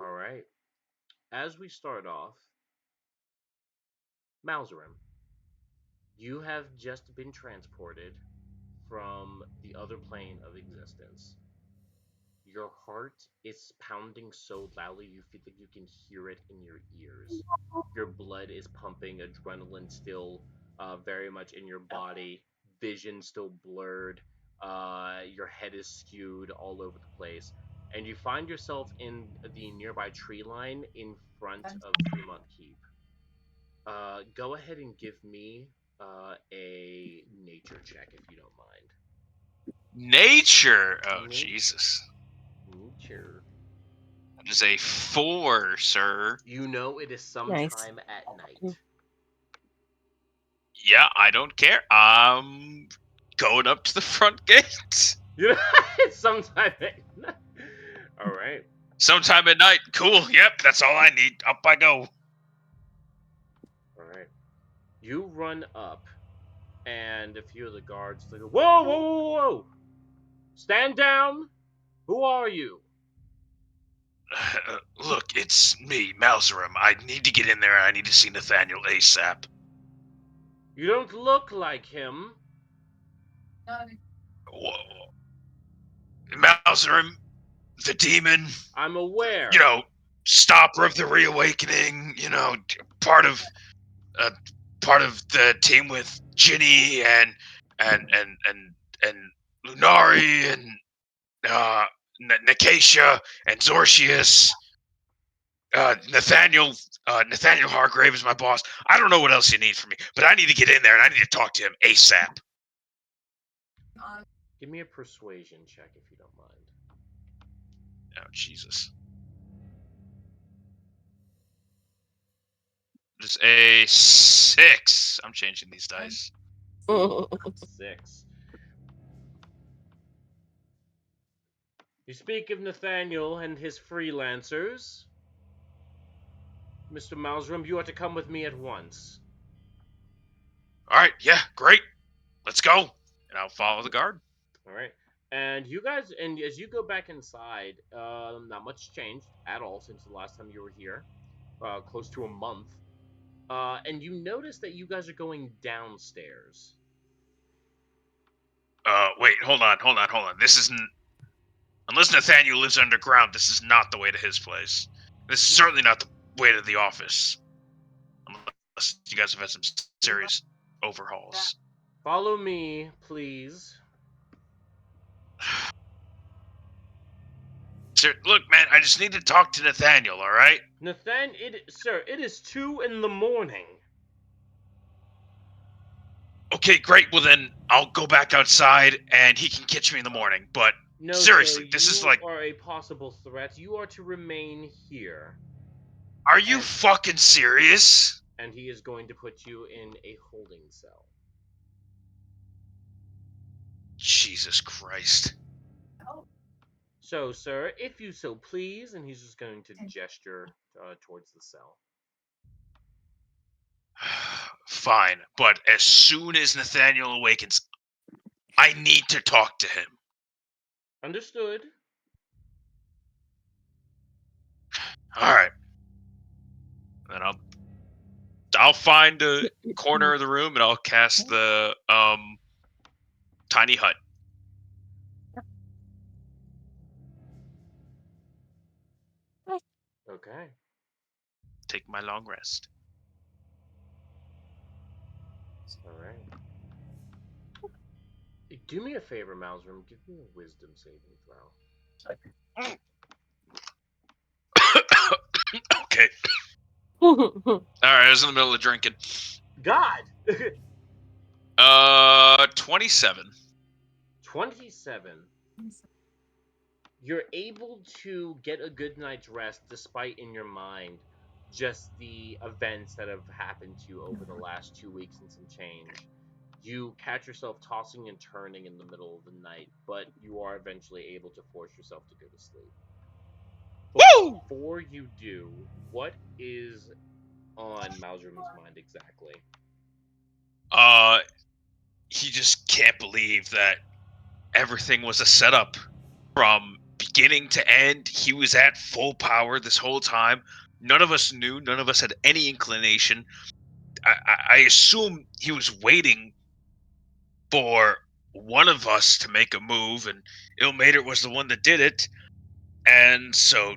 All right. As we start off, Malzarim, you have just been transported from the other plane of existence. Your heart is pounding so loudly you feel like you can hear it in your ears. Your blood is pumping, adrenaline still very much in your body, vision still blurred, your head is skewed all over the place, and you find yourself in the nearby tree line in front of Fremont Keep. Go ahead and give me a nature check if you don't mind. Nature. Oh, Nature. Jesus. Nature. That is a 4, sir. You know it is Nice. sometime at night. Yeah, I don't care. I'm going up to the front gate. You know, it's sometime at night. All right. Sometime at night. Cool. Yep, that's all I need. Up I go. All right. You run up, and a few of the guards go, "Whoa, whoa, whoa, whoa! Stand down! Who are you?" Look, it's me, Malzarim. I need to get in there. I need to see Nathaniel ASAP. You don't look like him. Whoa. Malzarim, the demon, I'm aware. you know, stopper of the reawakening, you know, uh, part of the team with Ginny and Lunari and Nicatia and Zorcius. Nathaniel Hargrave is my boss. I don't know what else you need from me, but I need to get in there and I need to talk to him ASAP. Give me a persuasion check if you don't mind. Oh, Jesus. It's a 6. I'm changing these dice. 6. You speak of Nathaniel and his freelancers. Mr. Malzrum, you are to come with me at once. All right, yeah, great. Let's go. And I'll follow the guard. All right. And you guys, and as you go back inside, not much changed at all since the last time you were here, close to a month. And you notice that you guys are going downstairs. Wait, hold on. This isn't. Unless Nathaniel lives underground, this is not the way to his place. This is certainly not the way to the office. Unless you guys have had some serious overhauls. Follow me, please. Sir, look, man, I just need to talk to Nathaniel, all right? Sir, it is 2 in the morning. Okay, great. Well, then I'll go back outside and he can catch me in the morning. But No, seriously, sir, this is you like. are a possible threat. You are to remain here. Are you fucking serious? And he is going to put you in a holding cell. Jesus Christ. So, sir, if you so please, and he's just going to gesture towards the cell. Fine, but as soon as Nathaniel awakens, I need to talk to him. Understood. All right. Then I'll find a corner of the room and I'll cast the tiny hut. Okay. Take my long rest. All right. Do me a favor, Malzrum. Give me a wisdom saving throw. Okay. All right, I was in the middle of drinking. God! 27. 27. You're able to get a good night's rest despite in your mind just the events that have happened to you over the last 2 weeks and some change. You catch yourself tossing and turning in the middle of the night, but you are eventually able to force yourself to go to sleep. Woo! Before you do, what is on Malzrum's mind exactly? He just can't believe that everything was a setup from beginning to end, he was at full power this whole time. None of us knew. None of us had any inclination. I assume he was waiting for one of us to make a move, and Ilmater was the one that did it. And so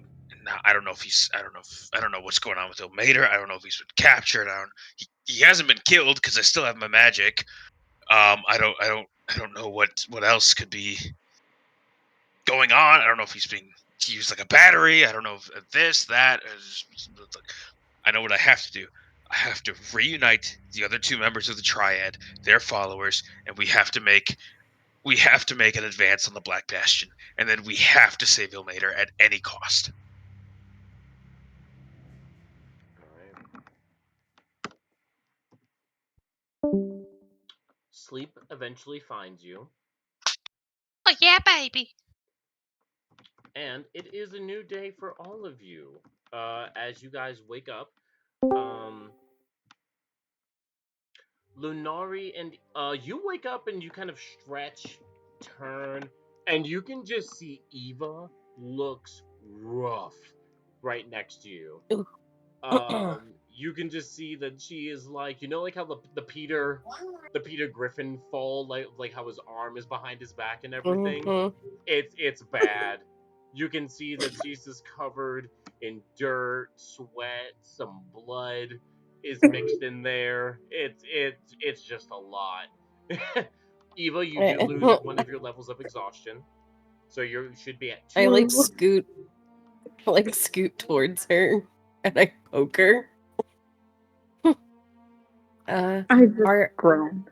I don't know if I don't know what's going on with Ilmater. I don't know if he's been captured. He hasn't been killed because I still have my magic. I don't know what else could be going on. I don't know if he's being used like a battery. I don't know if this, that. I know what I have to do. I have to reunite the other two members of the Triad, their followers, and we have to make an advance on the Black Bastion, and then we have to save Ilmater at any cost. Alright. Sleep eventually finds you. Oh yeah, baby. And it is a new day for all of you. As you guys wake up, Lunari and you wake up and you kind of stretch, turn, and you can just see Eva looks rough right next to you. You can just see that she is like, like how the Peter Griffin fall, like how his arm is behind his back and everything. It's bad. You can see that she's just covered in dirt, sweat, some blood is mixed in there. It's just a lot. Eva, you do lose one of your levels of exhaustion, so you should be at 2. I scoot towards her and I poke her. I just groan.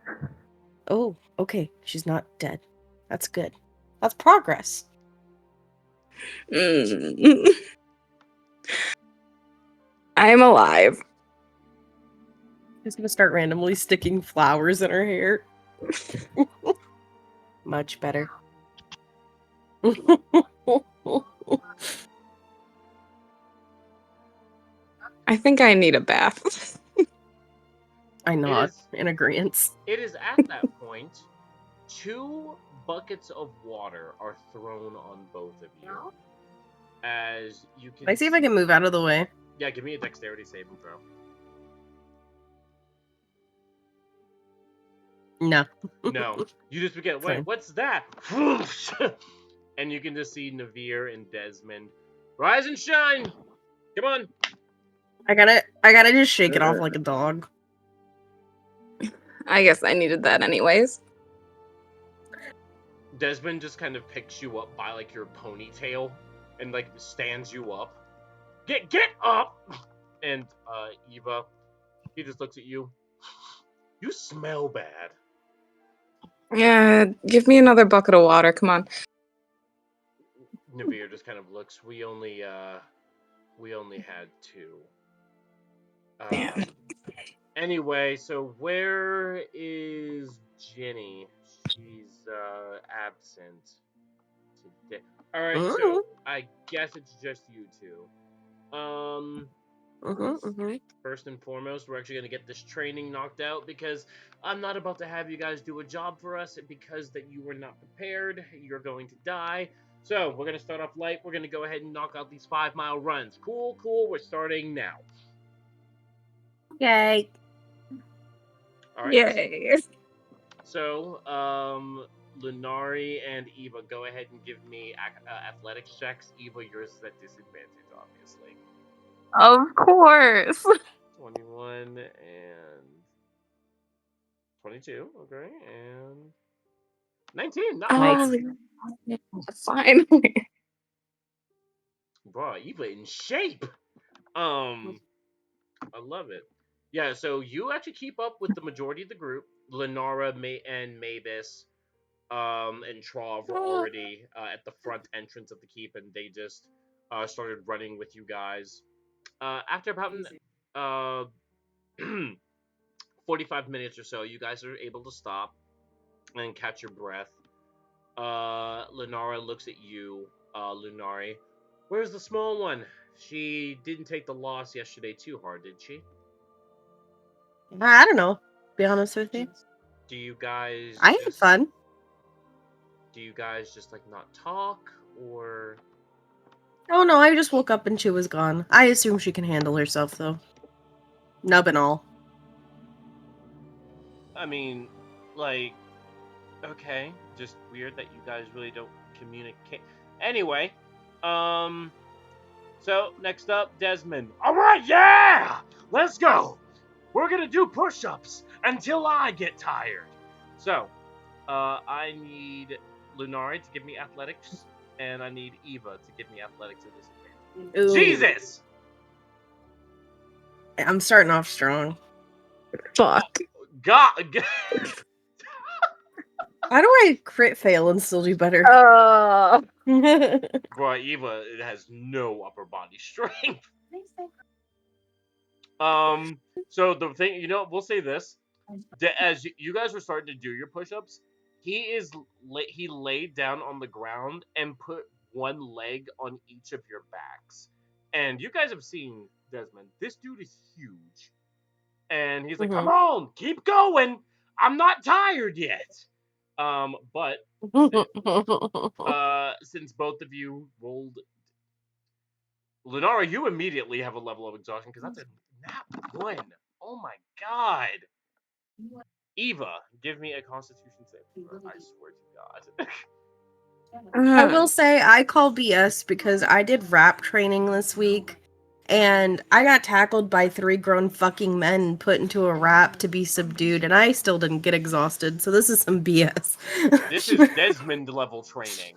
Oh, okay. She's not dead. That's good. That's progress. I'm alive. She's gonna start randomly sticking flowers in her hair. Much better. I think I need a bath. I nod in agreement. It is at that point, 2 buckets of water are thrown on both of you. As you can. Can I see if I can move out of the way? Yeah, give me a dexterity saving throw. No. No. You just forget, wait, what's that? And you can just see Navir and Desmond. Rise and shine! Come on! I gotta just shake it off like a dog. I guess I needed that anyways. Desmond just kind of picks you up by like your ponytail and like stands you up. Get up! And Eva, he just looks at you. You smell bad. Yeah, give me another bucket of water, come on. Navir just kind of looks. We only had 2. Damn. Anyway, so where is Jenny? She's absent today. All right, so I guess it's just you two. First and foremost, we're actually going to get this training knocked out because I'm not about to have you guys do a job for us because that you were not prepared. You're going to die. So we're going to start off light. We're going to go ahead and knock out these 5-mile runs. Cool. We're starting now. Yay. All right. Yay. So, Lunari and Eva, go ahead and give me athletics checks. Eva, yours is at disadvantage, obviously. Of course. 21 and 22, okay, and 19. Nice. Finally. Bro, Eva in shape. I love it. Yeah, so you actually keep up with the majority of the group. Lenara, and Mavis, and Trav were already at the front entrance of the keep, and they just started running with you guys. After about 45 minutes or so, you guys are able to stop and catch your breath. Lenara looks at you, Lunari. Where's the small one? She didn't take the loss yesterday too hard, did she? I don't know, to be honest with you. Do you guys... I had fun. Do you guys just, like, not talk, or... Oh no, I just woke up and she was gone. I assume she can handle herself though. Nub and all. I mean, like, okay, just weird that you guys really don't communicate. Anyway, so next up, Desmond. All right, yeah, let's go. We're gonna do push-ups until I get tired. So, I need Lunari to give me athletics, and I need Eva to give me athletics at disadvantage. Ooh. Jesus! I'm starting off strong. Fuck. God! How do I crit fail and still do better? Boy, Eva has no upper body strength. So the thing, we'll say this: as you guys were starting to do your push-ups, he laid down on the ground and put one leg on each of your backs. And you guys have seen Desmond. This dude is huge, and he's like, "Come on, keep going. I'm not tired yet." But since both of you rolled, Lunara, you immediately have a level of exhaustion because that's a nat 1. Oh my god. Eva, give me a Constitution save. I swear to God. I will say I call BS because I did rap training this week and I got tackled by 3 grown fucking men put into a rap to be subdued and I still didn't get exhausted, so this is some BS. This is Desmond level training.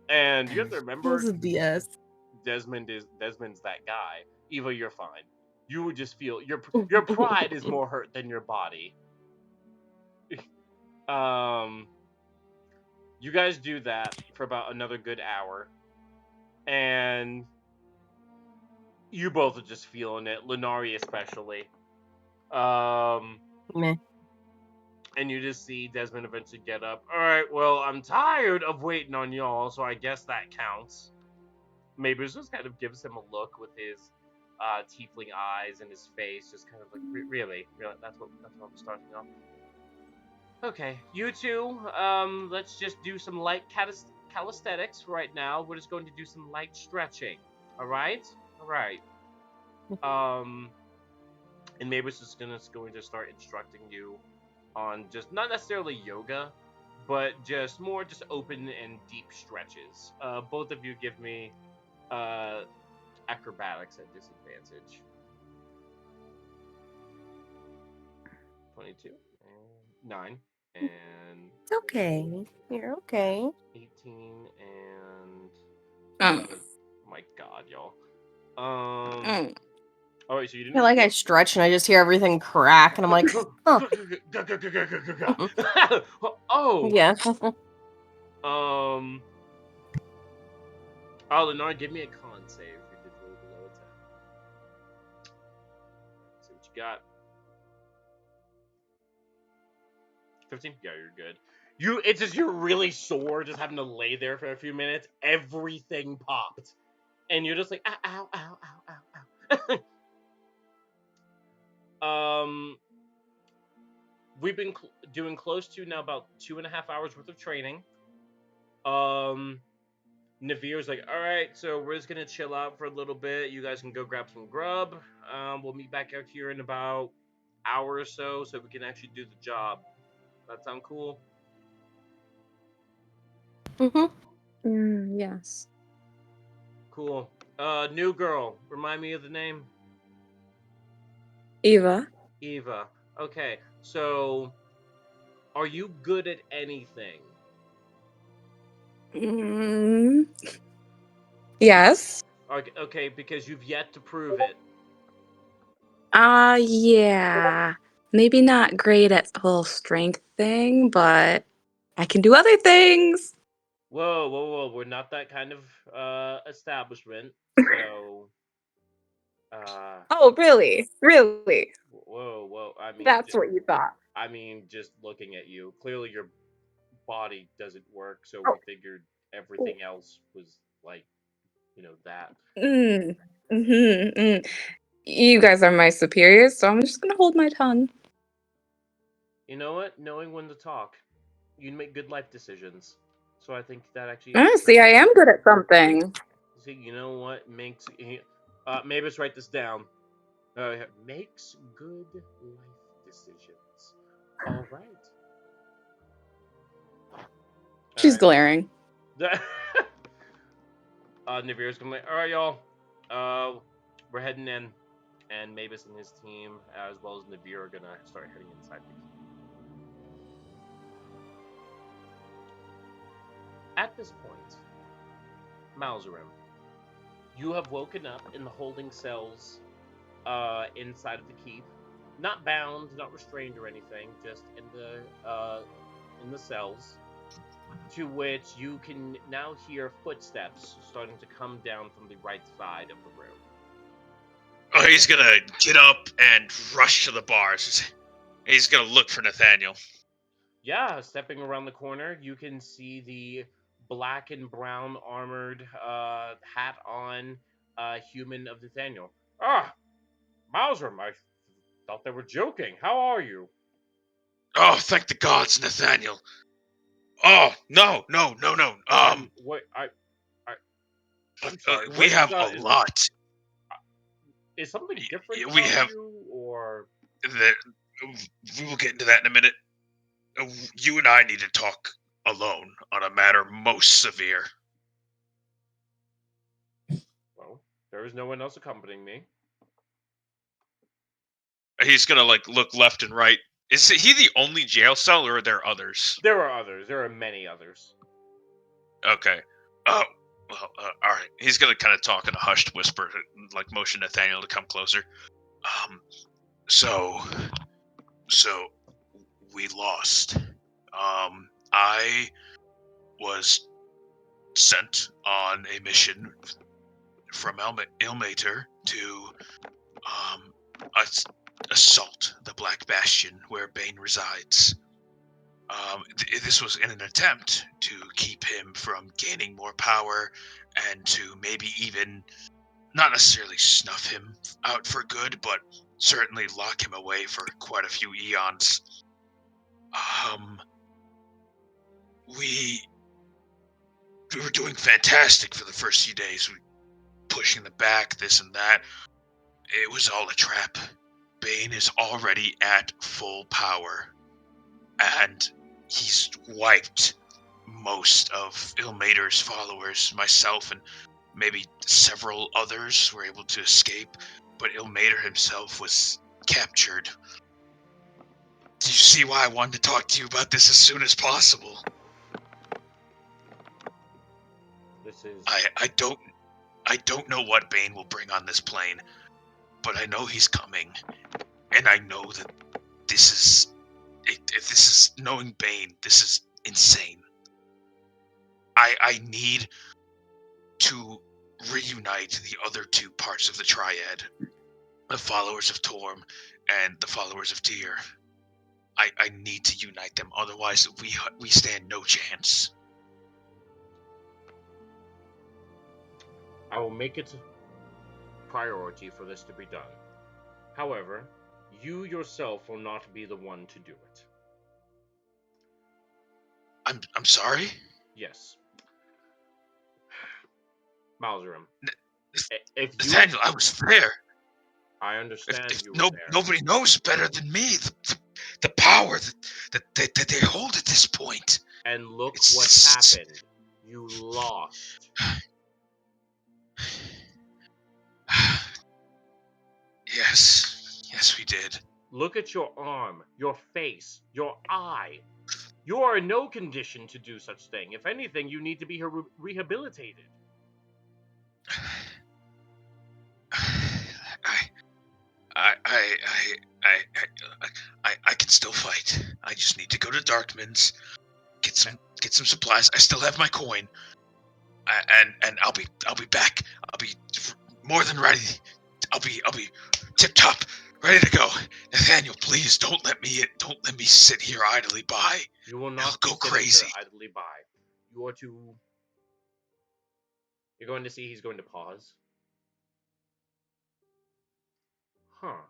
And you have to remember This is BS. Desmond's that guy. Eva, you're fine. You would just feel your pride is more hurt than your body. You guys do that for about another good hour, and you both are just feeling it, Lunari especially. Meh. And you just see Desmond eventually get up. All right, well, I'm tired of waiting on y'all, so I guess that counts. Mabers just kind of gives him a look with his tiefling eyes and his face, just kind of like, really, that's what I'm starting off. Okay, you two, let's just do some light calisthenics right now. We're just going to do some light stretching. All right. And Mabus is going to start instructing you on just not necessarily yoga, but just more just open and deep stretches. Both of you give me acrobatics at disadvantage. 22 and 9 and It's okay. You're okay. 18 and Mm. my god, y'all. Mm. Oh wait, so you I didn't feel like I stretch and I just hear everything crack and I'm like, huh. Oh. Yeah. Oh, Lenore, give me a con save if you did roll below a 10. See what you got. 15? Yeah, you're good. It's just you're really sore, just having to lay there for a few minutes. Everything popped, and you're just like, ow, ow, ow, ow, ow. We've been doing close to now about 2.5 hours worth of training. Naveer's like, all right, so we're just gonna chill out for a little bit. You guys can go grab some grub. We'll meet back out here in about an hour or so we can actually do the job. That sound cool? Yes. Cool. New girl. Remind me of the name. Eva. Eva. Okay, so are you good at anything? Yes. Okay, because you've yet to prove it. Yeah. Maybe not great at the whole strength thing, but I can do other things. Whoa. We're not that kind of establishment. So Oh, really? Really? whoa. I mean, That's what you thought. I mean, just looking at you, clearly your body doesn't work, so Oh. we figured everything else was like, that. You guys are my superiors, so I'm just gonna hold my tongue. You know what? Knowing when to talk, you make good life decisions. So I think that actually. See, I am good at something. See, you know what makes Mavis, write this down. Makes good life decisions. All right. All She's right. glaring. Navir's gonna be like, all right, y'all. We're heading in, and Mavis and his team, as well as Navir, are gonna start heading inside the keep. At this point, Malzarim, you have woken up in the holding cells inside of the keep. Not bound, not restrained or anything, just in the cells. To which you can now hear footsteps starting to come down from the right side of the room. Oh, he's gonna get up and rush to the bars. He's gonna look for Nathaniel. Yeah, stepping around the corner, you can see the black and brown armored hat on human of Nathaniel. Ah, Malzarim, I thought they were joking. How are you? Oh, thank the gods, Nathaniel. Oh, no. What I'm sorry. We What have a is lot. is something different We about have you, or the. We will get into that in a minute. You and I need to talk alone on a matter most severe. well, there is no one else accompanying me. He's gonna look left and right. Is he the only jail cell, or are there others? There are others. There are many others. Okay. Oh, well, all right. He's gonna kind of talk in a hushed whisper, like motion Nathaniel to come closer. So we lost. I was sent on a mission from Ilmater to assault the Black Bastion where Bane resides. This was in an attempt to keep him from gaining more power and to maybe even not necessarily snuff him out for good, but certainly lock him away for quite a few eons. We were doing fantastic for the first few days. We pushing the back, this and that. It was all a trap. Bane is already at full power, and he's wiped most of Ilmater's followers. Myself and maybe several others were able to escape, but Ilmater himself was captured. Do you see why I wanted to talk to you about this as soon as possible? This is I don't know what Bane will bring on this plane, but I know he's coming, and I know that this is knowing Bane, this is insane. I need to reunite the other two parts of the Triad, the followers of Torm and the followers of Tyr. I need to unite them, otherwise we stand no chance. I will make it priority for this to be done. However, you yourself will not be the one to do it. I'm sorry? Yes. Malzarim, if you... Nathaniel, I was there. I understand If you were there. nobody knows better than me the power that they hold at this point. And look It's what just... happened. You lost. Yes, we did. Look at your arm, your face, your eye. You are in no condition to do such thing. If anything, you need to be rehabilitated. I can still fight. I just need to go to Darkman's, get some supplies. I still have my coin, and I'll be back. I'll be more than ready. I'll be tip top, ready to go. Nathaniel, please don't let me sit here idly by. You will I'll not go be crazy. idly by. You are to... You're going to see he's going to pause. Huh.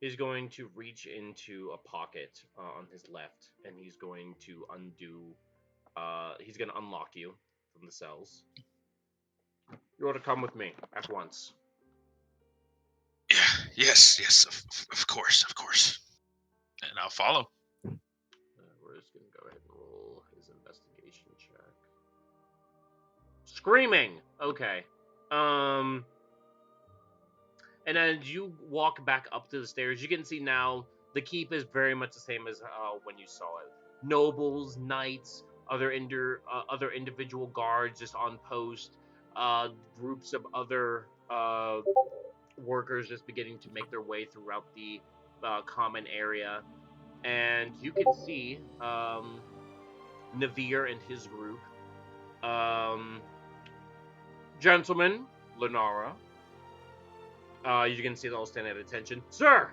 He's going to reach into a pocket on his left, and he's going to undo... he's going to unlock you. from the cells. You ought to come with me at once. Yeah, yes, of course. And I'll follow. We're just gonna go ahead and roll his investigation check. Screaming. Okay. And as you walk back up to the stairs, you can see now the keep is very much the same as when you saw it. Nobles, knights, other individual guards just on post, groups of other workers just beginning to make their way throughout the common area, and you can see Navir and his group. Gentlemen, Lenara, you can see they'll stand at attention. Sir!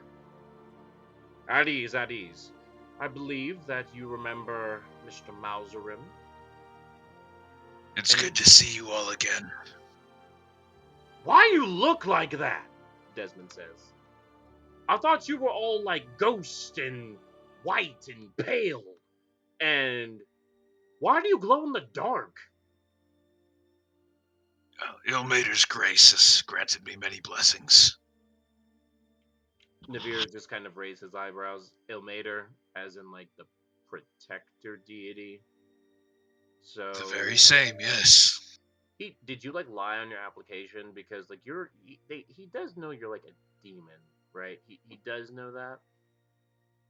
At ease, at ease. I believe that you remember Mr. Mauserim. It's good to see you all again. Why you look like that? Desmond says. I thought you were all like ghost and white and pale. And why do you glow in the dark? Ilmater's grace has granted me many blessings. Navir just kind of raised his eyebrows. Ilmater, as in like the protector deity. So The very same, yes. Did you like lie on your application because like he does know you're like a demon, right? He does know that.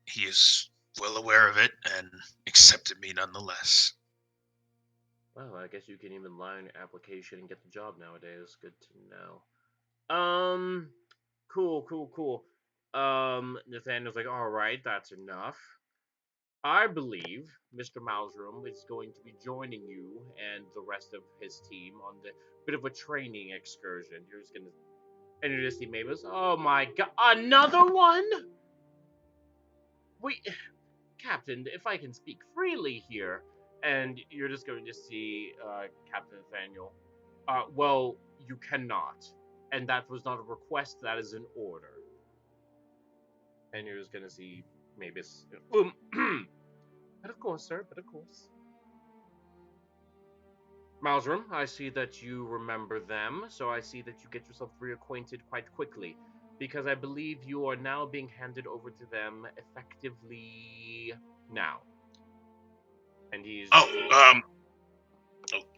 He is well aware of it and accepted me nonetheless. Well, I guess you can even lie on your application and get the job nowadays. Good to know. Cool. Nathaniel's like, all right, that's enough. I believe Mr. Mauserim is going to be joining you and the rest of his team on the bit of a training excursion. You're just gonna, and you just see Mavis. Oh my god, another one! Captain, if I can speak freely here, and you're just going to see Captain Nathaniel. Well, you cannot, and that was not a request. That is an order. And you're just gonna see Mavis. But of course, sir, but of course. Mauserim, I see that you remember them, so I see that you get yourself reacquainted quite quickly, because I believe you are now being handed over to them effectively now. And he's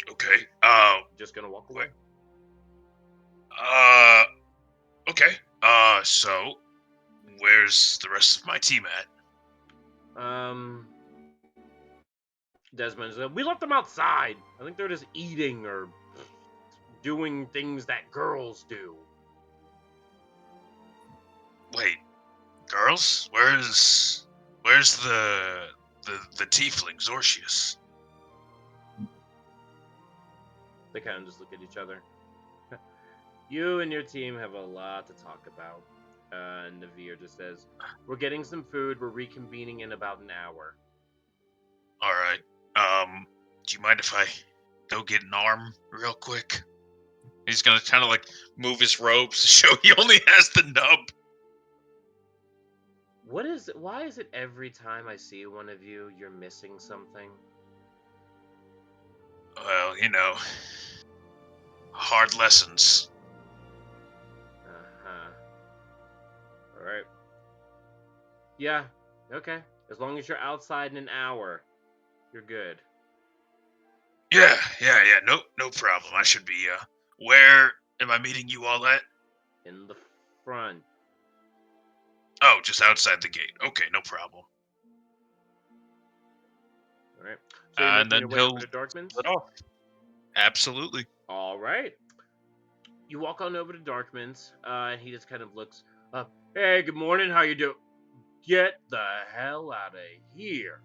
okay. Just gonna walk away. Okay. So where's the rest of my team at? Desmond said, we left them outside. I think they're just eating or doing things that girls do. Wait, girls? Where's the tiefling Zorcius? They kind of just look at each other. You and your team have a lot to talk about. Navir just says, we're getting some food. We're reconvening in about an hour. All right. Do you mind if I go get an arm real quick? He's gonna kind of like move his robes to show he only has the nub. Why is it every time I see one of you, you're missing something? Well, hard lessons. Alright. Yeah, okay. As long as you're outside in an hour, you're good. Yeah. No problem. I should be, where am I meeting you all at? In the front. Oh, just outside the gate. Okay, no problem. Alright. And then he'll to Darkman's? let off. Absolutely. Alright. You walk on over to Darkman's, and he just kind of looks up. Hey, good morning, how you doing? Get the hell out of here.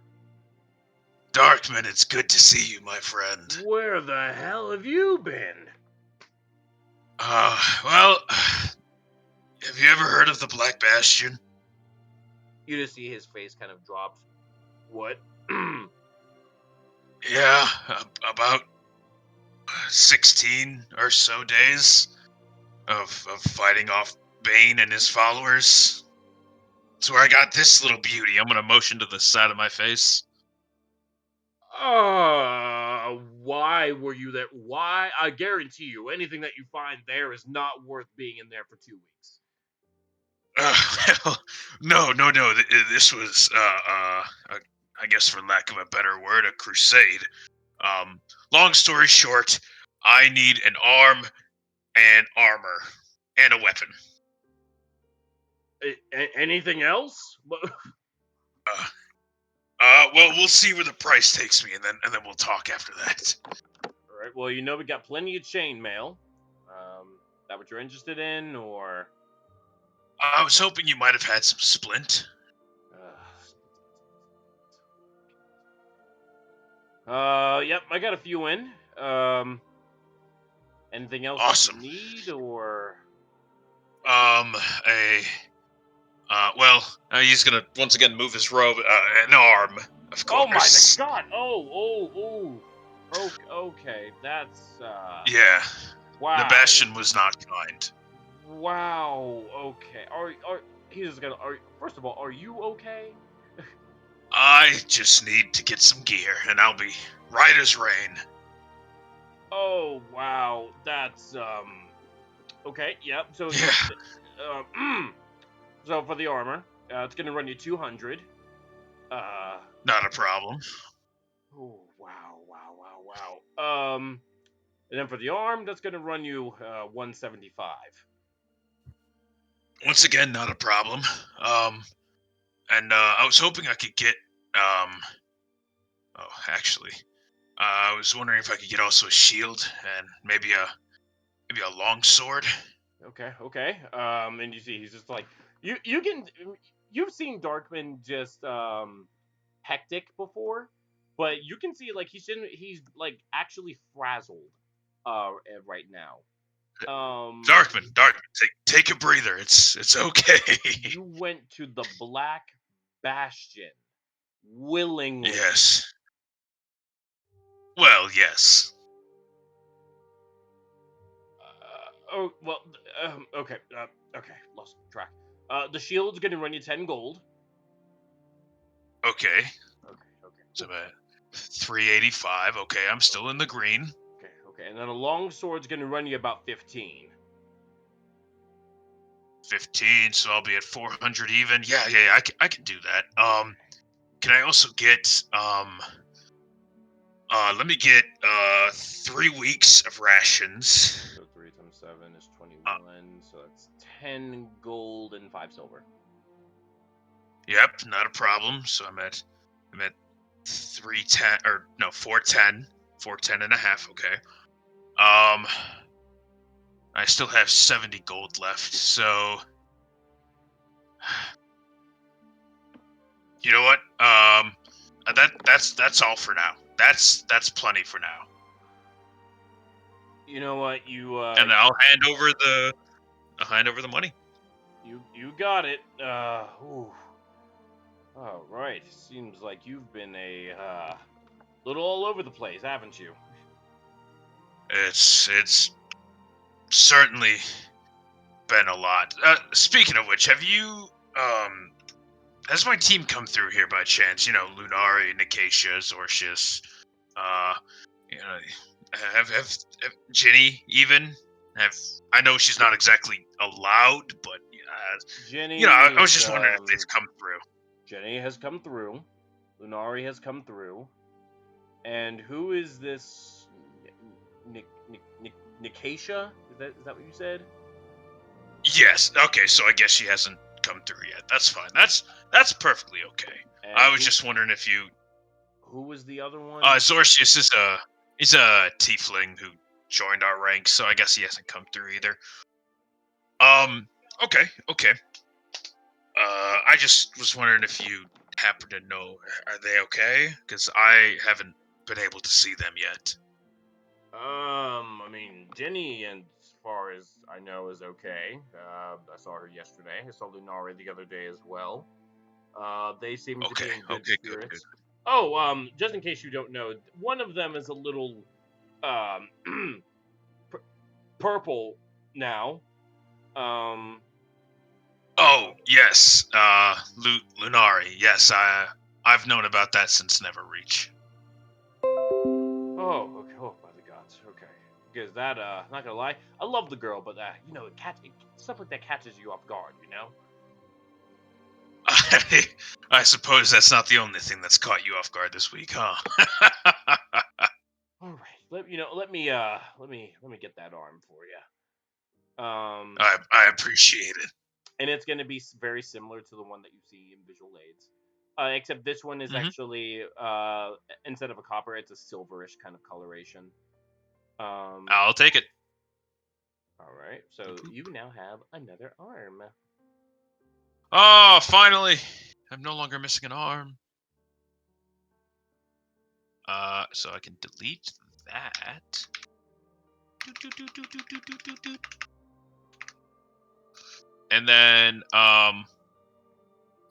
Darkman, it's good to see you, my friend. Where the hell have you been? Well, have you ever heard of the Black Bastion? You just see his face kind of drops. What? Yeah, about 16 or so days of fighting off Bane and his followers. That's where I got this little beauty. I'm gonna motion to the side of my face. Why were you there? Why? I guarantee you, anything that you find there is not worth being in there for 2 weeks. Well, no. This was, I guess, for lack of a better word, a crusade. Long story short, I need an arm and armor and a weapon. Anything else? Well, we'll see where the price takes me, and then we'll talk after that. All right. Well, we got plenty of chainmail. That what you're interested in, or? I was hoping you might have had some splint. Yep, I got a few in. Anything else Awesome. that you need, or? He's gonna once again move his robe. An arm, of course. Oh my god! Oh. Okay, that's Yeah. wow. Sebastian was not kind. Wow. Okay. First of all, are you okay? I just need to get some gear, and I'll be right as rain. Oh wow, that's okay. Yep. So Yeah. so for the armor, it's gonna run you 200. Not a problem. Oh wow. And then for the arm, that's gonna run you 175. Once again, not a problem. And I was hoping I could get actually, I was wondering if I could get also a shield and maybe a long sword. Okay. And you see, he's just like you've seen Darkman just hectic before, but you can see like he's like actually frazzled right now. Darkman, take a breather. It's okay. You went to the Black Bastion willingly. Yes. Well, yes. Okay. Okay, lost track. The shield's gonna run you 10 gold. Okay. Okay. So about 385. Okay, I'm still in the green. Okay. And then a long sword's gonna run you about 15. 15, so I'll be at 400 even. Yeah, I can do that. Can I also get let me get 3 weeks of rations. So 3 times 7 is 21. So that's 10 gold and 5 silver. Yep, not a problem. So I'm at 310 or no 410, 410 and a half. Okay. I still have 70 gold left. So you know what? That's all for now. That's plenty for now. You know what? And I'll hand over the money. You got it. Ooh. All right. Seems like you've been a little all over the place, haven't you? It's certainly been a lot. Speaking of which, have you has my team come through here by chance? You know, Lunari, Nicatia, Zorcius, have Ginny even? I know she's not exactly allowed, but Jenny. I was just wondering if they've come through. Jenny has come through. Lunari has come through. And who is this? Nicatia? Is that what you said? Yes. Okay. So I guess she hasn't come through yet. That's fine. That's perfectly okay. And I was just wondering if you. Who was the other one? Zorcius is a tiefling who joined our ranks, so I guess he hasn't come through either. Okay. I just was wondering if you happen to know, are they okay? Because I haven't been able to see them yet. I mean, Jenny, and as far as I know, is okay. I saw her yesterday. I saw Lunari the other day as well. They seem to be in good spirits. Good. Oh, just in case you don't know, one of them is a little, purple now. Oh yes, Lunari. Yes, I've known about that since Neverreach. Oh, okay. Oh, by the gods. Okay. Because that, not gonna lie, I love the girl, but stuff like that catches you off guard, you know? I suppose that's not the only thing that's caught you off guard this week, huh? All right. Let me get that arm for you. I appreciate it. And it's gonna be very similar to the one that you see in visual aids. Except this one is Mhm. actually, instead of a copper, it's a silverish kind of coloration. I'll take it. All right. So you now have another arm. Oh, finally! I'm no longer missing an arm. So I can delete that. And then,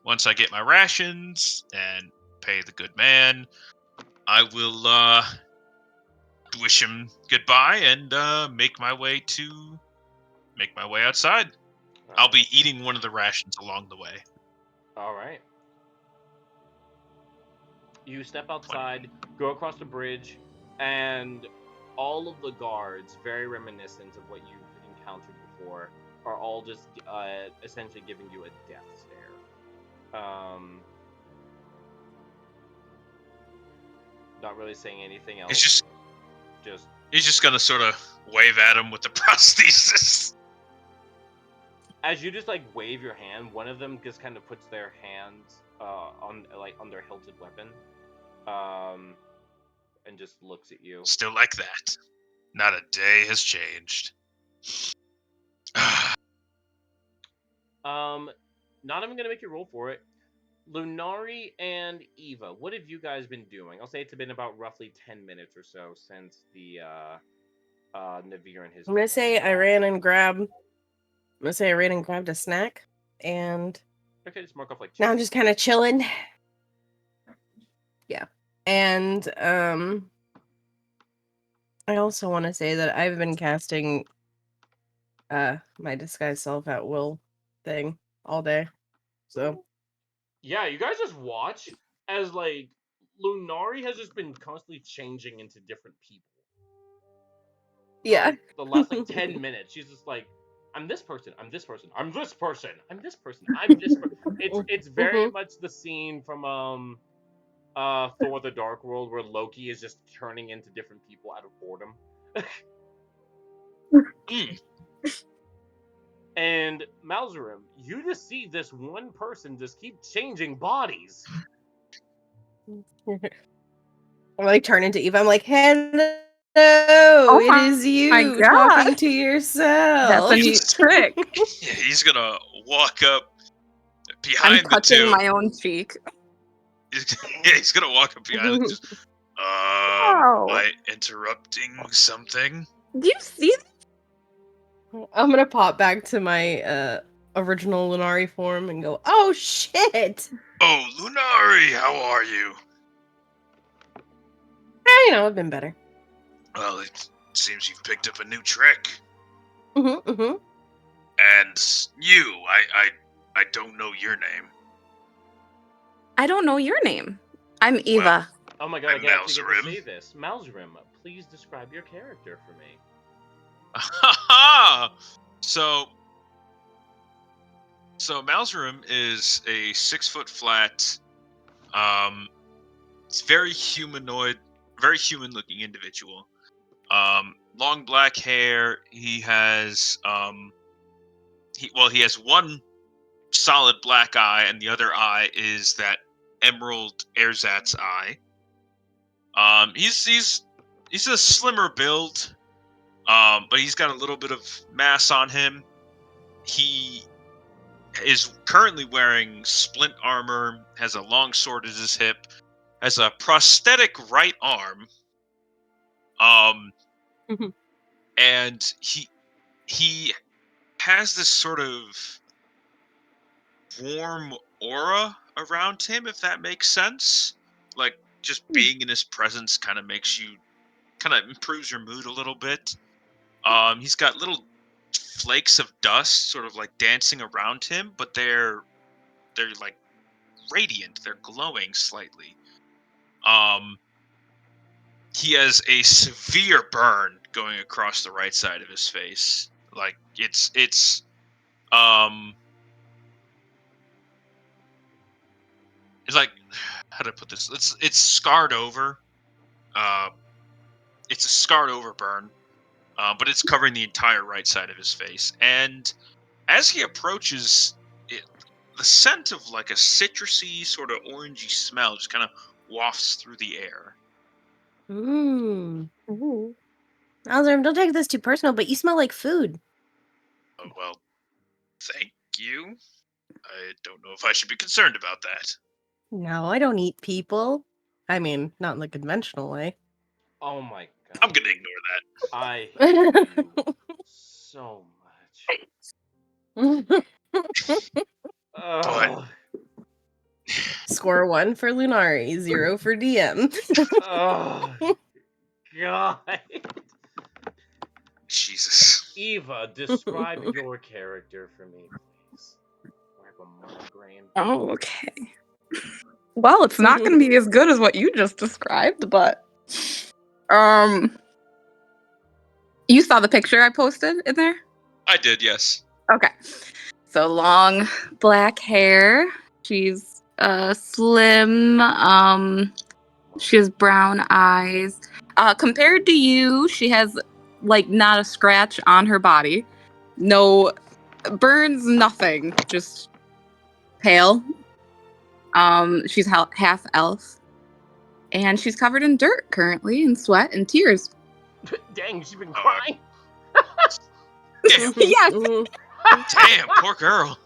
once I get my rations and pay the good man, I will, wish him goodbye and, make my way outside. I'll be eating one of the rations along the way. All right. You step outside, go across the bridge, and all of the guards, very reminiscent of what you've encountered before, are all just essentially giving you a death stare. Not really saying anything else. He's just gonna sort of wave at him with the prosthesis. As you just like wave your hand, one of them just kind of puts their hands on their hilted weapon, and just looks at you. Still like that. Not a day has changed. Not even gonna make you roll for it. Lunari and Eva, what have you guys been doing? I'll say it's been about roughly 10 minutes or so since the Navir and his. I'm gonna say I ran and grabbed a snack, and Okay, just mark off like. now I'm just kind of chilling. Yeah, and I also want to say that I've been casting my disguise self at will thing all day, so. Yeah, you guys just watch as like Lunari has just been constantly changing into different people. Yeah. The last like 10 minutes, she's just like, I'm this person, I'm this person, I'm this person, I'm this person, I'm this person. It's very much the scene from Thor the Dark World where Loki is just turning into different people out of boredom. And Malzarim, you just see this one person just keep changing bodies. I like turn into Eva. I'm like, hello, Oh it is you my God. talking to yourself. That's a neat trick. Yeah, he's gonna walk up I'm behind the touching two. my own cheek. He's gonna walk up behind the two. Wow. Am I interrupting something? Do you see that? I'm gonna pop back to my original Lunari form and go, oh shit! Oh, Lunari, how are you? I've been better. Well, it seems you've picked up a new trick. Mm-hmm, mm-hmm. And you, I don't know your name. I don't know your name. I'm Eva. Oh my god, I I'm can actually get to Malzarim. say this. Malzarim, please describe your character for me. So Malzarim is a 6 foot flat, it's very humanoid, very human looking individual. Long black hair. He has he has one solid black eye, and the other eye is that emerald ersatz eye. He's a slimmer build, but he's got a little bit of mass on him. He is currently wearing splint armor, has a long sword at his hip, has a prosthetic right arm. And he has this sort of warm aura around him, if that makes sense. Like, just being in his presence kind of improves your mood a little bit. He's got little flakes of dust sort of like dancing around him, but they're like radiant, they're glowing slightly. he has a severe burn going across the right side of his face. Like it's like, how do I put this? It's scarred over. It's a scarred over burn, but it's covering the entire right side of his face. And as he approaches, the scent of like a citrusy sort of orangey smell just kind of wafts through the air. Ooh. Alzarm, don't take this too personal, but you smell like food. Oh, well, thank you. I don't know if I should be concerned about that. No, I don't eat people. I mean, not in the conventional way. Oh my god. I'm gonna ignore that. I hate you so much. Ugh. Score 1 for Lunari, 0 for DM. Oh god. Jesus. Eva, describe your character for me, please. Grab a migraine. Oh, okay. Well, it's not going to be as good as what you just described, but you saw the picture I posted in there? I did, yes. Okay. So long black hair. She's slim. She has brown eyes. Compared to you, she has like not a scratch on her body. No burns, nothing. Just pale. She's half elf. And she's covered in dirt currently, and sweat and tears. Dang, she's been crying. Damn, Yes. damn, poor girl.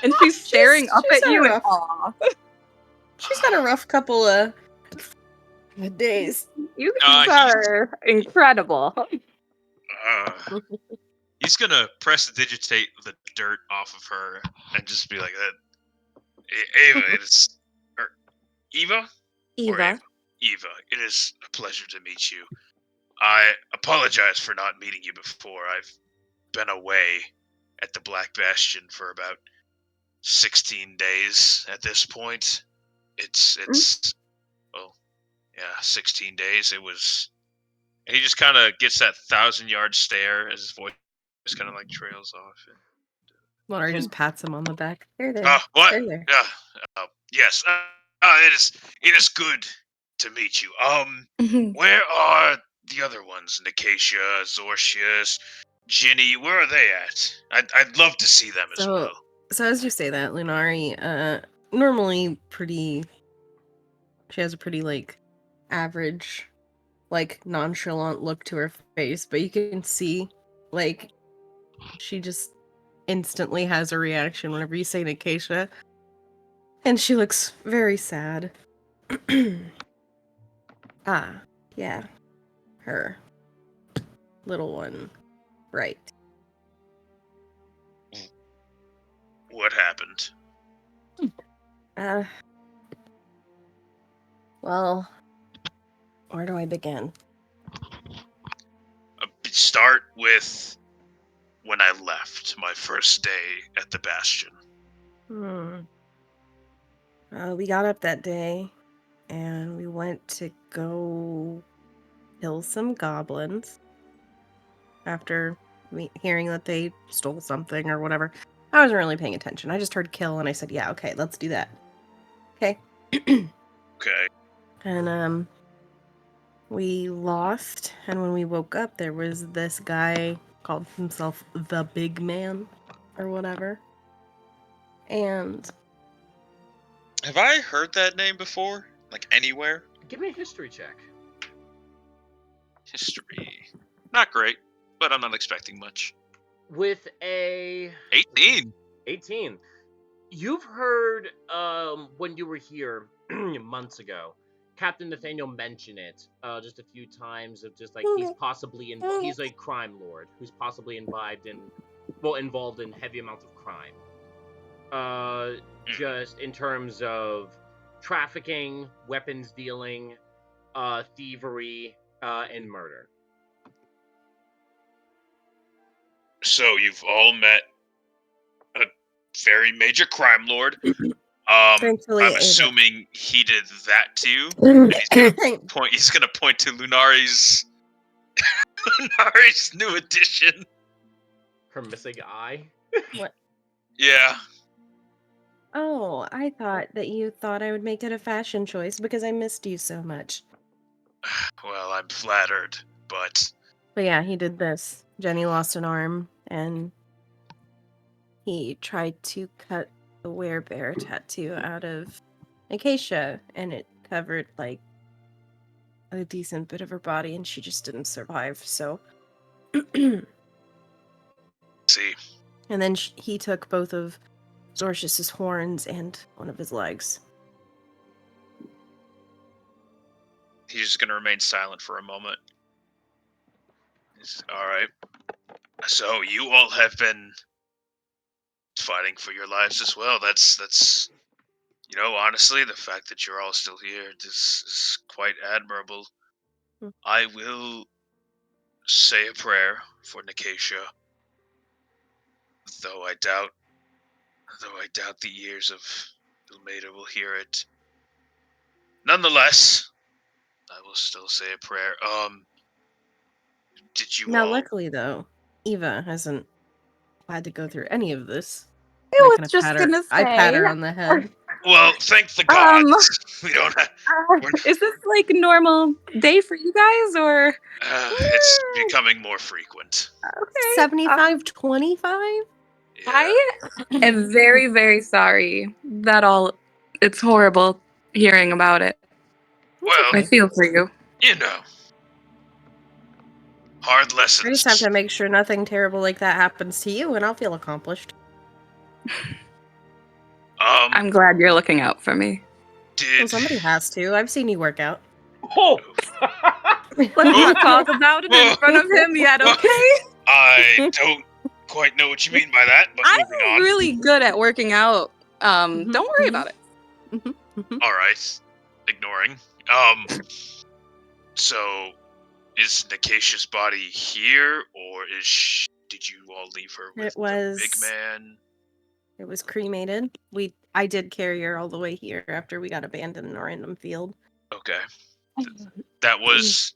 And she's staring up she's at you in rough. awe. She's had a rough couple of days. You guys are incredible. He's gonna prestidigitate the dirt off of her and just be like that. Ava, it's Eva? Eva. Eva, it is a pleasure to meet you. I apologize for not meeting you before. I've been away at the Black Bastion for about 16 days at this point. It's well, yeah, 16 days. It was. He just kind of gets that 1,000-yard stare as his voice kind of like trails off. Lunari just pats him on the back. There. What? There. Yes. It is good to meet you. Where are the other ones? Nicatia, Zorcius, Ginny, where are they at? I'd love to see them as well. So as you say that, Lunari, normally pretty. She has a pretty like average, like nonchalant look to her face, but you can see, like, she just instantly has a reaction whenever you say Nicatia, and she looks very sad. Yeah, her little one, right? What happened? Well, where do I begin? Start with when I left my first day at the Bastion. We got up that day, and we went to go kill some goblins. After hearing that they stole something or whatever, I wasn't really paying attention. I just heard kill, and I said, "Yeah, okay, let's do that." Okay. Okay. And we lost, and when we woke up, there was this guy called himself the Big Man, or whatever. And Have I heard that name before? Like anywhere? Give me a history check. History. Not great, but I'm not expecting much. With a 18. 18. You've heard when you were here months ago, Captain Nathaniel mention it just a few times of just like he's possibly he's a crime lord who's possibly involved in heavy amounts of crime. Just in terms of trafficking, weapons dealing, thievery, and murder. So you've all met a very major crime lord Thankfully, I'm Ava. assuming he did that to you. And he's gonna point to Lunari's new addition. Her missing eye. What? Yeah. Oh, I thought that you thought I would make it a fashion choice because I missed you so much. Well, I'm flattered, but But yeah, he did this. Jenny lost an arm, and he tried to cut the werebear tattoo out of Acacia, and it covered like a decent bit of her body, and she just didn't survive. So, see. and then he took both of Zorcius's horns and one of his legs. He's just gonna remain silent for a moment. All right. So you all have been fighting for your lives as well. That's honestly, the fact that you're all still here is quite admirable. Hmm. I will say a prayer for Nicatia, though I doubt the ears of Ilmater will hear it. Nonetheless, I will still say a prayer. Did you Now, all? luckily, though, Eva hasn't had to go through any of this. I And was kinda just gonna I pat her say, on the head. Well, thank the gods. We don't have. is this like a normal day for you guys, or? It's becoming more frequent. Okay. 75-25? Yeah. I am very, very sorry. It's horrible hearing about it. Well, I feel for you. Hard I lessons. just have to make sure nothing terrible like that happens to you, and I'll feel accomplished. I'm glad you're looking out for me. Well, somebody has to. I've seen you work out. Oh! Let's not talk about it in front of him yet, okay? I don't quite know what you mean by that, but I'm moving on. really good at working out. Don't worry about it. All right, ignoring. So is Nicacia's body here, or did you all leave her with the big man? It was cremated. I did carry her all the way here after we got abandoned in a random field. Okay, that was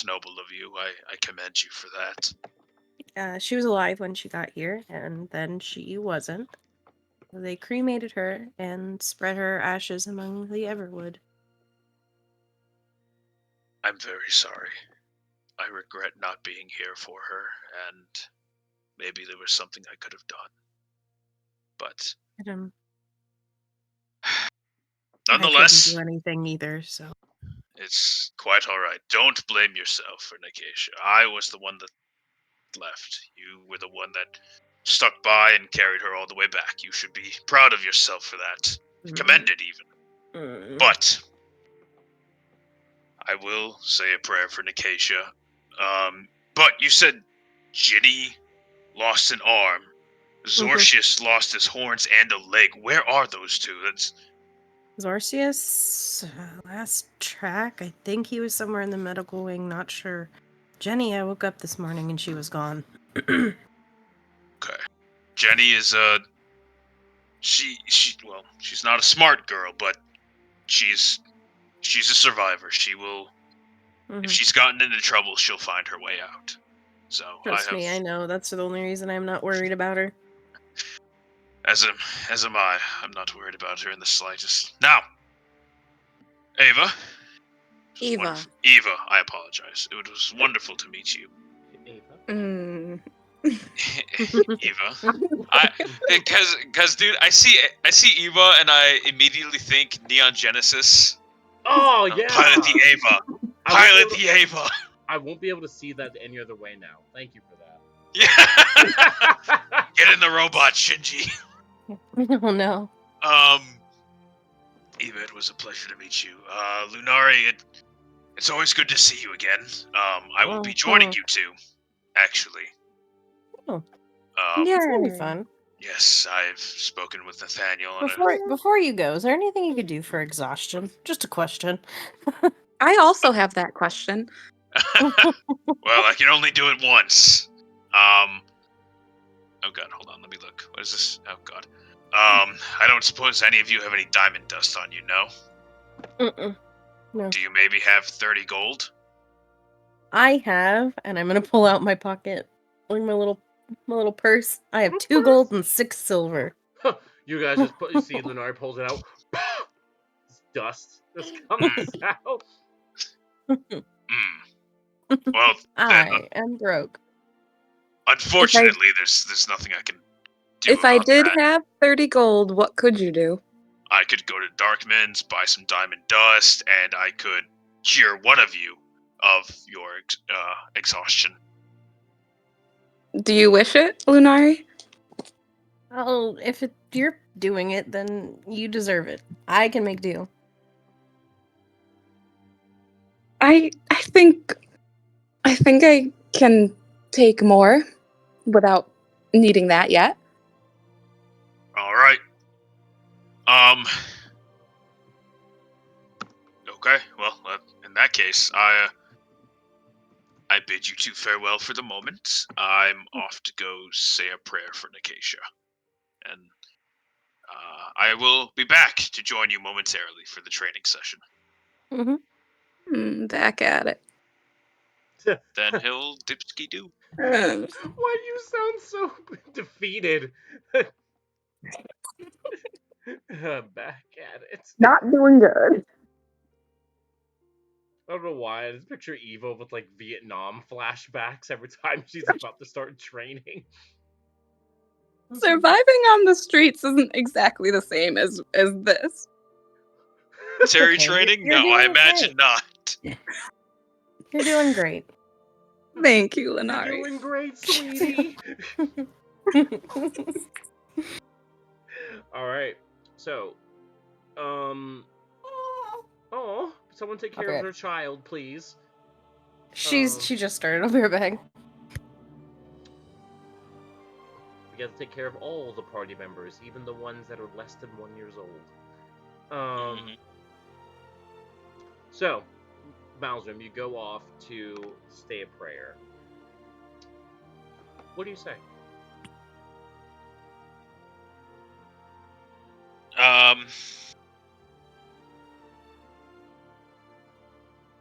noble of you. I commend you for that. She was alive when she got here, and then she wasn't. They cremated her and spread her ashes among the Everwood. I'm very sorry. I regret not being here for her, and maybe there was something I could have done. But nonetheless, I couldn't do anything either, so it's quite all right. Don't blame yourself for Nicatia. I was the one that left. You were the one that stuck by and carried her all the way back. You should be proud of yourself for that. Commended, even. But I will say a prayer for Nicasia. But you said Ginny lost an arm. Zorcius lost his horns and a leg. Where are those two? That's Zorcius, last track, I think he was somewhere in the medical wing, not sure. Jenny, I woke up this morning and she was gone. okay. Jenny is she's not a smart girl, but she's a survivor. She will if she's gotten into trouble, she'll find her way out. So Trust me, I know. That's the only reason I'm not worried about her. As am I. I'm not worried about her in the slightest. Now, Ava. Eva. Eva, I apologize. It was wonderful to meet you. Ava. Eva. Because dude, I see Eva and I immediately think Neon Genesis. Oh yeah. Pilot the Ava. Pilot the Ava. I won't be able to see that any other way now. Thank you for that. Yeah. Get in the robot, Shinji. Oh no. Eva, it was a pleasure to meet you. Lunari, it's always good to see you again. I will be joining you two, actually. Oh. Yeah, It's gonna be fun. Yes, I've spoken with Nathaniel. Before you go, is there anything you could do for exhaustion? Just a question. I also have that question. Well, I can only do it once. Oh god, hold on, let me look. What is this? Oh god. I don't suppose any of you have any diamond dust on you, no? Mm-mm. No. Do you maybe have 30 gold? I have, and I'm gonna pull out my pocket, like my little purse. I have 2 gold and 6 silver. You guys just you see Lunari pulls it out. This dust just comes out. Well, I am broke. unfortunately, there's nothing I can do If I about did that. have 30 gold, what could you do? I could go to Darkman's, buy some diamond dust, and I could cure one of you of your exhaustion. Do you wish it, Lunari? Oh, if you're doing it, then you deserve it. I can make do. I think I can take more without needing that yet. All right. Okay. Well, in that case, I bid you two farewell for the moment. I'm off to go say a prayer for Nicatia, and I will be back to join you momentarily for the training session. Back at it. Then he'll dipski do. Why do you sound so defeated? Back at it. Not doing good. I don't know why. I just picture Eva with like Vietnam flashbacks every time she's about to start training. Surviving on the streets isn't exactly the same as this. Terry okay. training? You're No, I doing imagine not. You're doing great. Thank you, You're Lunari. doing great, sweetie. All right. So, oh, someone take care of Okay. her child, please. She just started. I'll be right back. We got to take care of all the party members, even the ones that are less than 1 year old. So, Malzrim, you go off to say a prayer. What do you say?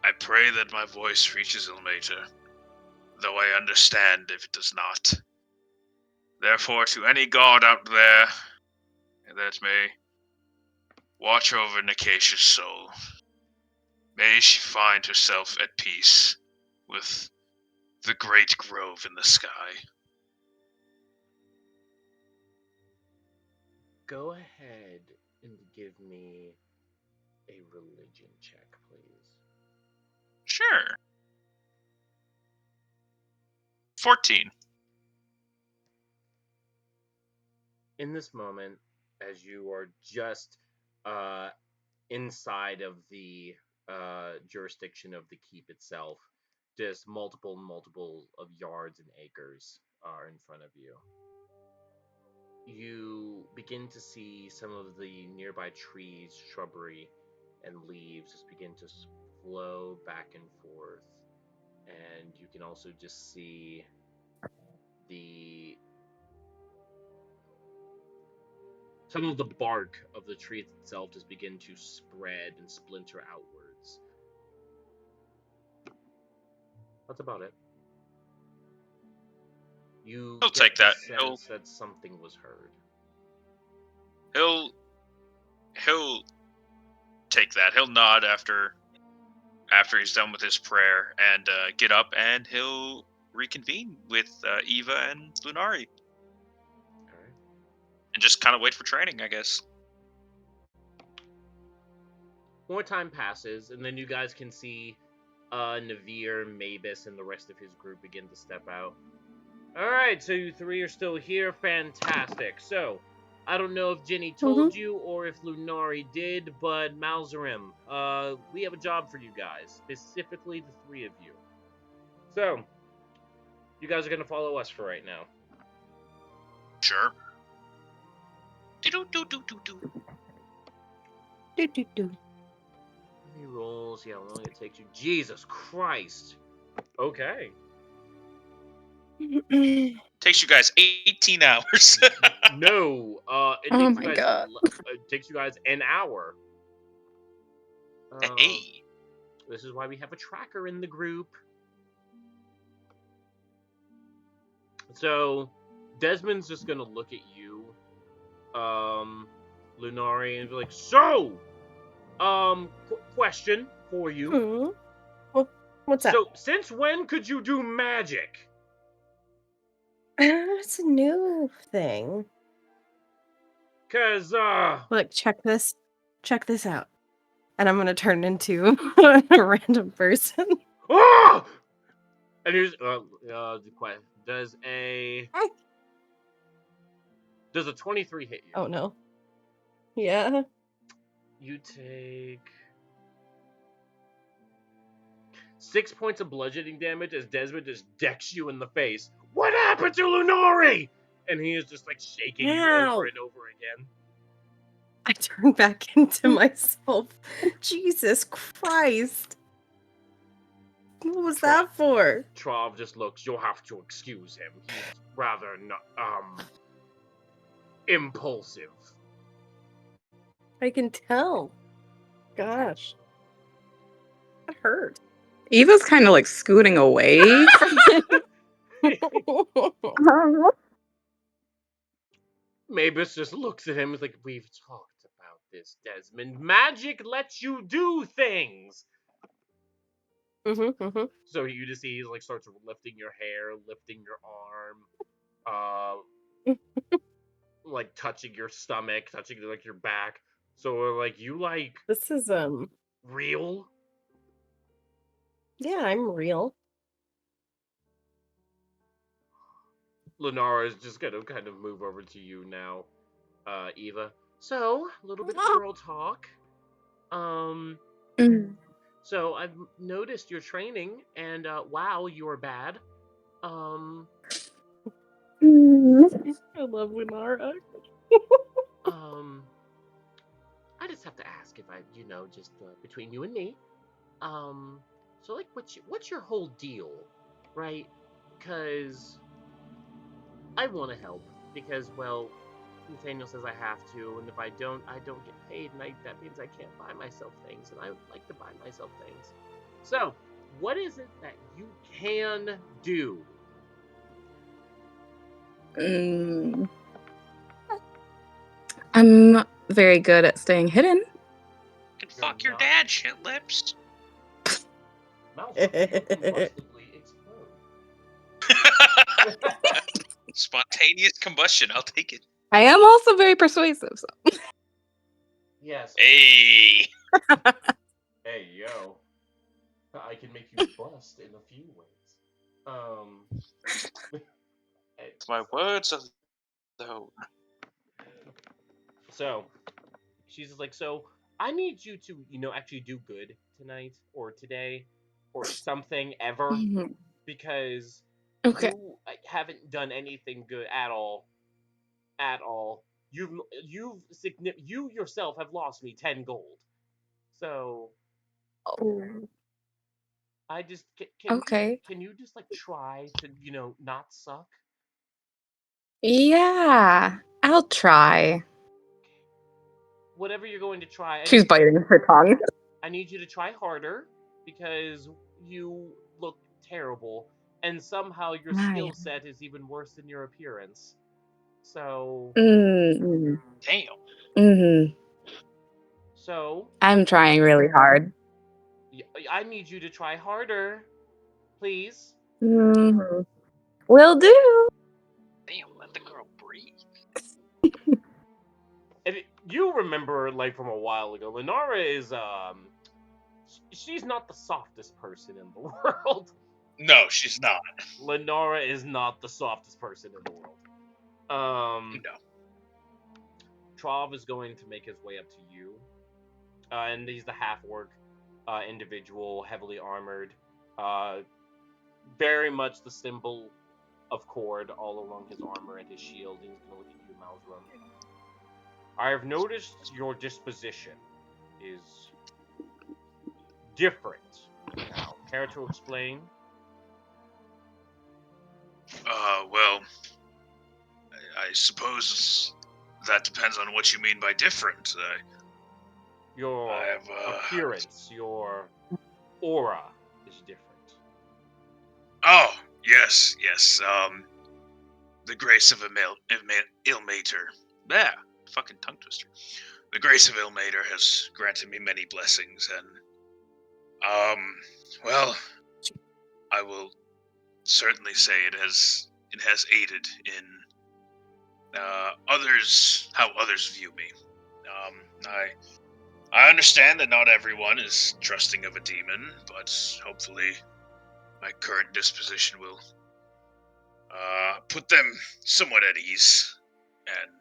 I pray that my voice reaches Ilmater, though I understand if it does not. Therefore, to any god out there that may watch over Nicasia's soul, may she find herself at peace with the great grove in the sky. Go ahead and give me a religion check, please. Sure. 14. In this moment, as you are just inside of the jurisdiction of the keep itself, just multiple of yards and acres are in front of you. You begin to see some of the nearby trees, shrubbery, and leaves just begin to flow back and forth. And you can also just see some of the bark of the tree itself just begin to spread and splinter outwards. That's about it. You He'll get take the that. sense that something was heard. He'll take that. He'll nod after he's done with his prayer and get up, and he'll reconvene with Eva and Lunari. Alright. And just kind of wait for training, I guess. More time passes, and then you guys can see Navir, Mavis, and the rest of his group begin to step out. Alright, so you three are still here. Fantastic. So, I don't know if Jenny told you or if Lunari did, but Malzrim, we have a job for you guys. Specifically, the three of you. So, you guys are going to follow us for right now. Sure. Do. How many rolls? Yeah, how long it takes you? Jesus Christ. Okay. Takes you guys 18 hours. No, it Oh takes my you guys. God. It takes you guys an hour. Hey. This is why we have a tracker in the group. So, Desmond's just gonna look at you, Lunari, and be like, "So, question for you. What's up? So, since when could you do magic?" It's a new thing. Cause, Look, check this. Check this out. And I'm gonna turn into a random person. ah! And here's, does a 23 hit you? Oh no. Yeah. You take 6 points of bludgeoning damage as Desmond just decks you in the face. What happened to Lunari? And he is just like shaking you Ow. over and over again. I turn back into myself. Jesus Christ. What was that for? Trav just looks, you'll have to excuse him. He's rather impulsive. I can tell. Gosh. That hurt. Eva's kind of like scooting away from him. Mavis just looks at him and is like, we've talked about this, Desmond. Magic lets you do things. So you just see he like starts lifting your hair, lifting your arm, like touching your stomach, touching like your back. So like you like This is real? yeah, I'm real. Lenara is just gonna kind of move over to you now, Eva. So a little bit of girl talk. Mm. So I've noticed your training, and wow, you are bad. Mm. I love Winara. I just have to ask if I, just between you and me. So like, what's your whole deal, right? Because I want to help. Because well, Nathaniel says I have to, and if I don't get paid, and that means I can't buy myself things, and I would like to buy myself things. So, what is it that you can do? I'm very good at staying hidden. And fuck your dad, shit lips. Mouse, you combustively explode. Spontaneous combustion. I'll take it. I am also very persuasive. So. Yes. Hey. Hey, yo. I can make you bust in a few ways. My words are though. So, she's just like, so I need you to, actually do good tonight or today or something ever Mhm. because Okay. you haven't done anything good at all. At all. You yourself have lost me 10 gold. So Oh. I just Okay. can you just like try to not suck? Yeah, I'll try. Whatever you're going to try, She's biting her tongue. I need you to try harder because you look terrible, and somehow your skill set is even worse than your appearance. So, Mm-hmm. Damn. Mm-hmm. so I'm trying really hard. I need you to try harder, please. Mm-hmm. Will do. Damn, let the girl breathe. And you remember, like from a while ago, Lenara is she's not the softest person in the world. No, she's not. Lenara is not the softest person in the world. No. Trav is going to make his way up to you, and he's the half-orc individual, heavily armored, very much the symbol of Cord all along his armor and his shield. And he's going to look at you, Malzrum. I have noticed your disposition is different now. Care to explain? Well, suppose that depends on what you mean by different. Your I have, appearance, your aura is different. Oh, yes. The grace of Ilmater. Yeah, fucking tongue twister. The grace of Ilmater has granted me many blessings, and, well, I will certainly say it has aided in, how others view me. I understand that not everyone is trusting of a demon, but hopefully my current disposition will put them somewhat at ease and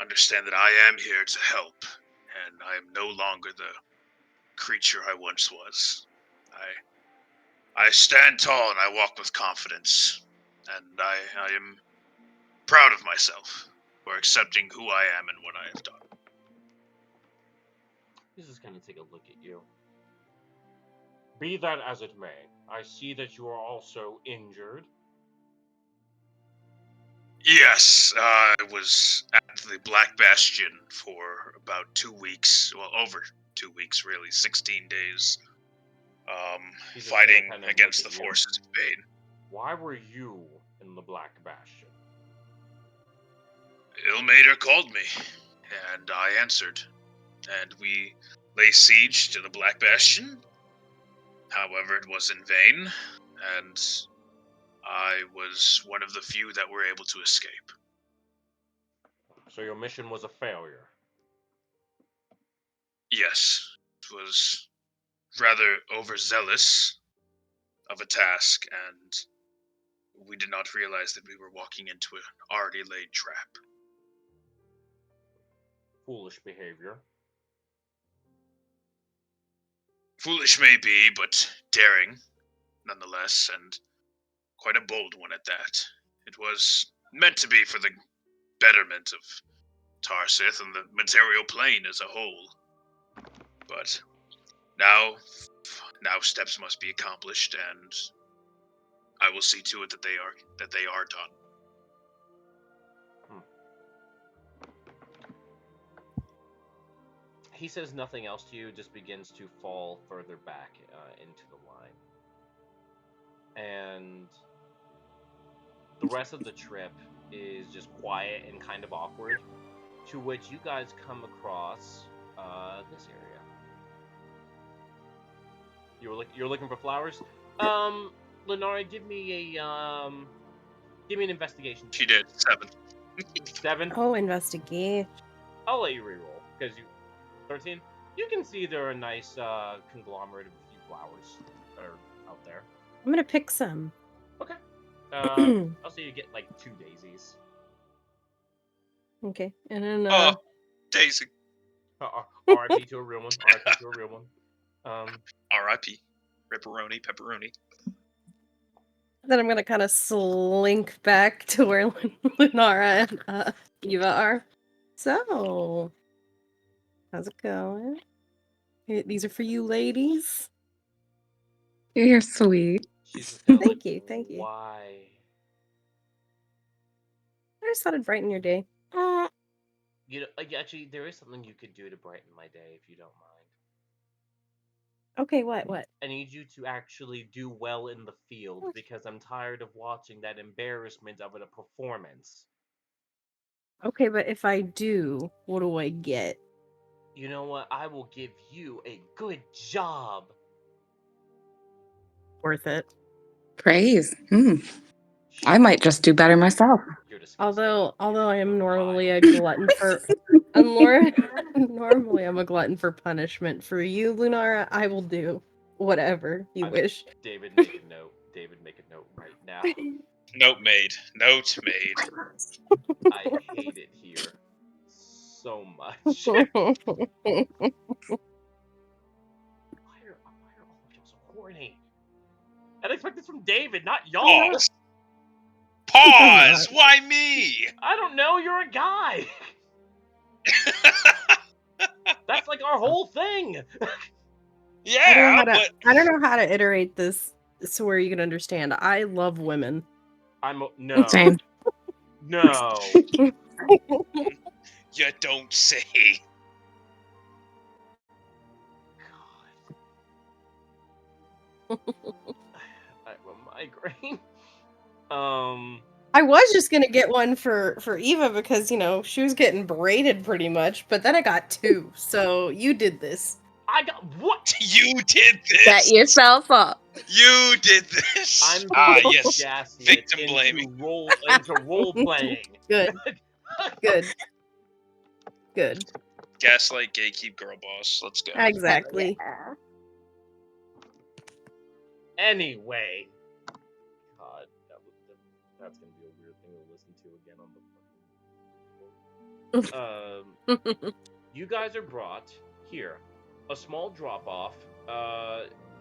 understand that I am here to help, and I am no longer the creature I once was. I stand tall and I walk with confidence, and I am proud of myself for accepting who I am and what I have done. He's just gonna take a look at you. Be that as it may, I see that you are also injured. Yes, I was at the Black Bastion for about 2 weeks. Well, over 2 weeks, really. 16 days. He's just Fighting gonna kind of against look the at you. forces of Bane. Why were you in the Black Bastion? Ilmater called me, and I answered. And we lay siege to the Black Bastion. However, it was in vain, and I was one of the few that were able to escape. So your mission was a failure. Yes, it was rather overzealous of a task, and we did not realize that we were walking into an already laid trap. Foolish behavior. Foolish may be, but daring, nonetheless, and quite a bold one at that. It was meant to be for the betterment of Tarsith and the material plane as a whole. But now steps must be accomplished, and I will see to it that they are done. He says nothing else to you, just begins to fall further back into the line. And the rest of the trip is just quiet and kind of awkward, to which you guys come across this area. You're looking for flowers? Lenara, give me an investigation. She did 7. 7? Oh, investigate. I'll let you reroll, because you 13. You can see there are a nice conglomerate of a few flowers that are out there. I'm gonna pick some. Okay. I'll say you get like 2 daisies. Okay, and then Oh, Daisy. R.I.P. to a real one. R.I.P. to a real one. R.I.P. Pepperoni. then I'm gonna kind of slink back to where Lunara and Eva are. So, how's it going? These are for you, ladies. You're sweet. She's just kinda Thank like, you, thank you. Why? I just thought it'd brighten your day. You know, actually, there is something you could do to brighten my day if you don't mind. Okay, what? I need you to actually do well in the field because I'm tired of watching that embarrassment of a performance. Okay, but if I do, what do I get? You know what? I will give you a good job. Worth it. Praise. I might just do better myself. You're disgusting. Although I am Why? normally a glutton for normally I'm a glutton for punishment. For you, Lunara, I will do whatever you wish. David, make a note. David, make a note right now. Note made. I hate it here so much. Why are all of y'all so horny? I'd expect this from David, not y'all. Pause. Why me? I don't know. You're a guy. That's like our whole thing. Yeah, I don't know how to iterate this so where you can understand. I love women. No. Same. No. You don't say. God. I have a migraine. I was just gonna get one for Eva because she was getting braided pretty much, but then I got 2, so you did this. I got what? You did Set this. yourself up. You did this. I'm being yes. gaslit Victim into blaming. role playing. Good, good, good. Gaslight, gatekeep, girl boss. Let's go. Exactly. Anyway, God, that's gonna be a weird thing to listen to again on the. You guys are brought here, a small drop off,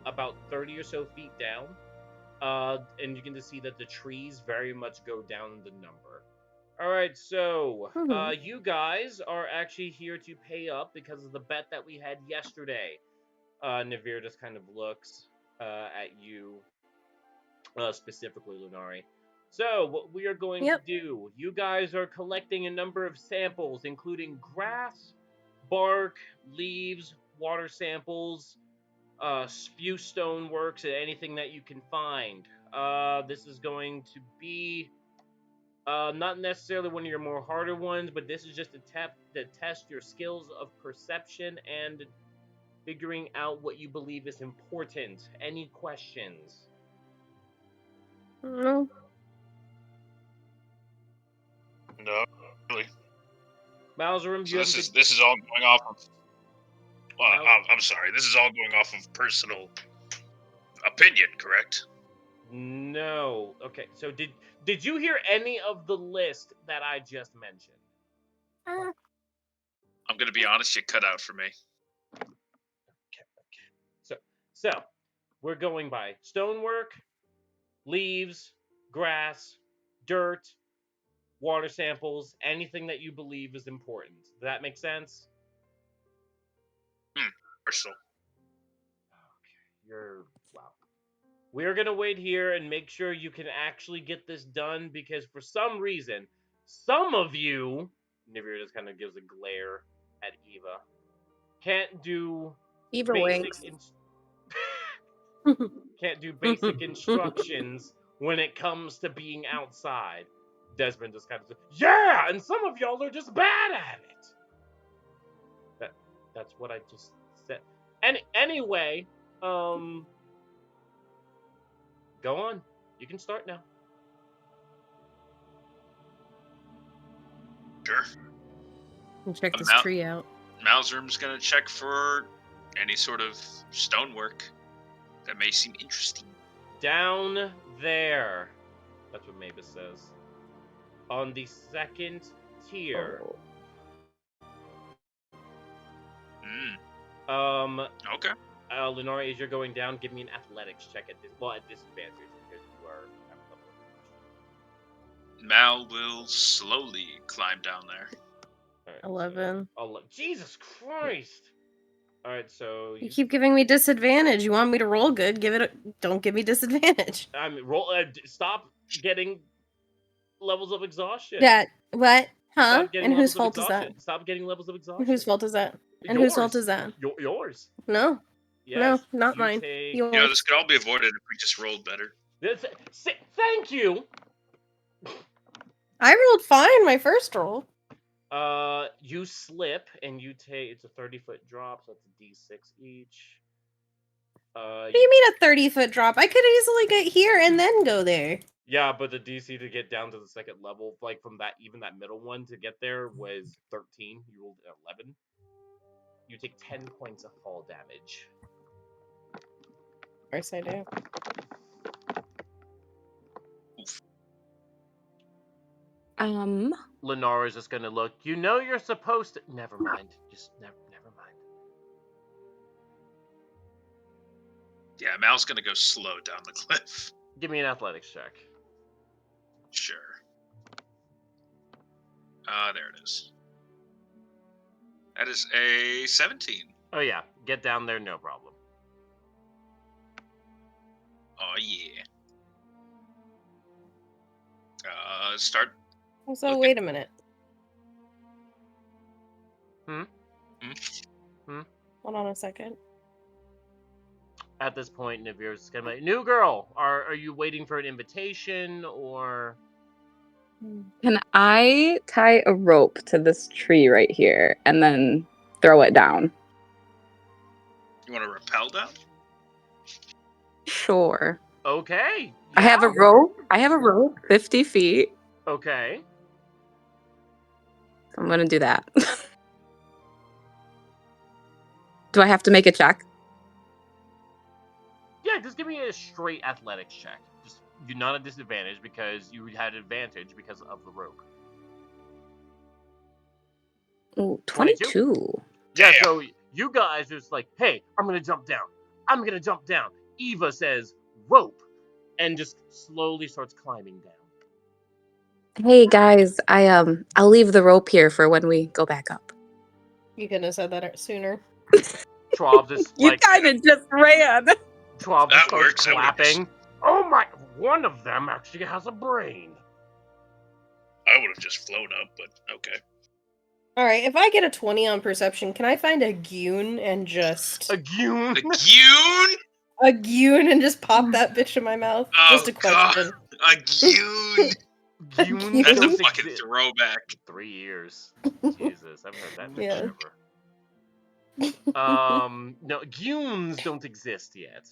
about 30 or so feet down, and you can just see that the trees very much go down the number. All right, so you guys are actually here to pay up because of the bet that we had yesterday. Navir just kind of looks at you, specifically Lunari. So, what we are going to do, you guys are collecting a number of samples, including grass, bark, leaves, water samples, spew stoneworks, and anything that you can find. This is going to be not necessarily one of your more harder ones, but this is just to test your skills of perception and figuring out what you believe is important. Any questions? No. No, really. Malzarum, So this is all going off of. Mal- I'm sorry. This is all going off of personal opinion, correct? No. Okay. So did you hear any of the list that I just mentioned? I'm gonna be honest. You cut out for me. So we're going by stonework, leaves, grass, dirt, water samples, anything that you believe is important. Does that make sense? Personal. Okay. Wow. We're gonna wait here and make sure you can actually get this done because for some reason, some of you, Nivir just kind of gives a glare at Eva, can't do Eva winks. can't do basic instructions when it comes to being outside. Desmond just kind of says, "Yeah," and some of y'all are just bad at it. That's what I just said. Anyway, go on. You can start now. Sure. Check this tree out. Malzerum's gonna check for any sort of stonework that may seem interesting. Down there. That's what Mavis says. On the second tier. Okay. Lenora, as you're going down, give me an athletics check at disadvantage because you are at level. Mal will slowly climb down there. Right, 11. So, Jesus Christ! All right, so You keep giving me disadvantage. You want me to roll good? Don't give me disadvantage. I mean, roll. Stop getting levels of exhaustion. Yeah. What? Huh? Stop getting And levels whose of fault is that? exhaustion. Stop getting levels of exhaustion. Whose fault is that? And Yours. whose fault is that? Yours. No. Yes, No, not you mine. take- Yours. You know, this could all be avoided if we just rolled better. Thank you. I rolled fine my first roll. You slip and you take. It's a 30-foot drop, so it's a D6 each. What do you mean a 30-foot drop? I could easily get here and then go there. Yeah, but the DC to get down to the second level, like from that middle one to get there was 13. You rolled 11. You take 10 points of fall damage. Of course I do. Lenara's just gonna look. You know you're supposed to. Never mind. Just never mind. Yeah, Mal's gonna go slow down the cliff. Give me an athletics check. Sure. There it is. That is a 17. Oh yeah, get down there, no problem. Oh yeah. Start So wait a minute. Hmm? Hold on a second. At this point, Nivir's gonna be like, new girl, are you waiting for an invitation or? Can I tie a rope to this tree right here and then throw it down? You want to rappel down? Sure. Okay. I have a yeah. rope, 50 feet. Okay. I'm gonna do that. Do I have to make a check? Yeah, just give me a straight athletics check. Just you're not at disadvantage because you had advantage because of the rope. Ooh, 22? 22. Yeah, Damn. so you guys just like, hey, I'm gonna jump down. I'm gonna jump down. Eva says rope, and just slowly starts climbing down. Hey guys, I'll leave the rope here for when we go back up. You couldn't have said that sooner. Schwab just You like kind of just ran. Schwab That just starts works, that works. clapping. Oh my! One of them actually has a brain. I would have just flown up, but okay. Alright, if I get a 20 on perception, can I find a goon and just... A goon. A goon? A goon and just pop that bitch in my mouth? Oh, Just a question. A goon? Goons That's a don't fucking exist. throwback. 3 years. Jesus, I haven't heard that in Yeah. forever. No, goons don't exist yet.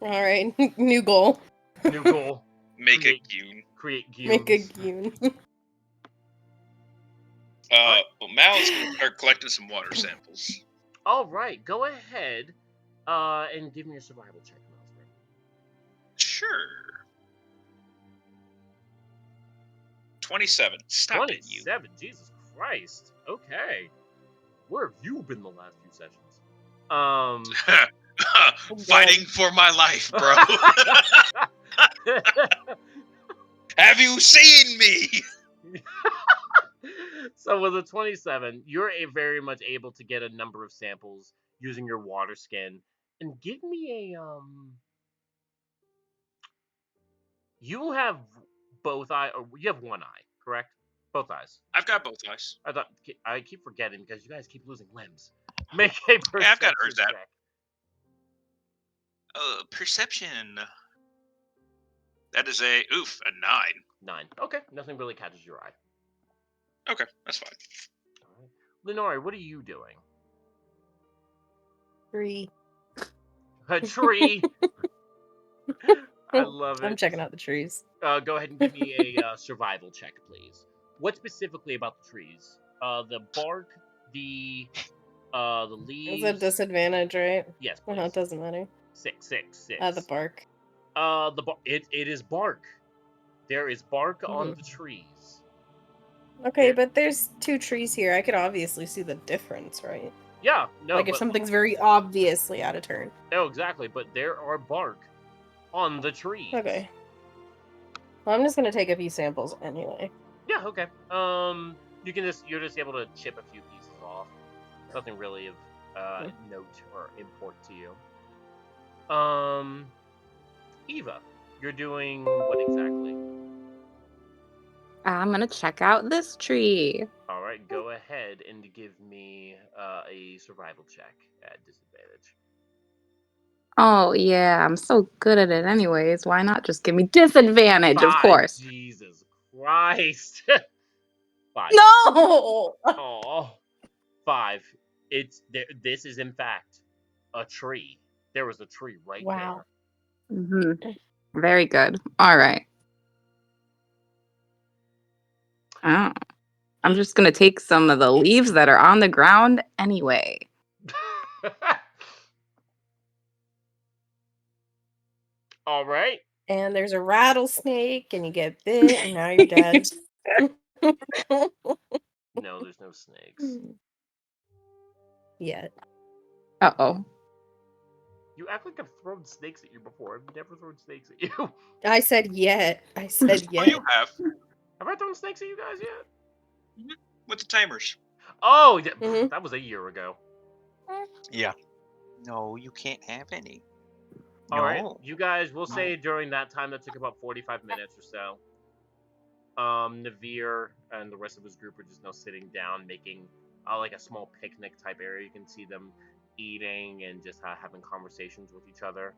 Alright, new goal. New goal. Make Create- a goon. Create goons. Make a goon. Well, Mal's gonna start collecting some water samples. All right, go ahead, and give me a survival check, Malsberg. Sure. 27. Stop it, you. 27. Jesus Christ. Okay. Where have you been the last few sessions? Fighting for my life, bro. Have you seen me? So with a 27, you're very much able to get a number of samples using your water skin. And give me a you have both eye, or you have one eye, correct? Both eyes. I've got both eyes. I keep forgetting because you guys keep losing limbs. Make a perception Yeah, I've got heard that. check. Perception. That is a 9. 9. Okay, nothing really catches your eye. Okay, that's fine. All right. Lenore, what are you doing? 3. A tree. I love it. I'm checking out the trees. Go ahead and give me a survival check, please. What specifically about the trees? The bark, the leaves. It's a disadvantage, right? Yes, Well, please. no, it doesn't matter. 6. The bark. It is bark. There is bark on the trees. Okay, Yeah. but there's 2 trees here. I could obviously see the difference, right? Yeah, no, Like if something's very obviously out of turn. no, exactly. But there are bark on the trees. Okay. Well, I'm just gonna take a few samples anyway. Yeah. Okay. You're just able to chip a few pieces off. Nothing really of note or import to you. Eva, you're doing what exactly? I'm gonna check out this tree. All right, go ahead and give me a survival check at disadvantage. Oh yeah, I'm so good at it anyways. Why not just give me disadvantage, of course. Jesus Christ. 5. No! Oh, 5. It's there. This is in fact a tree. There was a tree right Wow. hmm Very good. All right. Oh. I'm just gonna take some of the leaves that are on the ground anyway. there. All right. And there's a rattlesnake, and you get bit, and now you're dead. No, there's no snakes. Yet. Uh-oh. You act like I've thrown snakes at you before. I've never thrown snakes at you. I said yet. I said Oh, yet. you have. Have I thrown snakes at you guys yet? With the timers. Oh, yeah, Mhm. that was a year ago. Yeah. No, you can't have any. All right, No. you guys, we'll say during that time that took about 45 minutes or so. Navir and the rest of his group are just now sitting down, making like a small picnic type area. You can see them eating and just having conversations with each other.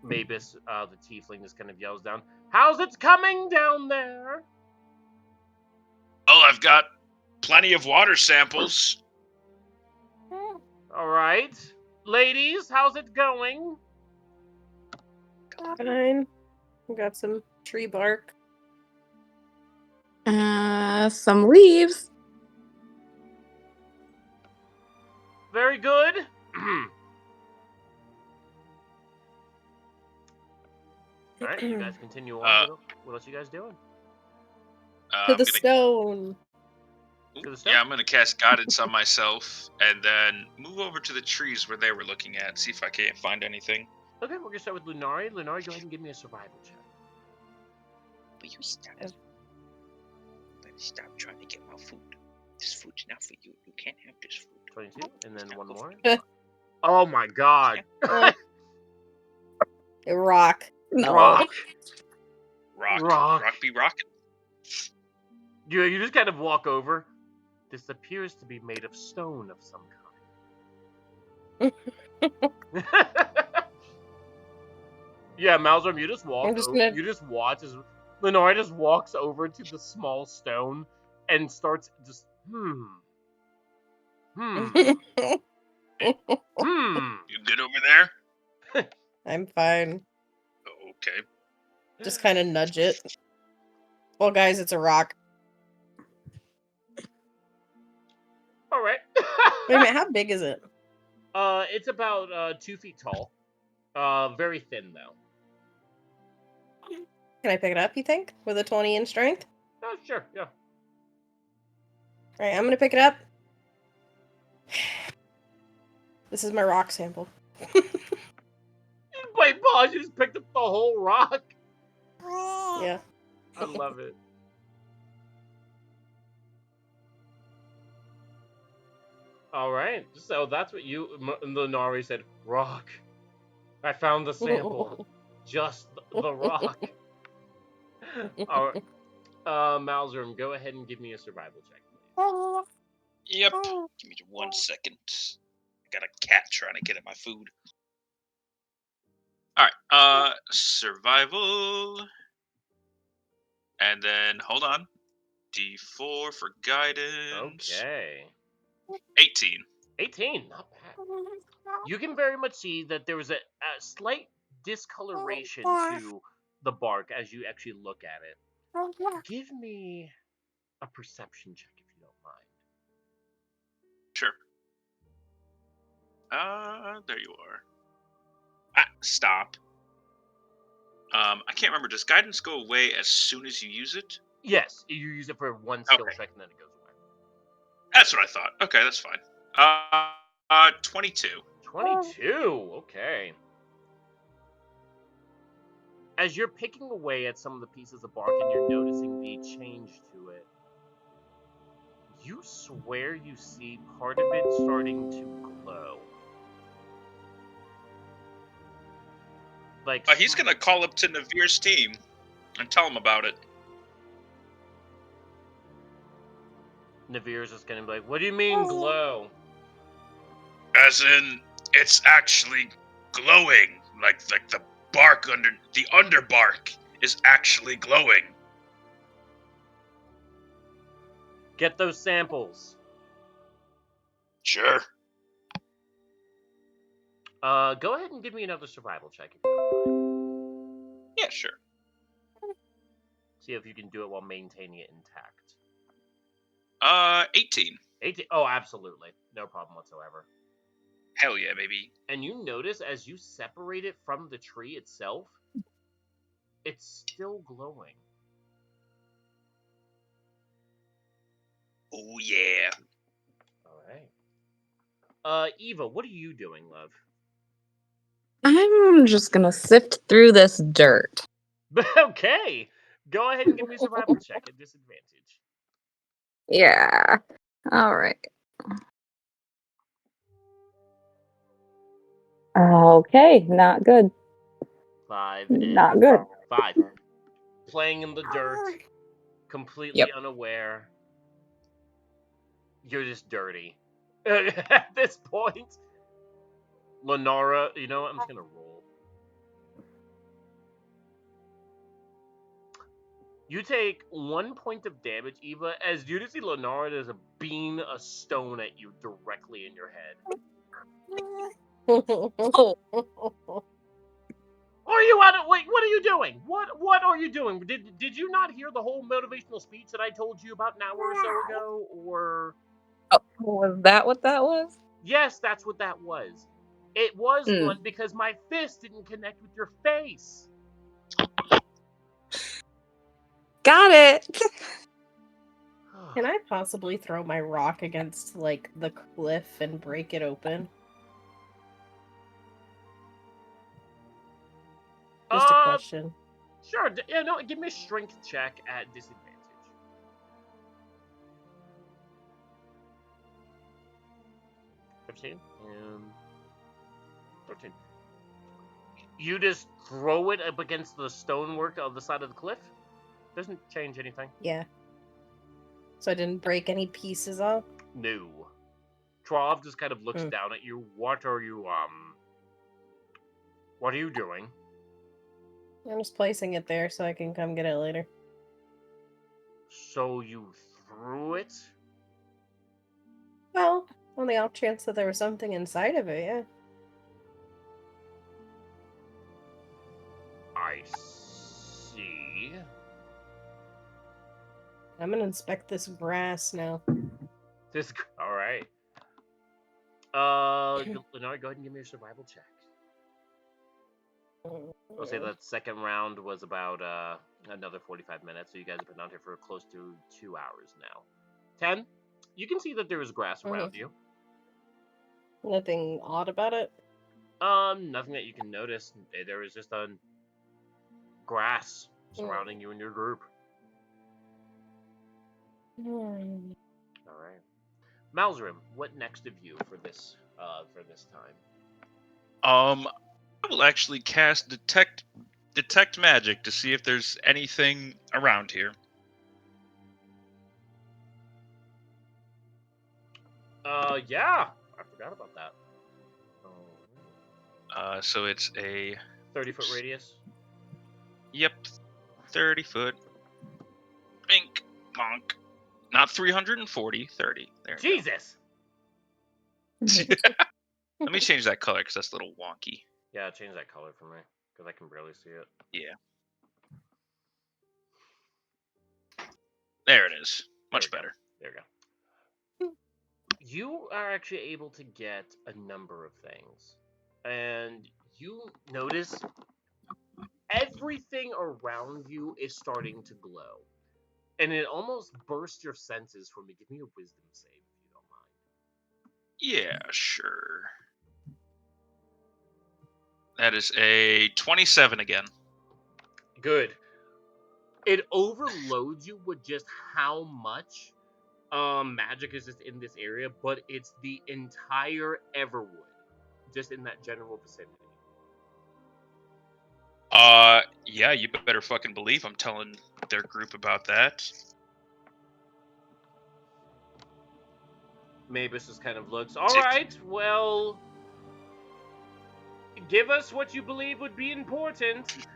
Mavis, the tiefling, just kind of yells down, "How's it coming down there?" Oh, I've got plenty of water samples. All right, ladies, how's it going? Fine. We got some tree bark. Some leaves. Very good. All right, you guys continue on. What else you guys doing? To I'm the gonna- stone. To the stone? Yeah, I'm gonna cast guidance on myself and then move over to the trees where they were looking at, see if I can't find anything. Okay, we're gonna start with Lunari. Lunari, go ahead and give me a survival check. Will you stop? Let me stop trying to get my food. This food's not for you. You can't have this food. 22, and then Stop, one go more. for it. Oh my god. A rock. No. Rock. Rock be rocking. You just kind of walk over. This appears to be made of stone of some kind. Yeah, Malzorm, you just walk. You just watch as Lenore just walks over to the small stone and starts just hmm. You good over there? I'm fine. Okay. Just kind of nudge it. Well, guys, it's a rock. All right. Wait a minute, how big is it? It's about 2 feet tall. Very thin though. Can I pick it up, you think? With a 20 in strength? Oh, sure, yeah. Alright, I'm gonna pick it up. This is my rock sample. Wait, pause, you just picked up the whole rock. Yeah. I love it. All right, so that's what the Nari said. Rock. I found the sample. Just the rock. All right. Malzorm, go ahead and give me a survival check, please. Yep. Give me 1 second. I got a cat trying to get at my food. Alright, survival. And then, hold on. D4 for guidance. Okay. 18. 18, not bad. You can very much see that there was a slight discoloration to the bark as you actually look at it. Give me a perception check if you don't mind. Sure. There you are. Stop. I can't remember. Does guidance go away as soon as you use it? Yes, you use it for one skill Okay. check and then it goes away. That's what I thought. Okay, that's fine. 22. 22, okay. As you're picking away at some of the pieces of bark and you're noticing the change to it, you swear you see part of it starting to glow. Like He's gonna call up to Navir's team and tell him about it. Navir's just gonna be like, "What do you mean glow?" As in, it's actually glowing. Like the bark the underbark is actually glowing. Get those samples. Sure. Go ahead and give me another survival check if you don't mind. Yeah, sure. See if you can do it while maintaining it intact. 18. 18. Oh, absolutely. No problem whatsoever. Hell yeah, baby. And you notice as you separate it from the tree itself, it's still glowing. Oh yeah. All right. Eva, what are you doing, love? I'm just gonna sift through this dirt. Okay. Go ahead and give me a survival check at disadvantage. Yeah. All right. Okay, not good. 5 Not good. 5. Playing in the dirt. completely Yep. unaware. You're just dirty. At this point, Lenora, you know what? I'm just gonna roll. You take 1 point of damage, Eva, as you see Lenora does a beam a stone at you directly in your head. Are you out of wait? What are you doing? What are you doing? Did you not hear the whole motivational speech that I told you about an hour or so ago? Or Oh, was that what that was? yes, that's what that was. It was Mm. one because my fist didn't connect with your face. Got it. Can I possibly throw my rock against, like, the cliff and break it open? Just a question. Sure. Yeah, no. Give me a strength check at disadvantage. 15 and 13. You just throw it up against the stonework on the side of the cliff. Doesn't change anything. Yeah. So I didn't break any pieces off? No. Trov just kind of looks Hmm. down at you. What are you doing? I'm just placing it there so I can come get it later. So you threw it? Well, on the off chance that there was something inside of it, yeah. I see. I'm gonna inspect this grass now. This all right. Lenore, go ahead and give me a survival check. I'll say that second round was about another 45 minutes, so you guys have been out here for close to 2 hours now. 10. You can see that there is grass around you. Nothing odd about it? Nothing that you can notice. There is just a grass surrounding you and your group. Hmm. All right, Malzrim, what next of you for this time? I will actually cast detect magic to see if there's anything around here. Yeah, I forgot about that. So it's a 30-foot radius. Yep, 30 foot. Bink, bonk. Not 340, 30. There you Jesus. go. Let me change that color because that's a little wonky. Yeah, change that color for me because I can barely see it. Yeah. There it is. Much There we go. better. There we go. You are actually able to get a number of things, and you notice everything around you is starting to glow, and it almost bursts your senses for me. Give me a wisdom save if you don't mind. Yeah, sure. That is a 27 again. Good. It overloads you with just how much magic is just in this area, but it's the entire Everwood, just in that general vicinity. Yeah, you better fucking believe I'm telling their group about that. Mavis just kind of looks, alright, well, give us what you believe would be important.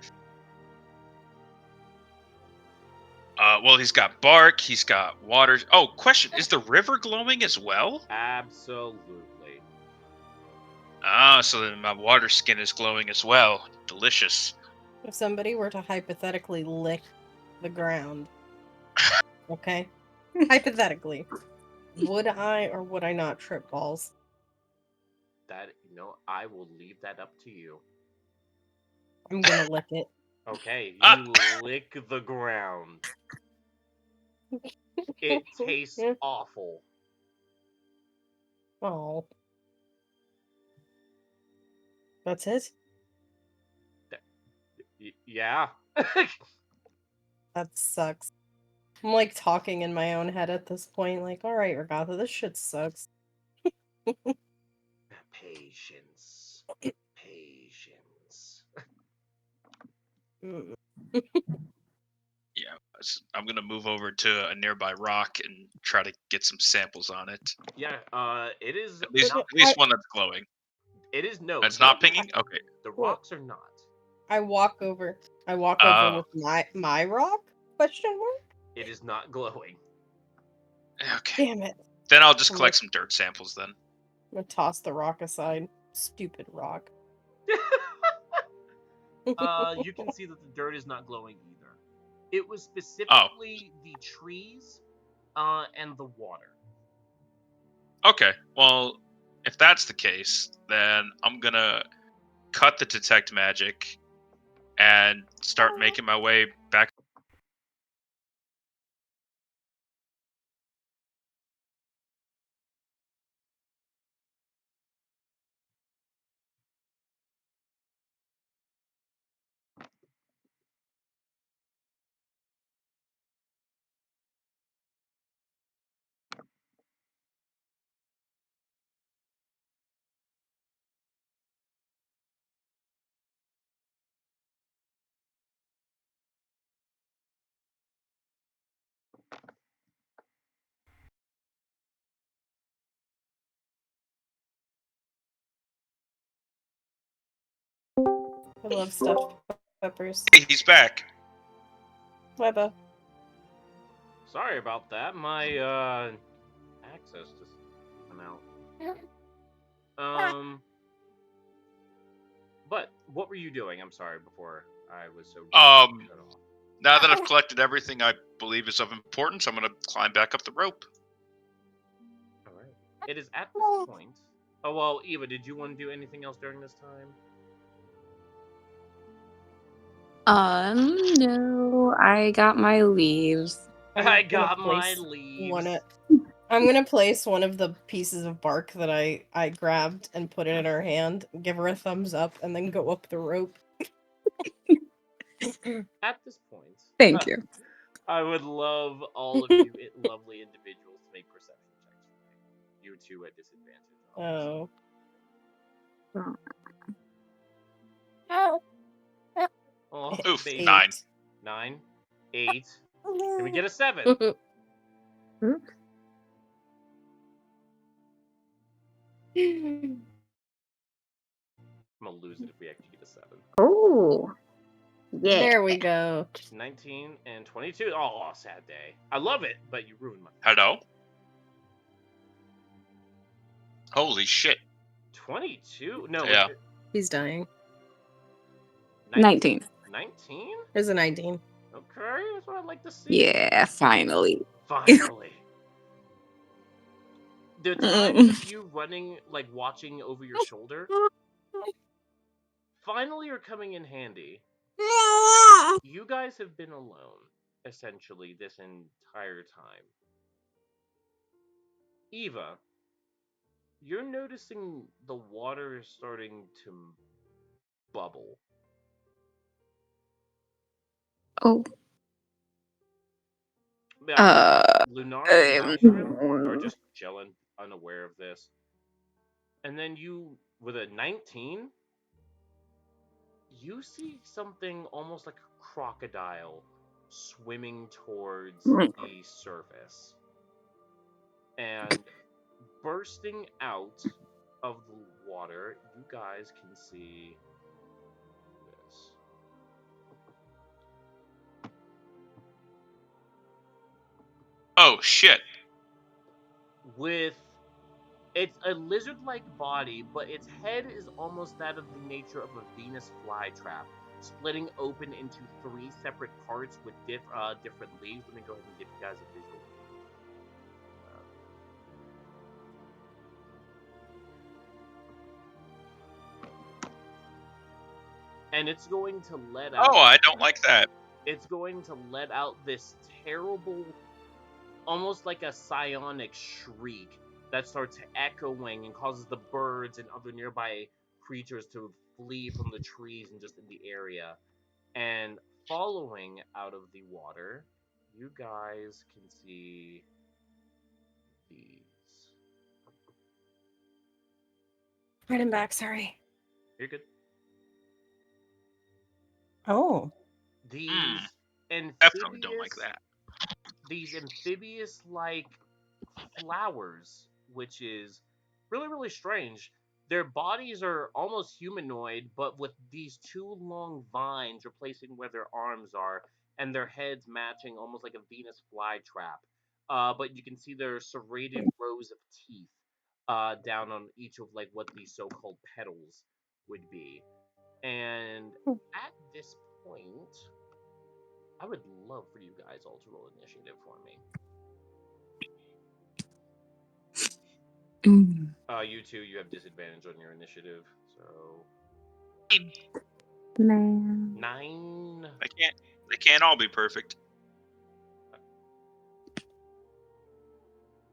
Well, he's got bark, he's got water. Oh, question, is the river glowing as well? Absolutely. Ah, so then my water skin is glowing as well. Delicious. If somebody were to hypothetically lick the ground, okay? Hypothetically, would I or would I not trip balls? That, I will leave that up to you. I'm gonna lick it. Okay, you lick the ground. It tastes awful. Oh. That's it? Yeah. That sucks. I'm like talking in my own head at this point, like, alright, Regatha, this shit sucks. Patience. Patience. Mm. Yeah, I'm gonna move over to a nearby rock and try to get some samples on it. Yeah, it is At least, not, at least one that's glowing. it is no. It's none not of the- pinging. Okay. The Well- rocks are not. I walk over. Oh. With my rock? Question mark? It is not glowing. Okay. Damn it! Then I'll just I'm collect like- some dirt samples then. I'm gonna toss the rock aside. Stupid rock. You can see that the dirt is not glowing either. It was specifically the trees, and the water. Okay. Well, if that's the case, then I'm gonna cut the detect magic and start making my way back. I love stuffed peppers. Hey, he's back. Webba. Sorry about that. My access just went out. But what were you doing? I'm sorry. Before I was so cut off. Now that I've collected everything I believe is of importance, I'm gonna climb back up the rope. All right. It is at this point. Oh well, Eva, did you want to do anything else during this time? No, I got my leaves. I gonna got my place leaves. I'm gonna place one of the pieces of bark that I grabbed and put it in her hand, give her a thumbs up, and then go up the rope. At this point, Thank you. I would love all of you lovely individuals to make perception checks for me. You two at disadvantage. Oh. Oh, Oof, baby. 9. 9, 8. Can we get a 7? I'm gonna lose it if we actually get a 7. Oh, yeah. There we go. 19 and 22. Oh, sad day. I love it, but you ruined my. Hello? Holy shit. 22? No. Yeah. He's dying. 19. 19? There's a 19. Okay, that's what I'd like to see. Yeah, finally. Finally. The times of you running, like watching over your shoulder, finally are coming in handy. You guys have been alone, essentially, this entire time. Eva, you're noticing the water is starting to bubble. Oh. Lunar and Ashram are just chilling, unaware of this. And then you, with a 19, you see something almost like a crocodile swimming towards the surface. And bursting out of the water, you guys can see this. Oh, shit. With it's a lizard-like body, but its head is almost that of the nature of a Venus flytrap, splitting open into 3 separate parts with different leaves. Let me go ahead and give you guys a visual. And it's going to let out. Oh, I don't like that. It's going to let out this terrible, almost like a psionic shriek that starts echoing and causes the birds and other nearby creatures to flee from the trees and just in the area. And following out of the water, you guys can see these. Right him back, sorry. You're good. Oh. These Definitely don't like that. These amphibious-like flowers, which is really, really strange. Their bodies are almost humanoid, but with these two long vines replacing where their arms are, and their heads matching almost like a Venus flytrap. But you can see their serrated rows of teeth down on each of like what these so-called petals would be. And at this point, I would love for you guys all to roll initiative for me. You two, you have disadvantage on your initiative, so Man. 9. They can't all be perfect.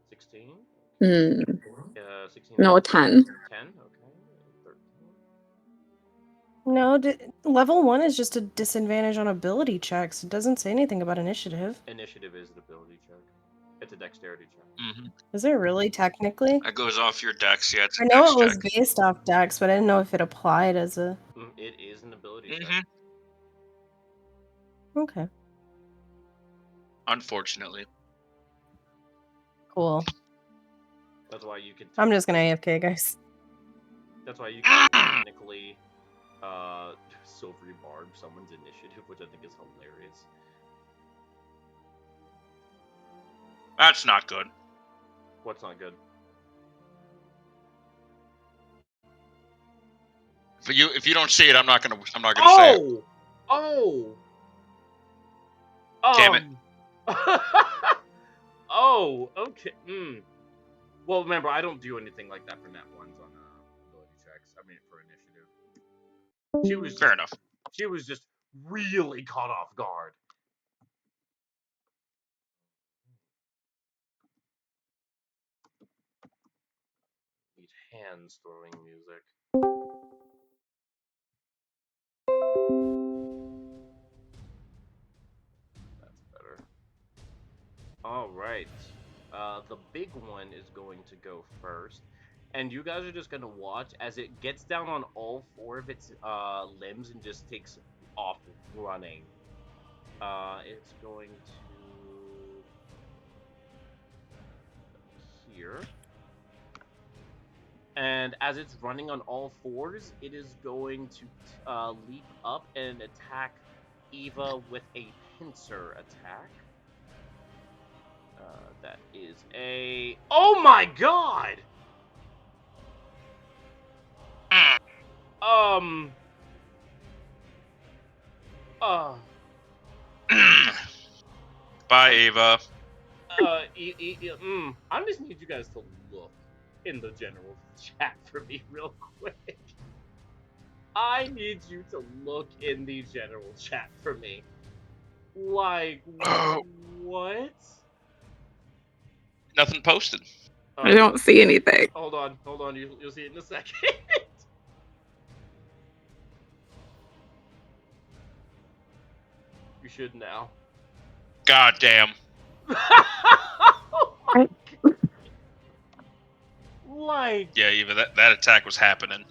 16. Hmm. 16. No, 10. 10. Okay. 13. No, level 1 is just a disadvantage on ability checks. It doesn't say anything about initiative. Initiative is an ability check. It's a dexterity check. Mm-hmm. Is it really technically? That goes off your dex. Yeah, it's a I know dex it was check. based off dex, but I didn't know if it applied as a. It is an ability Mm-hmm. check. Okay, Unfortunately. cool. That's why you could. I'm just gonna AFK, guys. That's why you can technically silvery barb someone's initiative, which I think is hilarious. That's not good. What's not good? If you don't see it, I'm not gonna say it. Oh! Damn it. Oh, okay. Well, remember, I don't do anything like that for nat ones on ability checks. I mean, for initiative. She was Fair enough. She was just really caught off guard. Need hands throwing music. That's better. All right. The big one is going to go first, and you guys are just gonna watch as it gets down on all 4 of its limbs and just takes off running. It's going to here, and as it's running on all 4s, it is going to leap up and attack Eva with a pincer attack. That is a... Oh my god! Bye, Ava. I just need you guys to look in the general chat for me real quick. I need you to look in the general chat for me. Like, what? Nothing posted. I don't see anything. Hold on. You'll see it in a second. You should now. God damn. Oh my god. Like, Yeah, Eva, that attack was happening.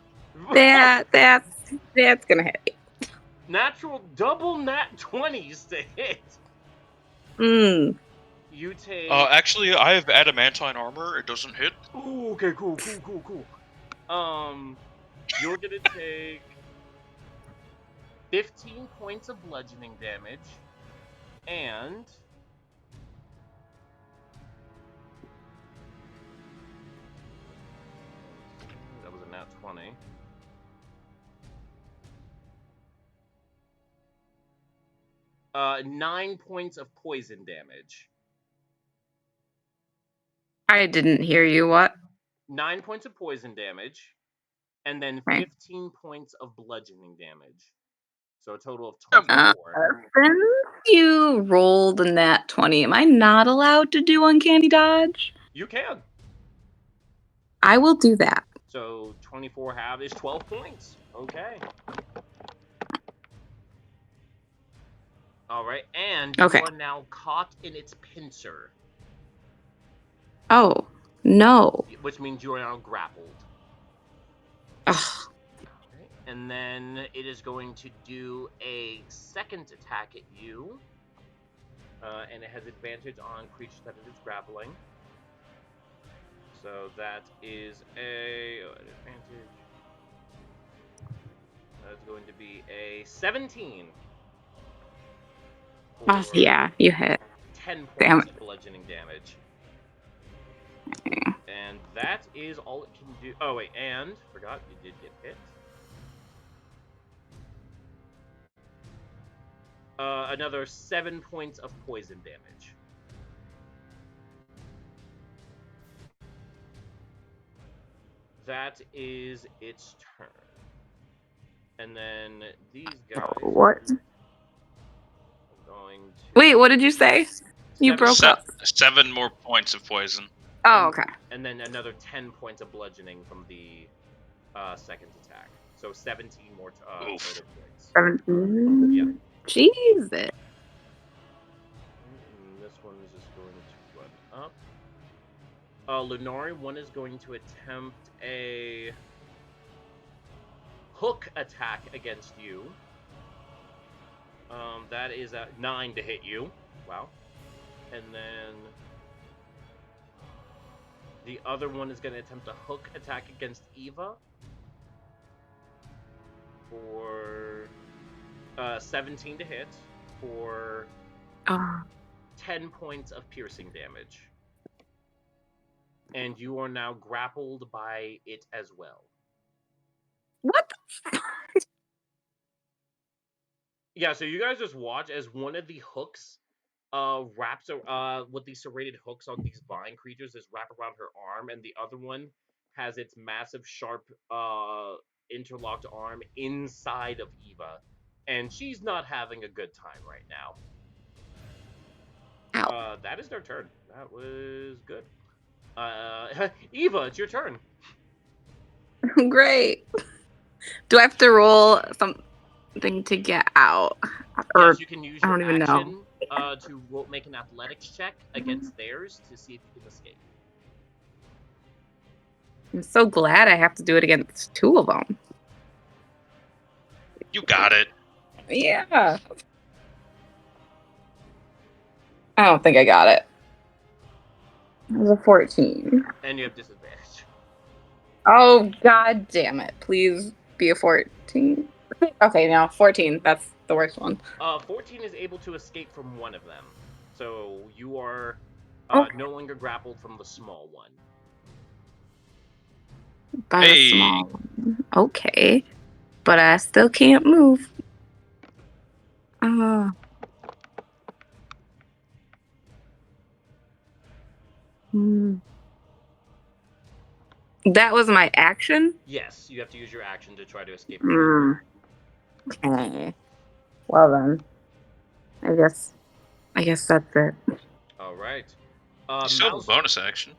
That's gonna hit me. natural double nat 20s to hit. You take. Actually, I have adamantine armor. It doesn't hit. Ooh, okay, cool. You're gonna take 15 points of bludgeoning damage, and that was a nat 20. Uh, 9 points of poison damage. I didn't hear you. What? 9 points of poison damage, and then Right. 15 points of bludgeoning damage. So a total of 24. Since you rolled a nat 20, am I not allowed to do uncanny dodge? You can. I will do that. So 24 half is 12 points. Okay. All right, and Okay. you are now caught in its pincer, Oh, no. which means you are now grappled. Ugh. Okay. And then it is going to do a second attack at you. and it has advantage on creatures that it is grappling. So that is an advantage. That's going to be a 17. Oh, For yeah, you hit. 10 Damn points of bludgeoning damage. And that is all it can do. Oh, wait, and forgot you did get hit. Another 7 points of poison damage. That is its turn. And then these guys What? are going to... Wait, what did you say? You Seven- broke up. 7 more points of poison. Oh, okay. And then another 10 points of bludgeoning from the second attack. So 17 more total Oof. points. 17. Yeah. Jesus. And this one is just going to run up. Lunari, one is going to attempt a hook attack against you. That is a 9 to hit you. Wow. And then the other one is going to attempt a hook attack against Eva for 17 to hit for Oh. 10 points of piercing damage. And you are now grappled by it as well. What the Yeah, so you guys just watch as one of the hooks wraps with these serrated hooks on these vine creatures just wrap around her arm, and the other one has its massive sharp interlocked arm inside of Eva, and she's not having a good time right now. Ow. That is their turn. That was good. Eva, it's your turn. Great. Do I have to roll something to get out? Or Yes, you can use I your don't even action know. to make an athletics check against theirs to see if you can escape. I'm so glad I have to do it against two of them. You got it. Yeah. I don't think I got it. It was a 14. And you have disadvantage. Oh, god damn it. Please be a 14. Okay, no, 14. That's the worst one. 14 is able to escape from one of them. So you are Okay. no longer grappled from the small one. By Hey. a small one. Okay. But I still can't move. That was my action? Yes, you have to use your action to try to escape. Okay. Well then. I guess that's it. All right. You still have a Mouse. bonus action.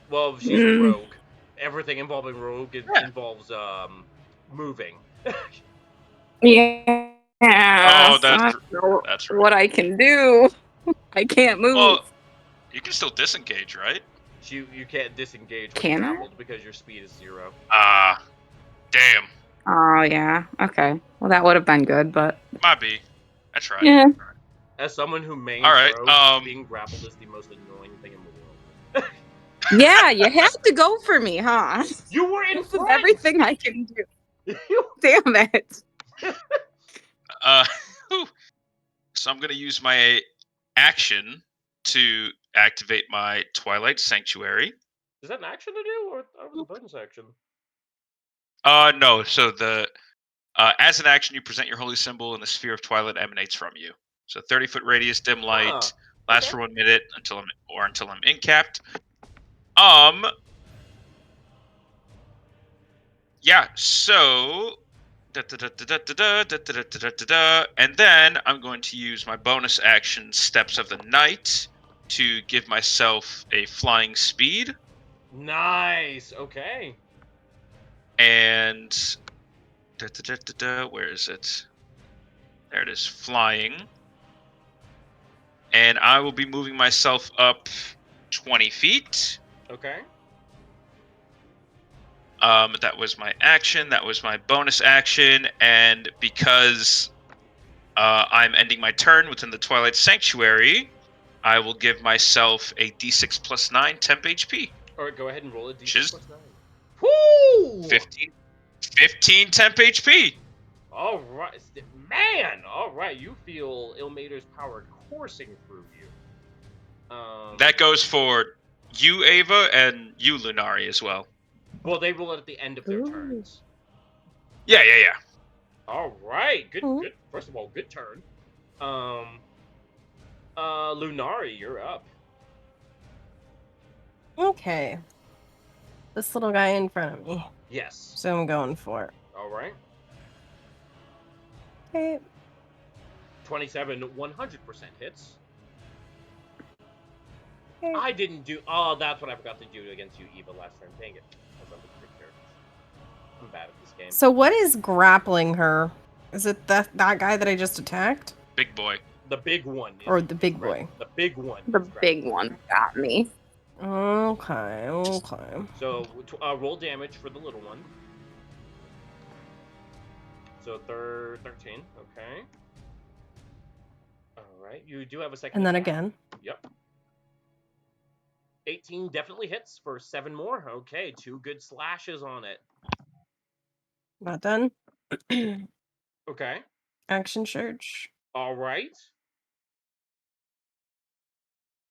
Well, she's a rogue. Everything involving rogue involves moving. Yeah. Oh, So I that's don't know that's right. what I can do. I can't move. Well, you can still disengage, right? You can't disengage when Can I? grappled because your speed is 0. Ah, damn. Oh yeah. Okay. Well, that would have been good, but Might be. That's right. yeah. As someone who mains All right, rogue, being grappled is the most annoying thing in the world. Yeah, you have to go for me, huh? You were in This is front! everything I can do. Damn it. So I'm gonna use my action to activate my Twilight Sanctuary. Is that an action to do, or was a bonus action? No. So the as an action, you present your holy symbol, and the sphere of Twilight emanates from you. So 30-foot radius, dim light, lasts for 1 minute until I'm incapped. Yeah. So. And then I'm going to use my bonus action, Steps of the Night, to give myself a flying speed. Nice. Okay. And where is it? There it is, flying. And I will be moving myself up 20 feet. Okay. That was my action. That was my bonus action. And because I'm ending my turn within the Twilight Sanctuary. I will give myself a D6 plus 9 temp HP. All right, go ahead and roll a d6 Shiz. plus 9. Woo! 15 temp HP. All right, man. All right, you feel Ilmater's power coursing through you. That goes for you, Ava, and you, Lunari, as well. Well, they roll it at the end of their Ooh. turns. Yeah. All right, good. Mhm. Good. First of all, good turn. Lunari, you're up. Okay. This little guy in front of me. Yes. So I'm going for it. All right. Okay. 27, 100% hits. Okay. I didn't do. Oh, that's what I forgot to do against you, Eva, last turn. Dang it. I was on the quick characters. I'm bad at this game. So what is grappling her? Is it that guy that I just attacked? Big boy. The big one. Or the big boy? Right, the big one. The is big grappling. one got me. Okay. So roll damage for the little one. So 13. Okay. All right. You do have a second. And then attack. again. Yep. 18 definitely hits for 7 more. Okay, 2 good slashes on it. Not done. Okay. Action surge. All right.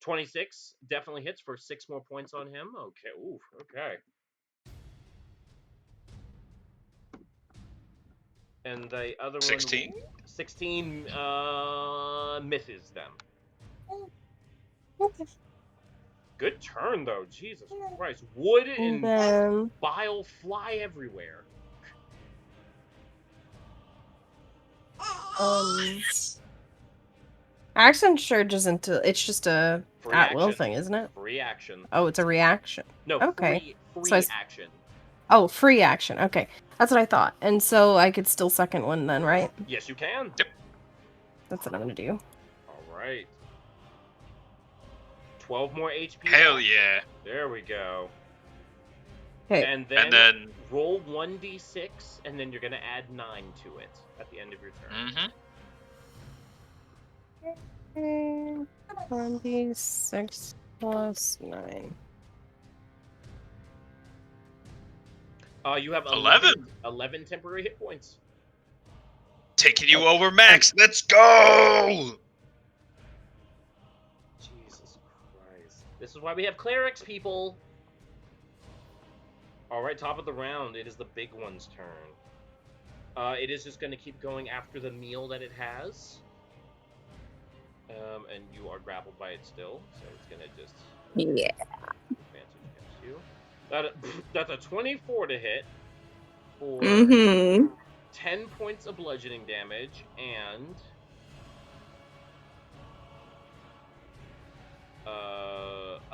26 definitely hits for 6 more points on him. Okay. Ooh. Okay. And the other 16? one. 16 misses them. Okay. Good turn though. Jesus Christ. Wood And and then bile fly everywhere. action surge isn't it's just a Free at-will action. thing, isn't it? Free action. Oh, it's a reaction. No, Okay. free So action. Oh, free action. Okay. That's what I thought. And so I could still second one then, right? Yes, you can. Yep. That's what I'm gonna do. All right. 12 more HP. Hell yeah. There we go. Okay. And then, then roll 1d6, and then you're going to add 9 to it at the end of your turn. 26 plus 9. You have 11. 11 temporary hit points. Taking you over max. Let's go. Jesus Christ. This is why we have clerics, people. All right, top of the round. It is the big one's turn. It is just going to keep going after the meal that it has. And you are grappled by it still, so it's going to just... Yeah. Advantage against you. That's a 24 to hit for Mm-hmm. 10 points of bludgeoning damage and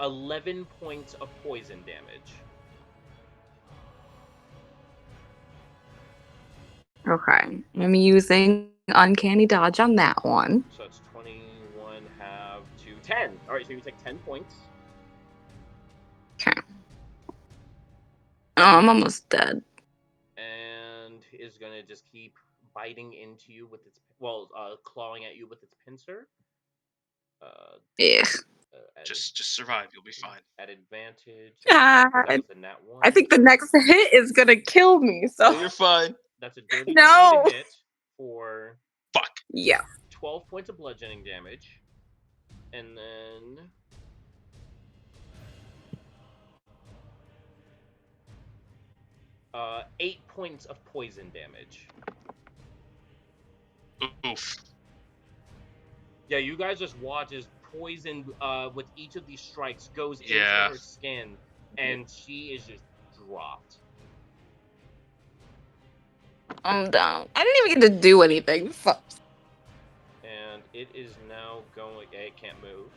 11 points of poison damage. Okay. I'm using Uncanny Dodge on that one. So it's 21 half to 10. All right, so you take 10 points. Okay. Oh, I'm almost dead. And is going to just keep biting into you with its... clawing at you with its pincer. Yeah. Just survive. You'll be fine. At advantage. God. That was a nat 1. I think the next hit is gonna kill me, so You're fine. That's a dirty No. 20 to hit for Fuck. yeah. 12 points of bludgeoning damage. And then... 8 points of poison damage. Oof. Yeah, you guys just watch as poison with each of these strikes goes into Yeah. her skin, and she is just dropped. I'm down. I didn't even get to do anything. Fuck. And it is now going... It can't move.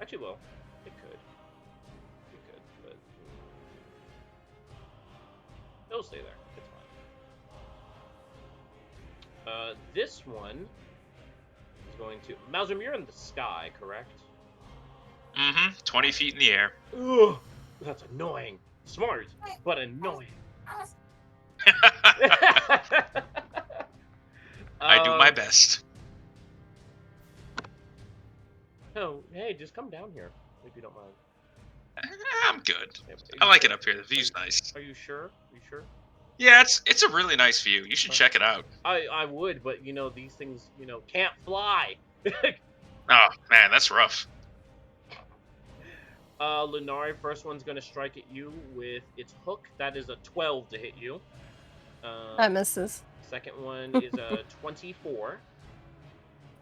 Actually, well, it could. It could, but... It'll stay there. It's fine. This one is going to... Malzum, you're in the sky, correct? Mm-hmm. 20 feet in the air. Ugh, that's annoying. Smart, but annoying. I do my best. Oh, hey, just come down here if you don't mind. I'm good. Yeah, I like it sure? up here. The view's nice. Are you sure? Are you sure? Yeah, it's a really nice view. You should check it out. I would, but these things can't fly. Oh man, that's rough. Lunari, first one's gonna strike at you with its hook. That is a 12 to hit you. That misses. Second one is a 24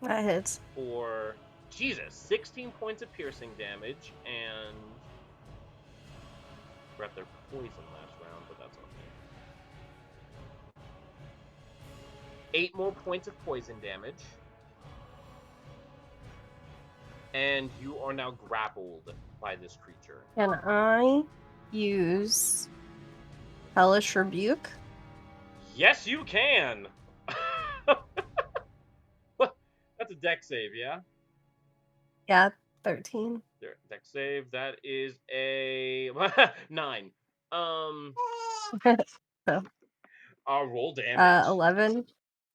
That hits. for 16 points of piercing damage, and forgot their poison last round, but that's okay. 8 more points of poison damage. And you are now grappled by this creature. Can I use Hellish Rebuke? Yes, you can! That's a dex save, yeah? Yeah, 13. Dex save, that is a 9. Roll damage. 11.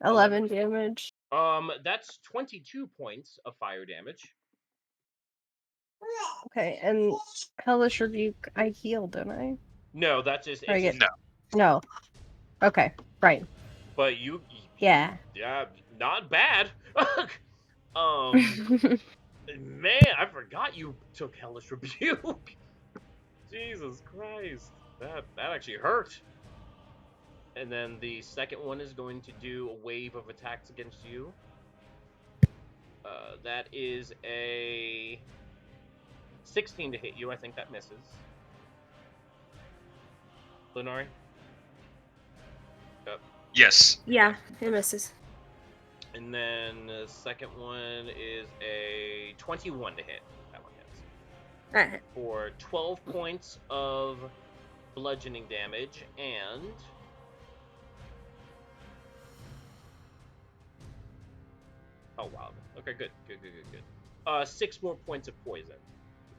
11 damage. That's 22 points of fire damage. Okay, and Hellish Rebuke, I healed, don't I? No, that's just, Or I it's get- just No. Okay, right. but you Yeah. yeah, not bad. Man, I forgot you took Hellish Rebuke. Jesus Christ, that actually hurt. And then the second one is going to do a wave of attacks against you. That is a 16 to hit you. I think that misses. Lunari? Yes. Yeah, it misses. And then the second one is a 21 to hit. That one hits. Alright. For 12 points of bludgeoning damage and... Oh, wow. Okay, good. Good. 6 more points of poison.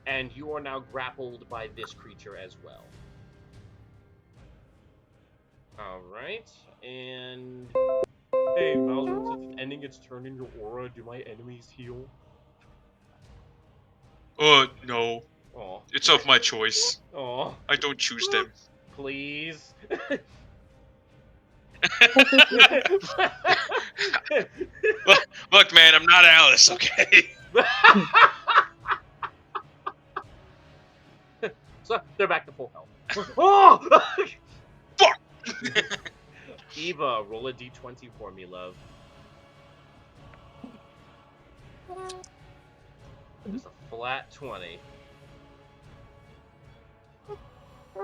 And you are now grappled by this creature as well. Alright, and... Hey, Bowser, since it's ending its turn in your aura, do my enemies heal? No. Aw. It's of my choice. Aw. I don't choose them. Please. Look, man, I'm not Alice, okay? So, they're back to full health. Oh! Fuck! Eva, roll a d20 for me, love. Just a flat 20.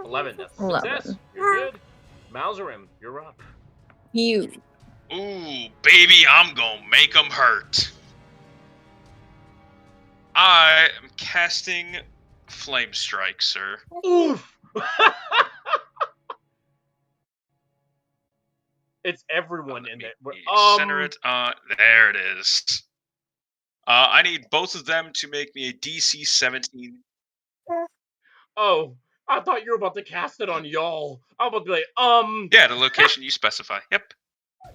11, that's a 11. success. You're good. Malzarim, you're up. You. Ooh, baby, I'm gonna make them hurt. I am casting Flame Strike, sir. Oof! It's everyone in there. Center it. There it is. I need both of them to make me a DC 17. Oh, I thought you were about to cast it on y'all. I was about to be like, Yeah, the location you specify. Yep.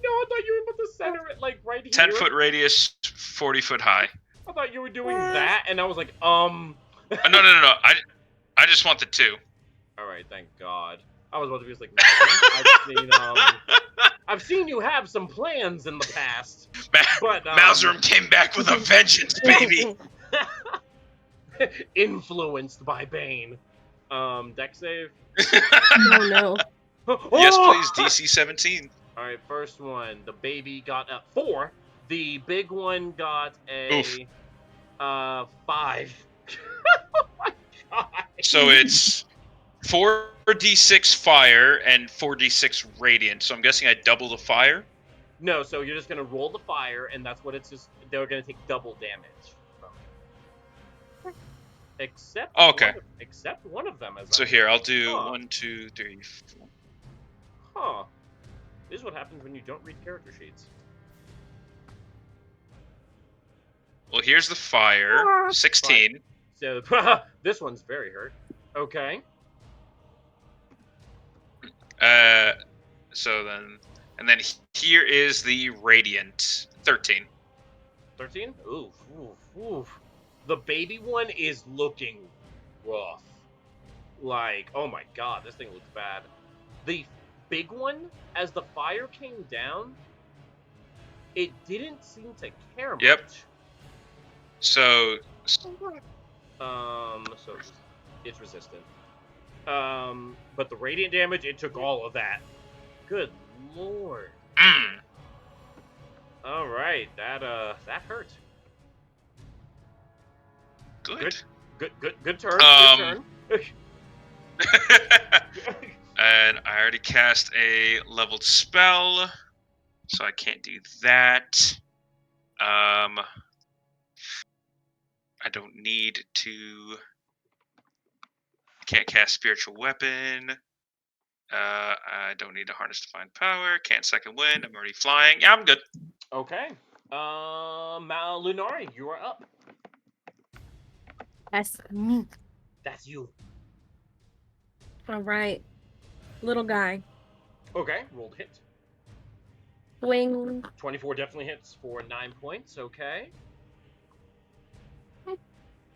No, I thought you were about to center it, like, right here. 10-foot radius, 40-foot high. I thought you were doing that, and I was like, No. I just want the 2. Alright, thank God. I was about to be just like, I've seen you have some plans in the past. But, Malzarim came back with a vengeance, baby! Influenced by Bane. Dex save? Oh no. Yes, please, DC 17. Alright, first one. The baby got a 4. The big one got a 5. Oh my God. So it's 4d6 fire and 4d6 radiant. So I'm guessing I double the fire? No, so you're just gonna roll the fire, and that's what it's just. They're gonna take double damage from it. Except except one of them. So here, I'll do 1, 2, 3, 4. Huh. This is what happens when you don't read character sheets. Well, here's the fire. 16. So this one's very hurt. Okay. So then, and then here is the radiant. 13. 13? Oof, oof, oof. The baby one is looking rough. Like, oh my god, this thing looks bad. The big one, as the fire came down, it didn't seem to care Yep. much. So So it's resistant. But the radiant damage, it took all of that. Good lord. All right, that hurt. good. Good turn. Good turn. And I already cast a leveled spell, so I can't do that. I don't need to. Can't cast spiritual weapon. I don't need to harness divine power. Can't second wind. I'm already flying. Yeah, I'm good. Okay. Lunari, you are up. That's me. That's you. All right. Little guy. Okay, rolled hit. Swing. 24 definitely hits for 9 points. Okay.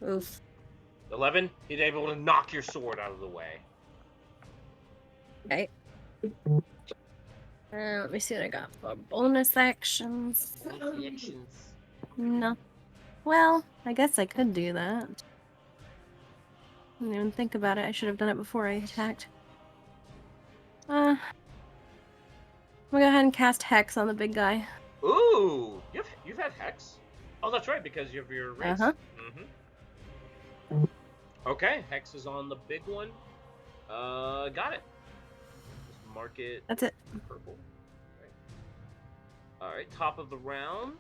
Oof. 11, he's able to knock your sword out of the way. Okay. Let me see what I got for bonus actions. Actions. No. Well, I guess I could do that. I didn't even think about it. I should have done it before I attacked. I'm gonna go ahead and cast Hex on the big guy. Ooh, you've had Hex. Oh, that's right, because you have your race. Okay, Hex is on the big one. Got it. Just mark it. That's it. Purple. All right, top of the round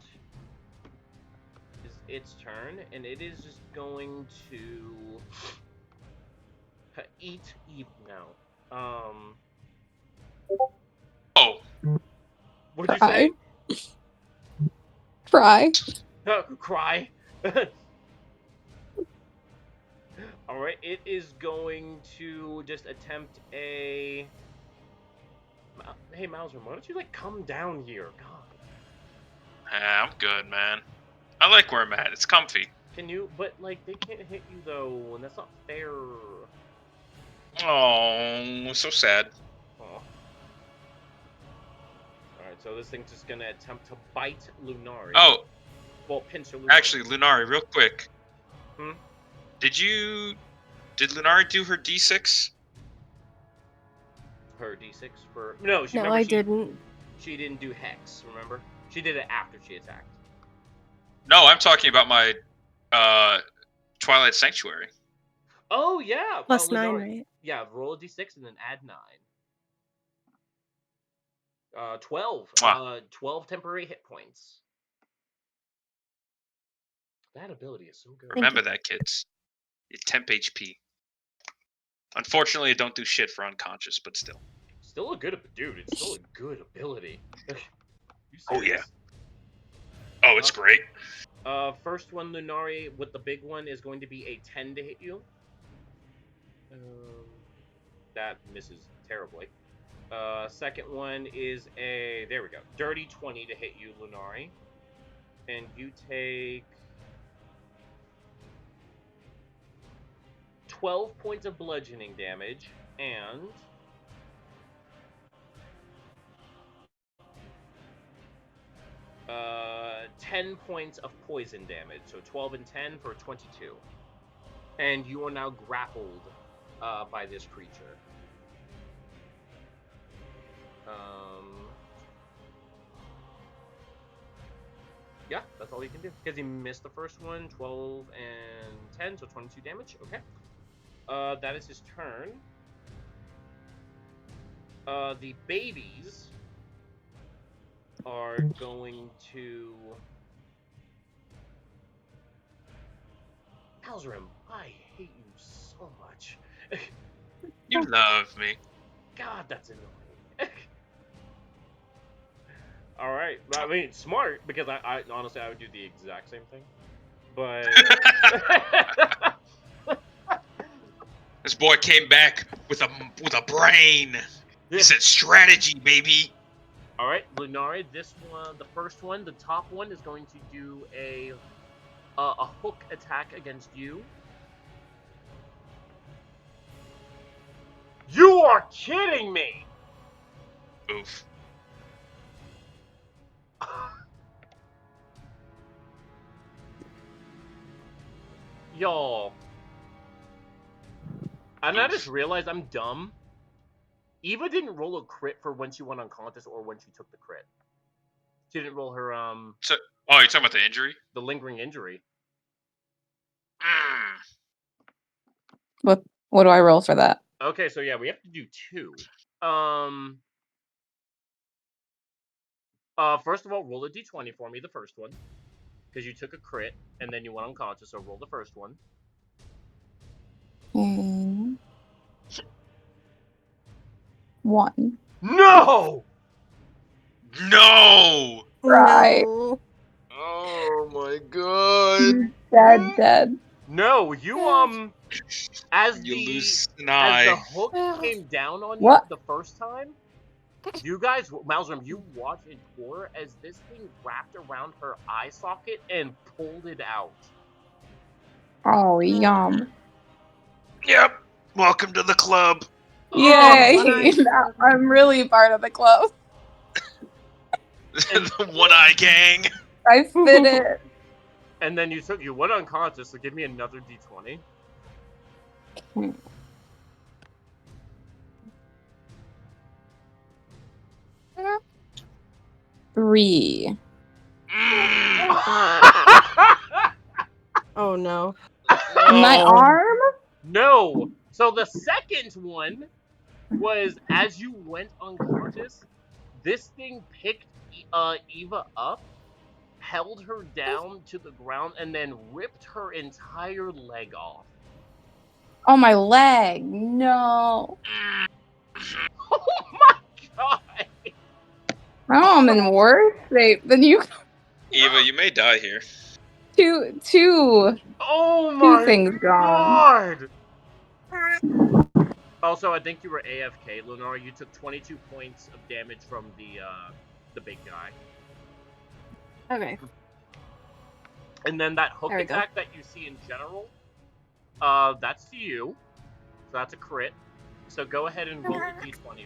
is its turn, and it is just going to eat now. Oh. What did you say? Cry. Cry. All right, it is going to just attempt a. Hey, Mauser, why don't you come down here? God. I'm good, man. I like where I'm at. It's comfy. Can you? But they can't hit you though, and that's not fair. Oh, so sad. Oh. All right, so this thing's just gonna attempt to bite Lunari. Oh. Well, pinch Lunari. Actually, Lunari, real quick. Hmm? Did Lunari do her D6? Her D6 for no, I didn't. She didn't do Hex. Remember, she did it after she attacked. No, I'm talking about my Twilight Sanctuary. Oh yeah, Plus 9, Lunari. right? Yeah, roll a D6 and then add 9. 12. Wow. 12 temporary hit points. That ability is so good. Remember that, kids. You temp HP. Unfortunately, it don't do shit for unconscious, but still. Still a good, dude. It's still a good ability. Oh yeah. Oh, it's great. First one, Lunari, with the big one is going to be a 10 to hit you. That misses terribly. Second one is a dirty 20 to hit you, Lunari, and you take 12 points of bludgeoning damage and 10 points of poison damage. So 12 and 10 for 22. And you are now grappled by this creature. Yeah, that's all you can do. Because he missed the first one, 12 and 10, so 22 damage. Okay. That is his turn. The babies are going to... Alzarim, I hate you so much. You love me. God, that's annoying. All right, I mean, smart, because I honestly I would do the exact same thing, but This boy came back with a brain. He said strategy, baby. All right, Lunari, this one, the first one, the top one is going to do a A hook attack against you. You are kidding me! Oof. Y'all. And I just Oof. realized I'm dumb. Eva didn't roll a crit for when she went unconscious or when she took the crit. She didn't roll her Oh, you're talking about the injury? the lingering injury. Mm. What do I roll for that? Okay, so yeah, we have to do 2. First of all, roll a d20 for me, the first one. Because you took a crit, and then you went unconscious, so roll the first one. 1. No! No! Right. No. Oh my god. Dead. No, you, as You the lose an as the eye. hook came down on you What? the first time, you guys, Malzram, you watched in horror as this thing wrapped around her eye socket and pulled it out. Oh, yum. Yep. Welcome to the club. Yay! one-eyed Now I'm really part of the club. The one-eye gang. I fit it. And then you went unconscious, so give me another d20. Three. Oh no. My arm? No. So the second one was as you went unconscious, this thing picked Eva up, held her down to the ground, and then ripped her entire leg off. Oh, my leg. No. Oh my god! Oh, I'm in worse shape than you. Eva, you may die here. Two Oh my things gone. god! Also, I think you were AFK, Lunara. You took 22 points of damage from the big guy. Okay. And then that hook There we go. attack that you see in general, that's to you. So that's a crit. So go ahead and roll a d20 for me.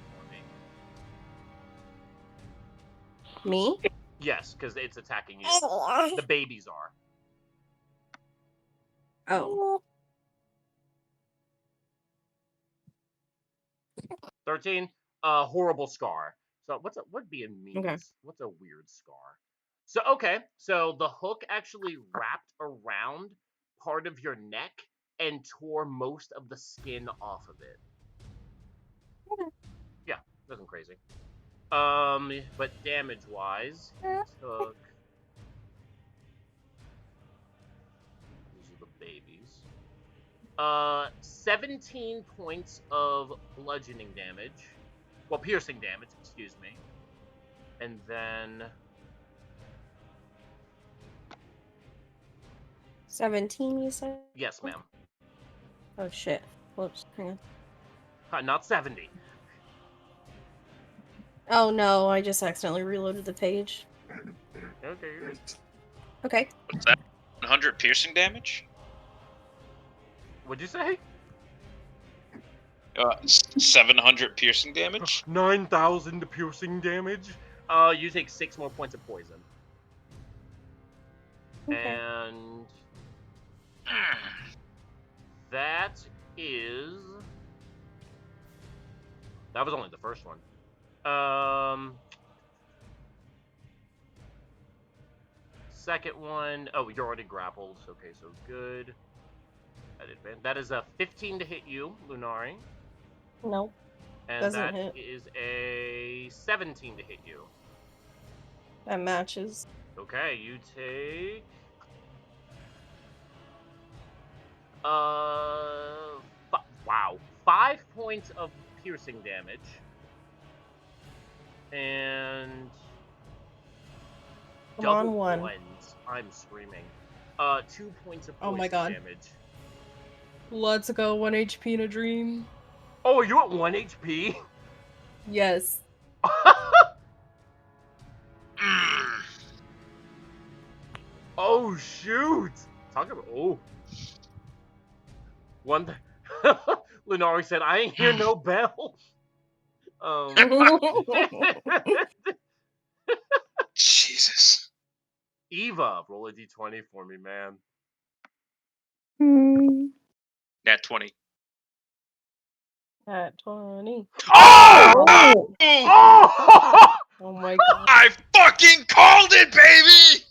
Me? Yes, because it's attacking you. The babies are. Oh. 13. Horrible scar. So what'd be a mean? Okay. What's a weird scar? So okay, so the hook actually wrapped around part of your neck and tore most of the skin off of it. Yeah, nothing crazy. But damage wise, you took. These are the babies. 17 points of bludgeoning damage. Well, piercing damage, excuse me. And then 17, you said? yes, ma'am. Oh shit. Whoops. Hang on. Not 70. Oh no, I just accidentally reloaded the page. Okay, you're good. Okay. What's that? 100 piercing damage? What'd you say? 700 piercing damage? 9,000 piercing damage. You take 6 more points of poison. Okay. And that was only the first one. Second one, oh, you're already grappled. Okay, so good. That is a 15 to hit you, Lunari. Nope. And Doesn't that hit. is a 17 to hit you. That matches. Okay, you take wow, 5 points of piercing damage, and Come double on, one. ones. I'm screaming. 2 points of Oh poison my God. damage. Let's go, 1 HP in a dream. Oh, are you at 1 HP? Yes. Oh shoot! Talk about one. Lenari said, "I ain't hear no bell." Jesus. Eva, roll a d20 for me, man. Nat 20. At 20. Oh! Oh! Oh my god. I fucking called it, baby!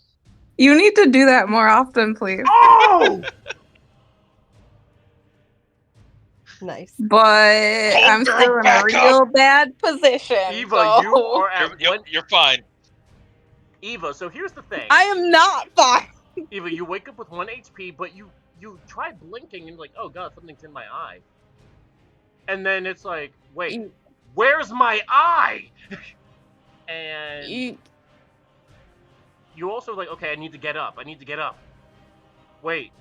You need to do that more often, please. Oh! Nice. But Hold I'm girl, still in a back real bad position. Eva, so you are at one. You're fine. Eva, so here's the thing. I am not fine. Eva, you wake up with 1 HP, but you try blinking and you're like, oh god, something's in my eye. And then it's like, wait, where's my eye? And you also like, okay, I need to get up. I need to get up. Wait,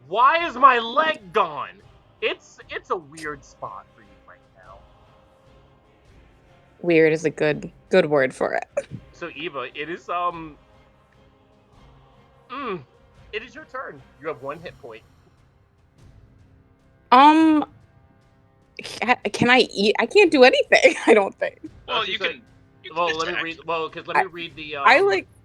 why is my leg gone? It's a weird spot for you right now. Weird is a good word for it. So Eva, it is it is your turn. You have 1 hit point. Can I eat? I can't do anything. I don't think. Well, you can. Well, let me read. Well, because let me read the. I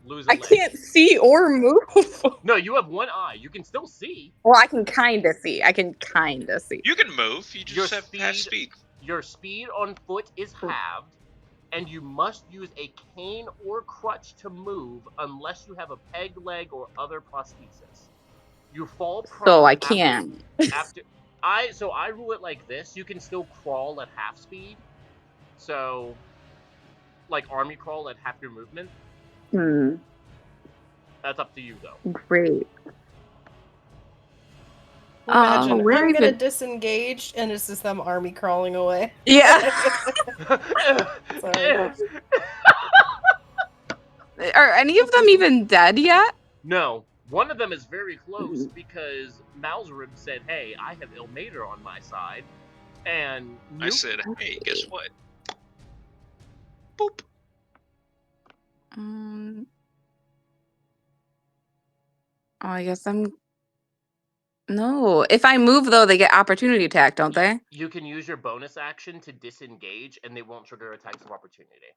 lose a I leg. can't see or move. No, you have 1 eye. You can still see. Well, I can kind of see. You can move. You Your just have half speed. Your speed on foot is halved, and you must use a cane or crutch to move unless you have a peg leg or other prosthesis. You fall prone. So I can't. After I rule it like this: you can still crawl at half speed. So, like army crawl at half your movement. That's up to you, though. Great. Imagine where I'm is gonna it? disengage and it's just them army crawling away. Yeah. Sorry. Are any of them even dead yet? No, one of them is very close because Malzarib said, "Hey, I have Ilmater on my side," and I said, "Hey, guess what?" Boop. I guess I'm. No, if I move though, they get opportunity attack, don't they? You can use your bonus action to disengage, and they won't trigger attacks of opportunity.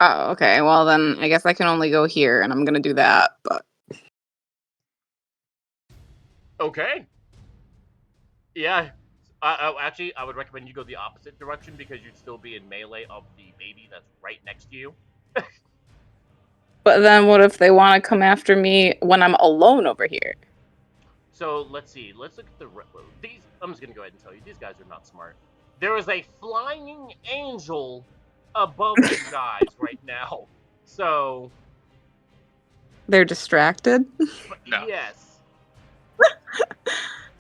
Oh, okay. Well, then I guess I can only go here, and I'm gonna do that. But Okay. Yeah. Actually, I would recommend you go the opposite direction because you'd still be in melee of the baby that's right next to you. but then what if they want to come after me when I'm alone over here? So let's see. Let's look at these. I'm just gonna go ahead and tell you, these guys are not smart. There is a flying angel above you guys right now. So They're distracted. No. Yes.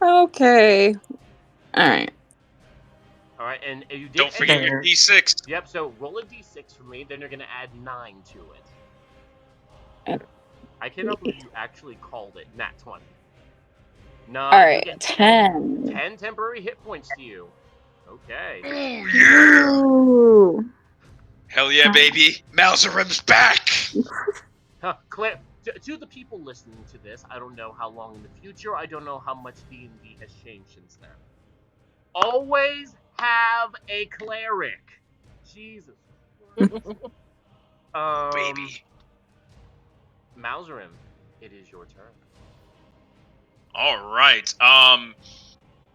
Okay. All right. All right, and you did. Don't forget your D6. Yep. So roll a D6 for me. Then you're gonna add 9 to it. I cannot believe you actually called it nat 20. No. All right. 10. 10 temporary hit points to you. Okay. Oh, yeah! Ooh. Hell yeah, baby. Malzarib's back! Claire, to the people listening to this, I don't know how long in the future. I don't know how much D&D has changed since then. Always have a cleric. Jesus. Baby. Malzarim, it is your turn. All right.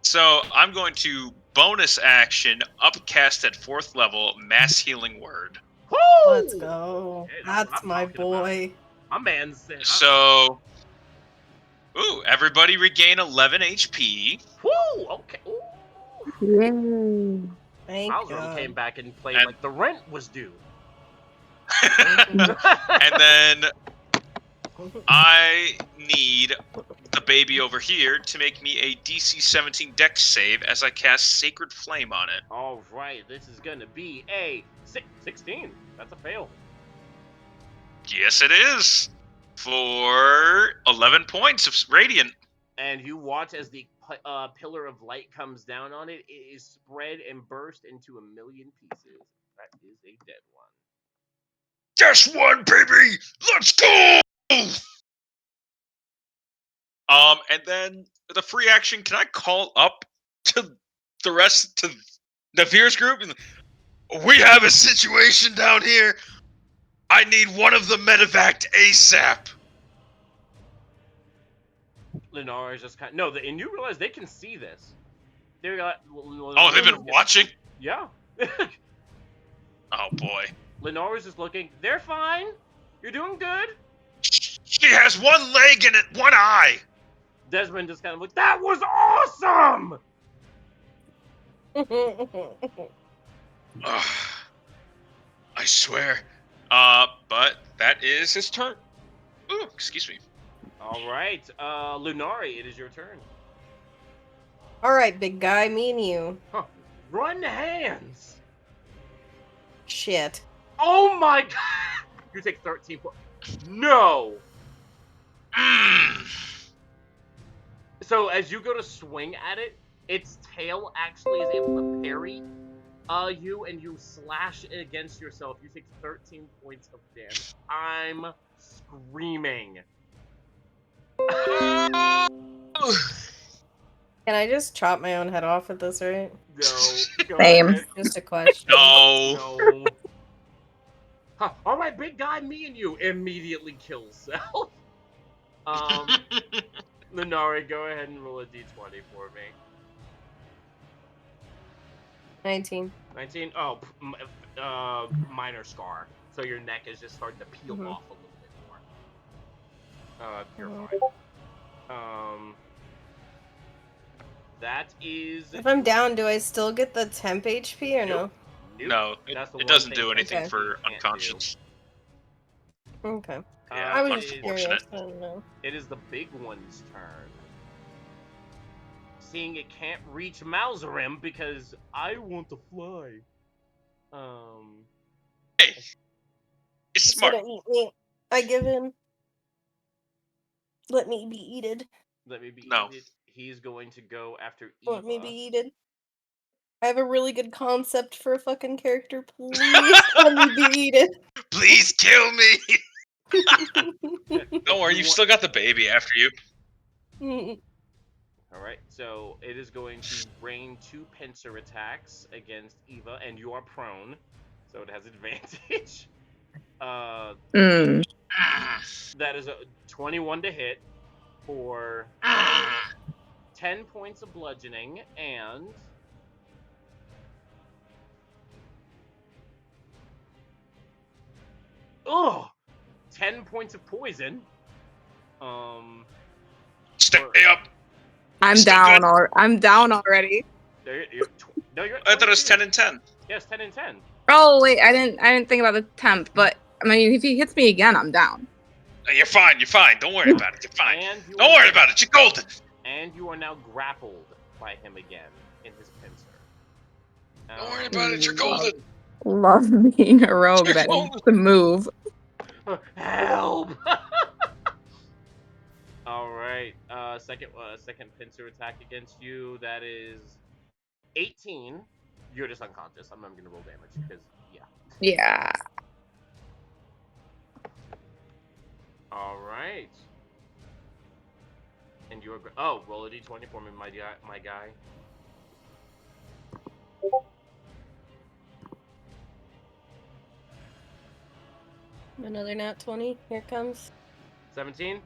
So I'm going to bonus action upcast at 4th level mass healing word. Woo! Let's go. Hey, That's my boy. My man said. So, everybody regain 11 HP. Woo! Okay. Ooh. Yay. Thank Malzarim God. came back and played And- like the rent was due. And then I need the baby over here to make me a DC 17 Dex save as I cast Sacred Flame on it. All right, this is gonna be a 16. That's a fail. Yes, it is. For 11 points of radiant. And you watch as the pillar of light comes down on it. It is spread and burst into a million pieces. That is a dead one. Guess what, baby? Let's go! And then the free action, can I call up to the rest to Navir's group? We have a situation down here. I need one of the medevaced ASAP. Lenara is just kind of, no, and you realize they can see this. They're like, Oh, they've been watching? Yeah. Oh boy. Lenara's just looking. They're fine. You're doing good. She has one leg and one eye. Desmond just kind of like, that was awesome. Ugh. I swear. But that is his turn. Ooh, excuse me. All right, Lunari, it is your turn. All right, big guy, me and you. Huh. Run hands. Shit. Oh my god. You take 13 points. No. So as you go to swing at it, its tail actually is able to parry you, and you slash it against yourself. You take 13 points of damage. I'm screaming. Can I just chop my own head off at this rate? No. Go Same. ahead. Just a question. No. No. Huh. All right, big guy, me and you immediately kill self. Lunari, go ahead and roll a d20 for me. 19. 19? Oh, minor scar. So your neck is just starting to peel off a little bit more. You're fine. That is... If I'm down, do I still get the temp HP or no? Nope. No, That's the it one doesn't thing do that anything Okay. for can't unconscious. Okay. Yeah, I was just unfortunate. curious. I don't know. It is the big one's turn. Seeing it can't reach Malzarim because I want to fly. Hey, it's Just smart. let eat me. I give in. Let me be eated. Let me be No. eated. He's going to go after Eva. Let me be eated. I have a really good concept for a fucking character. Please let me be eated. Please kill me. Don't worry, You you've want- still got the baby after you. Alright, so it is going to rain 2 pincer attacks against Eva, and you are prone, so it has advantage. That is a 21 to hit for 10 points of bludgeoning and 10 points of poison. Stay up. I'm Still down. good? I'm down already. No, you're at I thought it was 22. 10 and 10. Yes, 10 and 10. Oh wait, I didn't think about the temp, but I mean, if he hits me again, I'm down. You're fine. You're fine. Don't worry about it. You're fine. And you Don't are worry now- about it. You're golden. And you are now grappled by him again in his pincer. Don't worry about it. You're golden. Love being a rogue that Oh. needs to move. Help! All right. Second pincer attack against you. That is 18. You're just unconscious. I'm not gonna roll damage because Yeah. All right. And you are roll a d20 for me, my guy. Another nat 20. Here it comes. 17.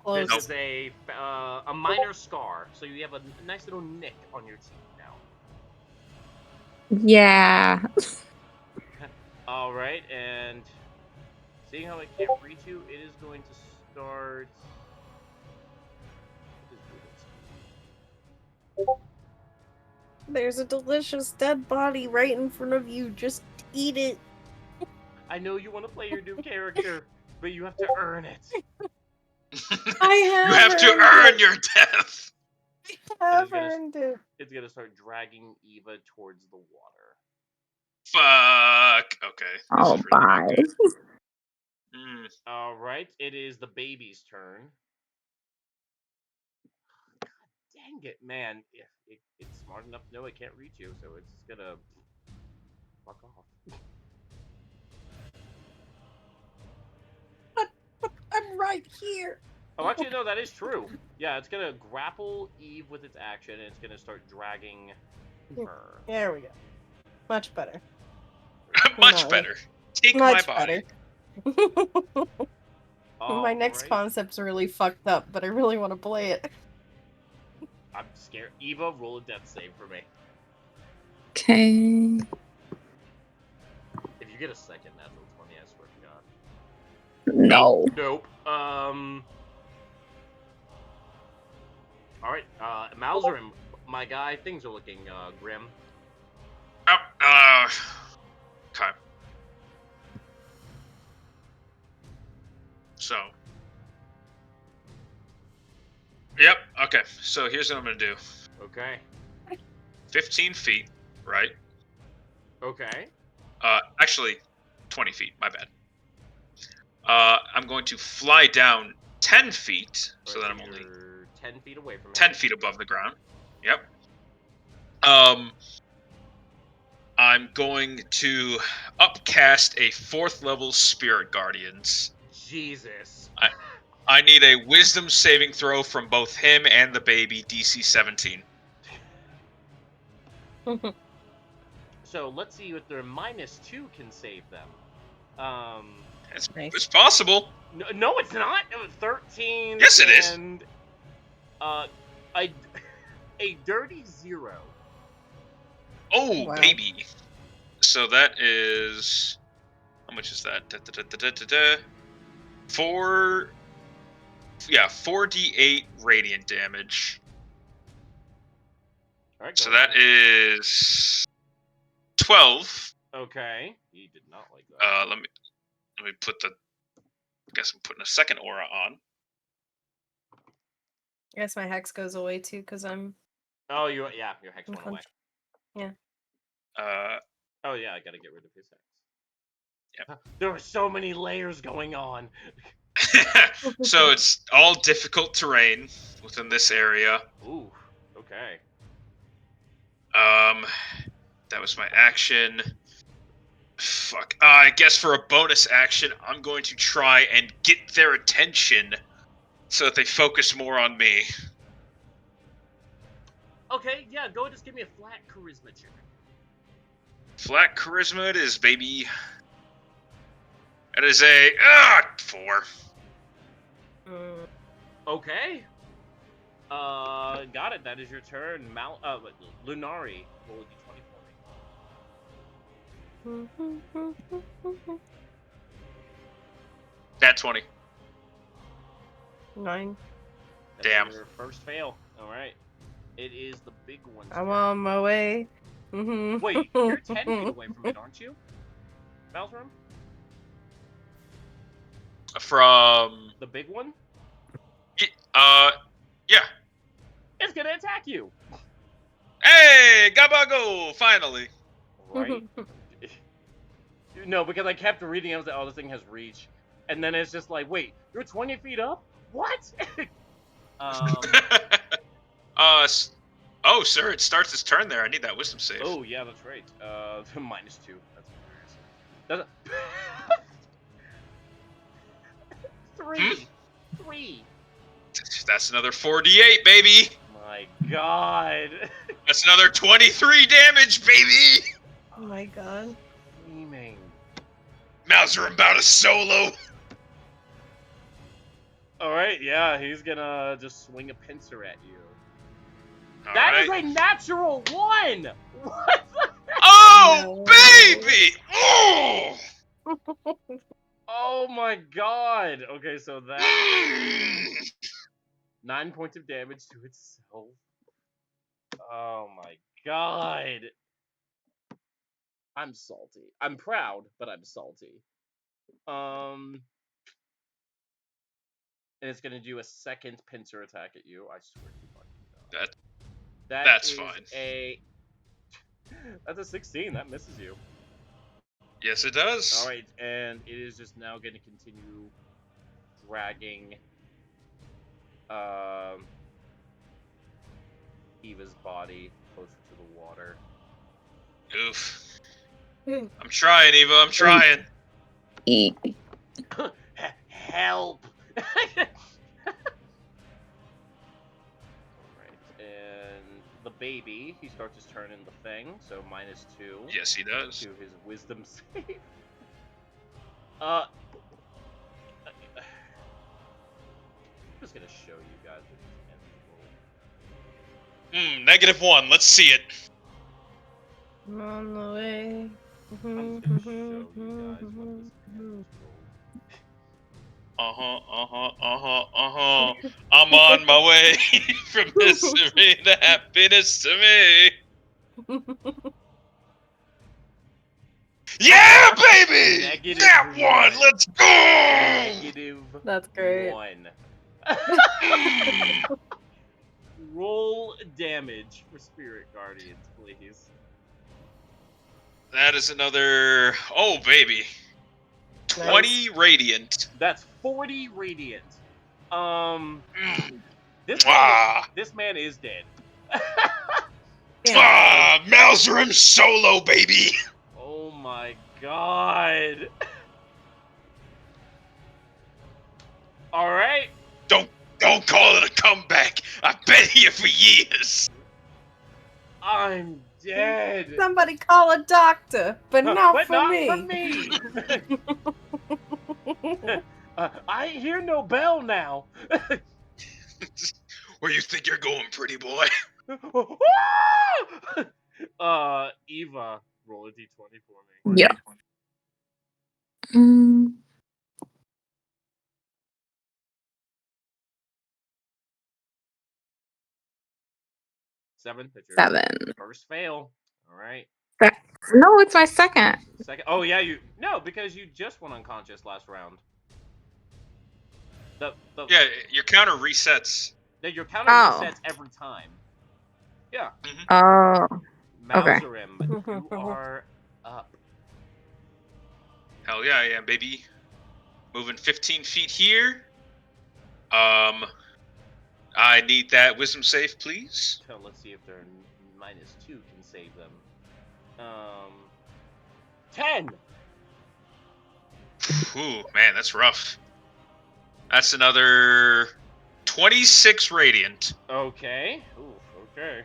Oh, This close. is a minor scar, so you have a nice little nick on your teeth now. Yeah. All right, and seeing how it can't reach you, it is going to start. There's a delicious dead body right in front of you. Just eat it. I know you want to play your new character, but you have to earn it. I You have to earn your death. have It's gonna- earned it. It's gonna start dragging Eva towards the water. Fuck. Okay. This Oh, is really not bye. good. Mm. All right, it is the baby's turn. God dang it, man! It's smart enough to know it can't reach you, so it's gonna fuck off. I'm right here. Oh, actually, no, that is true. Yeah, it's gonna grapple Eve with its action, and it's gonna start dragging her. There we go. Much better. Much Not better. Take my Much body. better. My next Alright. concept's really fucked up, but I really want to play it. I'm scared. Eva, roll a death save for me. Okay. If you get a second natural 20, I swear to God. No. Nope. Alright, Malzarim, my guy, things are looking, grim. Oh, okay. So. Yep, okay. So here's what I'm gonna do. Okay. 15 feet, right? Okay. Actually, 20 feet, my bad. I'm going to fly down 10 feet, so that I'm only you're 10 feet away from him. 10 feet above the ground. Yep. I'm going to upcast a 4th level Spirit Guardians. Jesus. I need a Wisdom saving throw from both him and the baby, DC 17. So let's see if their -2 can save them. It's, Nice. it's possible. No, it's not. It was 13. Yes, it is. And a dirty 0. Oh, Wow. baby. So that is... How much is that? 4... Yeah, 4d8 radiant damage. All right, So go that ahead. is 12. Okay. He did not like that. Let me put the... I guess I'm putting a second aura on. I guess my hex goes away too, because I'm Oh, your hex went away. unconscious. Yeah. Oh yeah, I gotta get rid of his hex. Yep. There are so many layers going on. So it's all difficult terrain within this area. Ooh. Okay. That was my action. Fuck. I guess for a bonus action, I'm going to try and get their attention so that they focus more on me. Okay. Yeah. Go ahead. Just give me a flat charisma check. Flat charisma it is, baby. That is a 4. Okay. Got it. That is your turn. Lunari, roll a d20 for me. Nat 20. 9. That's Damn. your first fail. All right. It is the big one's I'm turn. on my way. Wait, you're 10 feet away from it, aren't you? Malzarim? From... The big one? Yeah. It's gonna attack you! Hey, Gabago, finally. Right? No, because I kept reading, I was like, oh, this thing has reach. And then it's just like, wait, you're 20 feet up? What? Oh, sir, it starts its turn there. I need that wisdom save. Oh, yeah, that's right. -2. That's hilarious. Three. That's another 4d8, baby. My God. That's another 23 damage, baby. Oh my god. Screaming. Mauser about a solo. Alright, yeah, he's gonna just swing a pincer at you. All That is right. a natural 1! What the heck? Oh, No. baby! Oh! Oh my God! Okay, so that 9 points of damage to itself. Oh my God! I'm salty. I'm proud, but I'm salty. And it's gonna do a second pincer attack at you. I swear to fucking God. That's is fine. That's a 16. That misses you. Yes, it does. All right, and it is just now going to continue dragging Eva's body closer to the water. Oof. I'm trying, Eva. I'm trying. Help! baby, he starts his turn in the thing, so -2 Yes, he does. to his wisdom save. I'm just gonna show you guys what this ends roll. -1. Let's see it. On the way. I'm just gonna show you guys what this ends roll. I'm on my way from misery to happiness to me. Yeah, baby! Negative That one! one. Let's go! That's great. -1. Roll damage for Spirit Guardians, please. That is another... Oh, baby. 20 radiant. That's 40 radiant. Mm. This man is dead. Malzerim solo, baby! Oh my god. Alright. Don't call it a comeback. I've been here for years. I'm dead. Somebody call a doctor, but not but for not me. for me. I hear no bell now. Where you think you're going, pretty boy? Eva, roll a d20 for me. Yeah. Mm, 7. That's your 7. first fail. All right. No, it's my second. Second. Oh yeah, no, because you just went unconscious last round. Yeah, your counter resets. Your counter Oh. resets every time. Yeah. Oh. Okay. Malzerim, you are up. Hell yeah, I am, baby. Moving 15 feet here. I need that wisdom save, please. So let's see if their -2 can save them. 10. Ooh, man, that's rough. That's another 26 radiant. Okay. Ooh, okay.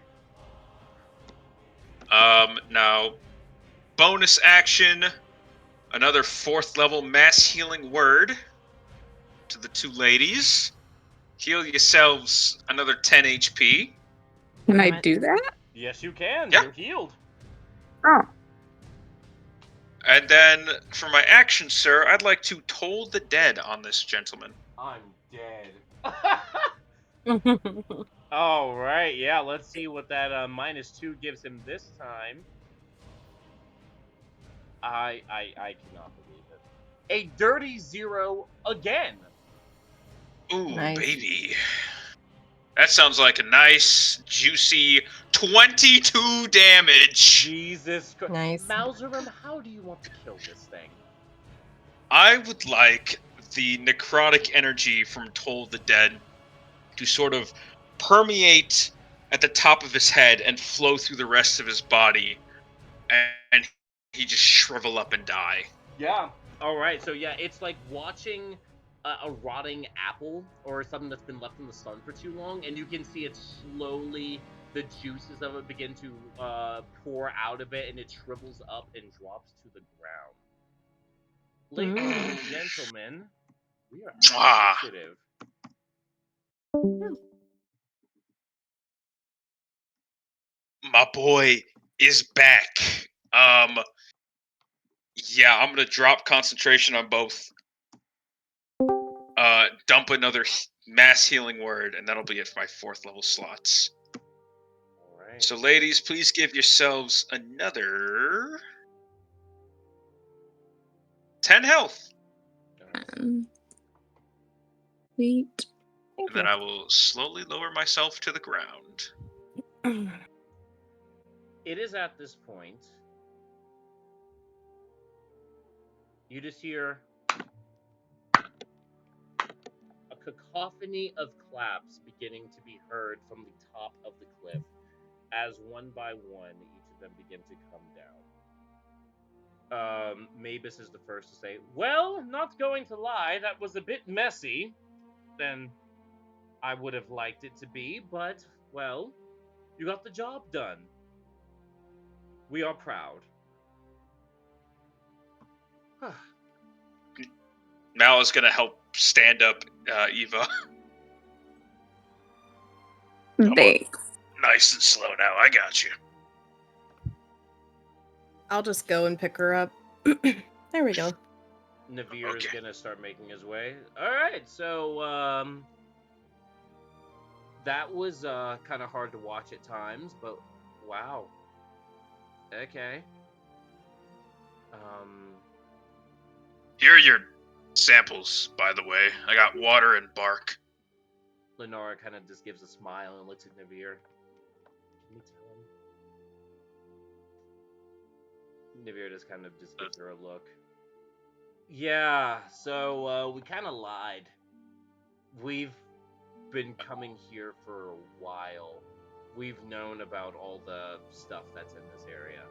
Now, bonus action, another 4th level mass healing word to the 2 ladies. Heal yourselves another 10 HP. Can I do that? Yes, you can. Yeah. You're healed. Oh. And then, for my action, sir, I'd like to toll the dead on this gentleman. I'm dead. All right. Yeah. Let's see what that -2 gives him this time. I cannot believe it. A dirty 0 again. Ooh, Nice. baby. That sounds like a nice, juicy 22 damage. Jesus Christ. Nice. Malzerim, how do you want to kill this thing? I would like the necrotic energy from Toll the Dead to sort of permeate at the top of his head and flow through the rest of his body, and he just shrivel up and die. Yeah. All right. So yeah, it's like watching a rotting apple or something that's been left in the sun for too long, and you can see it slowly, the juices of it begin to pour out of it, and it shrivels up and drops to the ground. Ladies and gentlemen, we are Mwah. initiative. My boy is back. Yeah, I'm gonna drop concentration on both. Dump another mass healing word, and that'll be it for my 4th level slots. All right. So, ladies, please give yourselves another 10 health, Sweet. and then I will slowly lower myself to the ground. It is at this point you just hear a cacophony of claps beginning to be heard from the top of the cliff as one by one each of them begin to come down. Mavis is the first to say, well, not going to lie, that was a bit messy than I would have liked it to be, but, well, You got the job done. We are proud. Mal is gonna help stand up Eva. Come on. Thanks. Nice and slow now. I got you. I'll just go and pick her up. There we go. Navir is Okay. gonna start making his way. Alright, so that was kind of hard to watch at times, but wow. Okay. Here are your samples, by the way. I got water and bark. Lenora kind of just gives a smile and looks at Navir. Can you tell him? Navir just kind of just gives her a look. Yeah, so we kind of lied. We've been coming here for a while. We've known about all the stuff that's in this area.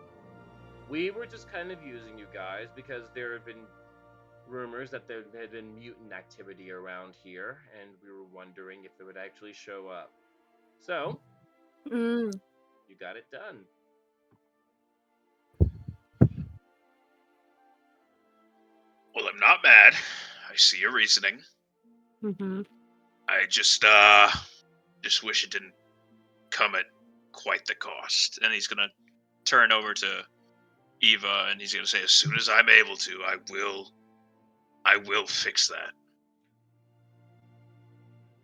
We were just kind of using you guys because there have been rumors that there had been mutant activity around here, and we were wondering if it would actually show up. So, Mm. you got it done. Well, I'm not mad. I see your reasoning. Mm-hmm. I just wish it didn't come at quite the cost. And he's gonna turn over to Eva and he's gonna say, As soon as I'm able to, I will fix that.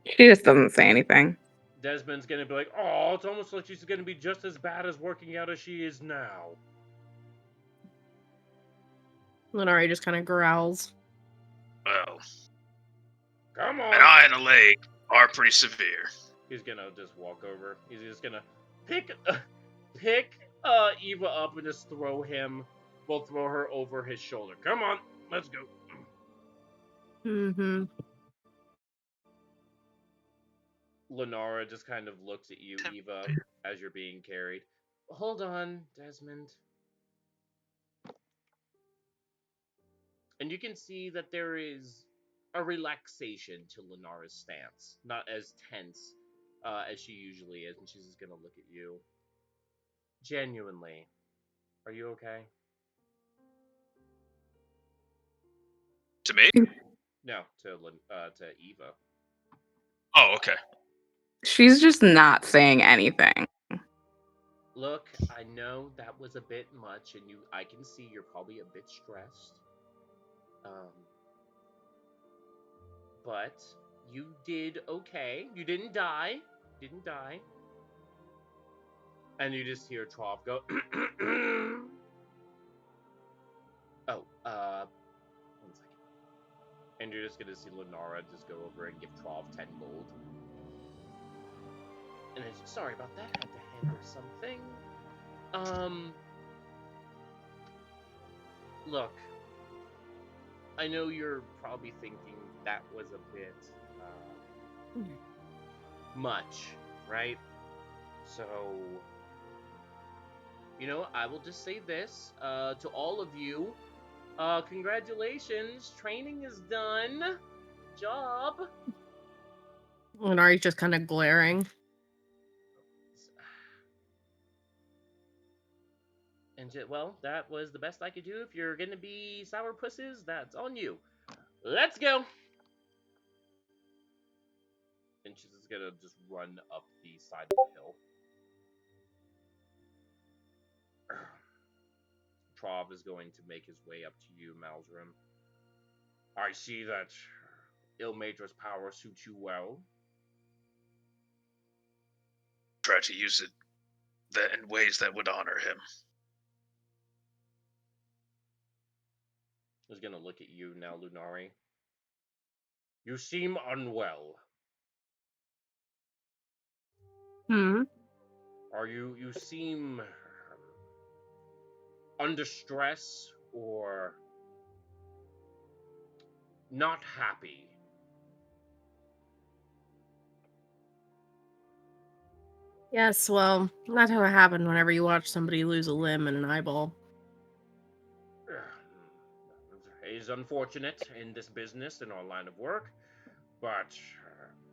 She just doesn't say anything. Desmond's gonna be like, oh, it's almost like she's gonna be just as bad as working out as she is now. Lenari just kind of growls. Well, Come an on! eye and a leg are pretty severe. He's gonna just walk over. He's just gonna pick Eva up and just throw her over his shoulder. Come on, let's go. Mm-hmm. Lenara just kind of looks at you, Eva, as you're being carried. Hold on, Desmond. And you can see that there is a relaxation to Lenara's stance, not as tense as she usually is, and she's just gonna look at you. Genuinely, are you okay? To me? No, to Eva. Oh, okay. She's just not saying anything. Look, I know that was a bit much, and I can see you're probably a bit stressed. But you did okay. You didn't die. And you just hear Trov go, oh, 1 second. And you're just gonna see Lenara just go over and give Trov 10 gold. And it's, sorry about that, had to handle something. Look, I know you're probably thinking that was a bit, much, right? So, you know, I will just say this, to all of you, congratulations, training is done. Job. Lenari's just kind of glaring. And well, that was the best I could do. If you're gonna be sourpusses, that's on you. Let's go. And she's just gonna just run up the side of the hill. Trov is going to make his way up to you, Malzrim. I see that Ilmadra's power suits you well. Try to use it in ways that would honor him. He's gonna look at you now, Lunari. You seem unwell. Hmm. You seem under stress or not happy. Yes, well, that's how it happened whenever you watch somebody lose a limb and an eyeball. It is unfortunate in this business, in our line of work, but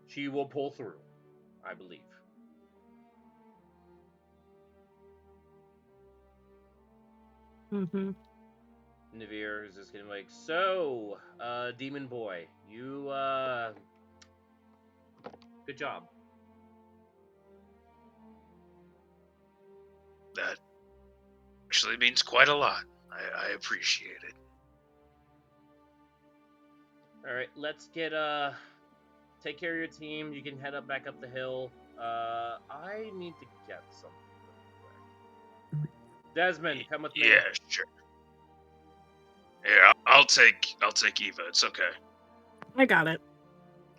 she will pull through, I believe. Mm-hmm. Navir is just gonna be like, so, Demon Boy, you, good job. That actually means quite a lot. I appreciate it. Alright, let's get, take care of your team. You can head up back up the hill. I need to get something really quick. Desmond, come with me. Yeah, sure. Yeah, I'll take Eva. It's okay. I got it.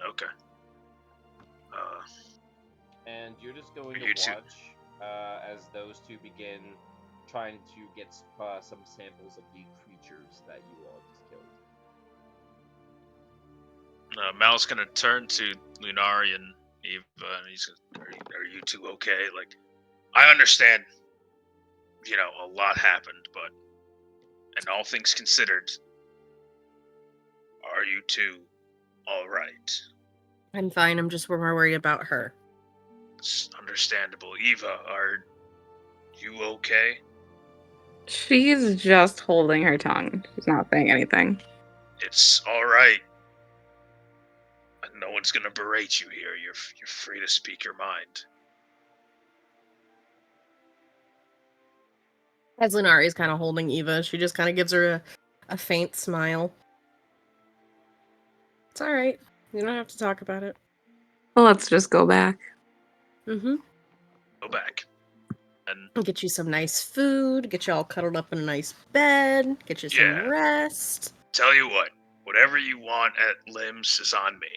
Okay. And you're just going to You too. watch as those two begin trying to get some samples of the creatures that you all just killed. Mal's gonna turn to Lunari and Eva, and he's gonna, are you two okay? Like, I understand, a lot happened, but, and all things considered, are you two all right? I'm fine. I'm just more worried about her. It's understandable. Eva, are you okay? She's just holding her tongue. She's not saying anything. It's all right. No one's gonna berate you here. You're free to speak your mind. As Lunari is kind of holding Eva, she just kind of gives her a faint smile. It's all right. You don't have to talk about it. Well, let's just go back. Mm-hmm. Go back. And Get you some nice food. Get you all cuddled up in a nice bed. Get you some Yeah. rest. tell you what, whatever you want at Limbs is on me.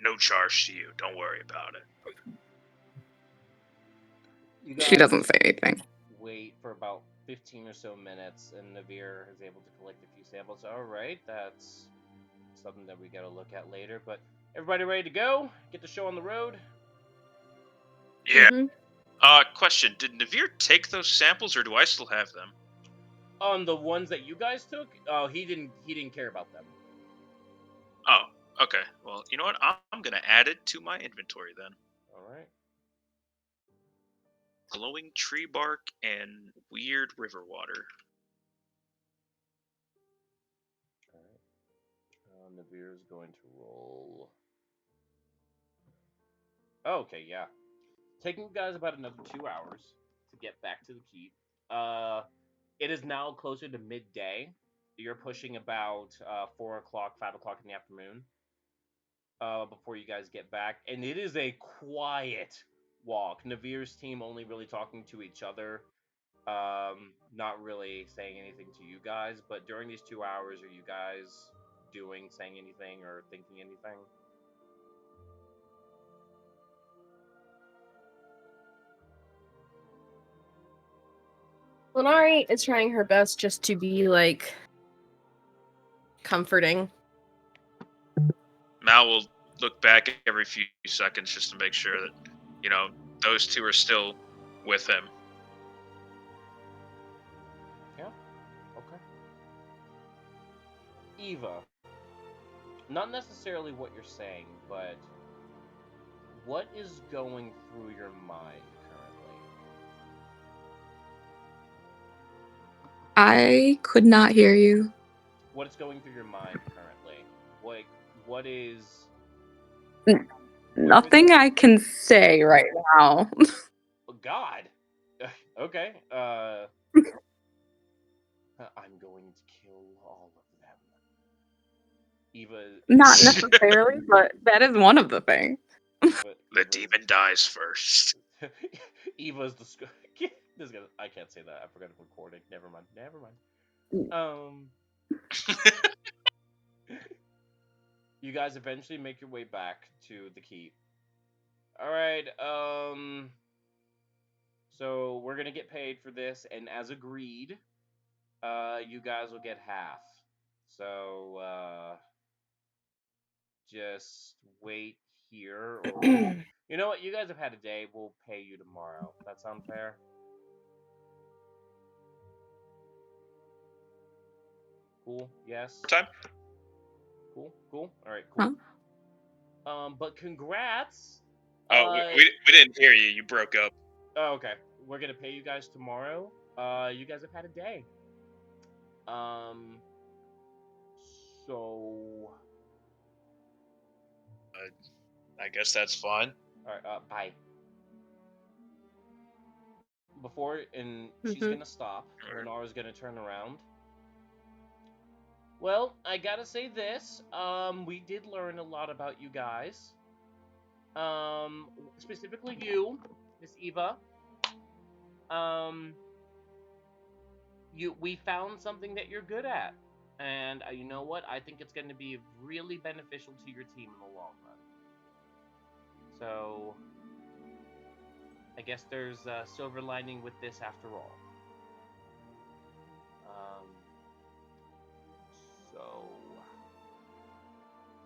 No charge to you. Don't worry about it. You She guys doesn't say anything. wait for about 15 or so minutes, and Navir is able to collect a few samples. All right, that's something that we got to look at later. But everybody ready to go? Get the show on the road? Yeah. Mhm. Question: did Navir take those samples, or do I still have them? On the ones that you guys took, oh, he didn't care about them. Oh, okay. Well, you know what? I'm gonna add it to my inventory then. All right. Glowing tree bark and weird river water. All right. Navir is going to roll. Oh, okay, yeah. Taking you guys about another 2 hours to get back to the keep. It is now closer to midday. You're pushing about 4 o'clock, 5 o'clock in the afternoon before you guys get back. And it is a quiet walk. Navir's team only really talking to each other, not really saying anything to you guys. But during these 2 hours, are you guys saying anything or thinking anything? Lunari is trying her best just to be like comforting. Mal will look back every few seconds just to make sure that, those two are still with him. Yeah. Okay. Eva, not necessarily what you're saying, but what is going through your mind currently? I could not hear you. What is going through your mind currently? What is Nothing I can say right now. Oh, God. Okay. I'm going to kill all of them. Eva. Not necessarily, but that is one of the things. The demon dies first. Eva's the I can't say that. I forgot I'm recording. Never mind. You guys eventually make your way back to the keep. All right. So we're gonna get paid for this, and as agreed, you guys will get half. So just wait here, or you know what? You guys have had a day. We'll pay you tomorrow. That sound fair? Cool. Yes. Time? Cool. All right. Cool. Huh? But congrats. Oh, we didn't hear you. You broke up. Oh, okay. We're gonna pay you guys tomorrow. You guys have had a day. Um. So. I guess that's fine. All right. Bye. Before and she's Mhm. gonna stop. Lunara's gonna turn around. Well, I gotta say this. We did learn a lot about you guys. Specifically you, Miss Eva. Um, we found something that you're good at, and you know what? I think it's going to be really beneficial to your team in the long run. So, I guess there's a silver lining with this after all. Um, so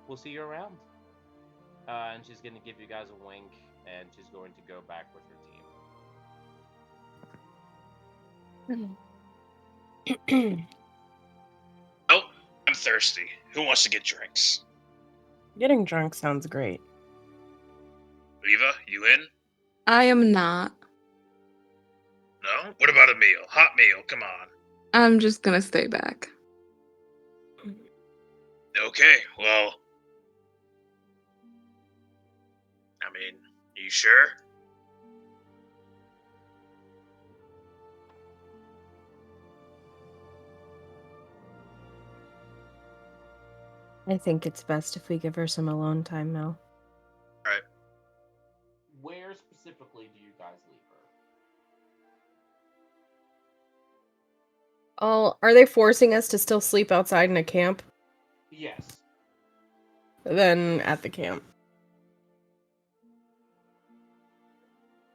we'll see you around. And she's going to give you guys a wink, and she's going to go back with her team. Oh, I'm thirsty. Who wants to get drinks? Getting drunk sounds great. Eva, you in? I am not. No? What about a meal? Hot meal, come on. I'm just gonna stay back. Okay, well... I mean, you sure? I think it's best if we give her some alone time now. Alright. Where specifically do you guys leave her? Oh, are they forcing us to still sleep outside in a camp? Yes. Then at the camp.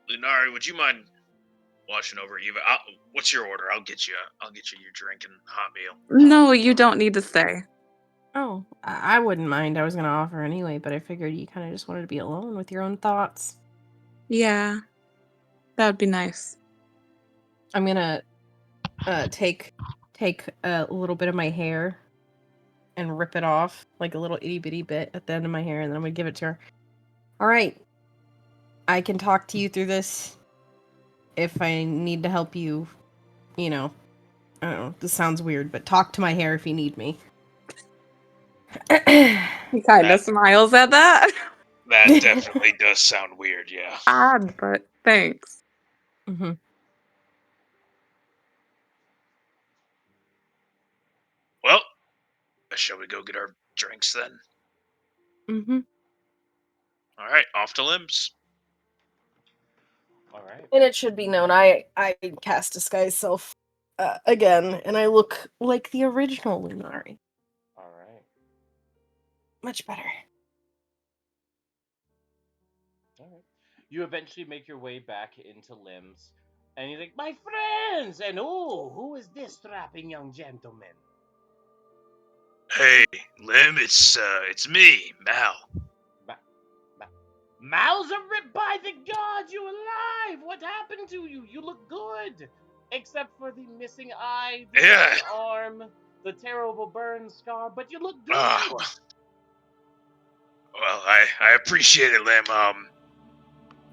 Lunari, would you mind watching over Eva? What's your order? I'll get you your drink and hot meal. No, you don't need to stay. Oh, I wouldn't mind. I was gonna offer anyway, but I figured you kind of just wanted to be alone with your own thoughts. Yeah, that would be nice. I'm gonna take a little bit of my hair and rip it off, like a little itty bitty bit at the end of my hair, and then I'm gonna give it to her. All right, I can talk to you through this if I need to help you. You know, I don't know. This sounds weird, but talk to my hair if you need me. He kind of smiles at that. That definitely does sound weird, yeah. Odd, but thanks. Mm-hmm. Well, shall we go get our drinks then? Mm-hmm. Alright, off to Limbs. All right. And it should be known, I cast Disguise Self again, and I look like the original Lunari. All right. Much better. All right. You eventually make your way back into Limbs, and he's like, "My friends!" And oh, who is this strapping young gentleman? Hey, Lim, it's me, Mal. Mauser, ripped by the gods, you alive! What happened to you? You look good, except for the missing eye, the Yeah. missing arm, the terrible burn scar. But you look good. Well, I appreciate it, Lim.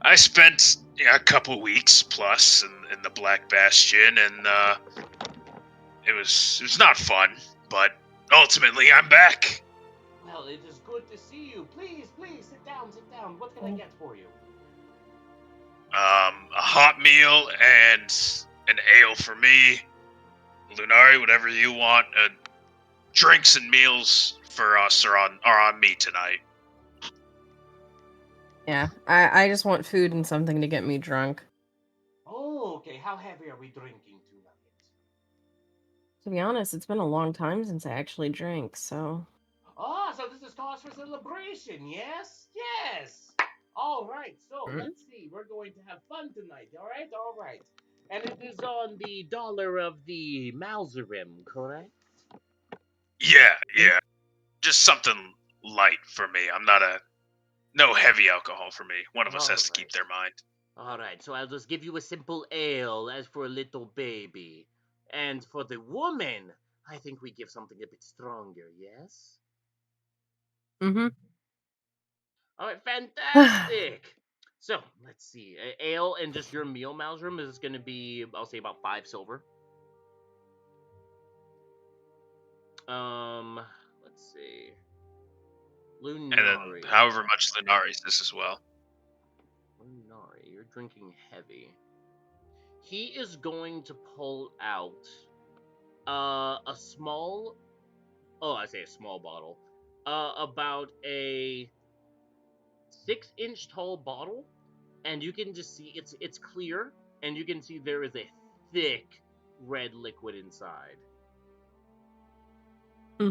I spent a couple weeks plus in the Black Bastion, and it was not fun, but ultimately I'm back. Well, it is good to see you. Please, sit down, sit down. What can I get for you? A hot meal and an ale for me. Lunari, whatever you want. Drinks and meals for us are on me tonight. Yeah, I just want food and something to get me drunk. Oh, okay. How heavy are we drinking tonight? To be honest, it's been a long time since I actually drank, so... Oh, so this is cause for celebration, yes? Yes! All right, so let's see. We're going to have fun tonight, all right? And it is on the dollar of the Mauserim, correct? Yeah. Just something light for me. No heavy alcohol for me. One of us has to keep their mind. All right, so I'll just give you a simple ale as for a little baby. And for the woman, I think we give something a bit stronger, yes? Mm-hmm. All right, fantastic. So, let's see. Ale and just your meal, Mauserim, is going to be, I'll say, about 5 silver. Let's see. And then Lunari. however much Lunari's this as well. Lunari, you're drinking heavy. He is going to pull out a small. Oh, I say a small bottle. About a 6-inch tall bottle, and you can just see it's clear, and you can see there is a thick red liquid inside. Hmm.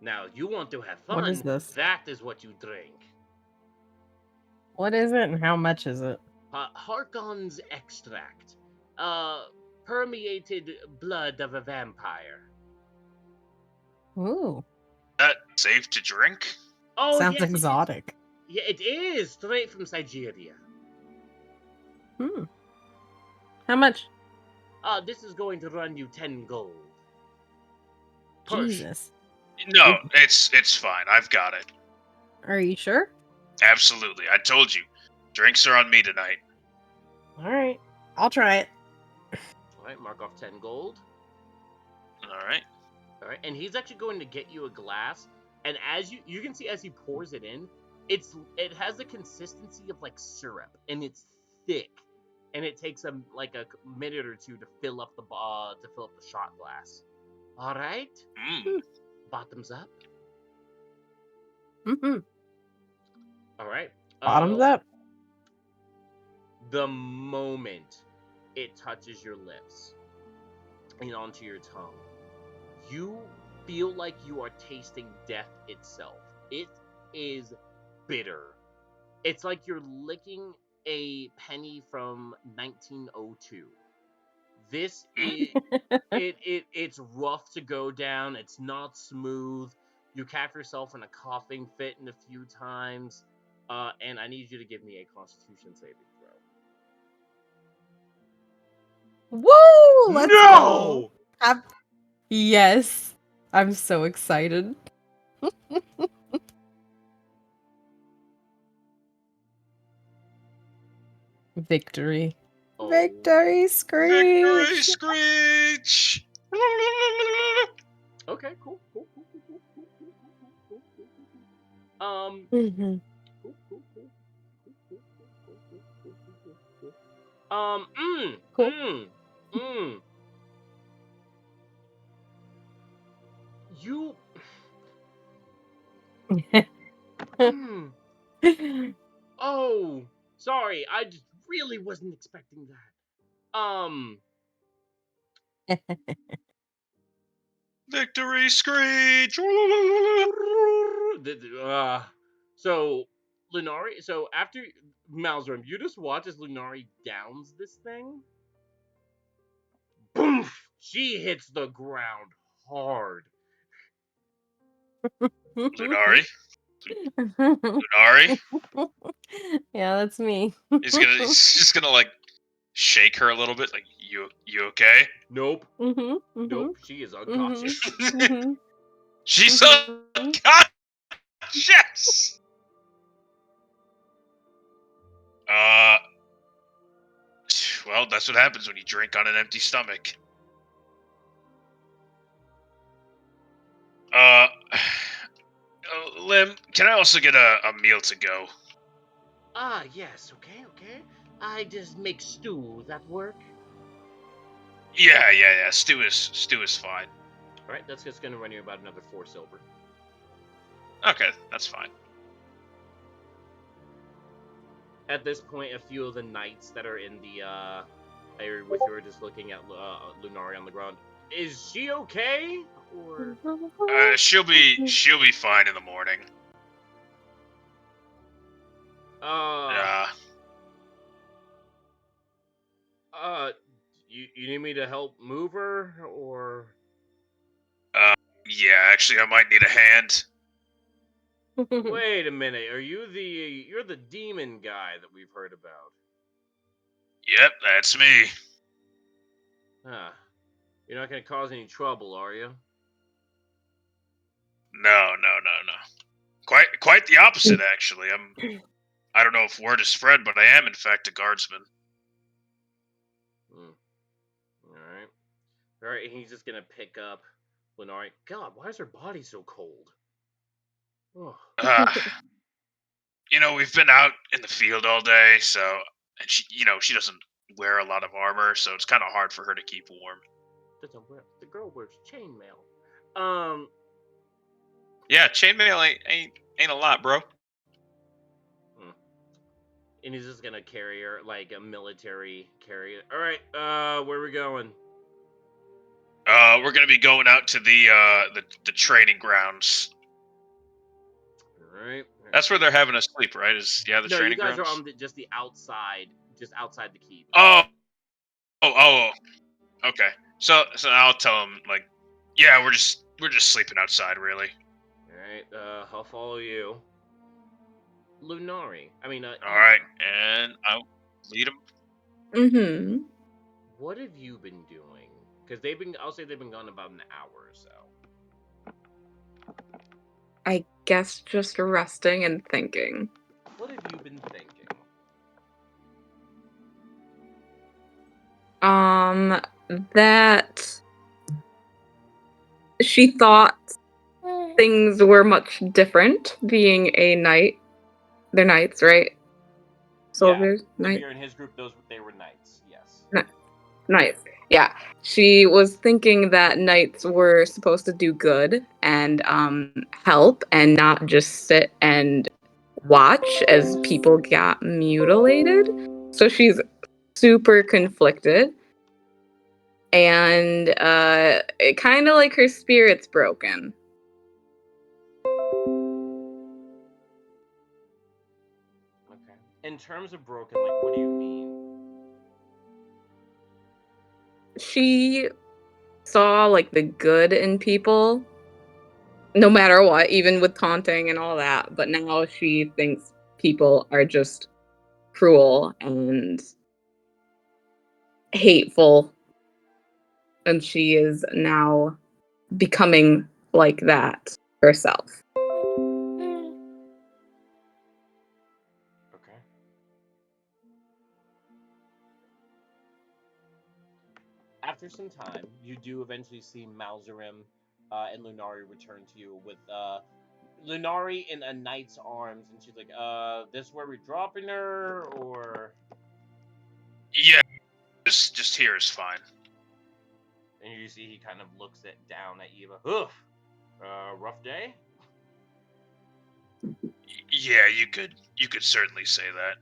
Now, you want to have fun. What is this? That is what you drink. What is it and how much is it? Harkon's extract. Permeated blood of a vampire. Ooh, That safe to drink? Oh, sounds yes, exotic. Yeah, it is straight from Siberia. How much? This is going to run you 10 gold. Per Jesus. No, it's fine. I've got it. Are you sure? Absolutely. I told you. Drinks are on me tonight. All right, I'll try it. All right, mark off 10 gold. All right. All right, and he's actually going to get you a glass. And as you can see, as he pours it in, it has the consistency of like syrup, and it's thick, and it takes a minute or two to fill up the shot glass. All right, bottoms up. Mm-hmm. All right, Bottoms up. The moment it touches your lips and onto your tongue, you feel like you are tasting death itself. It is bitter. It's like you're licking a penny from 1902. This is it's rough to go down. It's not smooth. You catch yourself in a coughing fit in a few times. And I need you to give me a Constitution saving throw. Woo! Let's go. Yes, I'm so excited. Victory. Oh. Victory screech. Victory screech! Okay, cool. Mhm. Cool. You. Oh, sorry. I just really wasn't expecting that. Victory screech! So Lunari. So after Malzrum, you just watch as Lunari downs this thing. Boom! She hits the ground hard. Lunari? Lunari? Yeah, that's me. He's just gonna like shake her a little bit, like you okay? Nope. Mm-hmm, Nope. She is unconscious. mm-hmm. She's unconscious. Well, that's what happens when you drink on an empty stomach. Lim, can I also get a meal to go? Yes. Okay. I just make stew. That work? Yeah. Stew is fine. All right. That's just gonna run you about another 4 silver. Okay, that's fine. At this point, a few of the knights that are in the area with you are just looking at Lunari on the ground. Is she okay? Or She'll be fine in the morning. You need me to help move her, or? Yeah, actually, I might need a hand. Wait a minute. You're the demon guy that we've heard about? Yep, that's me. Huh. You're not gonna cause any trouble, are you? No. Quite the opposite, actually. I don't know if word is spread, but I am in fact a guardsman. All right. He's just gonna pick up Lenari, God, why is her body so cold? Oh. We've been out in the field all day, so and she doesn't wear a lot of armor, so it's kind of hard for her to keep warm. The girl wears chainmail. Yeah, chainmail ain't a lot, bro. And he's just gonna carry her like a military carrier. All right, where are we going? We're gonna be going out to the training grounds. All right. That's where they're having us sleep, right? The No, training you guys grounds? are on just the outside, just outside the keep. Oh. Okay. So I'll tell them like, yeah, we're just sleeping outside, really. All right. I'll follow you. Lunari. I mean, All right, and I'll lead them. Mm-hmm. What have you been doing? Because I'll say they've been gone about an hour or so. I guess just resting and thinking. What have you been thinking? That she thought things were much different being a knight. They're knights, right? Soldiers? Knights? in his group, they were knights, yes. Knights. Yeah. She was thinking that knights were supposed to do good and help and not just sit and watch as people got mutilated. So she's super conflicted. And it kind of like her spirit's broken. Okay. In terms of broken, like, what do you mean? She saw like the good in people no matter what, even with taunting and all that, but now she thinks people are just cruel and hateful, and she is now becoming like that herself. Okay. After some time, you do eventually see Malzarim and Lunari return to you with Lunari in a knight's arms, and she's like, this where we're dropping her, or? Yeah, just here is fine. And you see he kind of looks down at Eva. Oof, rough day. Yeah, you could certainly say that.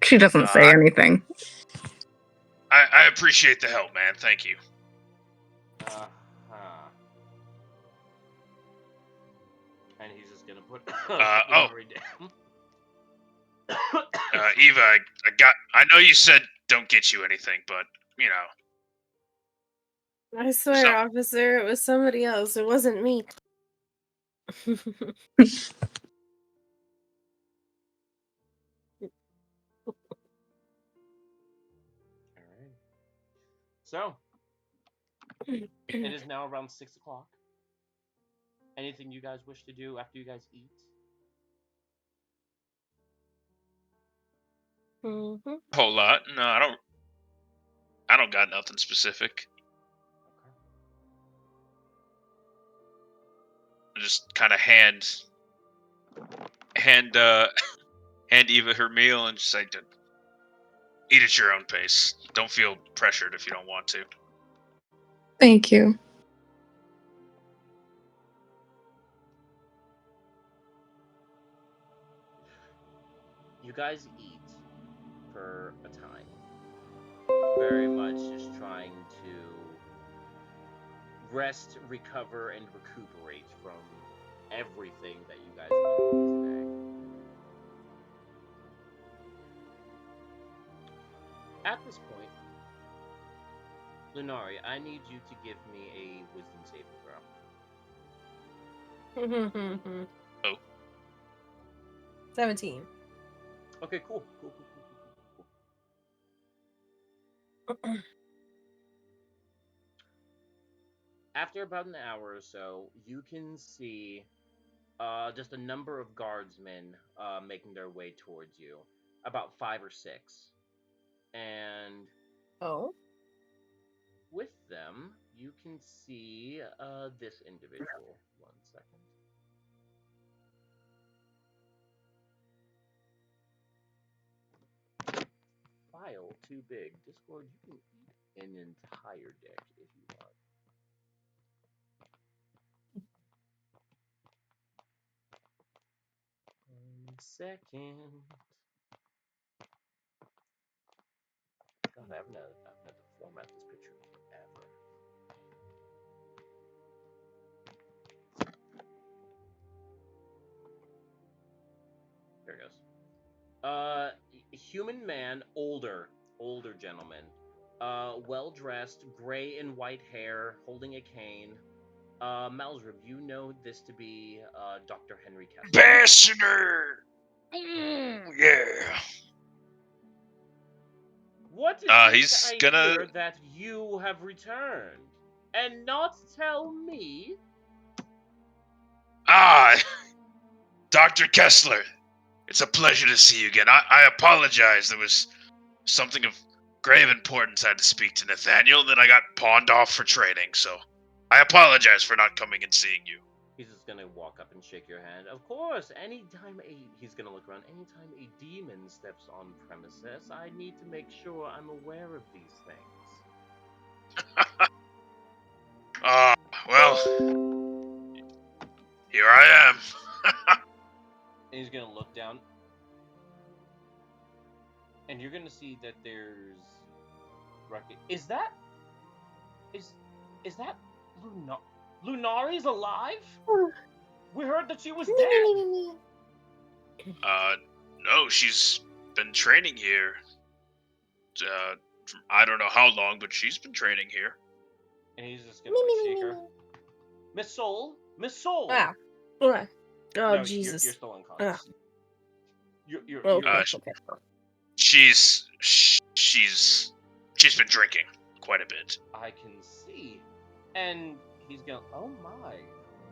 She doesn't say anything. I appreciate the help, man. Thank you. And he's just gonna put Lunari down. Eva, I know you said don't get you anything, but I swear, officer, it was somebody else. It wasn't me. Alright. So, it is now around 6 o'clock. Anything you guys wish to do after you guys eat? Mm-hmm. Whole lot. No, I don't got nothing specific. Okay. I just kind of hand Eva her meal and just say, eat at your own pace. Don't feel pressured if you don't want to. Thank you. You guys eat for a time. Very much just trying to rest, recover, and recuperate from everything that you guys have been doing today. At this point, Lunari, I need you to give me a wisdom saving throw. Oh. 17. Okay, cool. After about an hour or so, you can see just a number of guardsmen making their way towards you. About 5 or 6. And Oh. with them, you can and see this individual. 1 second. File too big. Discord, you can eat an entire dick if you want. One second. God, I've had to format this picture forever. There it goes. Human man, older gentleman. Well dressed, gray and white hair, holding a cane. Malzrib, you know this to be Dr. Henry Kessler. Ambassador! Yeah. What is this He's I gonna. hear that you have returned, and not tell me? Ah, Dr. Kessler. It's a pleasure to see you again. I apologize. There was something of grave importance I had to speak to Nathaniel, then I got pawned off for training, so I apologize for not coming and seeing you. He's just gonna walk up and shake your hand. Of course, he's gonna look around. Anytime a demon steps on premises, I need to make sure I'm aware of these things. Well, here I am. And he's gonna look down, and you're gonna see that there's Is that Lunari's alive? We heard that she was dead. No, she's been training here. I don't know how long, but she's been training here. And he's just gonna shake her. Miss Soul. Ah. Oh, No, Jesus. You're still unconscious. You're Okay. She's been drinking quite a bit. I can see. And he's going, oh my,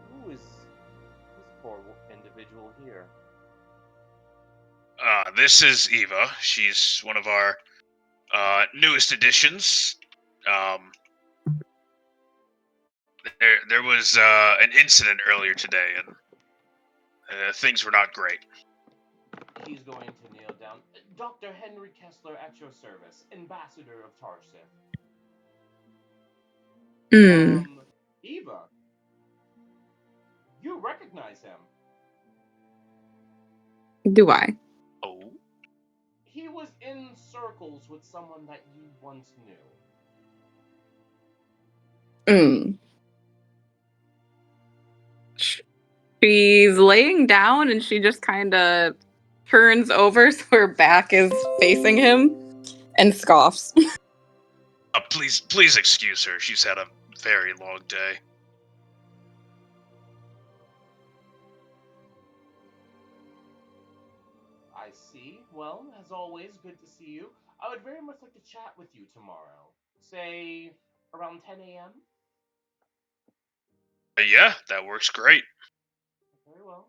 who is this poor individual here? This is Eva. She's one of our newest additions. There was an incident earlier today, and things were not great. He's going to kneel down. Dr. Henry Kessler at your service, Ambassador of Tarsif. Eva, you recognize him. Do I? Oh? He was in circles with someone that you once knew. She's laying down and she just kind of turns over so her back is facing him and scoffs. Please excuse her. She's had a very long day. I see. Well, as always, good to see you. I would very much like to chat with you tomorrow. Say, around 10 a.m.? Yeah, that works great. Very well.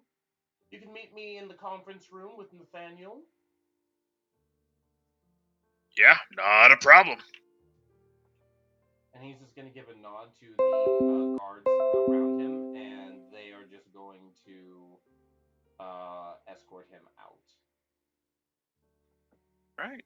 You can meet me in the conference room with Nathaniel. Yeah, not a problem. And he's just going to give a nod to the guards around him, and they are just going to escort him out. Right.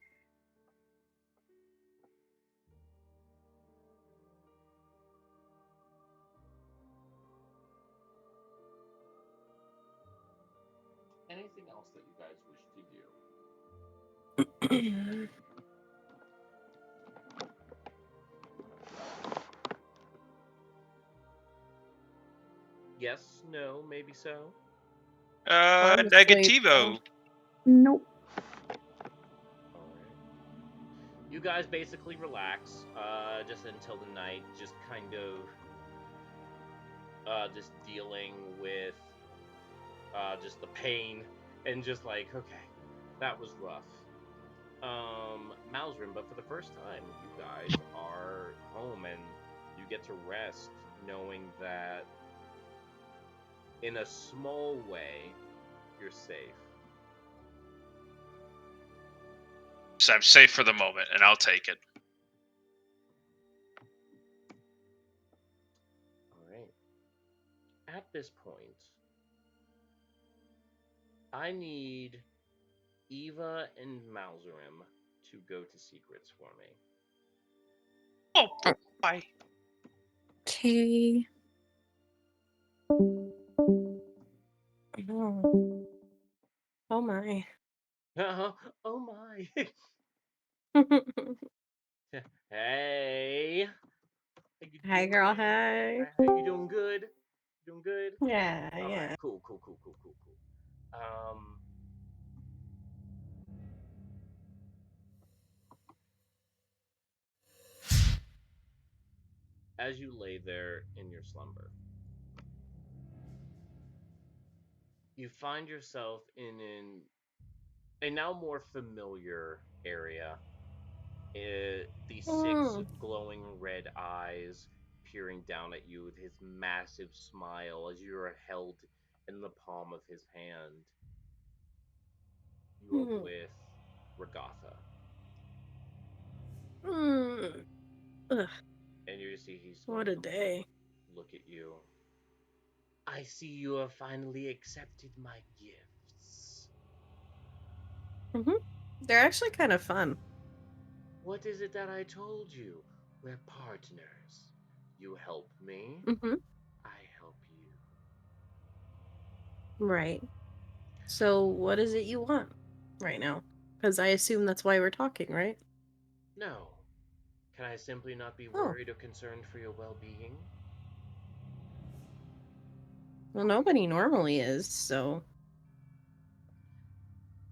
Anything else that you guys wish to do? Yes, no, maybe so. Negativo. Nope. Alright. You guys basically relax, just until the night, just kind of, just dealing with, just the pain, and just like, okay, that was rough. Malzrim, but for the first time, you guys are home, and you get to rest, knowing that, in a small way, you're safe. So I'm safe for the moment, and I'll take it. at this point, I need Eva and Malzerim to go to secrets for me. Oh, bye. Okay. Oh my. Oh my. Hey. How you Hi, girl. doing? Hi. You doing good? Doing good? Yeah, All yeah. right. Cool. As you lay there in your slumber, you find yourself in a now more familiar area. The six Mm. glowing red eyes peering down at you with his massive smile as you are held in the palm of his hand. You are Mm. with Regatha. Mm. Ugh, And you see he's what going a to day. look at you. I see you have finally accepted my gifts. They're actually kind of fun. What is it that I told you? We're partners. You help me, Mm-hmm. I help you. Right. So, what is it you want right now? Because I assume that's why we're talking, right? No. Can I simply not be Oh, worried or concerned for your well being? well, nobody normally is, so.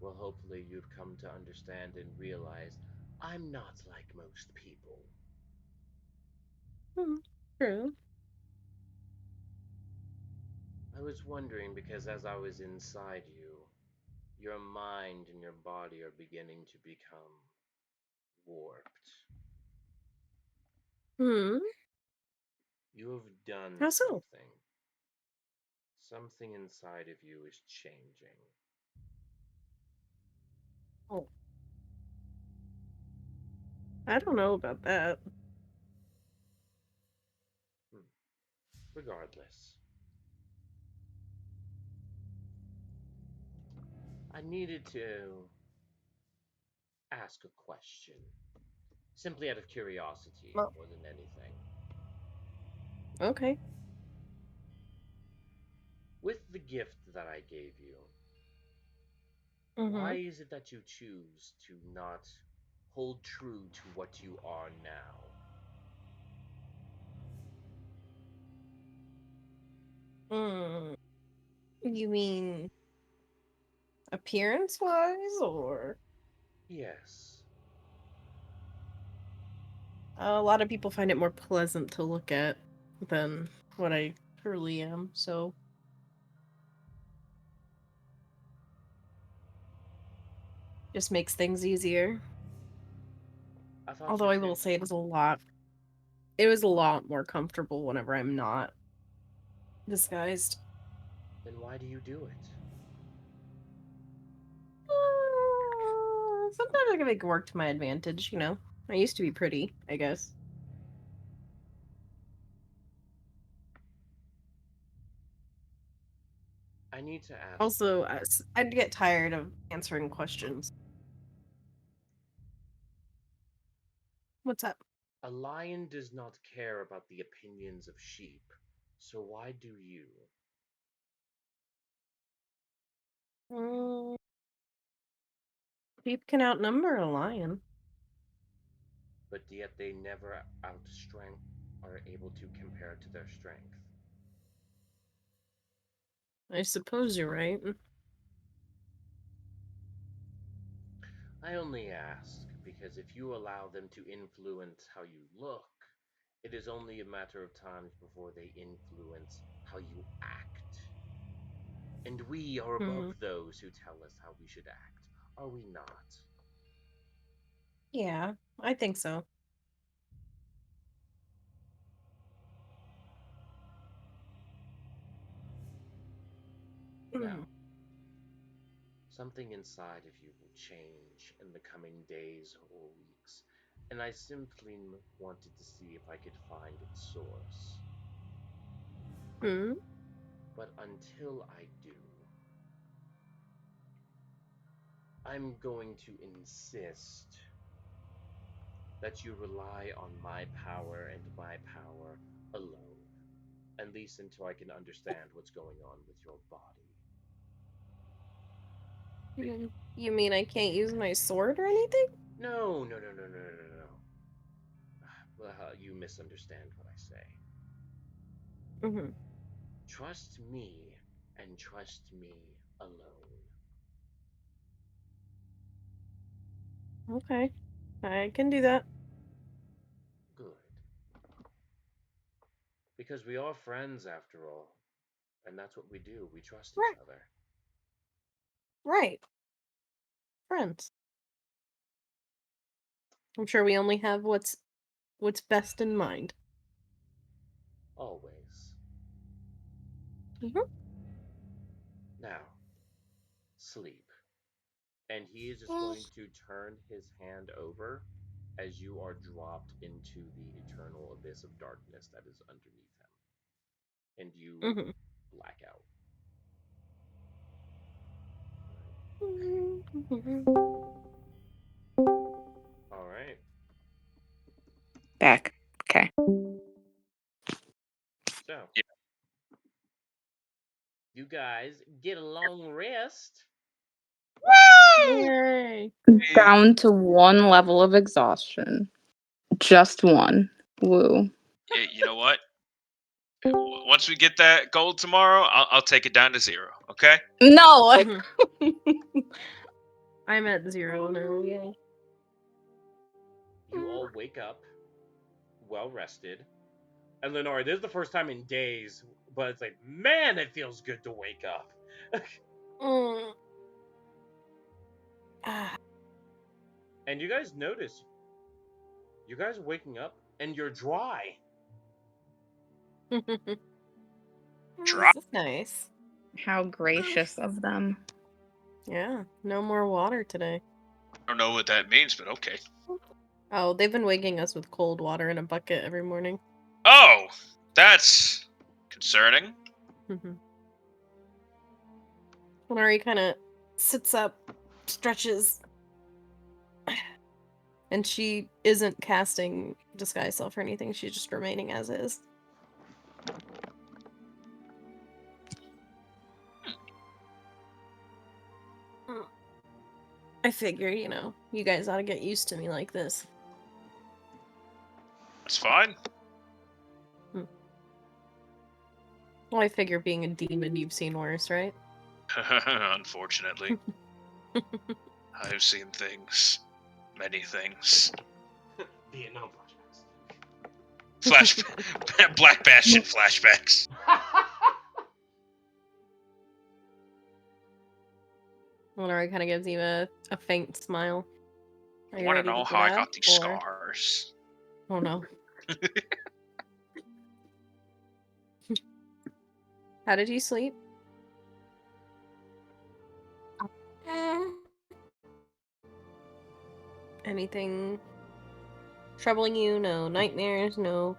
Well, hopefully you've come to understand and realize I'm not like most people. True. I was wondering because as I was inside you, your mind and your body are beginning to become warped. Hmm. You have done How so? something. Something inside of you is changing. Oh, I don't know about that. Regardless, I needed to ask a question. Simply out of curiosity Well, more than anything. okay. With the gift that I gave you, Mm-hmm. why is it that you choose to not hold true to what you are now? Mm. You mean appearance-wise, or Yes. a lot of people find it more pleasant to look at than what I truly am, so just makes things easier. I thought Although you I said. will say it was a lot more comfortable whenever I'm not disguised. Then why do you do it? Sometimes I can make it work to my advantage, you know. I used to be pretty, I guess. I need to ask. Also, I'd get tired of answering questions. What's up? A lion does not care about the opinions of sheep, so why do you? Mm, sheep can outnumber a lion. But yet they never outstrength are able to compare to their strength. I suppose you're right. I only ask because if you allow them to influence how you look, it is only a matter of time before they influence how you act. And we are above Hmm. those who tell us how we should act, are we not? Yeah, I think so. Now, something inside of you will change in the coming days or weeks, and I simply wanted to see if I could find its source. Hmm. But until I do, I'm going to insist that you rely on my power and my power alone, at least until I can understand what's going on with your body. You mean I can't use my sword or anything? No, no, no, no, no, no, no, no. You misunderstand what I say. Mm-hmm. Trust me and trust me alone. Okay. I can do that. Good. Because we are friends after all. And that's what we do. We trust each Right. other. Right. Friends. I'm sure we only have what's best in mind. Always. Mm-hmm. Now, sleep. And he is just going to turn his hand over as you are dropped into the eternal abyss of darkness that is underneath him. And you Mm-hmm. black out. All right. Back. Okay. So, Yeah. you guys get a long rest. Yay. Down to 1 level of exhaustion. Just 1. Woo. You know what? Once we get that gold tomorrow, I'll take it down to 0. Okay. No. Mm-hmm. I'm at 0 now. Yay. You all wake up well rested. And Lenore, this is the first time in days, but it's like, man, it feels good to wake up. Mm. Ah. And you guys notice, you guys are waking up and you're dry. Dry. This is nice. How gracious of them. Yeah, no more water today. I don't know what that means, but okay. Oh, they've been waking us with cold water in a bucket every morning. Oh, that's concerning. Lenore kind of sits up, stretches, and she isn't casting disguise self or anything. She's just remaining as is. I figure, you guys ought to get used to me like this. That's fine. Well, I figure being a demon, you've seen worse, right? Unfortunately, I've seen things, many things. Vietnam Black Bastion flashbacks. Lenore kind of gives you a faint smile. Are you Want to ready to know get how I up, got these or- scars? Oh no. How did you sleep? Anything troubling you? No nightmares, no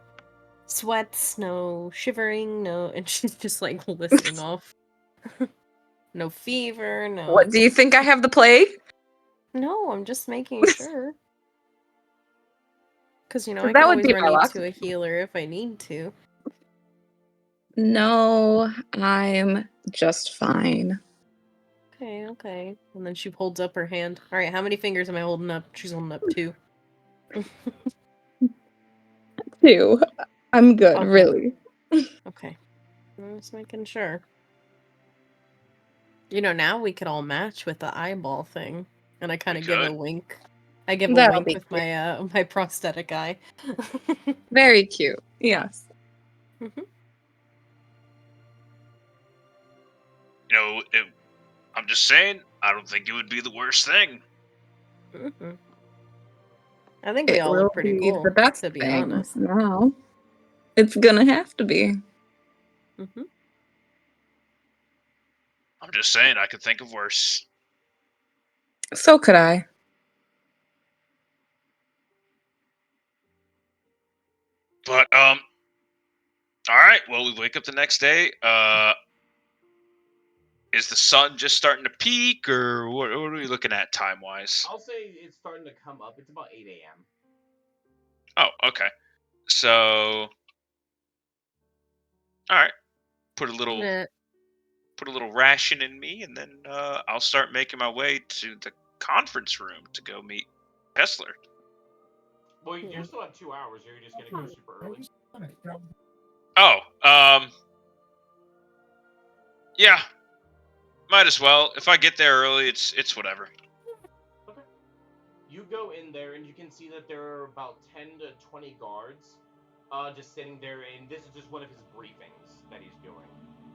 sweats, no shivering, no... And she's just like listing off. No fever, no... What, do you think I have the plague? No, I'm just making sure. Because, I That can would always be run my you luck. to a healer if I need to. No, I'm just fine. Okay, okay. And then she holds up her hand. Alright, how many fingers am I holding up? She's holding up 2. 2. I'm good, Okay. really. Okay. I'm just making sure. Now we could all match with the eyeball thing. And I kind We of give a could. wink. I give a That'll wink be with cute. my prosthetic eye. Very cute. Yes. I'm just saying, I don't think it would be the worst thing. I think we It all will look pretty be cool, the best to be thing. honest. No. It's gonna have to be. I'm just saying, I could think of worse. So could I. But all right. Well, we wake up the next day. Is the sun just starting to peak, or what are we looking at time-wise? I'll say it's starting to come up. It's about 8 a.m. Oh, okay. So, all right. Put a little ration in me, and then I'll start making my way to the conference room to go meet Kessler. Well, you still have 2 hours. Are you just gonna go super early? Oh, yeah. Might as well. If I get there early, it's whatever. Okay. You go in there, and you can see that there are about 10 to 20 guards, just sitting there. And this is just one of his briefings that he's doing.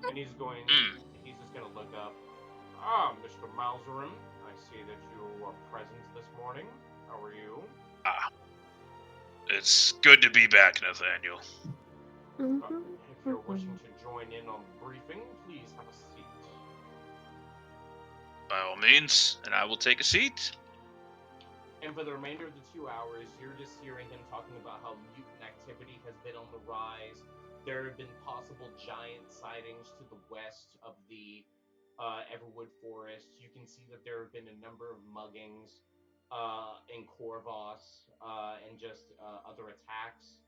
And he's going. He's just gonna look up. Ah, Mr. Malzerum, I see that you are present this morning. How are you? It's good to be back, Nathaniel. If you're wishing to join in on the briefing, please have a seat. By all means, and I will take a seat. And for the remainder of the 2 hours, you're just hearing him talking about how mutant activity has been on the rise. There have been possible giant sightings to the west of the Everwood Forest. You can see that there have been a number of muggings in Corvos and just other attacks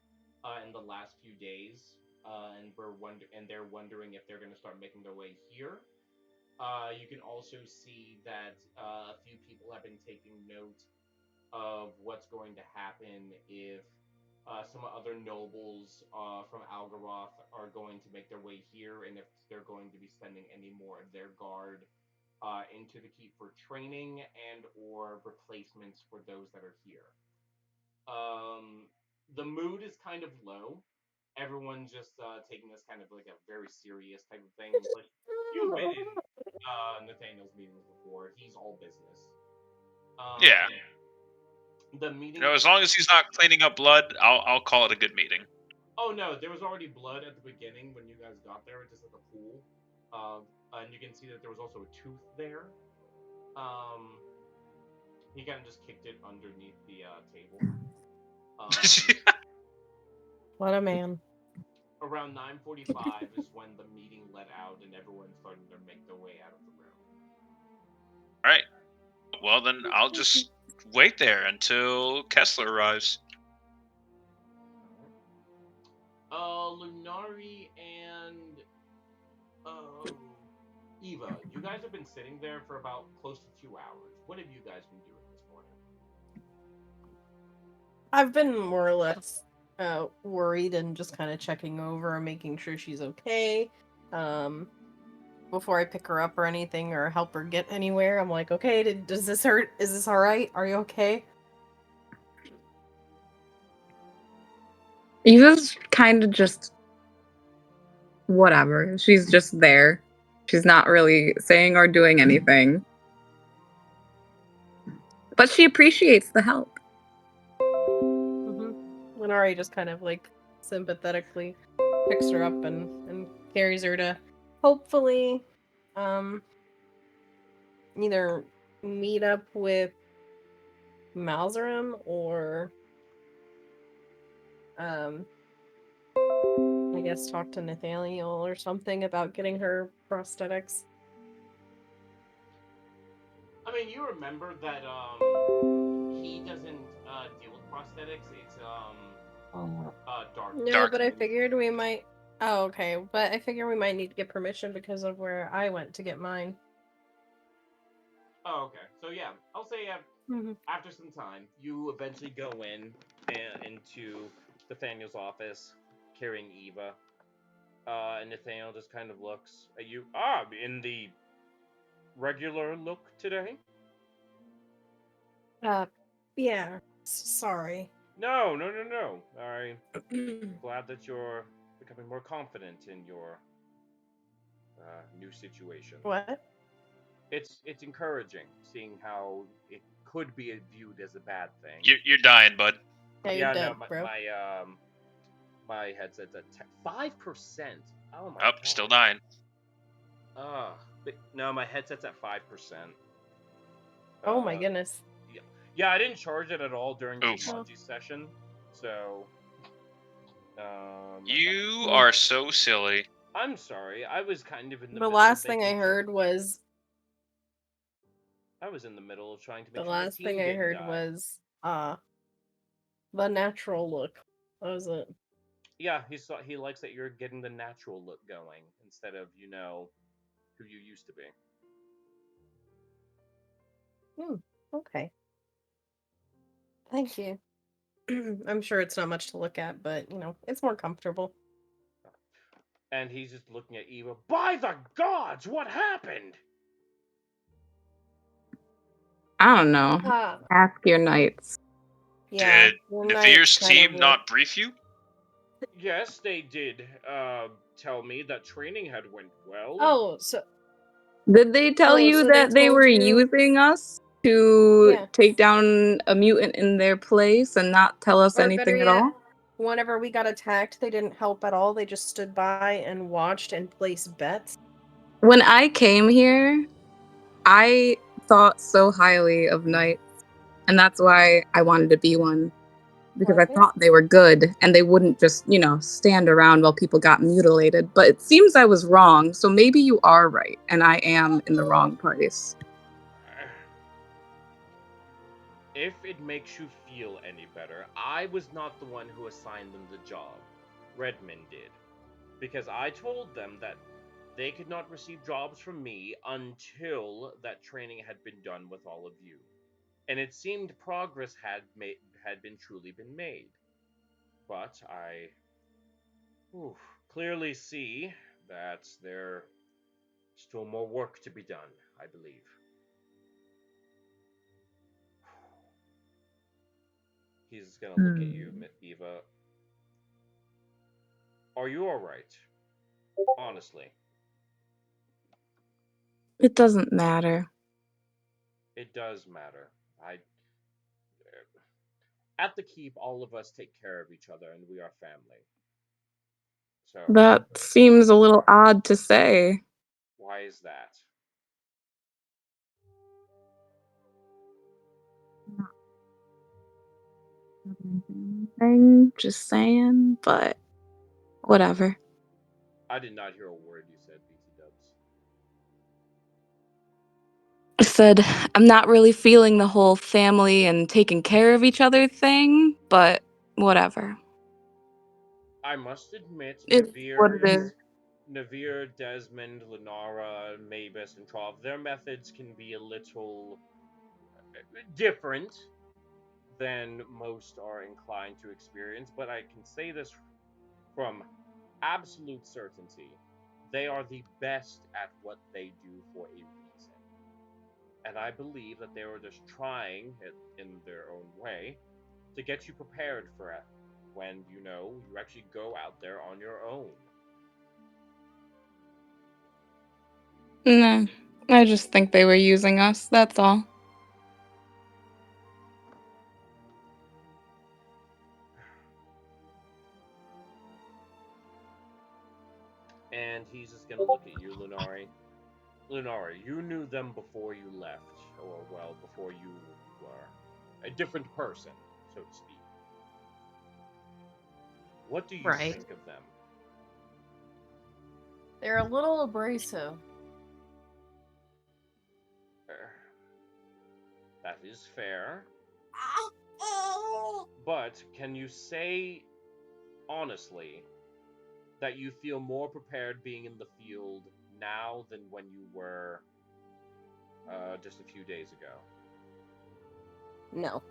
in the last few days. And they're wondering if they're going to start making their way here. You can also see that a few people have been taking note of what's going to happen if some other nobles from Algaroth are going to make their way here, and if they're going to be sending any more of their guard into the keep for training and or replacements for those that are here. The mood is kind of low. Everyone's just taking this kind of like a very serious type of thing. Like, you've been in Nathaniel's meetings before. He's all business. Yeah. The meeting. As long as he's not cleaning up blood, I'll call it a good meeting. Oh no, there was already blood at the beginning when you guys got there, just at the pool. And you can see that there was also a tooth there. He kind of just kicked it underneath the table. What a man. Around 9:45 is when the meeting let out and everyone's starting to make their way out of the room. All right. Well, then I'll just wait there until Kessler arrives. Lunari and Eva, you guys have been sitting there for about close to 2 hours. What have you guys been doing this morning? I've been more or less worried and just kind of checking over and making sure she's okay. Before I pick her up or anything or help her get anywhere, I'm like, okay, does this hurt? Is this all right? Are you okay? Eva's kind of just whatever. She's just there. She's not really saying or doing anything. But she appreciates the help. Lunari just kind of like sympathetically picks her up and carries her to hopefully either meet up with Malzerum or I guess talk to Nathaniel or something about getting her prosthetics. I mean, you remember that he doesn't deal with prosthetics. It's Dark. No, Dark. but I figured we might. Oh, okay. But I figure we might need to get permission because of where I went to get mine. Oh, okay. So yeah, I'll say after some time, you eventually go into Nathaniel's office carrying Eva. And Nathaniel just kind of looks at you. In the regular look today? Yeah. Sorry. No. I'm glad that you're becoming more confident in your new situation. What? It's encouraging seeing how it could be viewed as a bad thing. You're dying, bud. Yeah, you're dead, no, bro. my headset's at 5%. Oh my god. Still dying. No, my headset's at 5%. Oh my goodness. Yeah, I didn't charge it at all during the Oof. Jumanji session, so. You are so silly. I'm sorry. I was kind of in the The middle last of thing I making heard was I was in the middle of trying to the make sure my last team thing I didn't heard die. was the natural look. That was it. Yeah, he likes that you're getting the natural look going instead of, who you used to be. Okay. Thank you. I'm sure it's not much to look at, but it's more comfortable. And he's just looking at Eva. By the gods, what happened? I don't know. Ah, Ask your knights. yeah. Did your Naveer's knights kind of team look- not brief you? Yes, they did tell me that training had went well. Oh, so Did they tell you so that they told were you- using us to Yeah. take down a mutant in their place and not tell us Or anything better at all? yet, whenever we got attacked, they didn't help at all. They just stood by and watched and placed bets. When I came here, I thought so highly of knights, and that's why I wanted to be one. Because I Okay. thought they were good and they wouldn't just, stand around while people got mutilated. But it seems I was wrong, so maybe you are right and I am in the wrong place. If it makes you feel any better, I was not the one who assigned them the job. Redmond did. Because I told them that they could not receive jobs from me until that training had been done with all of you. And it seemed progress had been truly been made. But I clearly see that there's still more work to be done, I believe. He's gonna look at you, Eva. Are you alright? Honestly. It doesn't matter. It does matter. At the keep, all of us take care of each other, and we are family. So That seems a little odd to say. why is that? Just saying, but whatever. I did not hear a word you said, BT Dubs. I said, I'm not really feeling the whole family and taking care of each other thing, but whatever. I must admit, It's what it is. Naveer, Desmond, Lenara, Mavis, and Trov, their methods can be a little different than most are inclined to experience, but I can say this from absolute certainty. They are the best at what they do for a reason. And I believe that they were just trying, in their own way, to get you prepared for it when, you actually go out there on your own. Nah, I just think they were using us, that's all. And he's just gonna look at you, Lunari. Lunari, you knew them before you left, or, well, before you were a different person, so to speak. What do you Right. think of them? They're a little abrasive. That is fair. But can you say, honestly, that you feel more prepared being in the field now than when you were just a few days ago? No.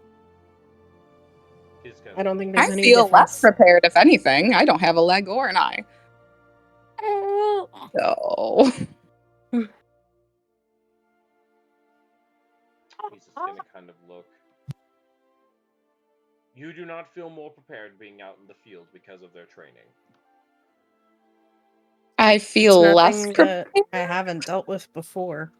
He's gonna I don't think I there's any feel less difference. prepared, if anything. I don't have a leg or an eye. So. He's just gonna kind of look. You do not feel more prepared being out in the field because of their training. I feel It's less nothing prepared. that I haven't dealt with before.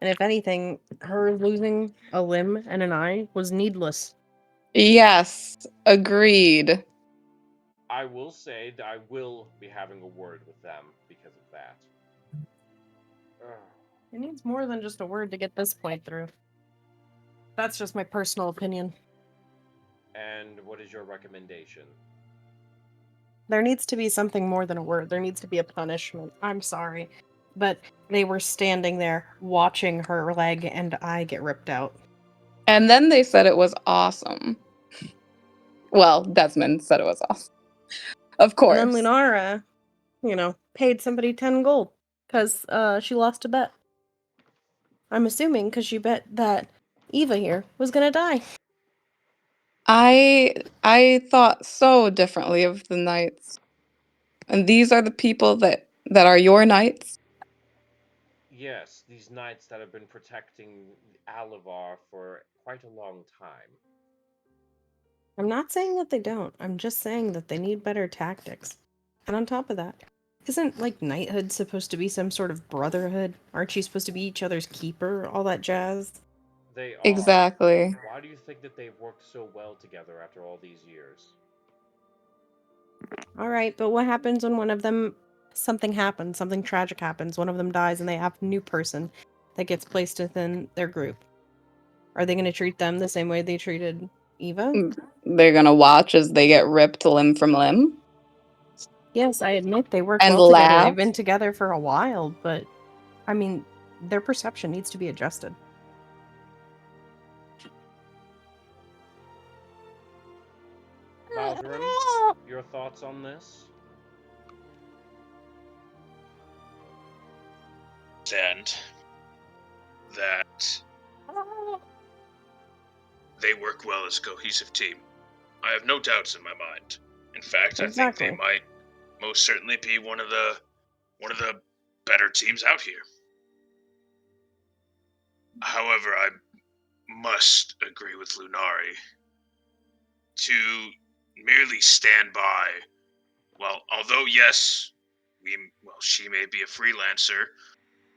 And if anything, her losing a limb and an eye was needless. Yes, agreed. I will say that I will be having a word with them because of that. It needs more than just a word to get this point through. That's just my personal opinion. And what is your recommendation? There needs to be something more than a word. There needs to be a punishment. I'm sorry. But they were standing there watching her leg and eye get ripped out. And then they said it was awesome. Well, Desmond said it was awesome. Of course. And then Lunara, paid somebody 10 gold because she lost a bet. I'm assuming because she bet that Eva here was gonna die. I thought so differently of the knights. And these are the people that are your knights? Yes, these knights that have been protecting Alivar for quite a long time. I'm not saying that they don't. I'm just saying that they need better tactics. And on top of that, isn't like knighthood supposed to be some sort of brotherhood? Aren't you supposed to be each other's keeper? All that jazz? They are. Exactly. Why do you think that they've worked so well together after all these years? Alright, but what happens when one of them something happens, something tragic happens, one of them dies and they have a new person that gets placed within their group? Are they gonna treat them the same way they treated Eva? They're gonna watch as they get ripped limb from limb? Yes, I admit they work And well together. laugh? They've been together for a while, but I mean, their perception needs to be adjusted. Malgrim, your thoughts on this? And that they work well as a cohesive team. I have no doubts in my mind. In fact, I think they Exactly. might most certainly be one of the better teams out here. However, I must agree with Lunari. To merely stand by, well, although yes, she may be a freelancer,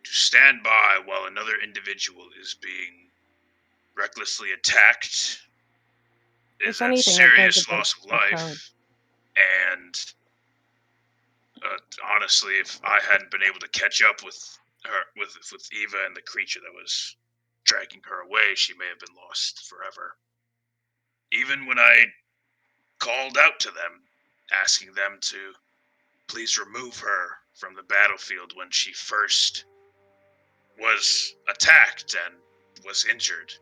to stand by while another individual is being recklessly attacked is If a anything, it goes serious loss against of the code. life. And honestly, if I hadn't been able to catch up with her, with Eva and the creature that was dragging her away, she may have been lost forever. Even when I called out to them, asking them to please remove her from the battlefield when she first was attacked and was injured,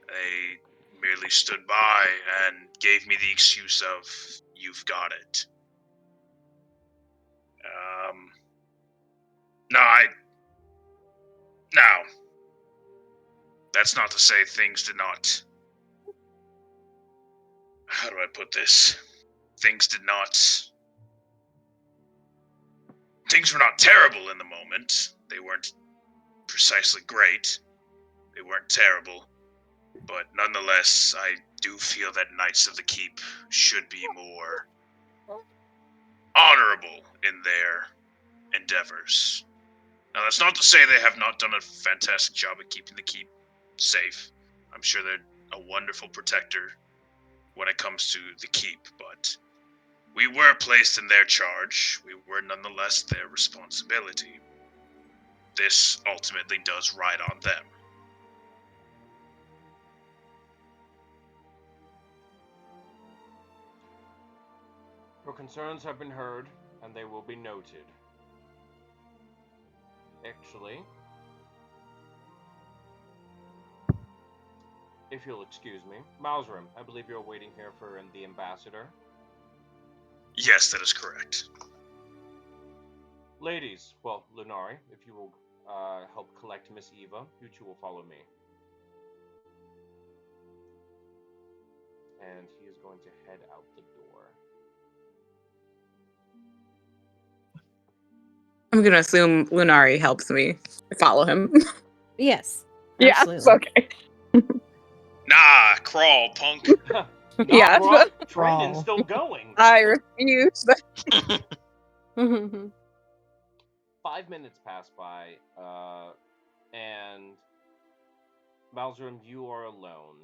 they merely stood by and gave me the excuse of, you've got it. Now, that's not to say things did not, how do I put this? Things were not terrible in the moment. They weren't precisely great. They weren't terrible. But nonetheless, I do feel that Knights of the Keep should be more honorable in their endeavors. Now, that's not to say they have not done a fantastic job at keeping the keep safe. I'm sure they're a wonderful protector when it comes to the keep, but we were placed in their charge. We were nonetheless their responsibility. This ultimately does ride on them. Your concerns have been heard, and they will be noted. Actually, if you'll excuse me, Malzrim, I believe you're waiting here for the ambassador. Yes, that is correct. Ladies, well, Lunari, if you will help collect Miss Eva, you two will follow me. And he is going to head out the door. I'm gonna assume Lunari helps me follow him. Yes. Yeah, Absolutely. okay. Nah, crawl, punk. Yeah, bro, but- training's still going. I refuse. 5 minutes pass by, and Malzrim, you are alone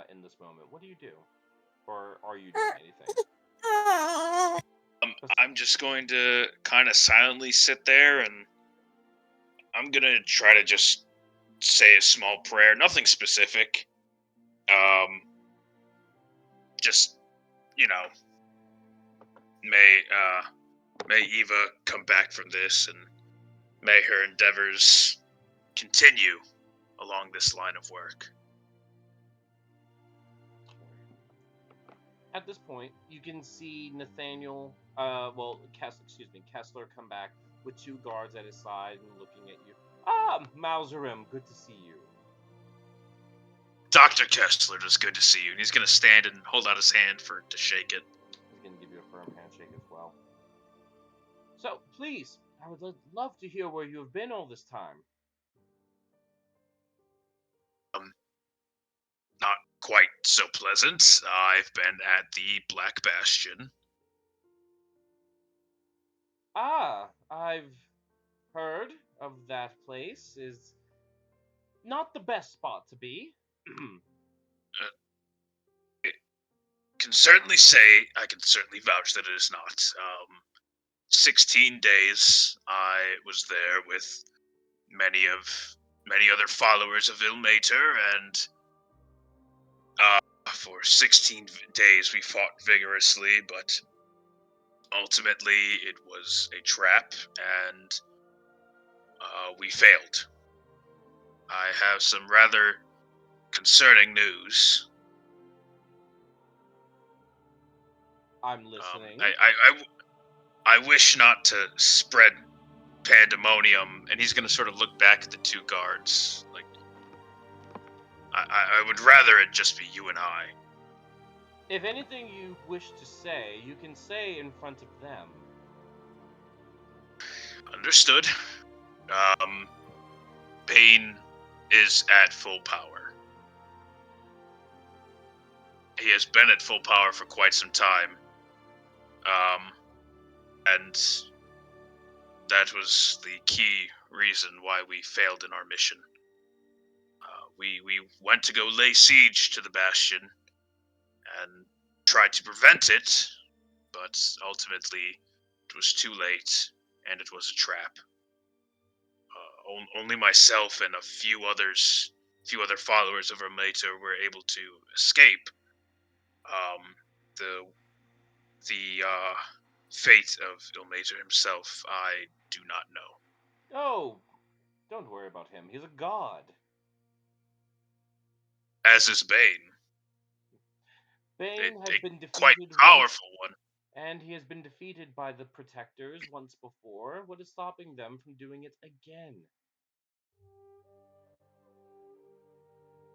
in this moment. What do you do? Or are you doing anything? I'm just going to kind of silently sit there, and I'm going to try to just say a small prayer. Nothing specific. just, you know, may Eva come back from this, and may her endeavors continue along this line of work. At this point, you can see Nathaniel, Kessler come back with 2 guards at his side and looking at you. Ah, Mauserim, good to see you. Dr. Kessler, it's good to see you. And he's going to stand and hold out his hand to shake it. He's going to give you a firm handshake as well. So, please, I would love to hear where you have been all this time. Not quite so pleasant. I've been at the Black Bastion. Ah, I've heard of that place. Is not the best spot to be. Can certainly say, I can certainly vouch that it is not. 16 days I was there with many other followers of Ilmater, and for 16 days we fought vigorously, but ultimately it was a trap, and we failed. I have some rather concerning news. I'm listening. I wish not to spread pandemonium, and he's going to sort of look back at the 2 guards. Like, I would rather it just be you and I. If anything you wish to say, you can say in front of them. Understood. Bane is at full power. He has been at full power for quite some time. And that was the key reason why we failed in our mission. We went to go lay siege to the Bastion and tried to prevent it, but ultimately it was too late, and it was a trap. Only myself and a few other followers of Ilmater were able to escape. The fate of Ilmater himself, I do not know. Oh, don't worry about him. He's a god. As is Bane. Bane has been defeated quite powerful once, one. and he has been defeated by the Protectors once before. What is stopping them from doing it again?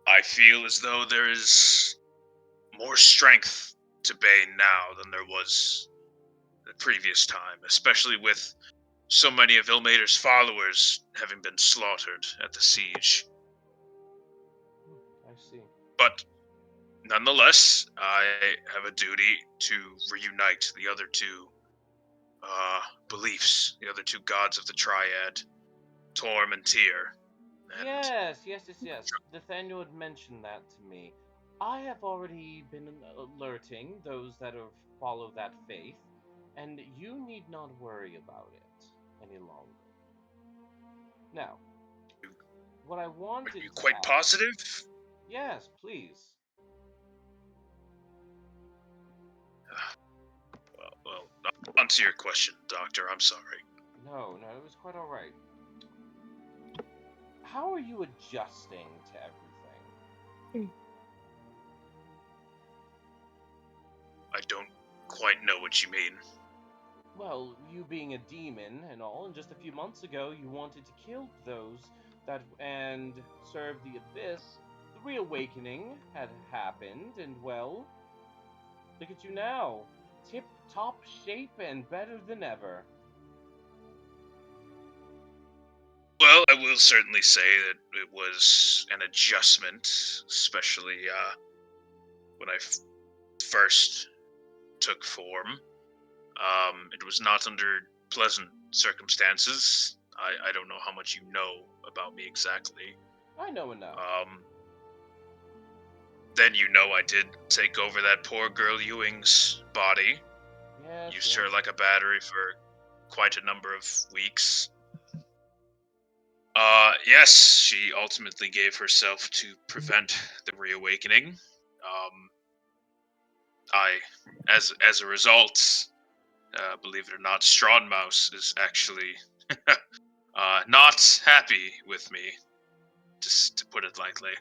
I feel as though there is more strength to Bane now than there was the previous time, especially with so many of Ilmater's followers having been slaughtered at the siege. I see. But nonetheless, I have a duty to reunite the other 2 beliefs, the other 2 gods of the Triad, Torm and Tyr. And Yes. Nathaniel had mentioned that to me. I have already been alerting those that have followed that faith, and you need not worry about it any longer. Now, what I wanted are you to quite ask- positive? Yes, please. Well, answer your question, Doctor. I'm sorry. No, it was quite all right. How are you adjusting to everything? I don't quite know what you mean. Well, you being a demon and all, and just a few months ago you wanted to kill those and serve the Abyss. The reawakening had happened, and well, look at you now. Tip-top shape and better than ever. Well, I will certainly say that it was an adjustment, especially when I first took form. It was not under pleasant circumstances. I don't know how much you know about me exactly. I know enough. Then you know I did take over that poor girl Ewing's body. Yes. Used her like a battery for quite a number of weeks. Yes, she ultimately gave herself to prevent the reawakening. as a result, believe it or not, Strongmouse is actually not happy with me, just to put it lightly.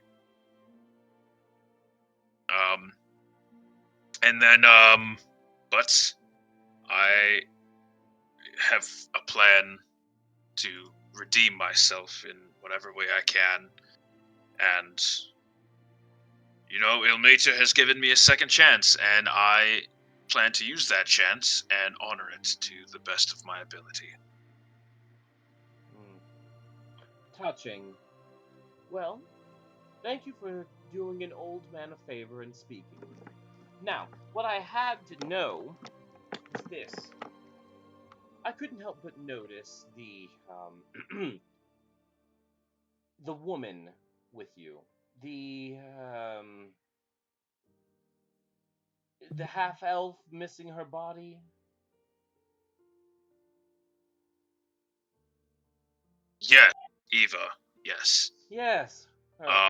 And then, but I have a plan to redeem myself in whatever way I can, and Ilmater has given me a second chance, and I plan to use that chance and honor it to the best of my ability. Touching. Well, thank you for doing an old man a favor and speaking. Now, what I had to know is this. I couldn't help but notice the woman with you. The half elf missing her body. Yes, Eva. Yes. Yes. Her. Uh,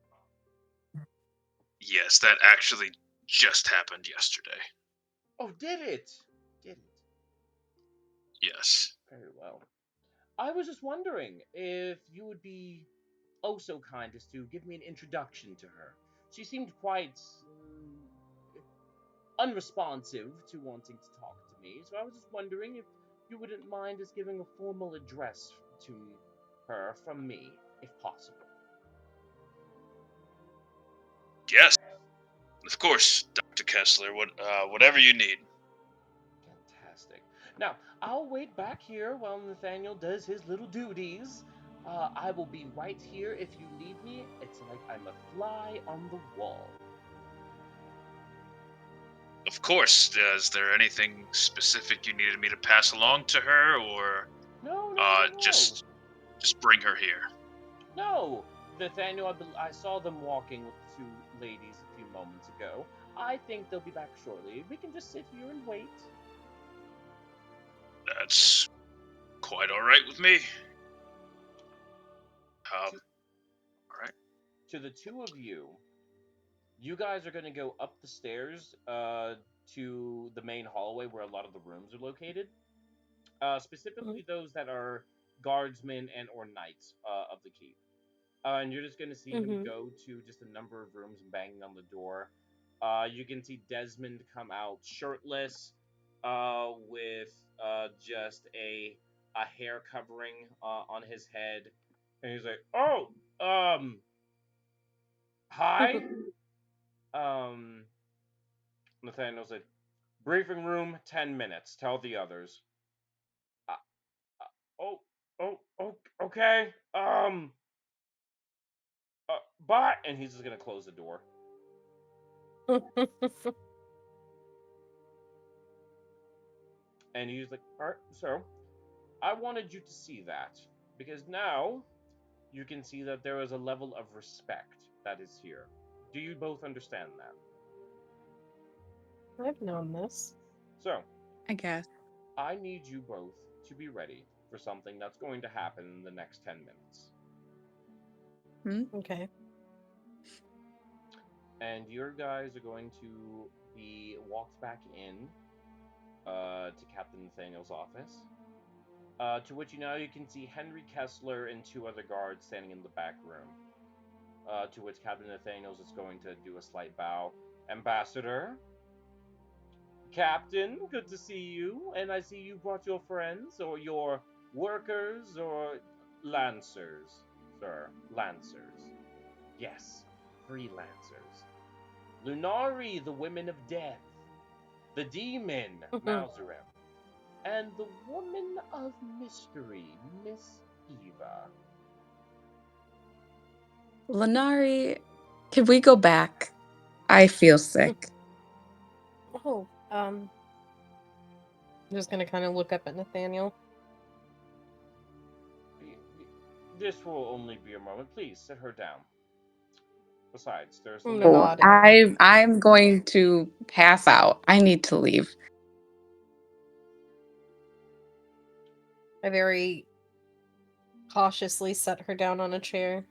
yes, that actually just happened yesterday. Oh, did it? Did it? Yes. Very well. I was just wondering if you would be oh so kind as to give me an introduction to her. She seemed quite unresponsive to wanting to talk to me, so I was just wondering if you wouldn't mind just giving a formal address to her from me, if possible. Yes. Of course, Dr. Kessler. Whatever you need. Fantastic. Now, I'll wait back here while Nathaniel does his little duties. I will be right here if you need me. It's like I'm a fly on the wall. Of course. Is there anything specific you needed me to pass along to her, or No. just bring her here? No, Nathaniel, I saw them walking with the two ladies a few moments ago. I think they'll be back shortly. We can just sit here and wait. That's quite all right with me. All right. To the two of you, you guys are going to go up the stairs to the main hallway where a lot of the rooms are located. Specifically those that are guardsmen and or knights of the keep. And you're just going to see him go to just a number of rooms and banging on the door. You can see Desmond come out shirtless with just a hair covering on his head. And he's like, oh, hi. Nathaniel's like, briefing room, 10 minutes. Tell the others. Okay. Bye. And he's just gonna close the door. And he's like, all right, so I wanted you to see that because now you can see that there is a level of respect that is here. Do you both understand that? I've known this. So, I guess. I need you both to be ready for something that's going to happen in the next 10 minutes. Okay. And your guys are going to be walked back in to Captain Nathaniel's office. To which you can see Henry Kessler and two other guards standing in the back room. To which Captain Nathaniel's is going to do a slight bow. Ambassador, Captain, good to see you. And I see you brought your friends or your workers or lancers, sir. Lancers. Yes, freelancers. Lunari, the Women of Death. The Demon, Mausarem. And the Woman of Mystery, Miss Eva. Lenari, can we go back? I feel sick. I'm just gonna kind of look up at Nathaniel. This will only be a moment. Please sit her down. Besides, there's I'm going to pass out. I need to leave. I very cautiously set her down on a chair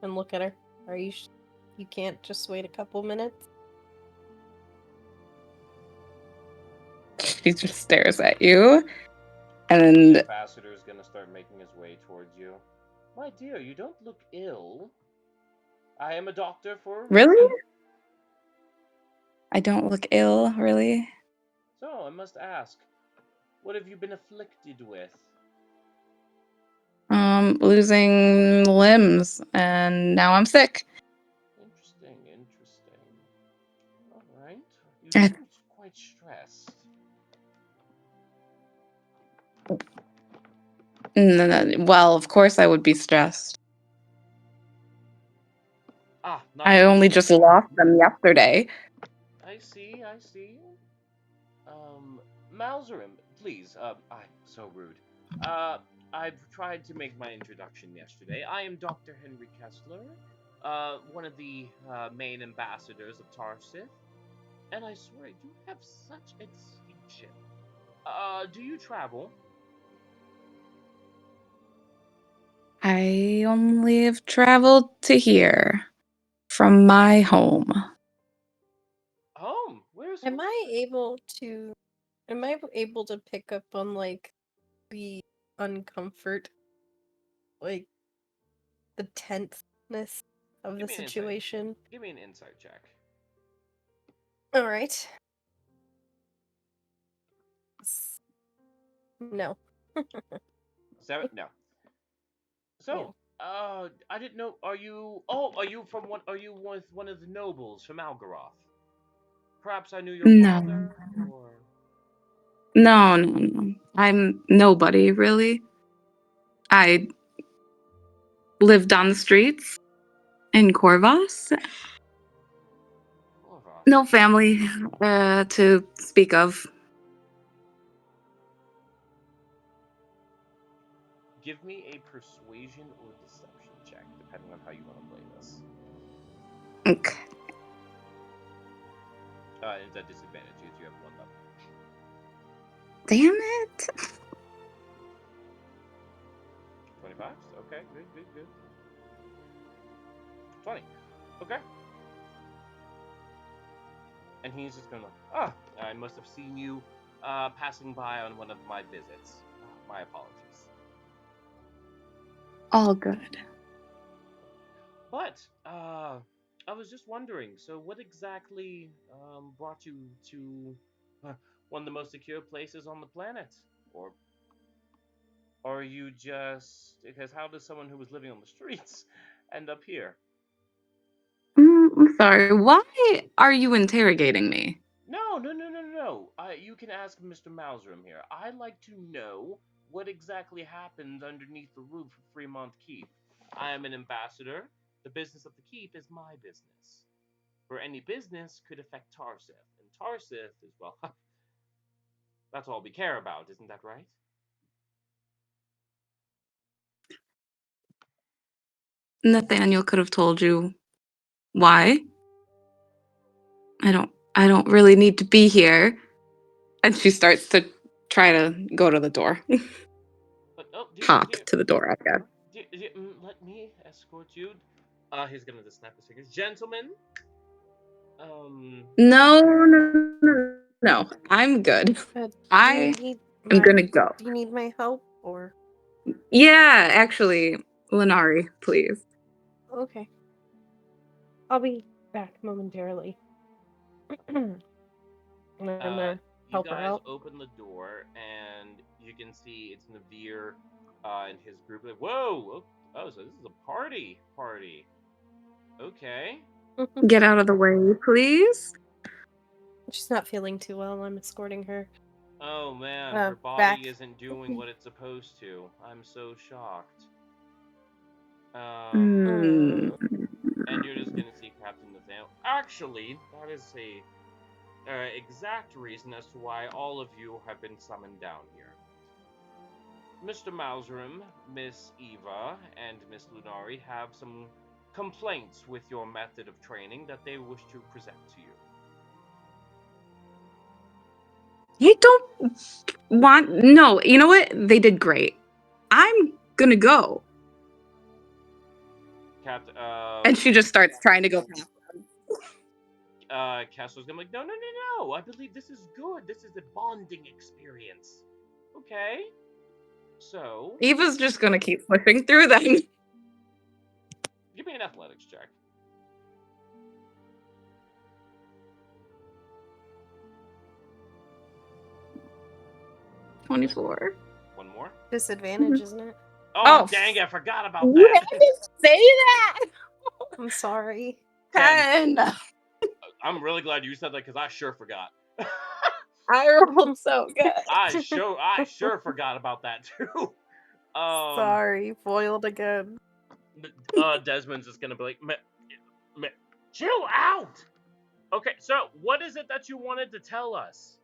and look at her. Are you? You can't just wait a couple minutes? she just stares at you. The And ambassador is gonna start making his way towards you. My dear, you don't look ill. I am a doctor for a really? reason. I don't look ill, really. So I must ask, what have you been afflicted with? Losing limbs, and now I'm sick. Interesting, interesting. All right. You I- seem quite stressed. Well, of course I would be stressed. Ah, not I only just lost them yesterday. I see, I see. Malzarim, please, I'm so rude. I've tried to make my introduction yesterday. I am Dr. Henry Kessler, one of the main ambassadors of Tarsith, and I swear you have such a distinction. Do you travel? I only have traveled to here from my home. Home? Where's Am I able to pick up on like the uncomfort, like the tenseness of Give the me an insight. situation? Give me an insight check. All right. No. 7? No. So, I didn't know. Are you? Oh, are you from one? Are you with one of the nobles from Algaroth? Perhaps I knew your No. father, or No. I'm nobody, really. I lived on the streets in Corvus. Algaroth. No family to speak of. Give me a persuasion or deception check, depending on how you want to play this. Okay. It's at disadvantage because you have one level. Damn it. 25? Okay, good. 20. Okay. And he's just gonna, I must have seen you passing by on one of my visits. My apologies. All good. But, I was just wondering, so what exactly brought you to one of the most secure places on the planet? Or are you just, because how does someone who was living on the streets end up here? I'm sorry. Why are you interrogating me? No. You can ask Mr. Malzarim here. I'd like to know what exactly happened underneath the roof of Fremont Keep. I am an ambassador. The business of the keep is my business. For any business could affect Tarsith, and Tarsith is, well, that's all we care about, isn't that right? Nathaniel could have told you why. I don't really need to be here. And she starts to try to go to the door. But Pop to the door, I guess. let me escort you. He's gonna just snap his fingers, gentlemen. No. I'm good. Do I you need am my gonna go. Do you need my help or? Yeah, actually, Lenari, please. Okay. I'll be back momentarily. I'm gonna You help her guys out. open the door, and you can see it's Navir and his group. Like, whoa! Oh, so this is a party. Okay. Get out of the way, please. She's not feeling too well. I'm escorting her. Oh man, her body Back. isn't doing what it's supposed to. I'm so shocked. Mm. And you're just gonna see Captain Nathaniel. Actually, that is a exact reason as to why all of you have been summoned down here. Mr. Malzarim, Miss Eva, and Miss Lunari have some complaints with your method of training that they wish to present to you. You don't want. No, you know what? They did great. I'm gonna go. Captain, And she just starts trying to go past them. Castro's gonna be like, no. I believe this is good. This is a bonding experience. Okay. So, Eva's just gonna keep pushing through them. give me an athletics check. 24. One more. Disadvantage, isn't it? Oh, Oh, dang it, I forgot about You that. had to say that! I'm sorry. 10. I'm really glad you said that because I sure forgot. I rolled so good. I sure forgot about that too. Sorry, foiled again. Desmond's just gonna be like, chill out. Okay, so what is it that you wanted to tell us?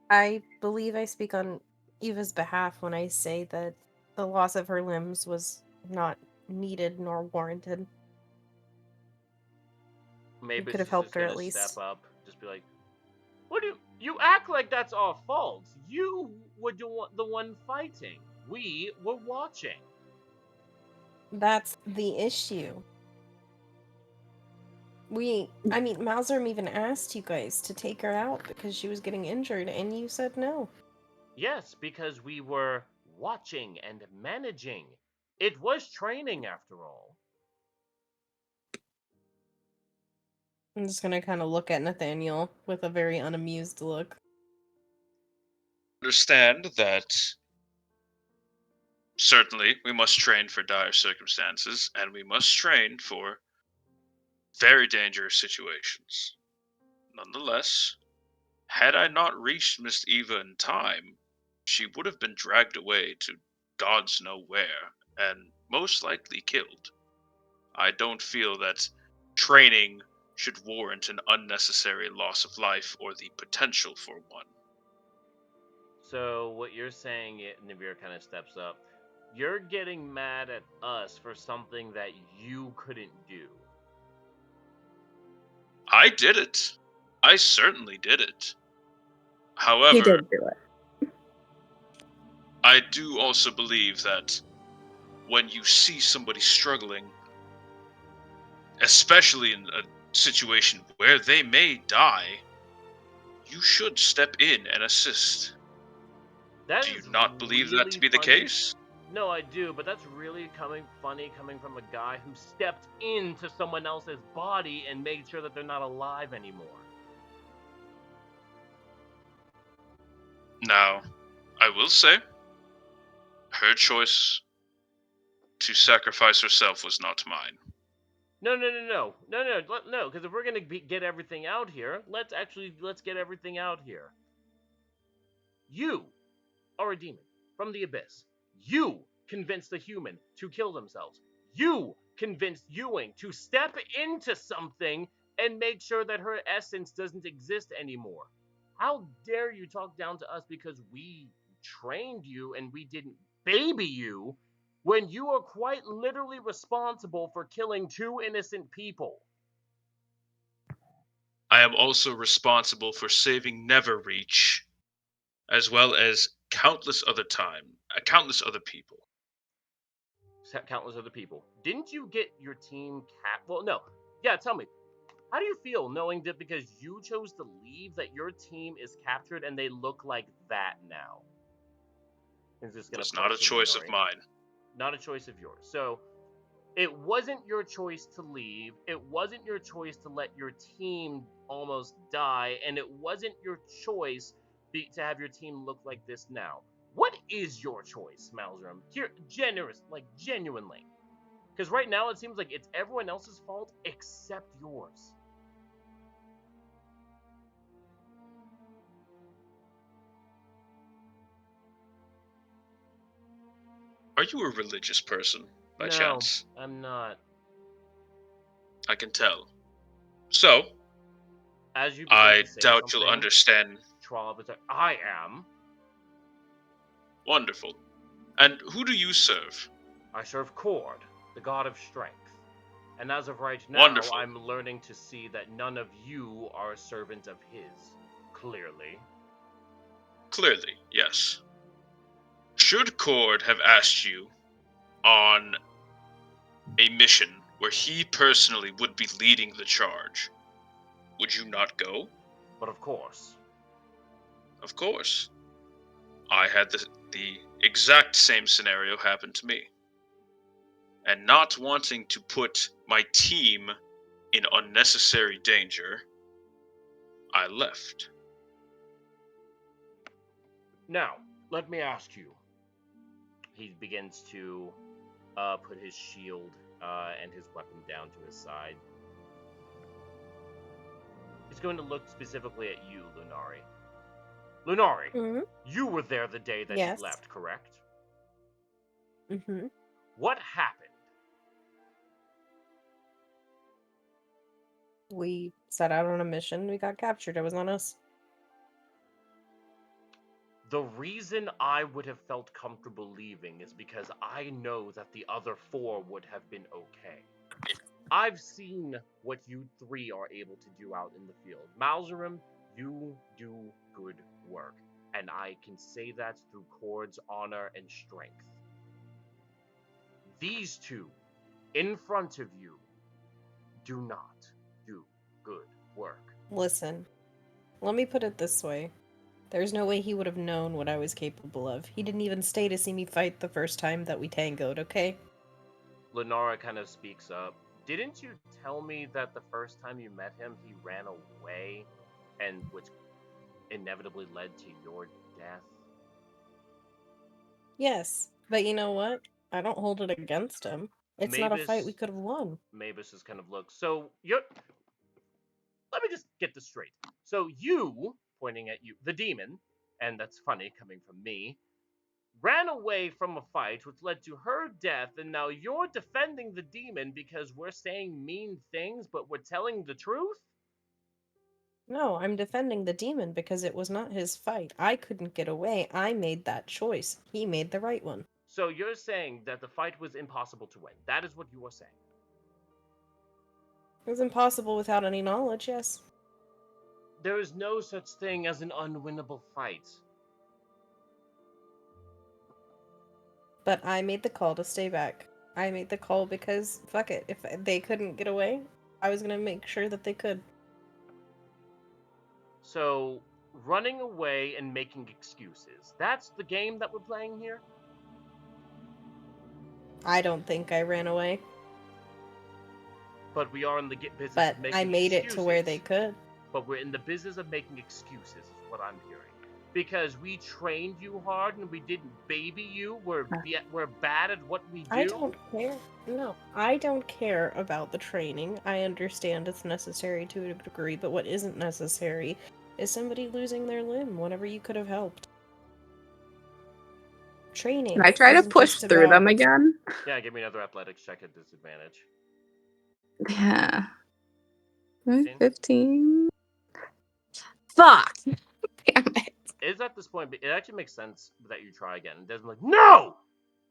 I believe I speak on Eva's behalf when I say that the loss of her limbs was not needed nor warranted. Maybe could have she's helped just her gonna at least. step up, just be like, "What do you act like that's our fault? You were the one fighting. We were watching." That's the issue. Malzerm even asked you guys to take her out because she was getting injured, and you said no. Yes, because we were watching and managing. It was training after all. I'm just gonna kind of look at Nathaniel with a very unamused look. Understand that certainly we must train for dire circumstances, and we must train for very dangerous situations. Nonetheless, had I not reached Miss Eva in time, she would have been dragged away to gods know where, and most likely killed. I don't feel that training should warrant an unnecessary loss of life or the potential for one. So what you're saying, Navir kind of steps up. You're getting mad at us for something that you couldn't do. I did it. I certainly did it. He However, did do it. I do also believe that when you see somebody struggling, especially in a situation where they may die, you should step in and assist. That Do you is not believe that to really be the funny. case? No, I do, but that's really funny coming from a guy who stepped into someone else's body and made sure that they're not alive anymore. Now, I will say, her choice to sacrifice herself was not mine. No, because if we're gonna get everything out here, let's get everything out here. You are a demon from the abyss. You convinced the human to kill themselves. You convinced Ewing to step into something and make sure that her essence doesn't exist anymore. How dare you talk down to us because we trained you and we didn't baby you when you are quite literally responsible for killing 2 innocent people? I am also responsible for saving Neverreach, as well as countless other people. Countless other people. Didn't you get your team Well, no. Yeah, tell me. How do you feel knowing that because you chose to leave that your team is captured and they look like that now? It's not a choice of mine. Not a choice of yours. So it wasn't your choice to leave. It wasn't your choice to let your team almost die, and it wasn't your choice to have your team look like this now. What is your choice, Malzerm? Here, genuinely. Because right now it seems like it's everyone else's fault except yours. Are you a religious person, by No, chance? I'm not. I can tell. So, As you begin I to say doubt you'll something, understand. I am. Wonderful. And who do you serve? I serve Cord, the god of strength. And as of right now, Wonderful. I'm learning to see that none of you are a servant of his. Clearly. Clearly, yes. Should Cord have asked you, on a mission where he personally would be leading the charge, would you not go? But of course. Of course. I had the exact same scenario happen to me. And not wanting to put my team in unnecessary danger, I left. Now, let me ask you. He begins to put his shield and his weapon down to his side. He's going to look specifically at you, Lunari. Lunari, Mm-hmm. you were there the day that Yes. he left, correct? Mm-hmm. What happened? We set out on a mission. We got captured. It was on us. The reason I would have felt comfortable leaving is because I know that the other 4 would have been okay. I've seen what you 3 are able to do out in the field. Malzarim, you do good work. And I can say that through Cord's honor and strength. These 2, in front of you, do not do good work. Listen, let me put it this way. There's no way he would have known what I was capable of. He didn't even stay to see me fight the first time that we tangoed, okay? Lenara kind of speaks up. Didn't you tell me that the first time you met him, he ran away, and which inevitably led to your death? Yes, but you know what? I don't hold it against him. It's not a fight we could have won. Mavis is kind of looks. So you're. Let me just get this straight. So you, pointing at you, the demon, and that's funny coming from me, ran away from a fight which led to her death, and now you're defending the demon because we're saying mean things, but we're telling the truth? No, I'm defending the demon because it was not his fight. I couldn't get away. I made that choice. He made the right one. So you're saying that the fight was impossible to win. That is what you are saying. It was impossible without any knowledge, yes. There is no such thing as an unwinnable fight. But I made the call to stay back. I made the call because, fuck it, if they couldn't get away, I was gonna make sure that they could. So, running away and making excuses, that's the game that we're playing here? I don't think I ran away. But we are in the business But of making I made excuses. it to where they could. But we're in the business of making excuses, is what I'm hearing. Because we trained you hard and we didn't baby you. We're bad at what we do. I don't care. No, I don't care about the training. I understand it's necessary to a degree, but what isn't necessary is somebody losing their limb whenever you could have helped. Training. Can I try to isn't push just through about- them again? Yeah, give me another athletics check at disadvantage. Yeah. 15? 15. Fuck! Damn it. Is at this point, it actually makes sense that you try again. And Desmond's like, no!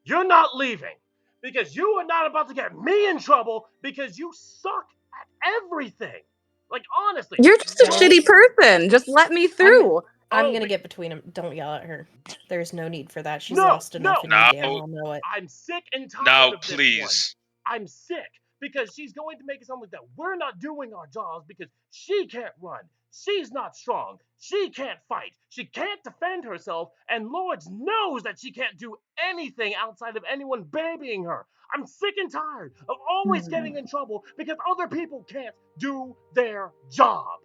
You're not leaving! Because you are not about to get me in trouble because you suck at everything! Like, honestly. You're just a Don't- shitty person. Just let me through. I'm Oh, gonna but get between them. Don't yell at her. There's no need for that. She's No, lost enough, no. and you No. damn well know it. I'm sick and tired Now, of this one. please. I'm sick because she's going to make it sound like that we're not doing our jobs because she can't run. She's not strong. She can't fight. She can't defend herself. And Lord knows that she can't do anything outside of anyone babying her. I'm sick and tired of always getting in trouble because other people can't do their job.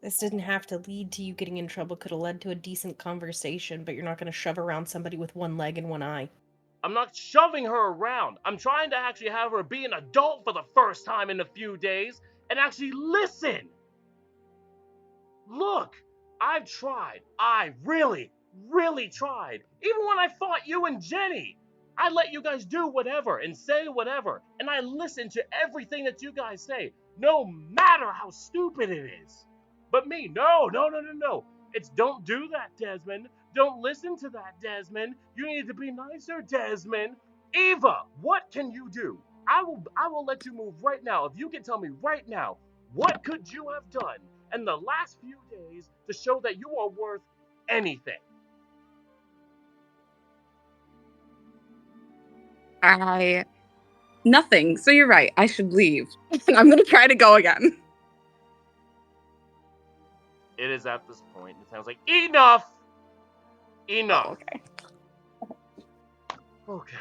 This didn't have to lead to you getting in trouble. Could have led to a decent conversation, but you're not gonna shove around somebody with one leg and one eye. I'm not shoving her around. I'm trying to actually have her be an adult for the first time in a few days and actually listen. Look, I've tried. I really, really tried. Even when I fought you and Jenny, I let you guys do whatever and say whatever, and I listen to everything that you guys say, no matter how stupid it is. But me, no. It's don't do that, Desmond. Don't listen to that, Desmond. You need to be nicer, Desmond. Eva, what can you do? I will let you move right now. If you can tell me right now, what could you have done in the last few days to show that you are worth anything? Nothing. So you're right. I should leave. I'm gonna try to go again. It is at this point. It sounds like enough. Enough. Oh, okay. Okay.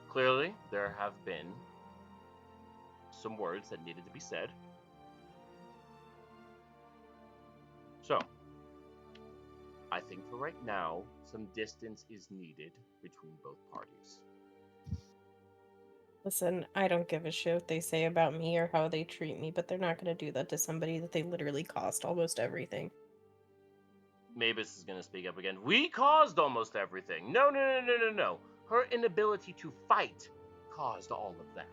Clearly, there have been some words that needed to be said. So, I think for right now, some distance is needed between both parties. Listen, I don't give a shit what they say about me or how they treat me, but they're not going to do that to somebody that they literally cost almost everything. Mavis is going to speak up again. We caused almost everything. No. Her inability to fight caused all of that.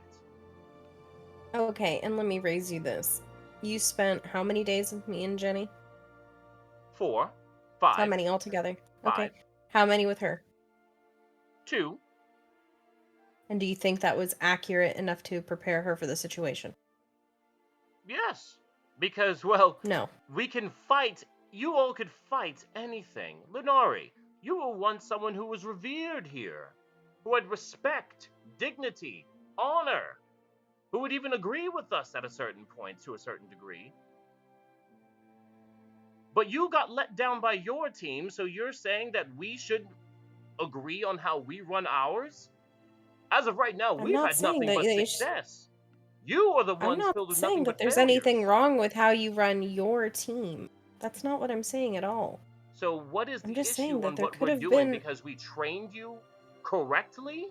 Okay, and let me raise you this. You spent how many days with me and Jenny? 4, 5. How many altogether? 5. Okay. How many with her? 2. And do you think that was accurate enough to prepare her for the situation? Yes. Because, well, No. we can fight. You all could fight anything. Lunari, you were once someone who was revered here, who had respect, dignity, honor, who would even agree with us at a certain point to a certain degree. But you got let down by your team, so you're saying that we should agree on how we run ours? As of right now, I'm we've not had saying nothing that but they success. You are the I'm ones not filled with saying nothing that but there's failures. anything wrong with how you run your team. That's not what I'm saying at all. So what is I'm the just saying issue that on there what could we're have doing? been Because we trained you correctly?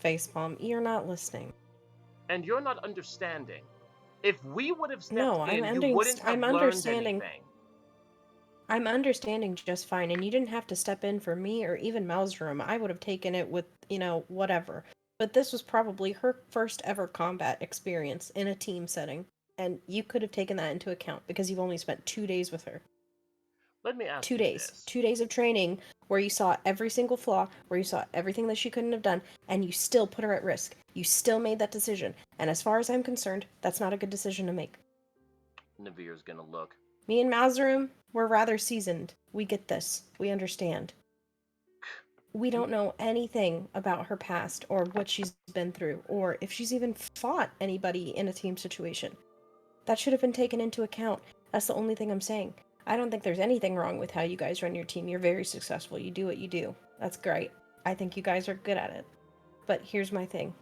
Facepalm, you're not listening. And you're not understanding. If we would have stepped No, in, you wouldn't have I'm learned understanding. anything. I'm understanding just fine, and you didn't have to step in for me or even Maelstrom. I would have taken it with, whatever. But this was probably her first ever combat experience in a team setting, and you could have taken that into account because you've only spent 2 days with her. Let me ask 2 you days. this. 2 days of training where you saw every single flaw, where you saw everything that she couldn't have done, and you still put her at risk. You still made that decision. And as far as I'm concerned, that's not a good decision to make. Naveer's gonna look. Me and Maelstrom, we're rather seasoned. We get this. We understand. We don't know anything about her past or what she's been through or if she's even fought anybody in a team situation. That should have been taken into account. That's the only thing I'm saying. I don't think there's anything wrong with how you guys run your team. You're very successful. You do what you do. That's great. I think you guys are good at it. But here's my thing.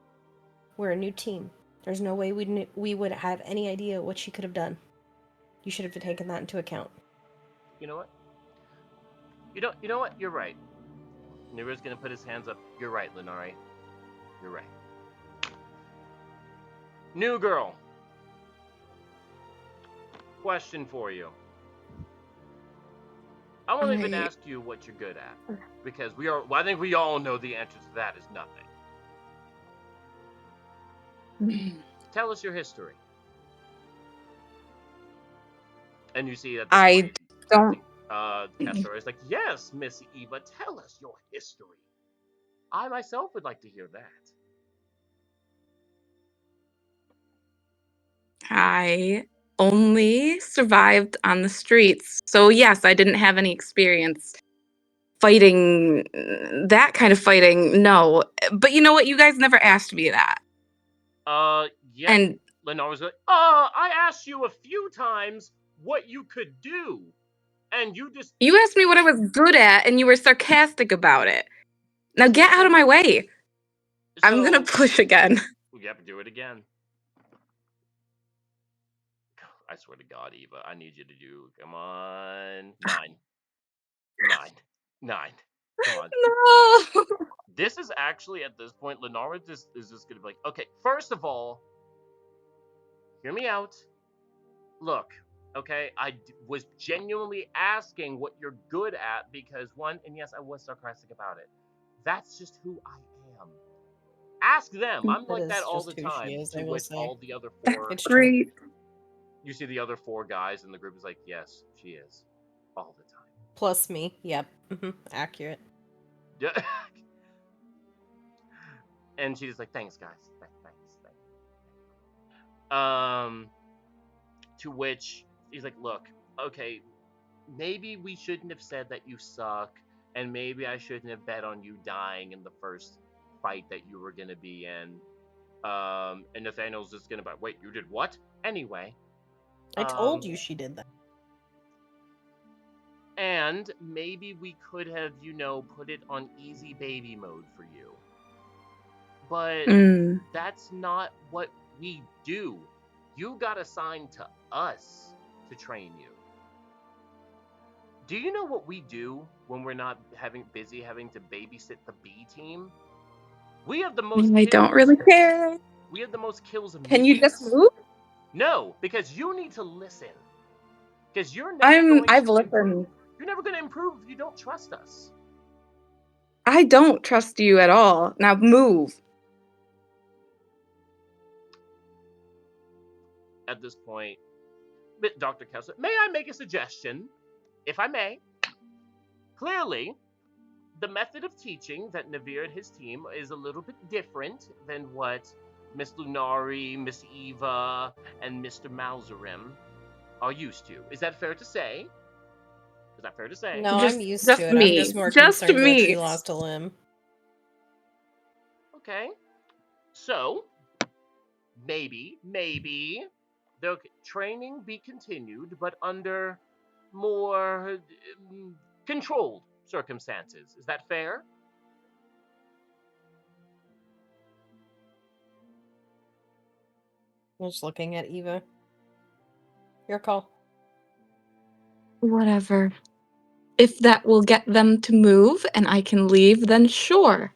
We're a new team. There's no way we would have any idea what she could have done. You should have taken that into account. You know what? You know what? You're right. Naveer's gonna put his hands up. You're right, Lunari. You're right. New girl. Question for you. I won't even ask you what you're good at. Because I think we all know the answer to that is nothing. Tell us your history. And you see at this I point, don't. Castor is like, yes, Miss Eva, tell us your history. I myself would like to hear that. I only survived on the streets. So, yes, I didn't have any experience fighting that kind of fighting. No. But you know what? You guys never asked me that. Yeah. And Lenore was like, I asked you a few times what you could do. And you just. you asked me what I was good at, and you were sarcastic about it. Now get out of my way. I'm going to push again. We have to do it again. I swear to God, Eva, I need you to do. Come on. 9. 9. Come on. No. This is actually, at this point, Lenora is just going to be like, okay, first of all, hear me out. Look, okay, I was genuinely asking what you're good at because, one, and yes, I was sarcastic about it. That's just who I am. Ask them. I'm That like that is all the just who she time. is, I will With say. all the other 4. It's true. Great. You see the other 4 guys in the group is like, yes, she is. All the time. Plus me. Yep. Accurate. Yeah. And she's like, thanks, guys. Thanks. To which he's like, look, okay, maybe we shouldn't have said that you suck. and maybe I shouldn't have bet on you dying in the first fight that you were gonna be in. And Nathaniel's just gonna be, wait, you did what? Anyway, I told you she did that. and maybe we could have, put it on easy baby mode for you. But that's not what we do. You got assigned to us to train you. Do you know what we do when we're not having to babysit the B team? We have the most I kills. don't really care. We have the most kills. Can you just move? No, because you need to listen. Because you're never I've listened. You're never going to improve if you don't trust us. I don't trust you at all. Now move. At this point, Dr. Kessler, may I make a suggestion? If I may. Clearly, the method of teaching that Navir and his team is a little bit different than what Miss Lunari, Miss Eva, and Mr. Malzarim are used to. Is that fair to say? Is that fair to say? No, Just- I'm used just to it. me. I'm just more Just concerned that me. she lost a limb. Okay. So, maybe the training be continued, but under more controlled circumstances. Is that fair? I'm just looking at Eva. Your call. Whatever. If that will get them to move and I can leave, then sure.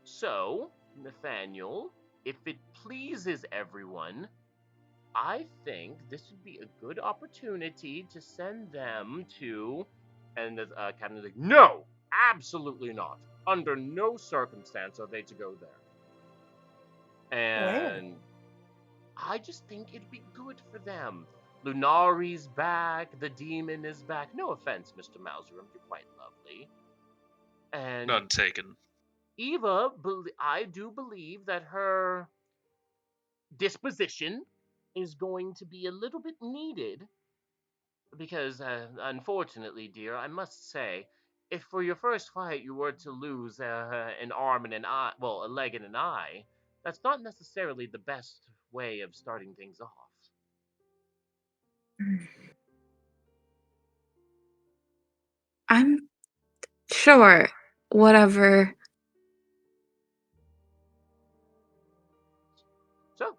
So, Nathaniel, if it pleases everyone, I think this would be a good opportunity to send them to. And the captain is like, no, absolutely not. Under no circumstance are they to go there. And I just think it'd be good for them. Lunari's back, the demon is back. No offense, Mr. Mauserum, you're quite lovely. And None taken. Eva, I do believe that her disposition is going to be a little bit needed because, unfortunately, dear, I must say, if for your first fight you were to lose an arm and an eye, well, a leg and an eye, that's not necessarily the best way of starting things off. I'm sure. Whatever. So,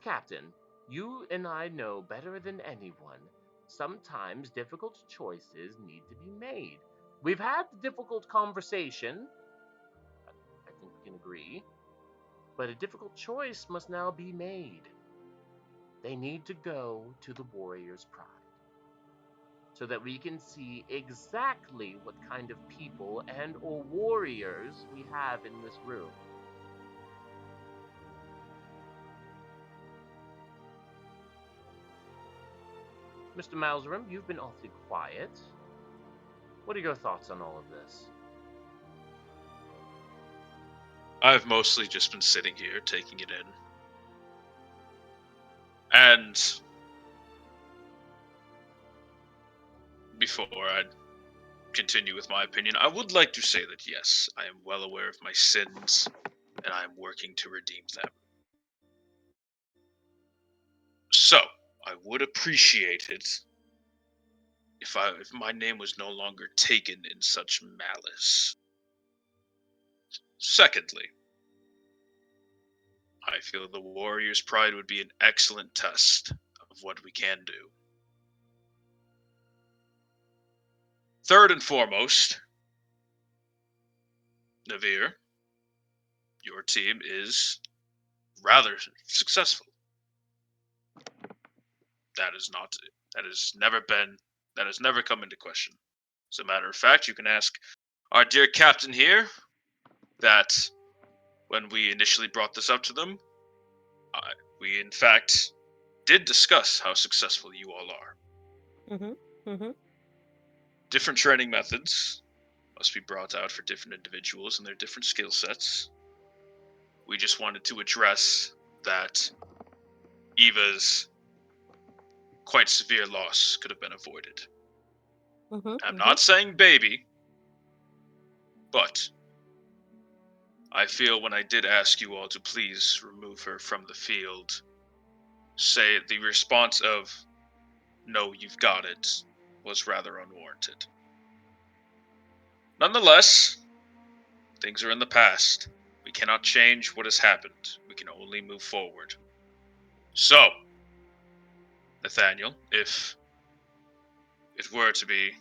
Captain, you and I know better than anyone. Sometimes difficult choices need to be made. We've had the difficult conversation. I think we can agree. But a difficult choice must now be made. They need to go to the Warrior's Pride so that we can see exactly what kind of people and or warriors we have in this room. Mr. Malzarim, you've been awfully quiet. What are your thoughts on all of this? I've mostly just been sitting here taking it in. And before I continue with my opinion, I would like to say that yes, I am well aware of my sins, and I am working to redeem them. So, I would appreciate it if my name was no longer taken in such malice. Secondly, I feel the Warrior's Pride would be an excellent test of what we can do. Third and foremost, Navir, your team is rather successful. That has never come into question. As a matter of fact, you can ask our dear captain here that when we initially brought this up to them, we in fact did discuss how successful you all are. Different training methods must be brought out for different individuals and their different skill sets. We just wanted to address that Eva's quite severe loss could have been avoided. I'm not saying baby, but I feel when I did ask you all to please remove her from the field, say the response of, no, you've got it, was rather unwarranted. Nonetheless, things are in the past. We cannot change what has happened. We can only move forward. So, Nathaniel, if it were to be,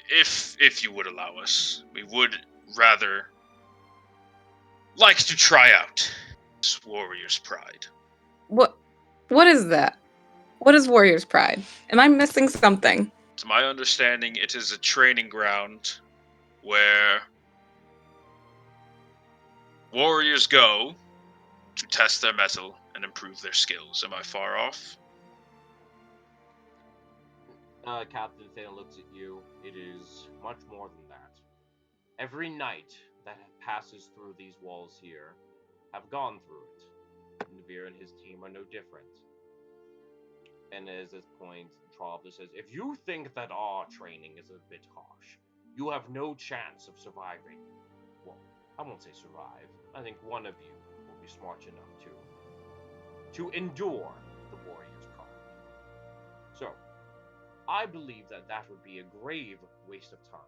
if you would allow us, we would rather like to try out this Warrior's Pride. What is that? What is Warrior's Pride? Am I missing something? To my understanding, it is a training ground where warriors go to test their mettle and improve their skills. Am I far off? Captain Thana looks at you. It is much more than that. Every knight that passes through these walls here have gone through it. Navir and his team are no different. And as this point, Trolbler says, if you think that our training is a bit harsh, you have no chance of surviving. Well, I won't say survive. I think one of you will be smart enough to endure the Warrior's Pride. So, I believe that that would be a grave waste of time.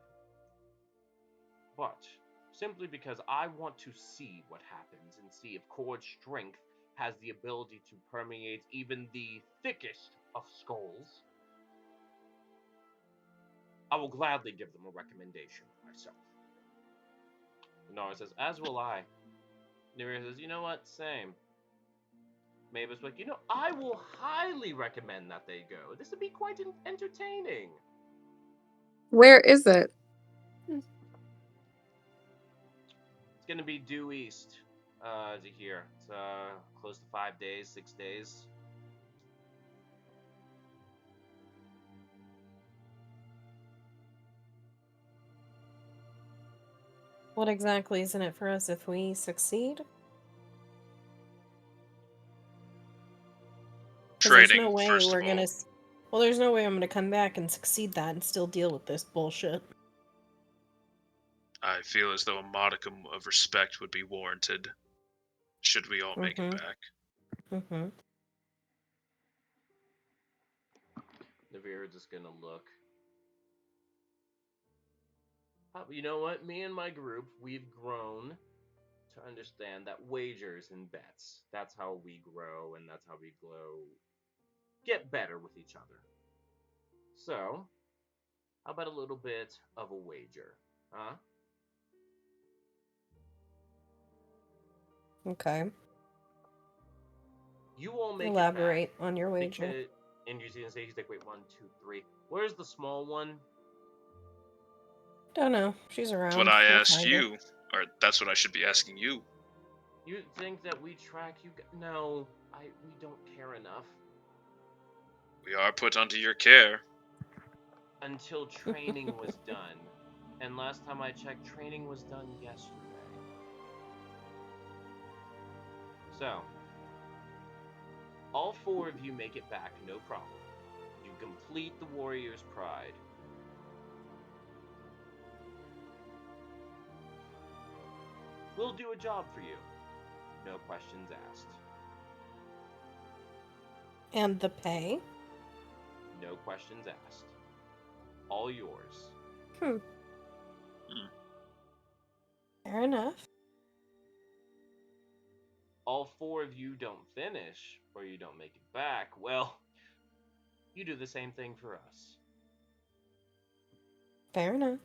But, simply because I want to see what happens and see if Kord's strength has the ability to permeate even the thickest of skulls, I will gladly give them a recommendation myself. Nara says, as will I. Nira says, you know what? Same. Mavis like, I will highly recommend that they go. This would be quite entertaining. Where is it? It's gonna be due east to here. It's close to 5 days, 6 days. What exactly is in it for us if we succeed? There's Trading, no way first we're of all. gonna. Well, there's no way I'm gonna come back and succeed that and still deal with this bullshit. I feel as though a modicum of respect would be warranted should we all make it back. Mm-hmm. Navira just gonna look. You know what? Me and my group, we've grown to understand that wagers and bets, that's how we grow and that's how we get better with each other. So, how about a little bit of a wager? Huh? Okay. You all make Elaborate it back. on your wager. And you're gonna say, he's like, wait, 1, 2, 3. Where's the small one? Don't know. She's around. That's what I We'll asked find her. you, or that's what I should be asking you. You think that we track you? No, we don't care enough. We are put under your care. Until training was done. And last time I checked, training was done yesterday. So, all 4 of you make it back, no problem. You complete the Warrior's Pride. We'll do a job for you. No questions asked. And the pay? No questions asked. All yours. Fair enough. All 4 of you don't finish, or you don't make it back, well, you do the same thing for us. Fair enough.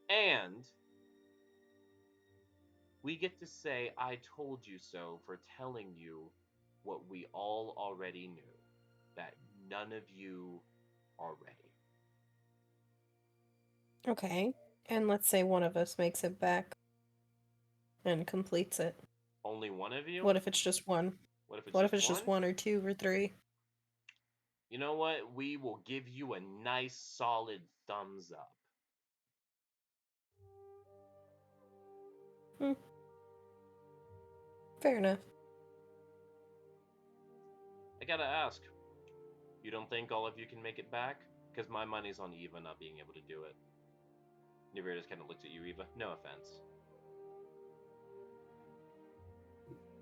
And we get to say, I told you so, for telling you what we all already knew. That none of you are ready. Okay. And let's say one of us makes it back and completes it. Only one of you? What if it's just one? What if it's just 1 or 2 or 3? You know what? We will give you a nice solid thumbs up. Fair enough. I gotta ask, You don't think all of you can make it back? Because my money's on Eva not being able to do it. Nivira just kind of looks at you, Eva. No offense.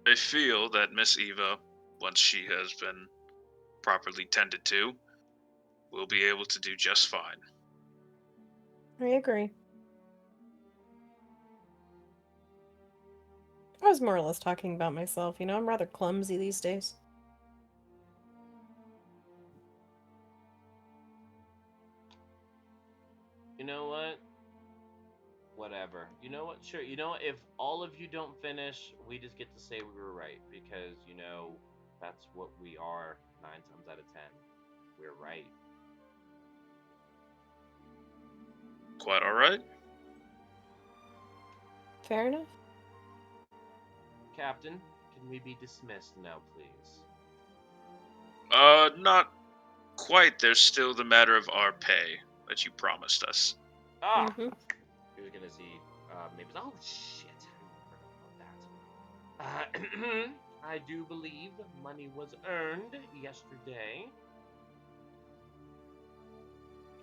I feel that Miss Eva, once she has been properly tended to, will be able to do just fine. I agree. I was more or less talking about myself. You know, I'm rather clumsy these days. You know what? Whatever. You know what? Sure. You know what? If all of you don't finish, we just get to say we were right because, you know, that's what we are 9 times out of 10. We're right. Quite alright. Fair enough. Captain, can we be dismissed now, please? Not quite. There's still the matter of our pay that you promised us. Ah! Mm-hmm. You're gonna see, maybe. Oh, shit. I forgot about that. I do believe money was earned yesterday.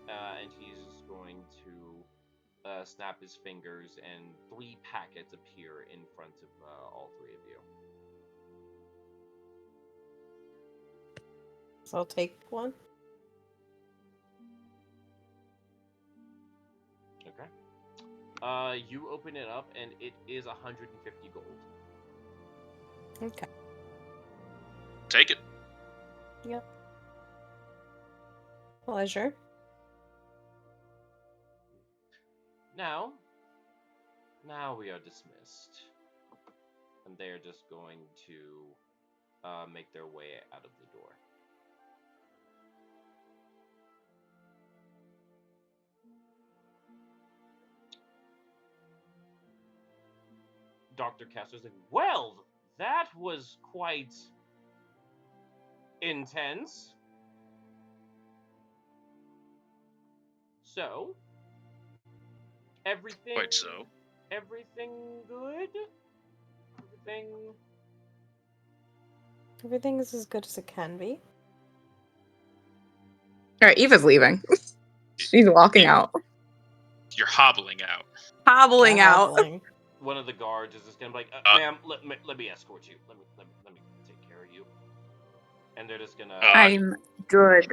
And he's going to snap his fingers, and 3 packets appear in front of all 3 of you. So I'll take one. Okay. You open it up, and it is 150 gold. Okay. Take it. Yep. Pleasure. Now we are dismissed. And they are just going to make their way out of the door. Dr. Kessler's like, well, that was quite intense. So, everything... Quite so. Everything good? Everything is as good as it can be. Alright, Eva's leaving. She's walking out. You're hobbling out. Hobbling out. Hobbling. One of the guards is just gonna be like, ma'am, let me escort you. Let me take care of you. And they're just gonna... I'm good.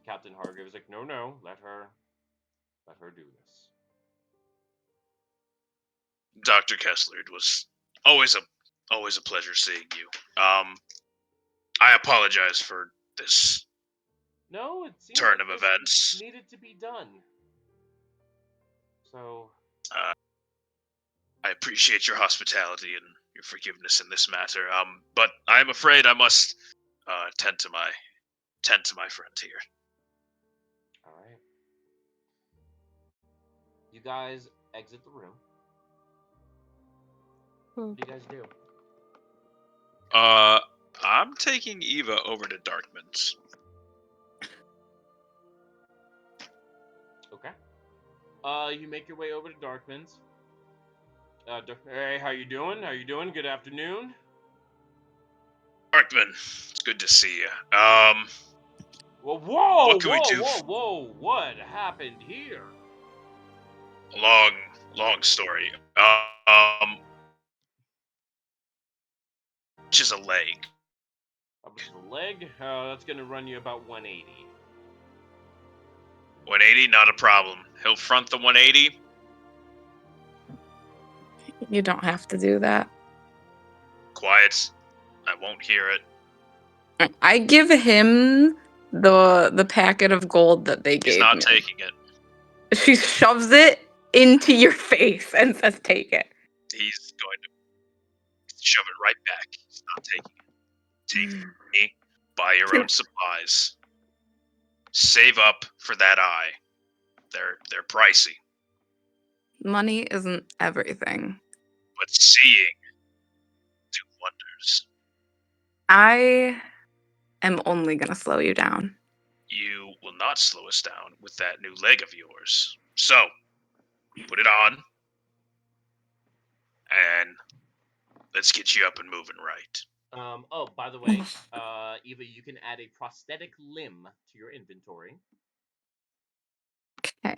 Captain Hargrave is like, no, let her do this. Dr. Kessler, it was always a pleasure seeing you. I apologize for this No, it seems turn like of this events. needed to be done. So, I appreciate your hospitality and your forgiveness in this matter. But I'm afraid I must tend to my friend here. all right. You guys exit the room. What do you guys do? I'm taking Eva over to Darkman's. Okay. You make your way over to Darkman's. Hey, how you doing? Good afternoon. Darkman, it's good to see you. Well, whoa, What can we do? whoa! What happened here? Long story. Just a leg. The leg? That's gonna run you about 180. 180, not a problem. He'll front the 180. You don't have to do that. Quiet. I won't hear it. I give him the packet of gold that they gave He's not me. taking it. She shoves it into your face and says, take it. He's going to shove it right back. He's not taking it. Take it from me. Buy your own supplies. Save up for that eye. They're pricey. Money isn't everything. But seeing do wonders. I am only going to slow you down. You will not slow us down with that new leg of yours. So, put it on. And let's get you up and moving right. Oh, by the way, Eva, you can add a prosthetic limb to your inventory. Okay.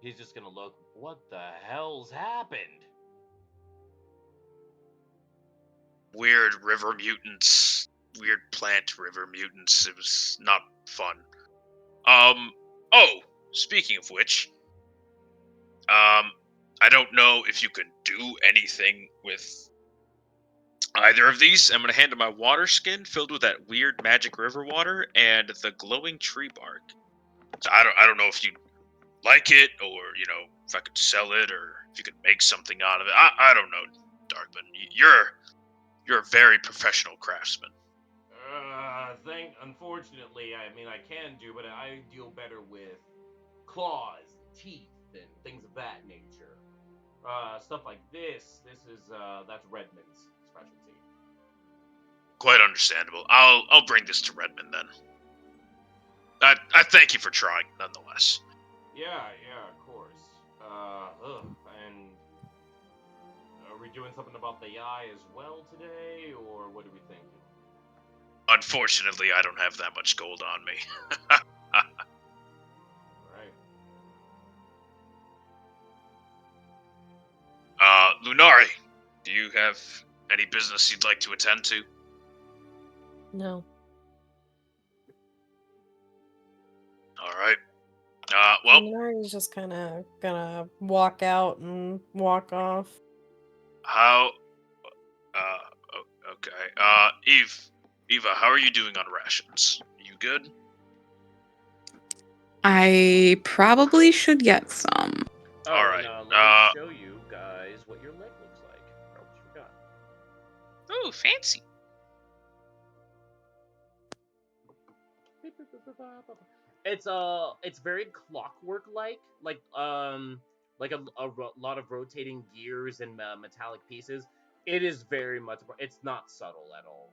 He's just gonna look. What the hell's happened? Weird river mutants. Weird plant river mutants. It was not fun. Oh, speaking of which, I don't know if you can do anything with either of these. I'm gonna hand him my water skin filled with that weird magic river water and the glowing tree bark. So I don't know if you like it, or if I could sell it, or if you could make something out of it. I don't know, Darkman. You're a very professional craftsman. Unfortunately, I mean, I can do, but I deal better with claws, teeth, and things of that nature. Stuff like this is, that's Redmond's specialty. Quite understandable. I'll bring this to Redmond then. I thank you for trying, nonetheless. Yeah, of course. And are we doing something about the eye as well today, or what are we thinking? Unfortunately, I don't have that much gold on me. Right. Lunari, do you have any business you'd like to attend to? No. All right. Well, Minari's just kind of gonna walk out and walk off. how? Okay. Eva, how are you doing on rations? You good? I probably should get some. Oh, All and, right. let me show you guys what your leg looks like. I almost forgot. Oh, fancy. It's very clockwork like lot of rotating gears and metallic pieces. It is very much. It's not subtle at all.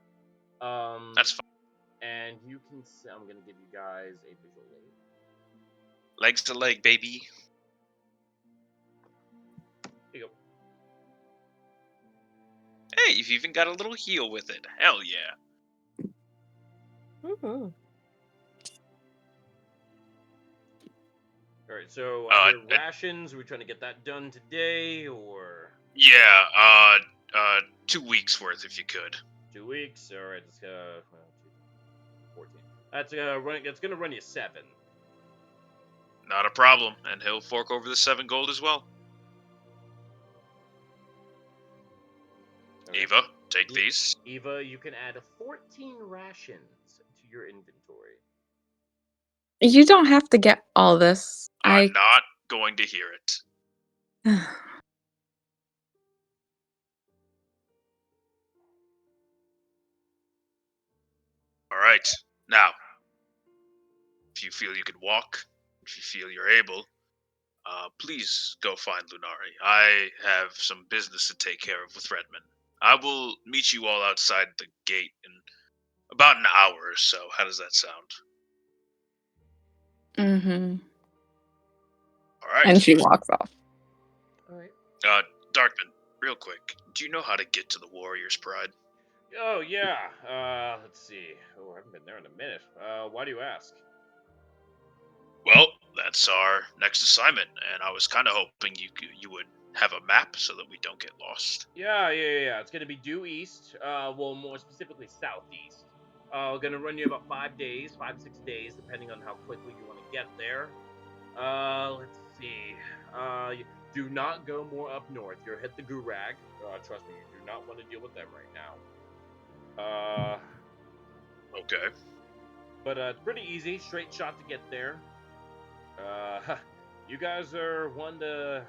That's fine. And you can. I'm gonna give you guys a visual aid. Legs to leg, baby. Here you go. Hey, you've even got a little heel with it. Hell yeah. Mm-hmm. All right. So rations. Are we trying to get that done today, or? Yeah. 2 weeks worth if you could. 2 weeks. All right. It's 14. That's gonna run you 7. Not a problem, and he'll fork over the 7 gold as well. Right. Eva, take these. Eva, you can add 14 rations to your inventory. You don't have to get all this. I'm not going to hear it. All right. Now, if you feel you can walk, if you feel you're able, please go find Lunari. I have some business to take care of with Redmond. I will meet you all outside the gate in about an hour or so. How does that sound? Mm-hmm. All right. And she walks off. All right. Darkman, real quick, do you know how to get to the Warrior's Pride? Oh yeah. Let's see. Oh, I haven't been there in a minute. Why do you ask? Well, that's our next assignment, and I was kind of hoping you would have a map so that we don't get lost. Yeah. It's gonna be due east. Well, more specifically southeast. Gonna run you about 5 days, 5 to 6 days, depending on how quickly you want to get there. Let's see. Do not go more up north. You're hit the Gurag. Trust me, you do not want to deal with them right now. Okay. But it's pretty easy, straight shot to get there. You guys are one to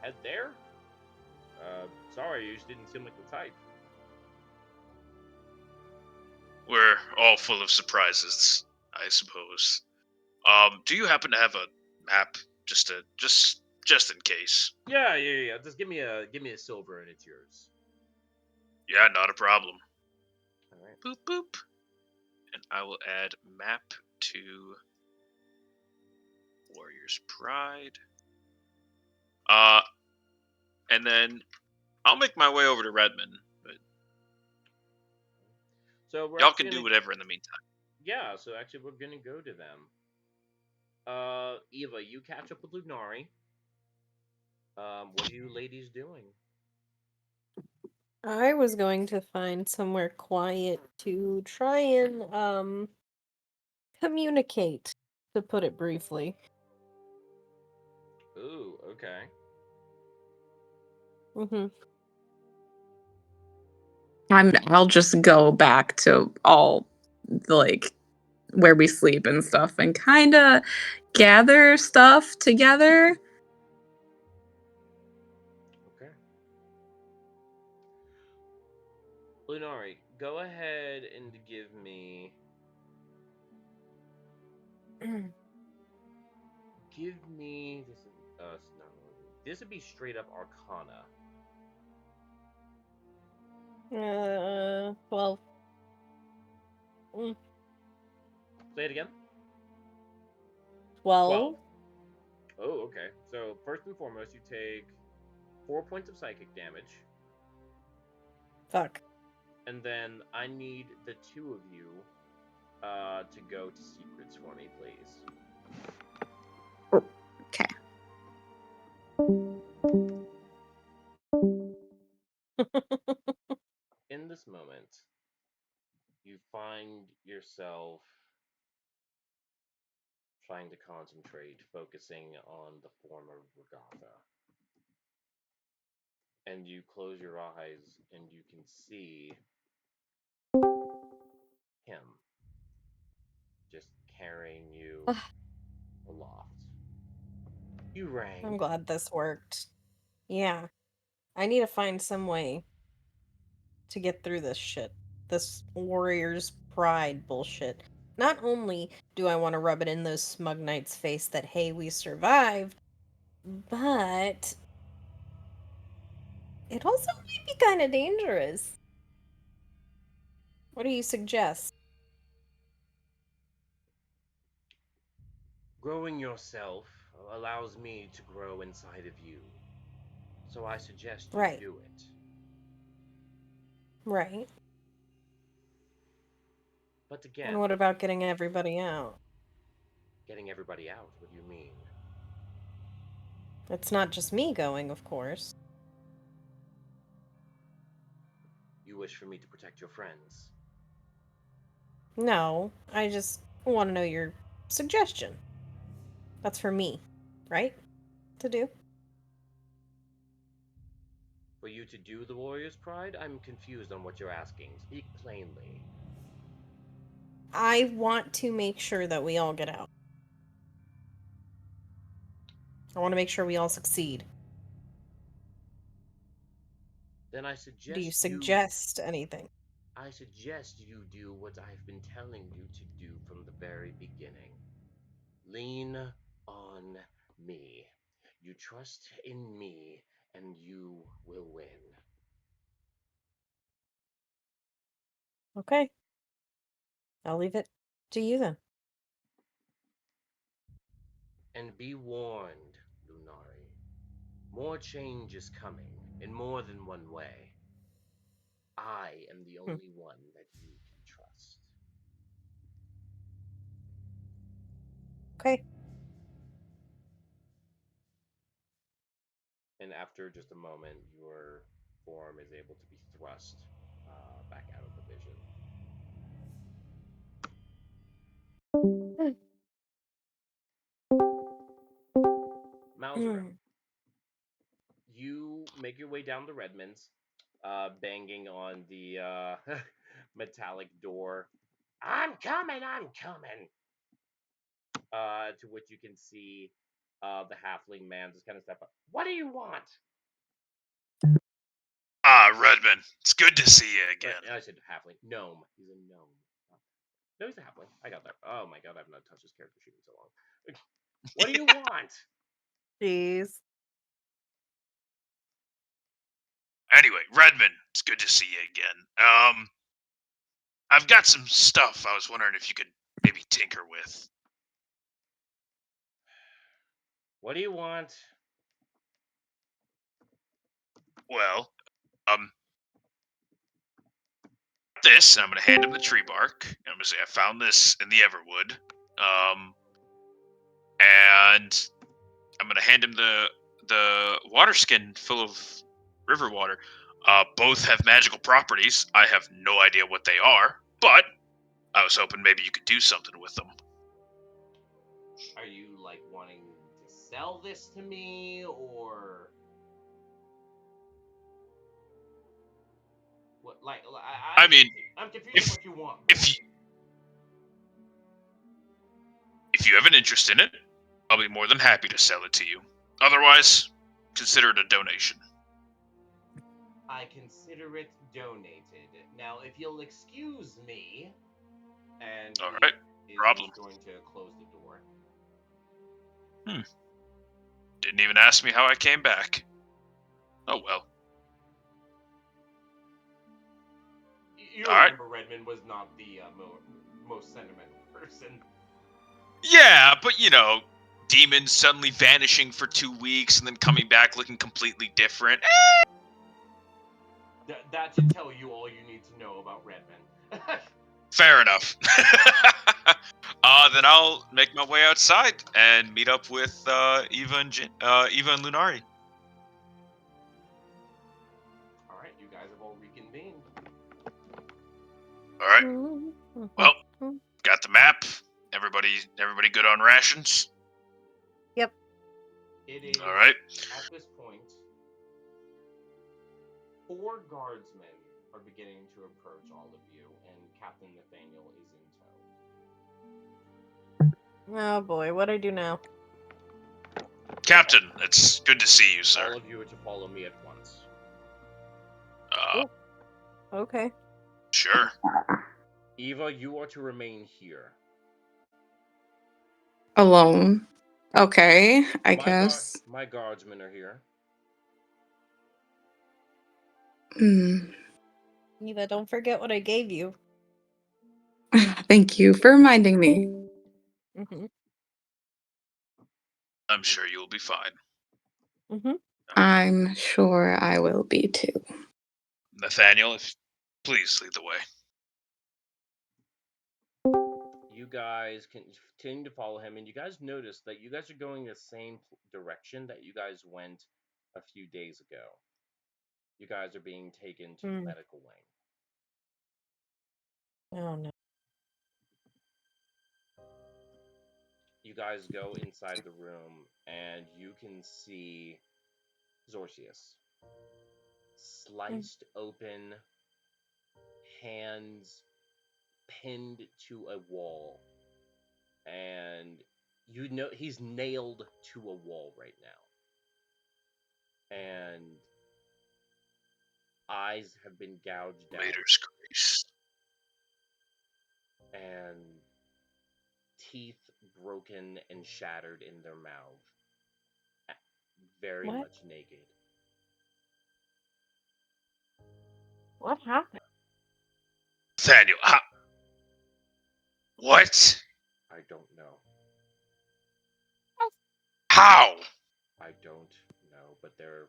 head there? Sorry, you just didn't seem like the type. We're all full of surprises, I suppose. Do you happen to have a map, just in case? Yeah. Just give me a silver and it's yours. Yeah, not a problem. All right. Boop boop. And I will add map to Warrior's Pride. And then I'll make my way over to Redmond, but So we're y'all actually can do gonna- whatever in the meantime. Yeah, so actually we're gonna go to them. Eva, you catch up with Lunari. What are you ladies doing? I was going to find somewhere quiet to try and communicate, to put it briefly. Ooh, okay. Mm-hmm. I'll just go back to all like where we sleep and stuff and kind of gather stuff together. Okay. Lunari, go ahead and give me. Give me this. No, this would be straight up Arcana. 12. Say it again. 12. Oh, okay. So first and foremost, you take 4 points of psychic damage, Fuck. and then I need the two of you to go to secrets for me, please. Okay. In this moment, you find yourself trying to concentrate, focusing on the form of Regatha. And you close your eyes and you can see him just carrying you aloft. You rang. I'm glad this worked. Yeah. I need to find some way to get through this shit. This warrior's pride bullshit. Not only do I want to rub it in those smug knights' face that, hey, we survived, but it also might be kind of dangerous. What do you suggest? Growing yourself allows me to grow inside of you. So I suggest you Right. do it. Right. But again, And what about getting everybody out? getting everybody out, what do you mean? It's not just me going, of course. You wish for me to protect your friends. No, I just want to know your suggestion. That's for me, right? To do? For you to do the Warrior's Pride? I'm confused on what you're asking. Speak plainly. I want to make sure that we all get out. I want to make sure we all succeed. Then I suggest Do you suggest anything? I suggest you do what I've been telling you to do from the very beginning. Lean on me. You trust in me, and you will win. Okay. I'll leave it to you then. And be warned, Lunari. More change is coming, in more than one way. I am the only one that you can trust. Okay. And after just a moment, your form is able to be thrust back out of the vision. Mauser, you make your way down the Redmonds, banging on the metallic door. I'm coming, I'm coming. To which you can see the halfling man just kind of step up. What do you want? Ah, Redmond, it's good to see you again. I said halfling. Gnome. He's a gnome. No, he's a halfling. I got that. Oh my god, I've not touched this character sheet in so long. What do you want? Jeez. Anyway, Redmond, it's good to see you again. I've got some stuff I was wondering if you could maybe tinker with. What do you want? Well, this, and I'm gonna hand him the tree bark. And I'm gonna say I found this in the Everwood. And I'm gonna hand him the water skin full of river water. Both have magical properties. I have no idea what they are, but I was hoping maybe you could do something with them. Are you like wanting to sell this to me, or what? Like, I mean, I'm confused if- what you want. If you have an interest in it, I'll be more than happy to sell it to you. Otherwise, consider it a donation. I consider it donated. Now, if you'll excuse me, and All he right, is problem. just going to close the door. Didn't even ask me how I came back. Oh well. You All right. remember Redmond was not the most sentimental person. Yeah, but you know, demons suddenly vanishing for 2 weeks and then coming back looking completely different. That should tell you all you need to know about Redmond. Fair enough. Then I'll make my way outside and meet up with Eva and Lunari. All right, you guys have all reconvened. All right. Well, got the map. Everybody good on rations? Yep. It is All right. at this point 4 guardsmen are beginning to approach all of you, and Captain Nathaniel is in tow. Oh boy, what do I do now? Captain, it's good to see you, sir. All of you are to follow me at once. Okay. Sure. Eva, you are to remain here. Alone. Okay, I guess. My guardsmen are here. Eva, don't forget what I gave you. Thank you for reminding me. Mm-hmm. I'm sure you'll be fine. Mm-hmm. I'm sure I will be too. Nathaniel, please lead the way. You guys can continue to follow him, and you guys notice that you guys are going the same direction that you guys went a few days ago. You guys are being taken to the medical wing. Oh no. You guys go inside the room, and you can see Zorcius. Sliced open, hands pinned to a wall. And you know he's nailed to a wall right now. And eyes have been gouged out. Waiter's grace. And teeth broken and shattered in their mouth. Very much naked. What happened? Nathaniel, what? I don't know. How? I don't know, but there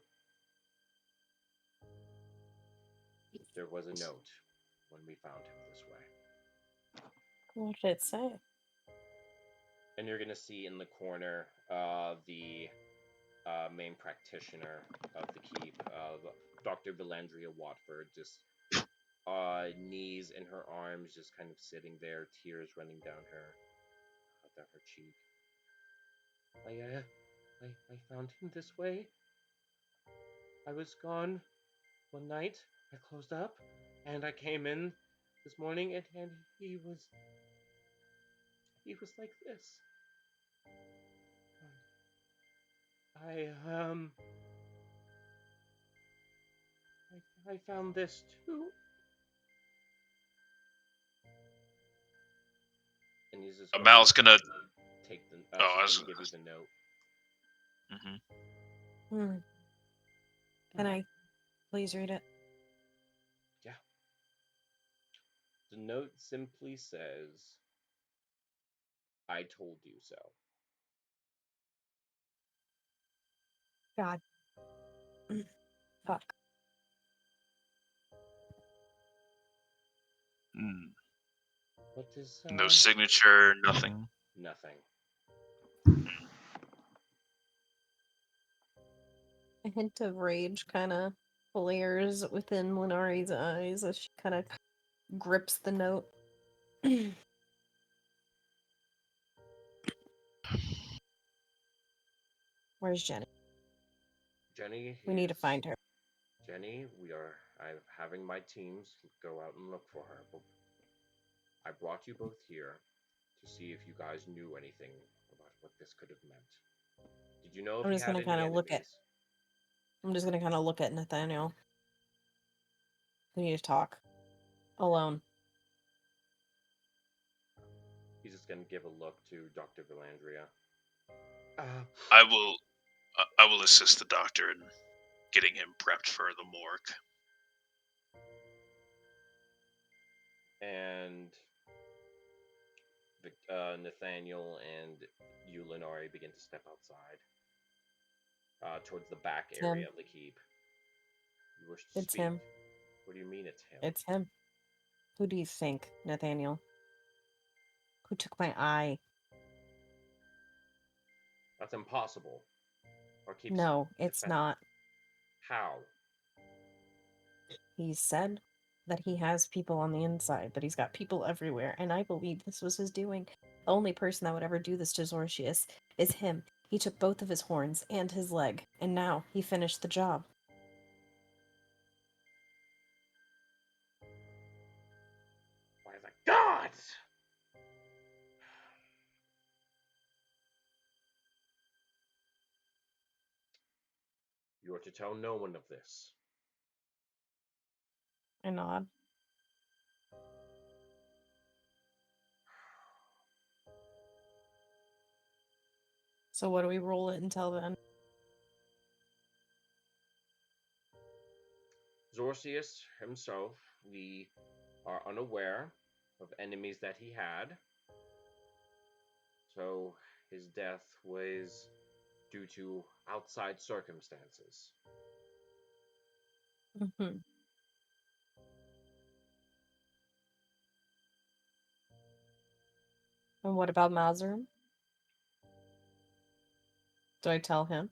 was a note when we found him this way. What did it say? And you're gonna see in the corner the main practitioner of the keep, Dr. Belandria Watford, just knees in her arms, just kind of sitting there, tears running down her cheek. I found him this way. I was gone one night. I closed up, and I came in this morning, and he was like this. I found this too. And he's just Mal's gonna take the. I was give you the note. Can I please read it? Yeah. The note simply says, "I told you so." God. Fuck. What is No signature, nothing. nothing? A hint of rage kind of flares within Lenari's eyes as she kind of grips the note. Where's Jenny? Jenny. We need to find her. Jenny, I'm having my teams go out and look for her. But I brought you both here to see if you guys knew anything about what this could have meant. Did you know if I'm he just had gonna any kind of enemies? I'm just gonna kind of look at Nathaniel. We need to talk. Alone. He's just gonna give a look to Dr. Valandria. I will assist the doctor in getting him prepped for the morgue. And Nathaniel and you, Lenari, begin to step outside towards the back It's area him. of the keep. You wish to It's speak? him. What do you mean it's him? It's him. Who do you think, Nathaniel? Who took my eye? That's impossible. Our keep's No, it's defended. not. How? He said that he has people on the inside, that he's got people everywhere, and I believe this was his doing. The only person that would ever do this to Zorcius is him. He took both of his horns and his leg, and now he finished the job. By the gods! You are to tell no one of this. I nod. So what do we roll it until then? Zorcius himself, we are unaware of enemies that he had. So his death was due to outside circumstances. Mm-hmm. And what about Mazarin? Do I tell him?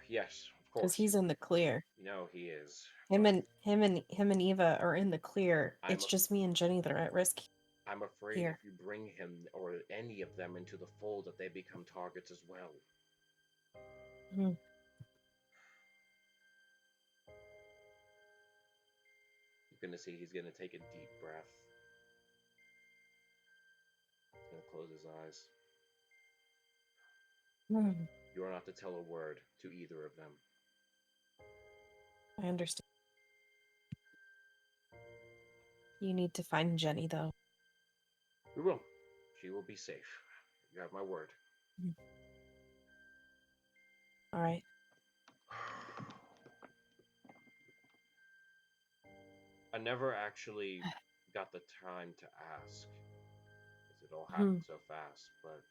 Yes, of course. Because he's in the clear. You know he is. Him and Eva are in the clear. I'm It's a- just me and Jenny that are at risk. I'm afraid Here. if you bring him or any of them into the fold that they become targets as well. Hmm. You're gonna see he's gonna take a deep breath. He's gonna close his eyes. Hmm. You are not to tell a word to either of them. I understand. You need to find Jenny, though. We will. She will be safe. You have my word. All right. I never actually got the time to ask, because it all happened so fast, but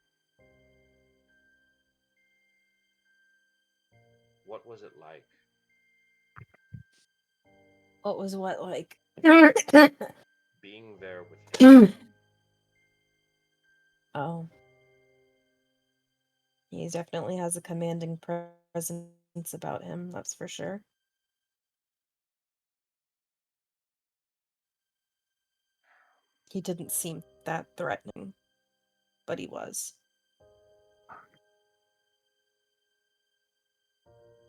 what was it like? What was what like? Being there with him. Oh. He definitely has a commanding presence about him, that's for sure. He didn't seem that threatening, but he was.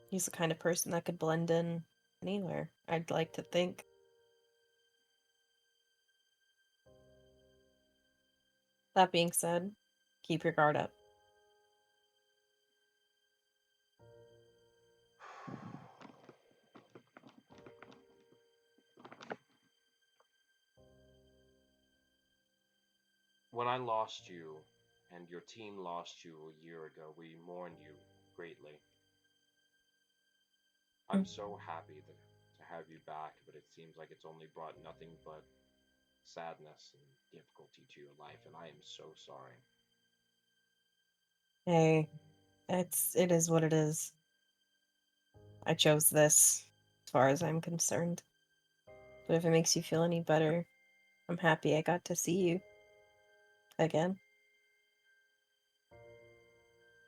He's the kind of person that could blend in anywhere, I'd like to think. That being said, keep your guard up. When I lost you, and your team lost you a year ago, we mourned you greatly. I'm so happy to have you back, but it seems like it's only brought nothing but sadness and difficulty to your life, and I am so sorry. Hey, it is what it is. I chose this. far as I'm concerned. But if it makes you feel any better, I'm happy I got to see you again.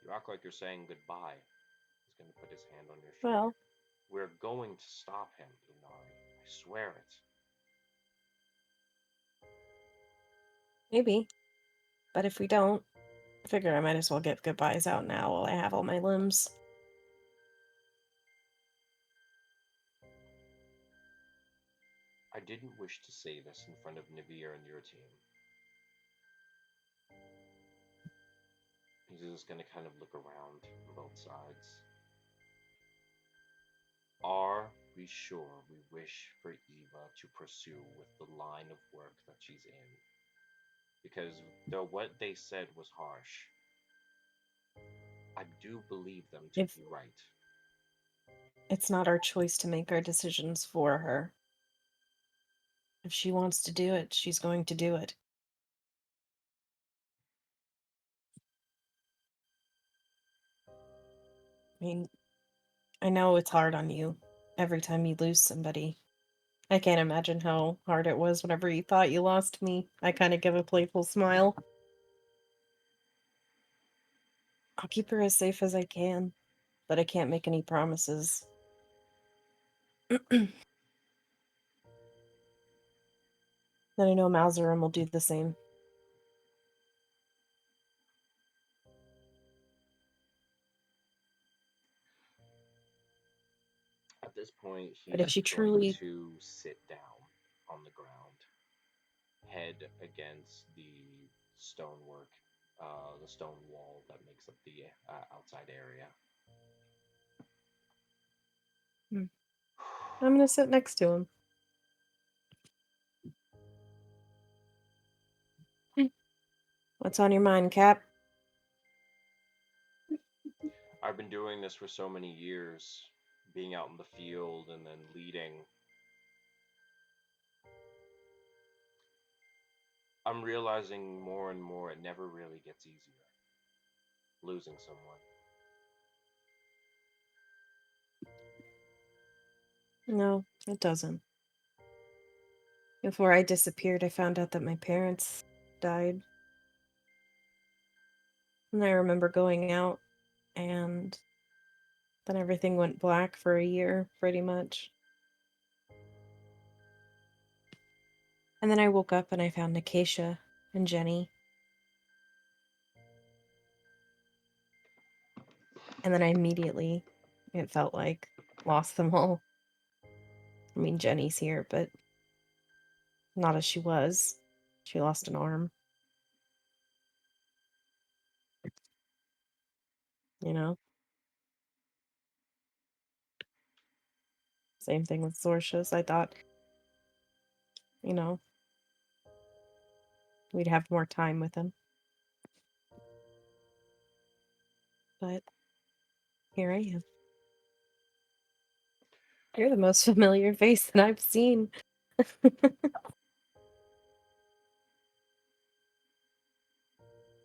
You act like you're saying goodbye. He's going to put his hand on your shoulder. Well, We're going to stop him, Inari. I swear it. maybe. But if we don't, I figure I might as well get goodbyes out now while I have all my limbs. I didn't wish to say this in front of Nivea and your team. He's just going to kind of look around on both sides. Are we sure we wish for Eva to pursue with the line of work that she's in? Because though what they said was harsh, I do believe them to If be right. it's not our choice to make our decisions for her. If she wants to do it, she's going to do it. I mean, I know it's hard on you every time you lose somebody. I can't imagine how hard it was whenever you thought you lost me. I kind of give a playful smile. I'll keep her as safe as I can, but I can't make any promises. Then I know Malzarum will do the same. At this point, he But if is she going truly... to sit down on the ground, head against the stonework, the stone wall that makes up the outside area. I'm gonna sit next to him. What's on your mind, Cap? I've been doing this for so many years, being out in the field and then leading. I'm realizing more and more it never really gets easier. Losing someone. No, it doesn't. Before I disappeared, I found out that my parents died. And I remember going out, and then everything went black for a year, pretty much. And then I woke up and I found Acacia and Jenny. And then I immediately, it felt like, lost them all. I mean, Jenny's here, but not as she was. She lost an arm. You know? Same thing with Sorcius. I thought, you know, we'd have more time with him. But here I am. You're the most familiar face that I've seen. Of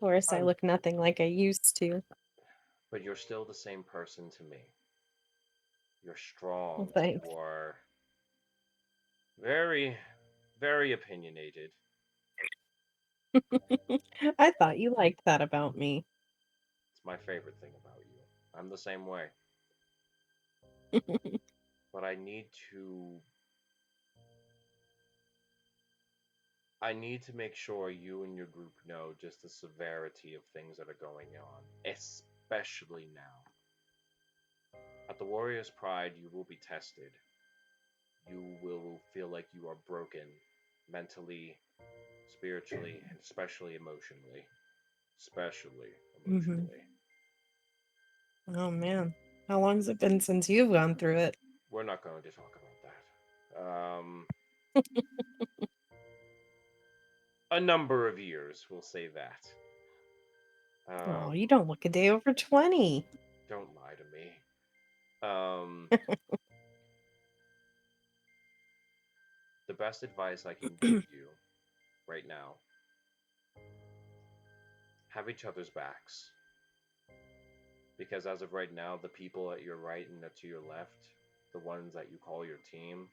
course, I look nothing like I used to. But you're still the same person to me. You're strong. Well, thanks. You are very, very opinionated. I thought you liked that about me. It's my favorite thing about you. I'm the same way. But I need to make sure you and your group know just the severity of things that are going on, especially now. At the Warrior's Pride, you will be tested. You will feel like you are broken mentally, spiritually, and especially emotionally. Especially emotionally. Oh man, how long has it been since you've gone through it? We're not going to talk about that. A number of years, we'll say that. Oh, you don't look a day over 20. Don't lie to me. The best advice I can give you right now, have each other's backs. Because as of right now, the people at your right and to your left the ones that you call your team,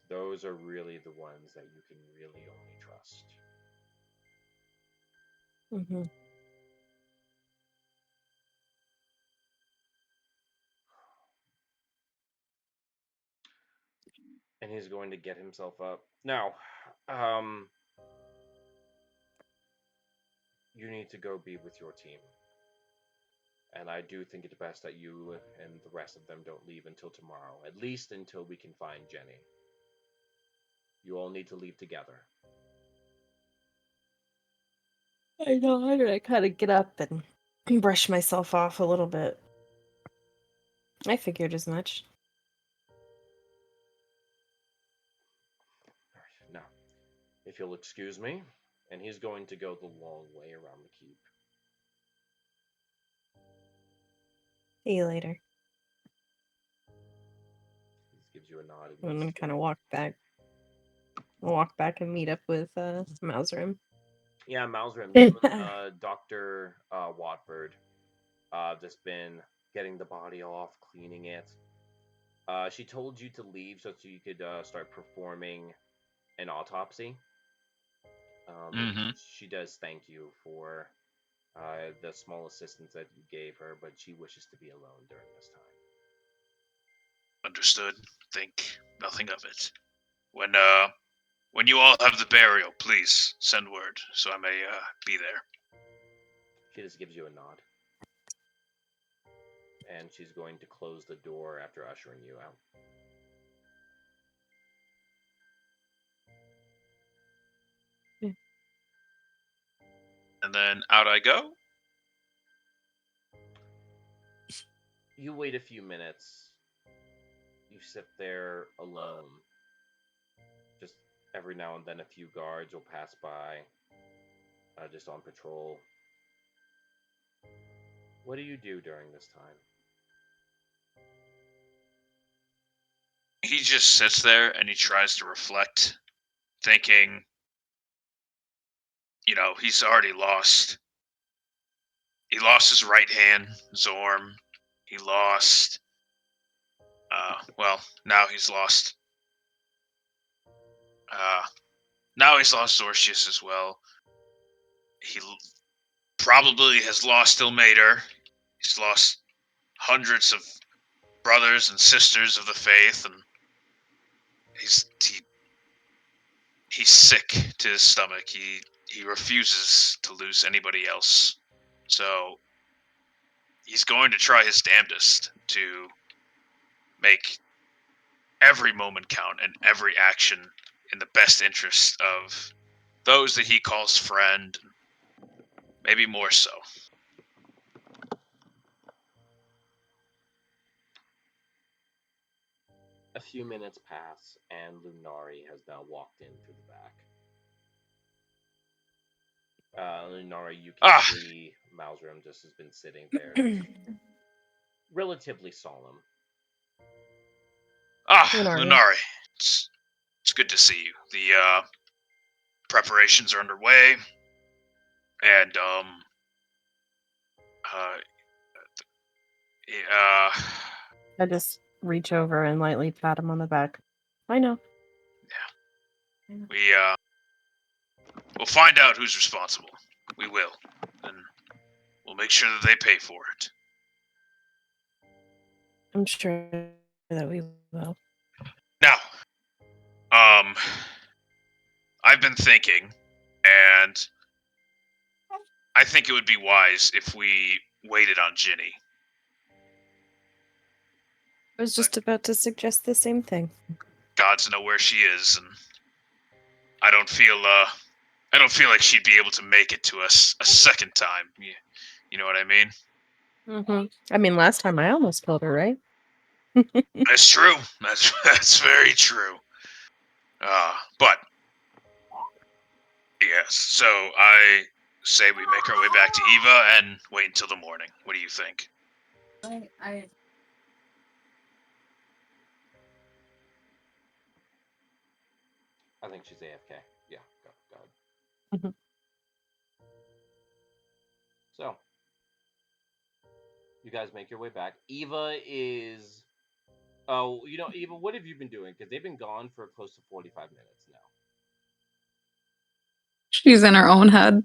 those are really the ones that you can really only trust. Mm-hmm. And he's going to get himself up. Now, um, you need to go be with your team. And I do think it's best that you and the rest of them don't leave until tomorrow, at least until we can find Jenny. You all need to leave together. I know. I kind of get up and brush myself off a little bit. I figured as much. Now, if you'll excuse me, and he's going to go the long way around the keep. See you later. He gives you a nod. I'm And gonna kind of walk back. I'll walk back and meet up with Mauserim. yeah, Malzrim, you and Dr. Watford just been getting the body off, cleaning it. She told you to leave so you could start performing an autopsy. Mm-hmm. She does thank you for the small assistance that you gave her, but she wishes to be alone during this time. Understood. Think nothing of it. When you all have the burial, please send word so I may be there. She just gives you a nod. And she's going to close the door after ushering you out. And then out I go. You wait a few minutes. You sit there alone. Just every now and then a few guards will pass by, just on patrol. What do you do during this time? He just sits there and he tries to reflect, thinking, he's already lost. He lost his right hand, Zorm. He lost. Now he's lost. Now he's lost Zorcius as well. He probably has lost Ilmater. He's lost hundreds of brothers and sisters of the faith, and he's sick to his stomach. He refuses to lose anybody else. So he's going to try his damnedest to make every moment count and every action in the best interest of those that he calls friend, maybe more so. A few minutes pass, and Lunari has now walked in through the back. Lunari, you can see Malzrim just has been sitting there, relatively solemn. Lunari, it's good to see you. The preparations are underway, and I just reach over and lightly pat him on the back. I know. Yeah. We'll find out who's responsible. We will, and we'll make sure that they pay for it. I'm sure that we will. Now, I've been thinking, and I think it would be wise if we waited on Ginny. I was just about to suggest the same thing. Gods know where she is, and I don't feel like she'd be able to make it to us a second time. You know what I mean? Mm-hmm. I mean, last time I almost killed her, right? That's true. That's very true. But yes. So I say we make our way back to Eva and wait until the morning. What do you think? I think she's AFK. Yeah, go ahead. Mhm. So, You guys make your way back. Eva is. Oh, Eva, what have you been doing? Because they've been gone for close to 45 minutes now. She's in her own head.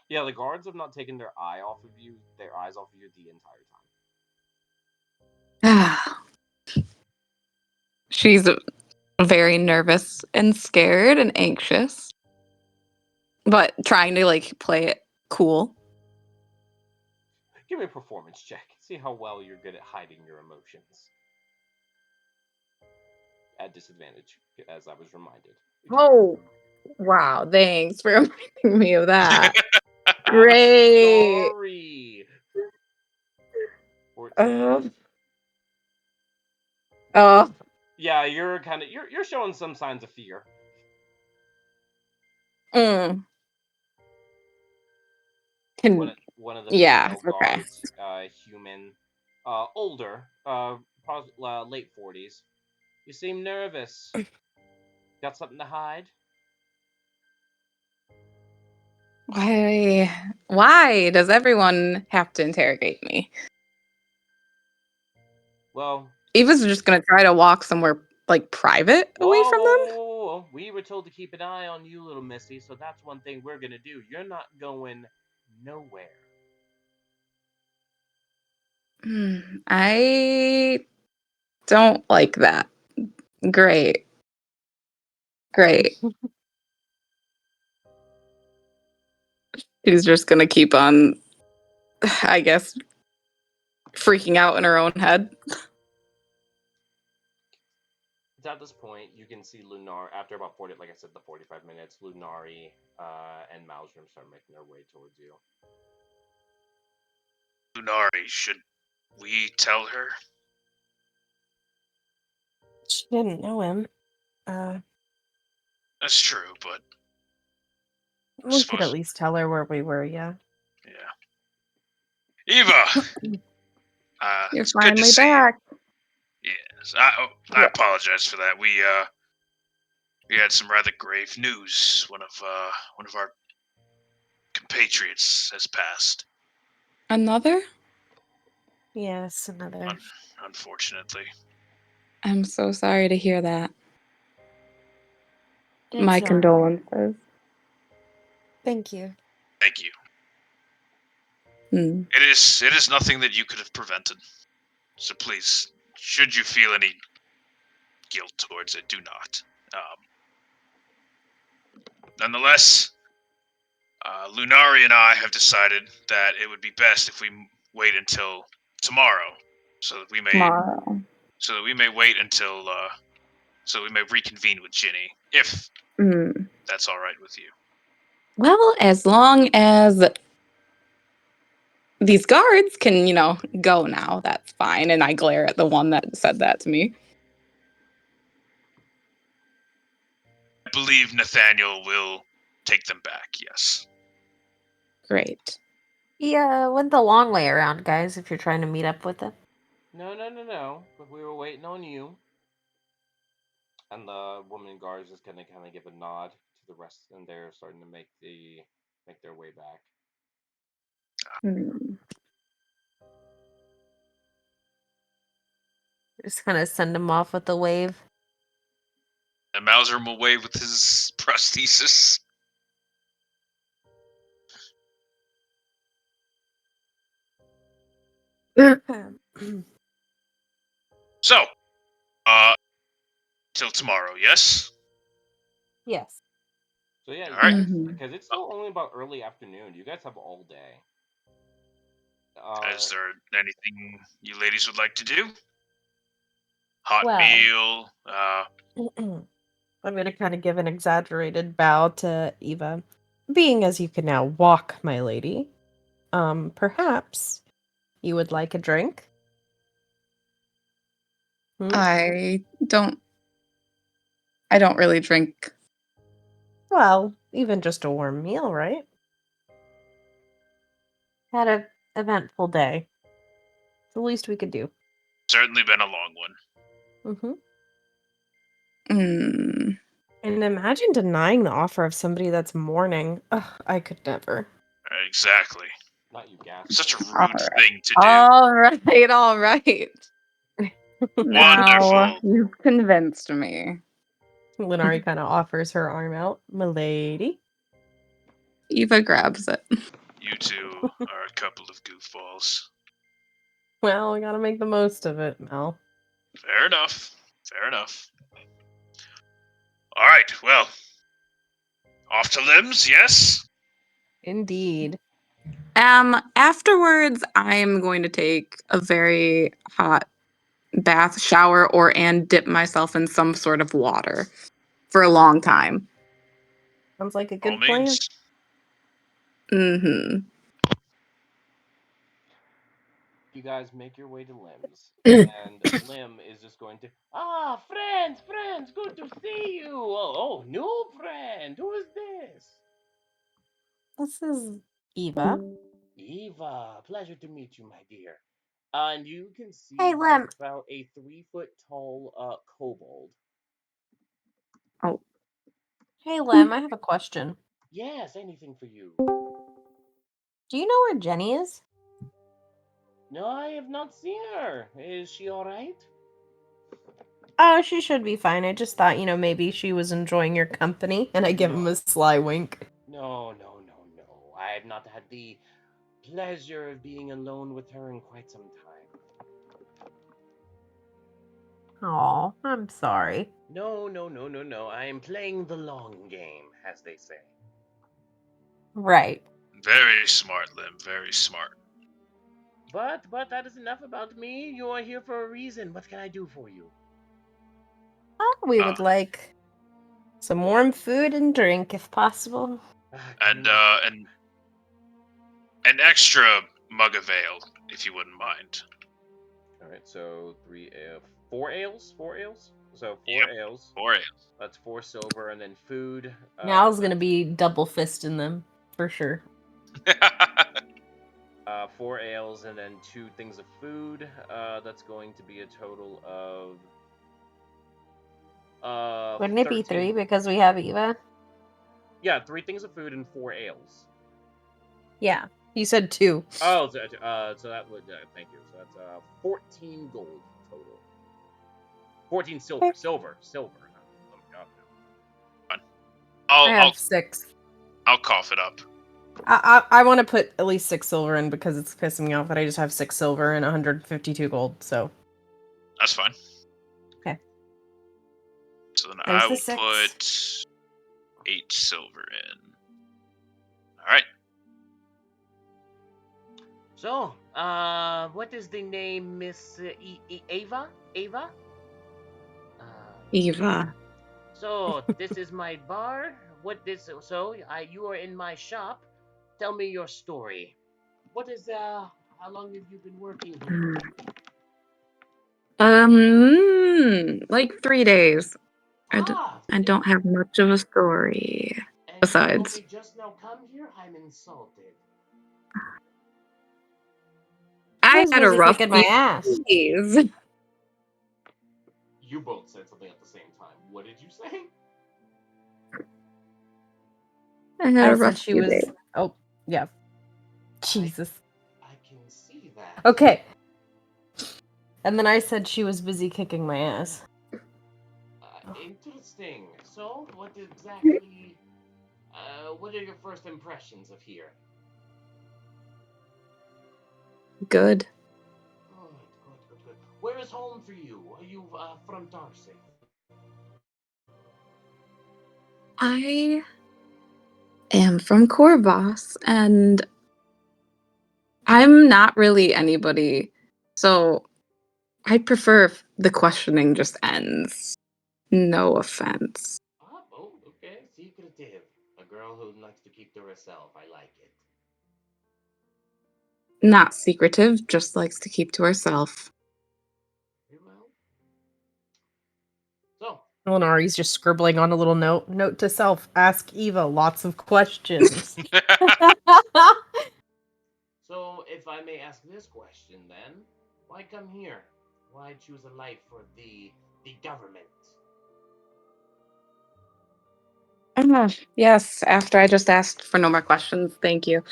Yeah, the guards have not taken their eyes off of you the entire time. She's very nervous and scared and anxious, but trying to like play it cool. Give me a performance check. See how well you're good at hiding your emotions. At disadvantage, as I was reminded. Oh, wow. Thanks for reminding me of that. I'm Great. sorry. 14. Yeah, you're you're showing some signs of fear. One of the female guards, human, older, late 40s. You seem nervous. Got something to hide? Why does everyone have to interrogate me? Well, Eva's just gonna try to walk somewhere like private away from them. Whoa. We were told to keep an eye on you, little Missy, so that's one thing we're gonna do. You're not going nowhere. I don't like that. Great. She's just gonna keep on, I guess, freaking out in her own head. At this point, you can see Lunar, after about 40, like I said, the 45 minutes, Lunari and Maelstrom start making their way towards you. Lunari, should we tell her? She didn't know him. That's true, but We could at least tell her where we were, yeah. Yeah. Eva! You're it's finally good to back. See you. Yes, I apologize for that. We had some rather grave news. One of our compatriots has passed. Another? Yes, another. Unfortunately. I'm so sorry to hear that. My condolences. Thank you. Thank you. It is nothing that you could have prevented. So please, should you feel any guilt towards it, do not. Nonetheless, Lunari and I have decided that it would be best if we wait until tomorrow, so that we may wait until so we may reconvene with Ginny, if that's all right with you. Well, as long as these guards can, go now, that's fine. And I glare at the one that said that to me. I believe Nathaniel will take them back, yes. Great. Yeah, went the long way around, guys, if you're trying to meet up with them. No. But we were waiting on you. And the woman guard is just gonna kind of give a nod to the rest, and they're starting to make their way back. Just kind of send them off with a wave. And Mauser will wave with his prosthesis. So, till tomorrow, yes? Yes. So yeah, all right. Because it's still only about early afternoon. You guys have all day. Is there anything you ladies would like to do? Hot Well. meal. I'm going to kind of give an exaggerated bow to Eva. Being as you can now walk, my lady, perhaps you would like a drink? I don't really drink. Well, even just a warm meal, right? Had an eventful day. It's the least we could do. Certainly been a long one. And imagine denying the offer of somebody that's mourning. Ugh, I could never. Exactly. Not you, Gaff. Such a rude All right. thing to do. All right, all right. Now Wonderful. you've convinced me. Linari kind of offers her arm out. Milady. Eva grabs it. You two are a couple of goofballs. Well, we gotta make the most of it, Mel. Fair enough. Fair enough. All right. Well, off to limbs. Yes. Indeed. Afterwards, I'm going to take a very hot bath, shower, and dip myself in some sort of water for a long time. Sounds like a All good plan. means. Mm-hmm. You guys make your way to Limbs, and Lim is just going to, friends, good to see you. Oh, new friend, who is this? This is Eva. Eva, pleasure to meet you, my dear. And you can see Hey, Lim. about a 3 foot tall kobold. Hey, Lem, I have a question. Yes, anything for you. Do you know where Jenny is? No, I have not seen her. Is she all right? Oh, she should be fine. I just thought, maybe she was enjoying your company. And I give him a sly wink. No. I have not had the pleasure of being alone with her in quite some time. Aw, I'm sorry. No. I am playing the long game, as they say. Right. Very smart, Lim. Very smart. But that is enough about me. You are here for a reason. What can I do for you? We would like some warm food and drink, if possible. And an extra mug of ale, if you wouldn't mind. All right, so 4 ales. So 4 Yep. ales. 4 ales. That's 4 silver, and then food. Now's gonna be double fisting them for sure. 4 ales, and then 2 things of food. That's going to be a total of. Wouldn't it be 13. 3 because we have Eva? Yeah, 3 things of food and 4 ales. Yeah, you said 2. Oh, so that would thank you. So that's 14 gold total. 14 silver. Okay. Silver. Oh my god. I have 6. I'll cough it up. I want to put at least 6 silver in because it's pissing me off that I just have 6 silver and 152 gold. So That's fine. Okay. So then There's I the will 6. put 8 silver in. All right. So, what is the name, Miss Ava? Ava? Eva. So, this is my bar. You are in my shop. Tell me your story. What is, how long have you been working here? Like 3 days. I three don't have much of a story. And Besides. you only just now come here? I'm insulted. I had a busy rough kicking my ass. days. You both said something at the same time. What did you say? I had I a said rough she few was. days. Oh, yeah. Jesus. I can see that. Okay. And then I said she was busy kicking my ass. Interesting. So, what exactly? What are your first impressions of here? Good. Good. Where is home for you? Are you from Darcy? I am from Corvos, and I'm not really anybody, so I prefer if the questioning just ends. No offense. Oh, okay. Secretive. A girl who likes to keep to herself. I like it. Not secretive, just likes to keep to herself. Very well. So, Elinari's just scribbling on a little note. Note to self: ask Eva lots of questions. So, if I may ask this question, then, why come here? Why choose a life for the government? Yes, after I just asked for no more questions, thank you.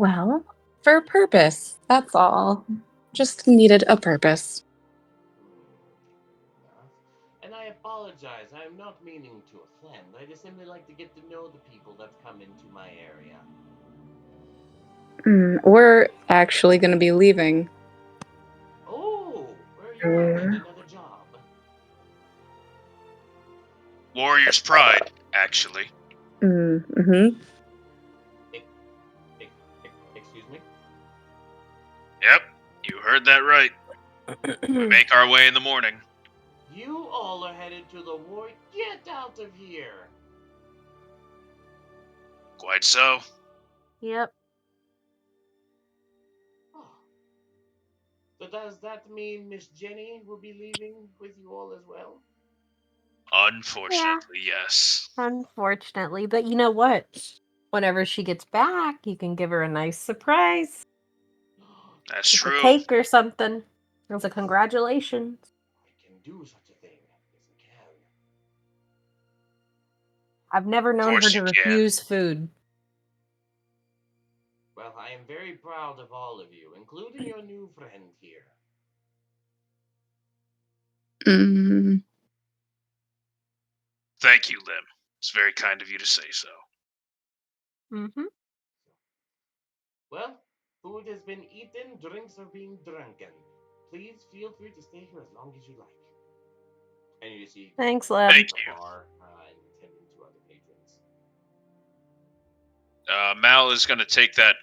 Well, for a purpose. That's all. Just needed a purpose. And I apologize. I'm not meaning to offend. I just simply like to get to know the people that come into my area. We're actually going to be leaving. Oh, where are you going? Another job? Warrior's Pride, actually. Mm-hmm. Excuse me? Yep, you heard that right. We make our way in the morning. You all are headed to the war. Get out of here! Quite so. Yep. Oh. So does that mean Miss Jenny will be leaving with you all as well? Unfortunately, yes. Unfortunately, but you know what? Whenever she gets back, you can give her a nice surprise. That's With a true. cake or something. As a congratulations. I can do such a thing. Yes, I can. I've never known her course to you can. refuse food. Well, I am very proud of all of you, including your new friend here. Mm. Thank you, Lim. It's very kind of you to say so. Mm-hmm. Well, food has been eaten, drinks are being drunken. Please feel free to stay here as long as you like. And you see Thanks, Lem. Thank the you. bar and tending to other patrons. Mal is going to take that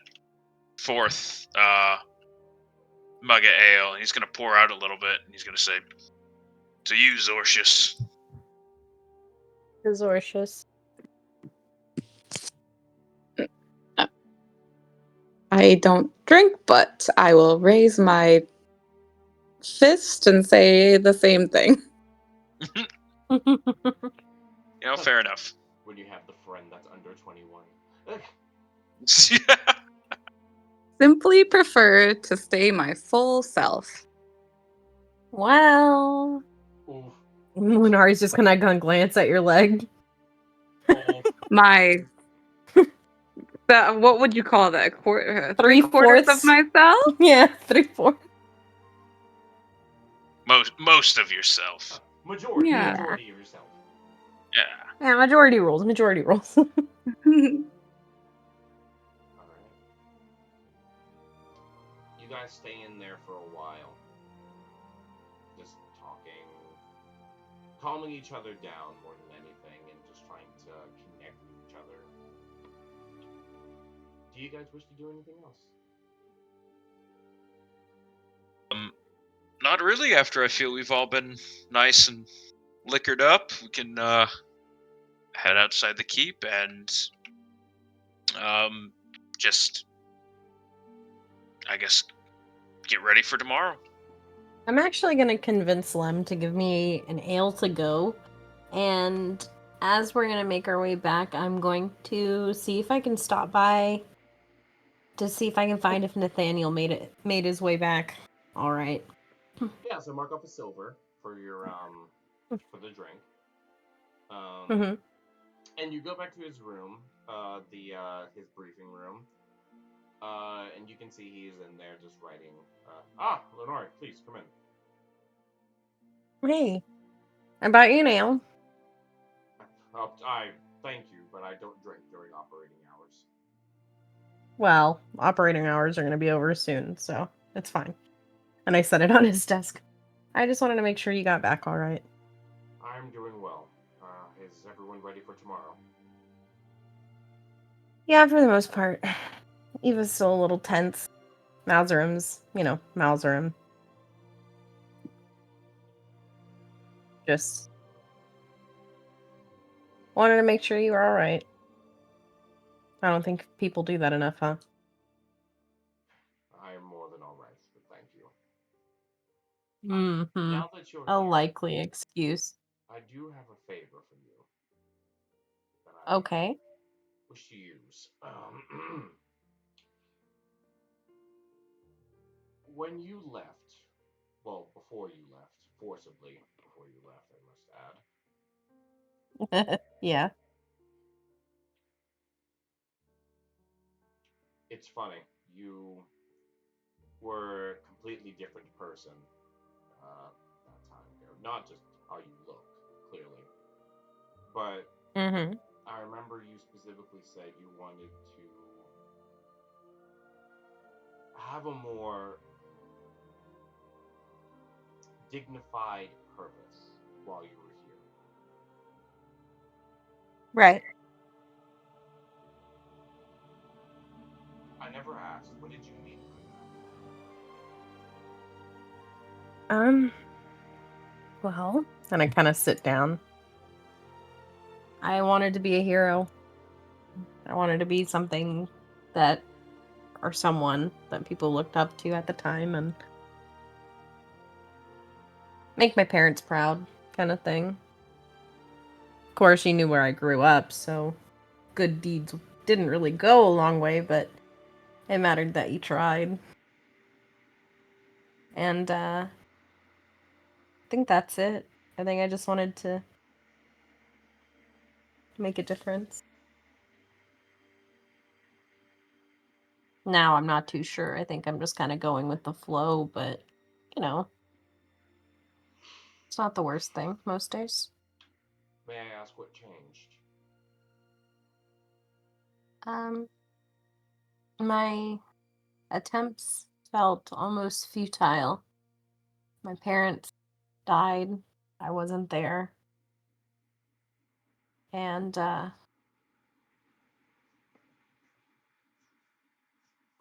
fourth mug of ale, and he's going to pour out a little bit, and he's going to say, "To you, Zorcius." Resortious. I don't drink, but I will raise my fist and say the same thing. Fair enough. When you have the friend that's under 21. Simply prefer to stay my full self. Well, Oof. Lunari's just gonna glance at your leg. Oh, My what would you call that? Three-quarters of 3/4? myself? Yeah, 3/4. Most of yourself. majority Yeah. of yourself. Yeah. Yeah, majority rules. Majority rules. Alright. You guys stay in there for a while. Just talking. Calming each other down more than anything, and just trying to connect with each other. Do you guys wish to do anything else? Not really. After I feel we've all been nice and liquored up, we can head outside the keep and just, I guess, get ready for tomorrow. I'm actually gonna convince Lem to give me an ale to go, and as we're gonna make our way back, I'm going to see if I can stop by to see if I can find if Nathaniel made his way back. All right. Yeah, so mark off a silver for your for the drink. Mm-hmm. And you go back to his room, his briefing room. And you can see he's in there just writing. Lenore, please come in. Hey, I bought you an ale. I thank you, but I don't drink during operating hours. Well, operating hours are gonna be over soon, so it's fine. And I set it on his desk. I just wanted to make sure you got back all right. I'm doing well. Is everyone ready for tomorrow? Yeah, for the most part. Eva's still a little tense. Malzarim's, Malzarim. Just wanted to make sure you were all right. I don't think people do that enough, huh? I am more than all right, but thank you. Mm-hmm. Now that you're A here, likely excuse. I do have a favor for you that I Okay. wish to use. When you left, well, before you left, forcibly before you left, I must add, Yeah. it's funny. You were a completely different person that time ago. Not just how you look, clearly, but Mm-hmm. I remember you specifically said you wanted to have a more dignified purpose while you were here. Right. I never asked. What did you mean by Well, and I kind of sit down. I wanted to be a hero. I wanted to be something that, or someone that people looked up to at the time and make my parents proud, kind of thing. Of course, she knew where I grew up, so good deeds didn't really go a long way, but it mattered that you tried. And I think that's it. I think I just wanted to make a difference. Now I'm not too sure. I think I'm just kind of going with the flow, but you know, it's not the worst thing most days. that? May I ask what changed? Um, my attempts felt almost futile. My parents died. I wasn't there. And I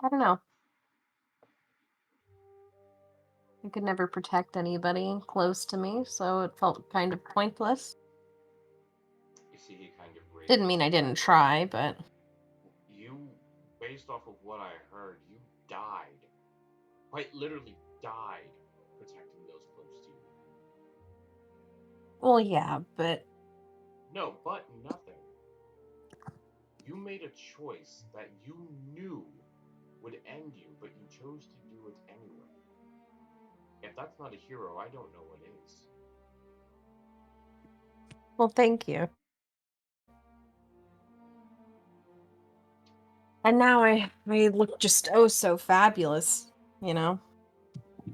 don't know. I could never protect anybody close to me, so it felt kind of pointless. You see, he kind of raises. Didn't mean I didn't try, but You, based off of what I heard, you died. Quite literally died protecting those close to you. well, yeah, but No, but nothing. You made a choice that you knew would end you, but you chose to do it anyway. If that's not a hero, I don't know what is. well, thank you. And now I look just oh so fabulous, you know,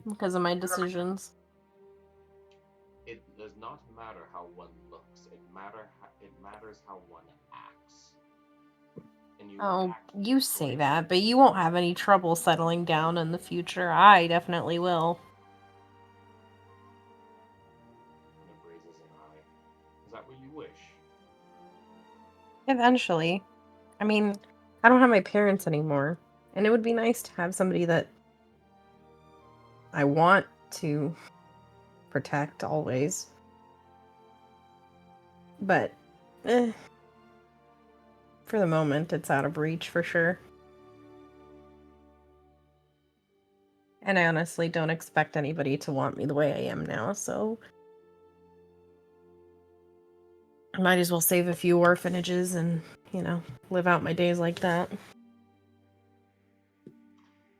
because of my decisions. It does not matter how one looks. It matters how one acts. And you Oh, act you say great. that, but you won't have any trouble settling down in the future. I definitely will. Kind of raises an eye. Is that what you wish? Eventually. I mean, I don't have my parents anymore, and it would be nice to have somebody that I want to protect always. But for the moment, it's out of reach for sure. And I honestly don't expect anybody to want me the way I am now, so I might as well save a few orphanages and, you know, live out my days like that.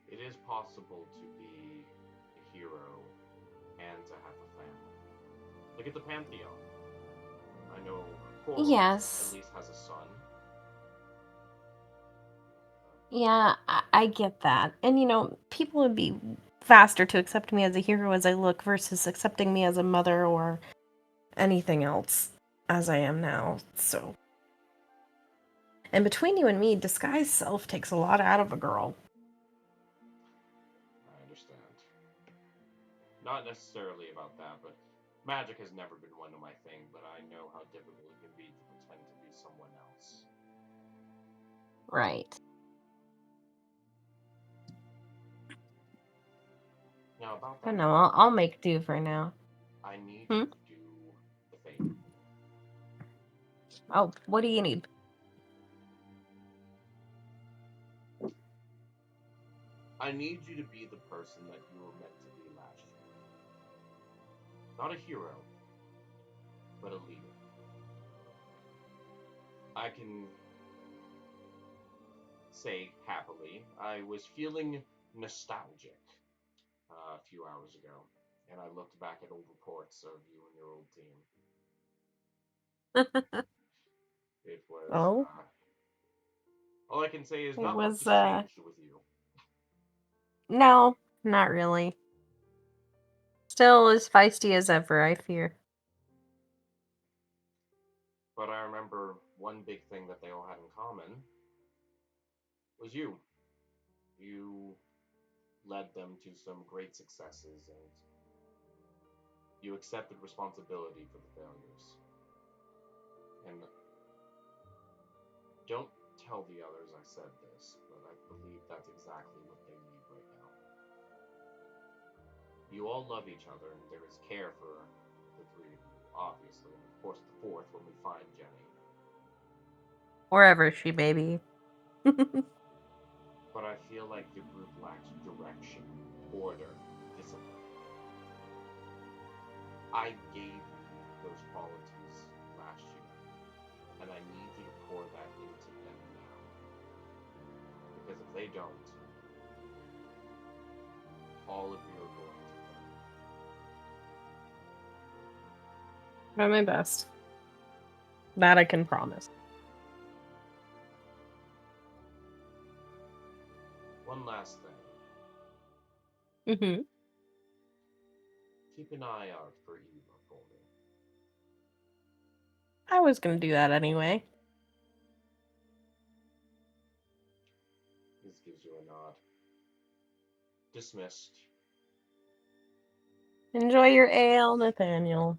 It is possible to be a hero and to have a family. Look at the Pantheon. I know Horus Yes. at least has a son. Yeah, I get that. And, you know, people would be faster to accept me as a hero as I look versus accepting me as a mother or anything else as I am now. So. And between you and me, disguise self takes a lot out of a girl. I understand. Not necessarily about that, but magic has never been one of my things, but I know how difficult it can be to pretend to be someone else. Right. Now, about I that know, magic, I'll make do for now. I need Hmm? you to do the favor. Oh, what do you need? I need you to be the person that you were meant to be last year. Not a hero, but a leader. I can say happily, I was feeling nostalgic a few hours ago, and I looked back at old reports of you and your old team. It was Oh? All I can say is It not was, much has changed with you. No, not really. Still as feisty as ever, I fear. But I remember one big thing that they all had in common was you. You led them to some great successes, and you accepted responsibility for the failures. And don't tell the others I said this, but I believe that's exactly what they need right now. You all love each other, and there is care for the three of you, obviously, and of course the fourth when we find Jenny. Wherever she may be. But I feel like the group lacks direction, order, discipline. I gave you those qualities last year, and I need you to pour that into them now. Because if they don't, all of you are going to fail. Try my best. That I can promise. One last thing. Mm-hmm. Keep an eye out for Eva for me. I was gonna do that anyway. This gives you a nod. Dismissed. Enjoy your ale, Nathaniel.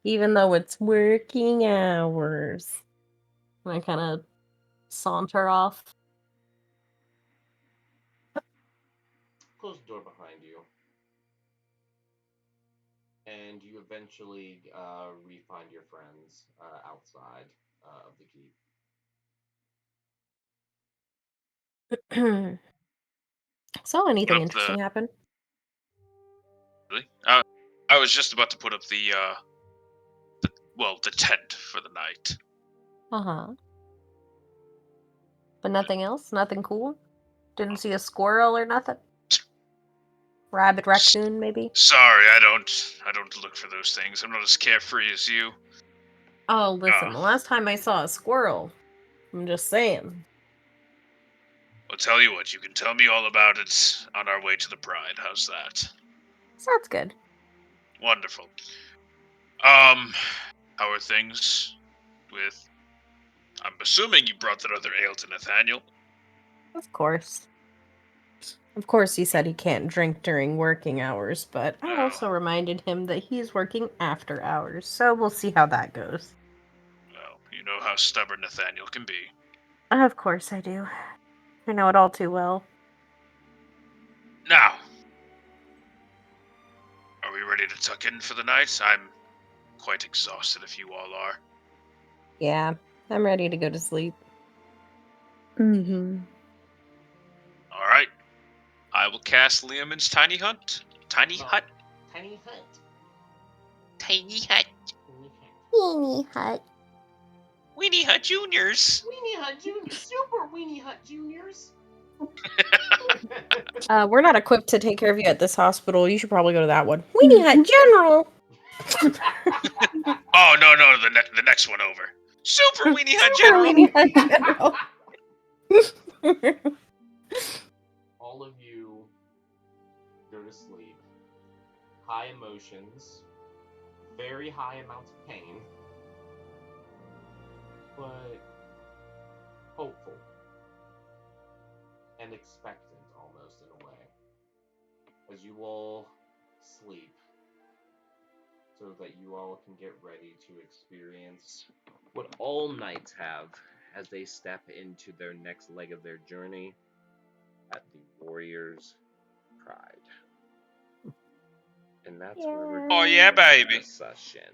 Even though it's working hours. And I kind of saunter off. Close the door behind you. And you eventually re-find your friends outside of the keep. So, anything Put up interesting happen? Really? I was just about to put up the tent for the night. Uh-huh. But nothing else? Nothing cool? Didn't see a squirrel or nothing? Rabbit, raccoon, maybe? Sorry, I don't look for those things. I'm not as carefree as you. Oh, listen, the last time I saw a squirrel, I'm just saying. I'll tell you what, you can tell me all about it on our way to the Pride. How's that? Sounds good. Wonderful. How are things with... I'm assuming you brought that other ale to Nathaniel. Of course. Of course, he said he can't drink during working hours, but I No. also reminded him that he's working after hours, so we'll see how that goes. Well, you know how stubborn Nathaniel can be. Of course I do. I know it all too well. Now, are we ready to tuck in for the night? I'm quite exhausted if you all are. Yeah, I'm ready to go to sleep. Mm-hmm. All right. I will cast Liamon's Tiny Hut. Tiny Hut? Tiny hut. Tiny hut. Teeny hut. Weenie Hut Juniors. Weenie Hut Juniors. Super Weenie Hut Juniors. We're not equipped to take care of you at this hospital. You should probably go to that one. Weenie Hut General! Oh, no, the next one over. Super Weenie Hut Super General. Weenie Hut General. All of you go to sleep. High emotions, very high amounts of pain, but hopeful and expectant almost in a way. As you all sleep, so that you all can get ready to experience what all knights have as they step into their next leg of their journey at the Warriors' Pride. And that's where we're Oh, yeah, baby. this session.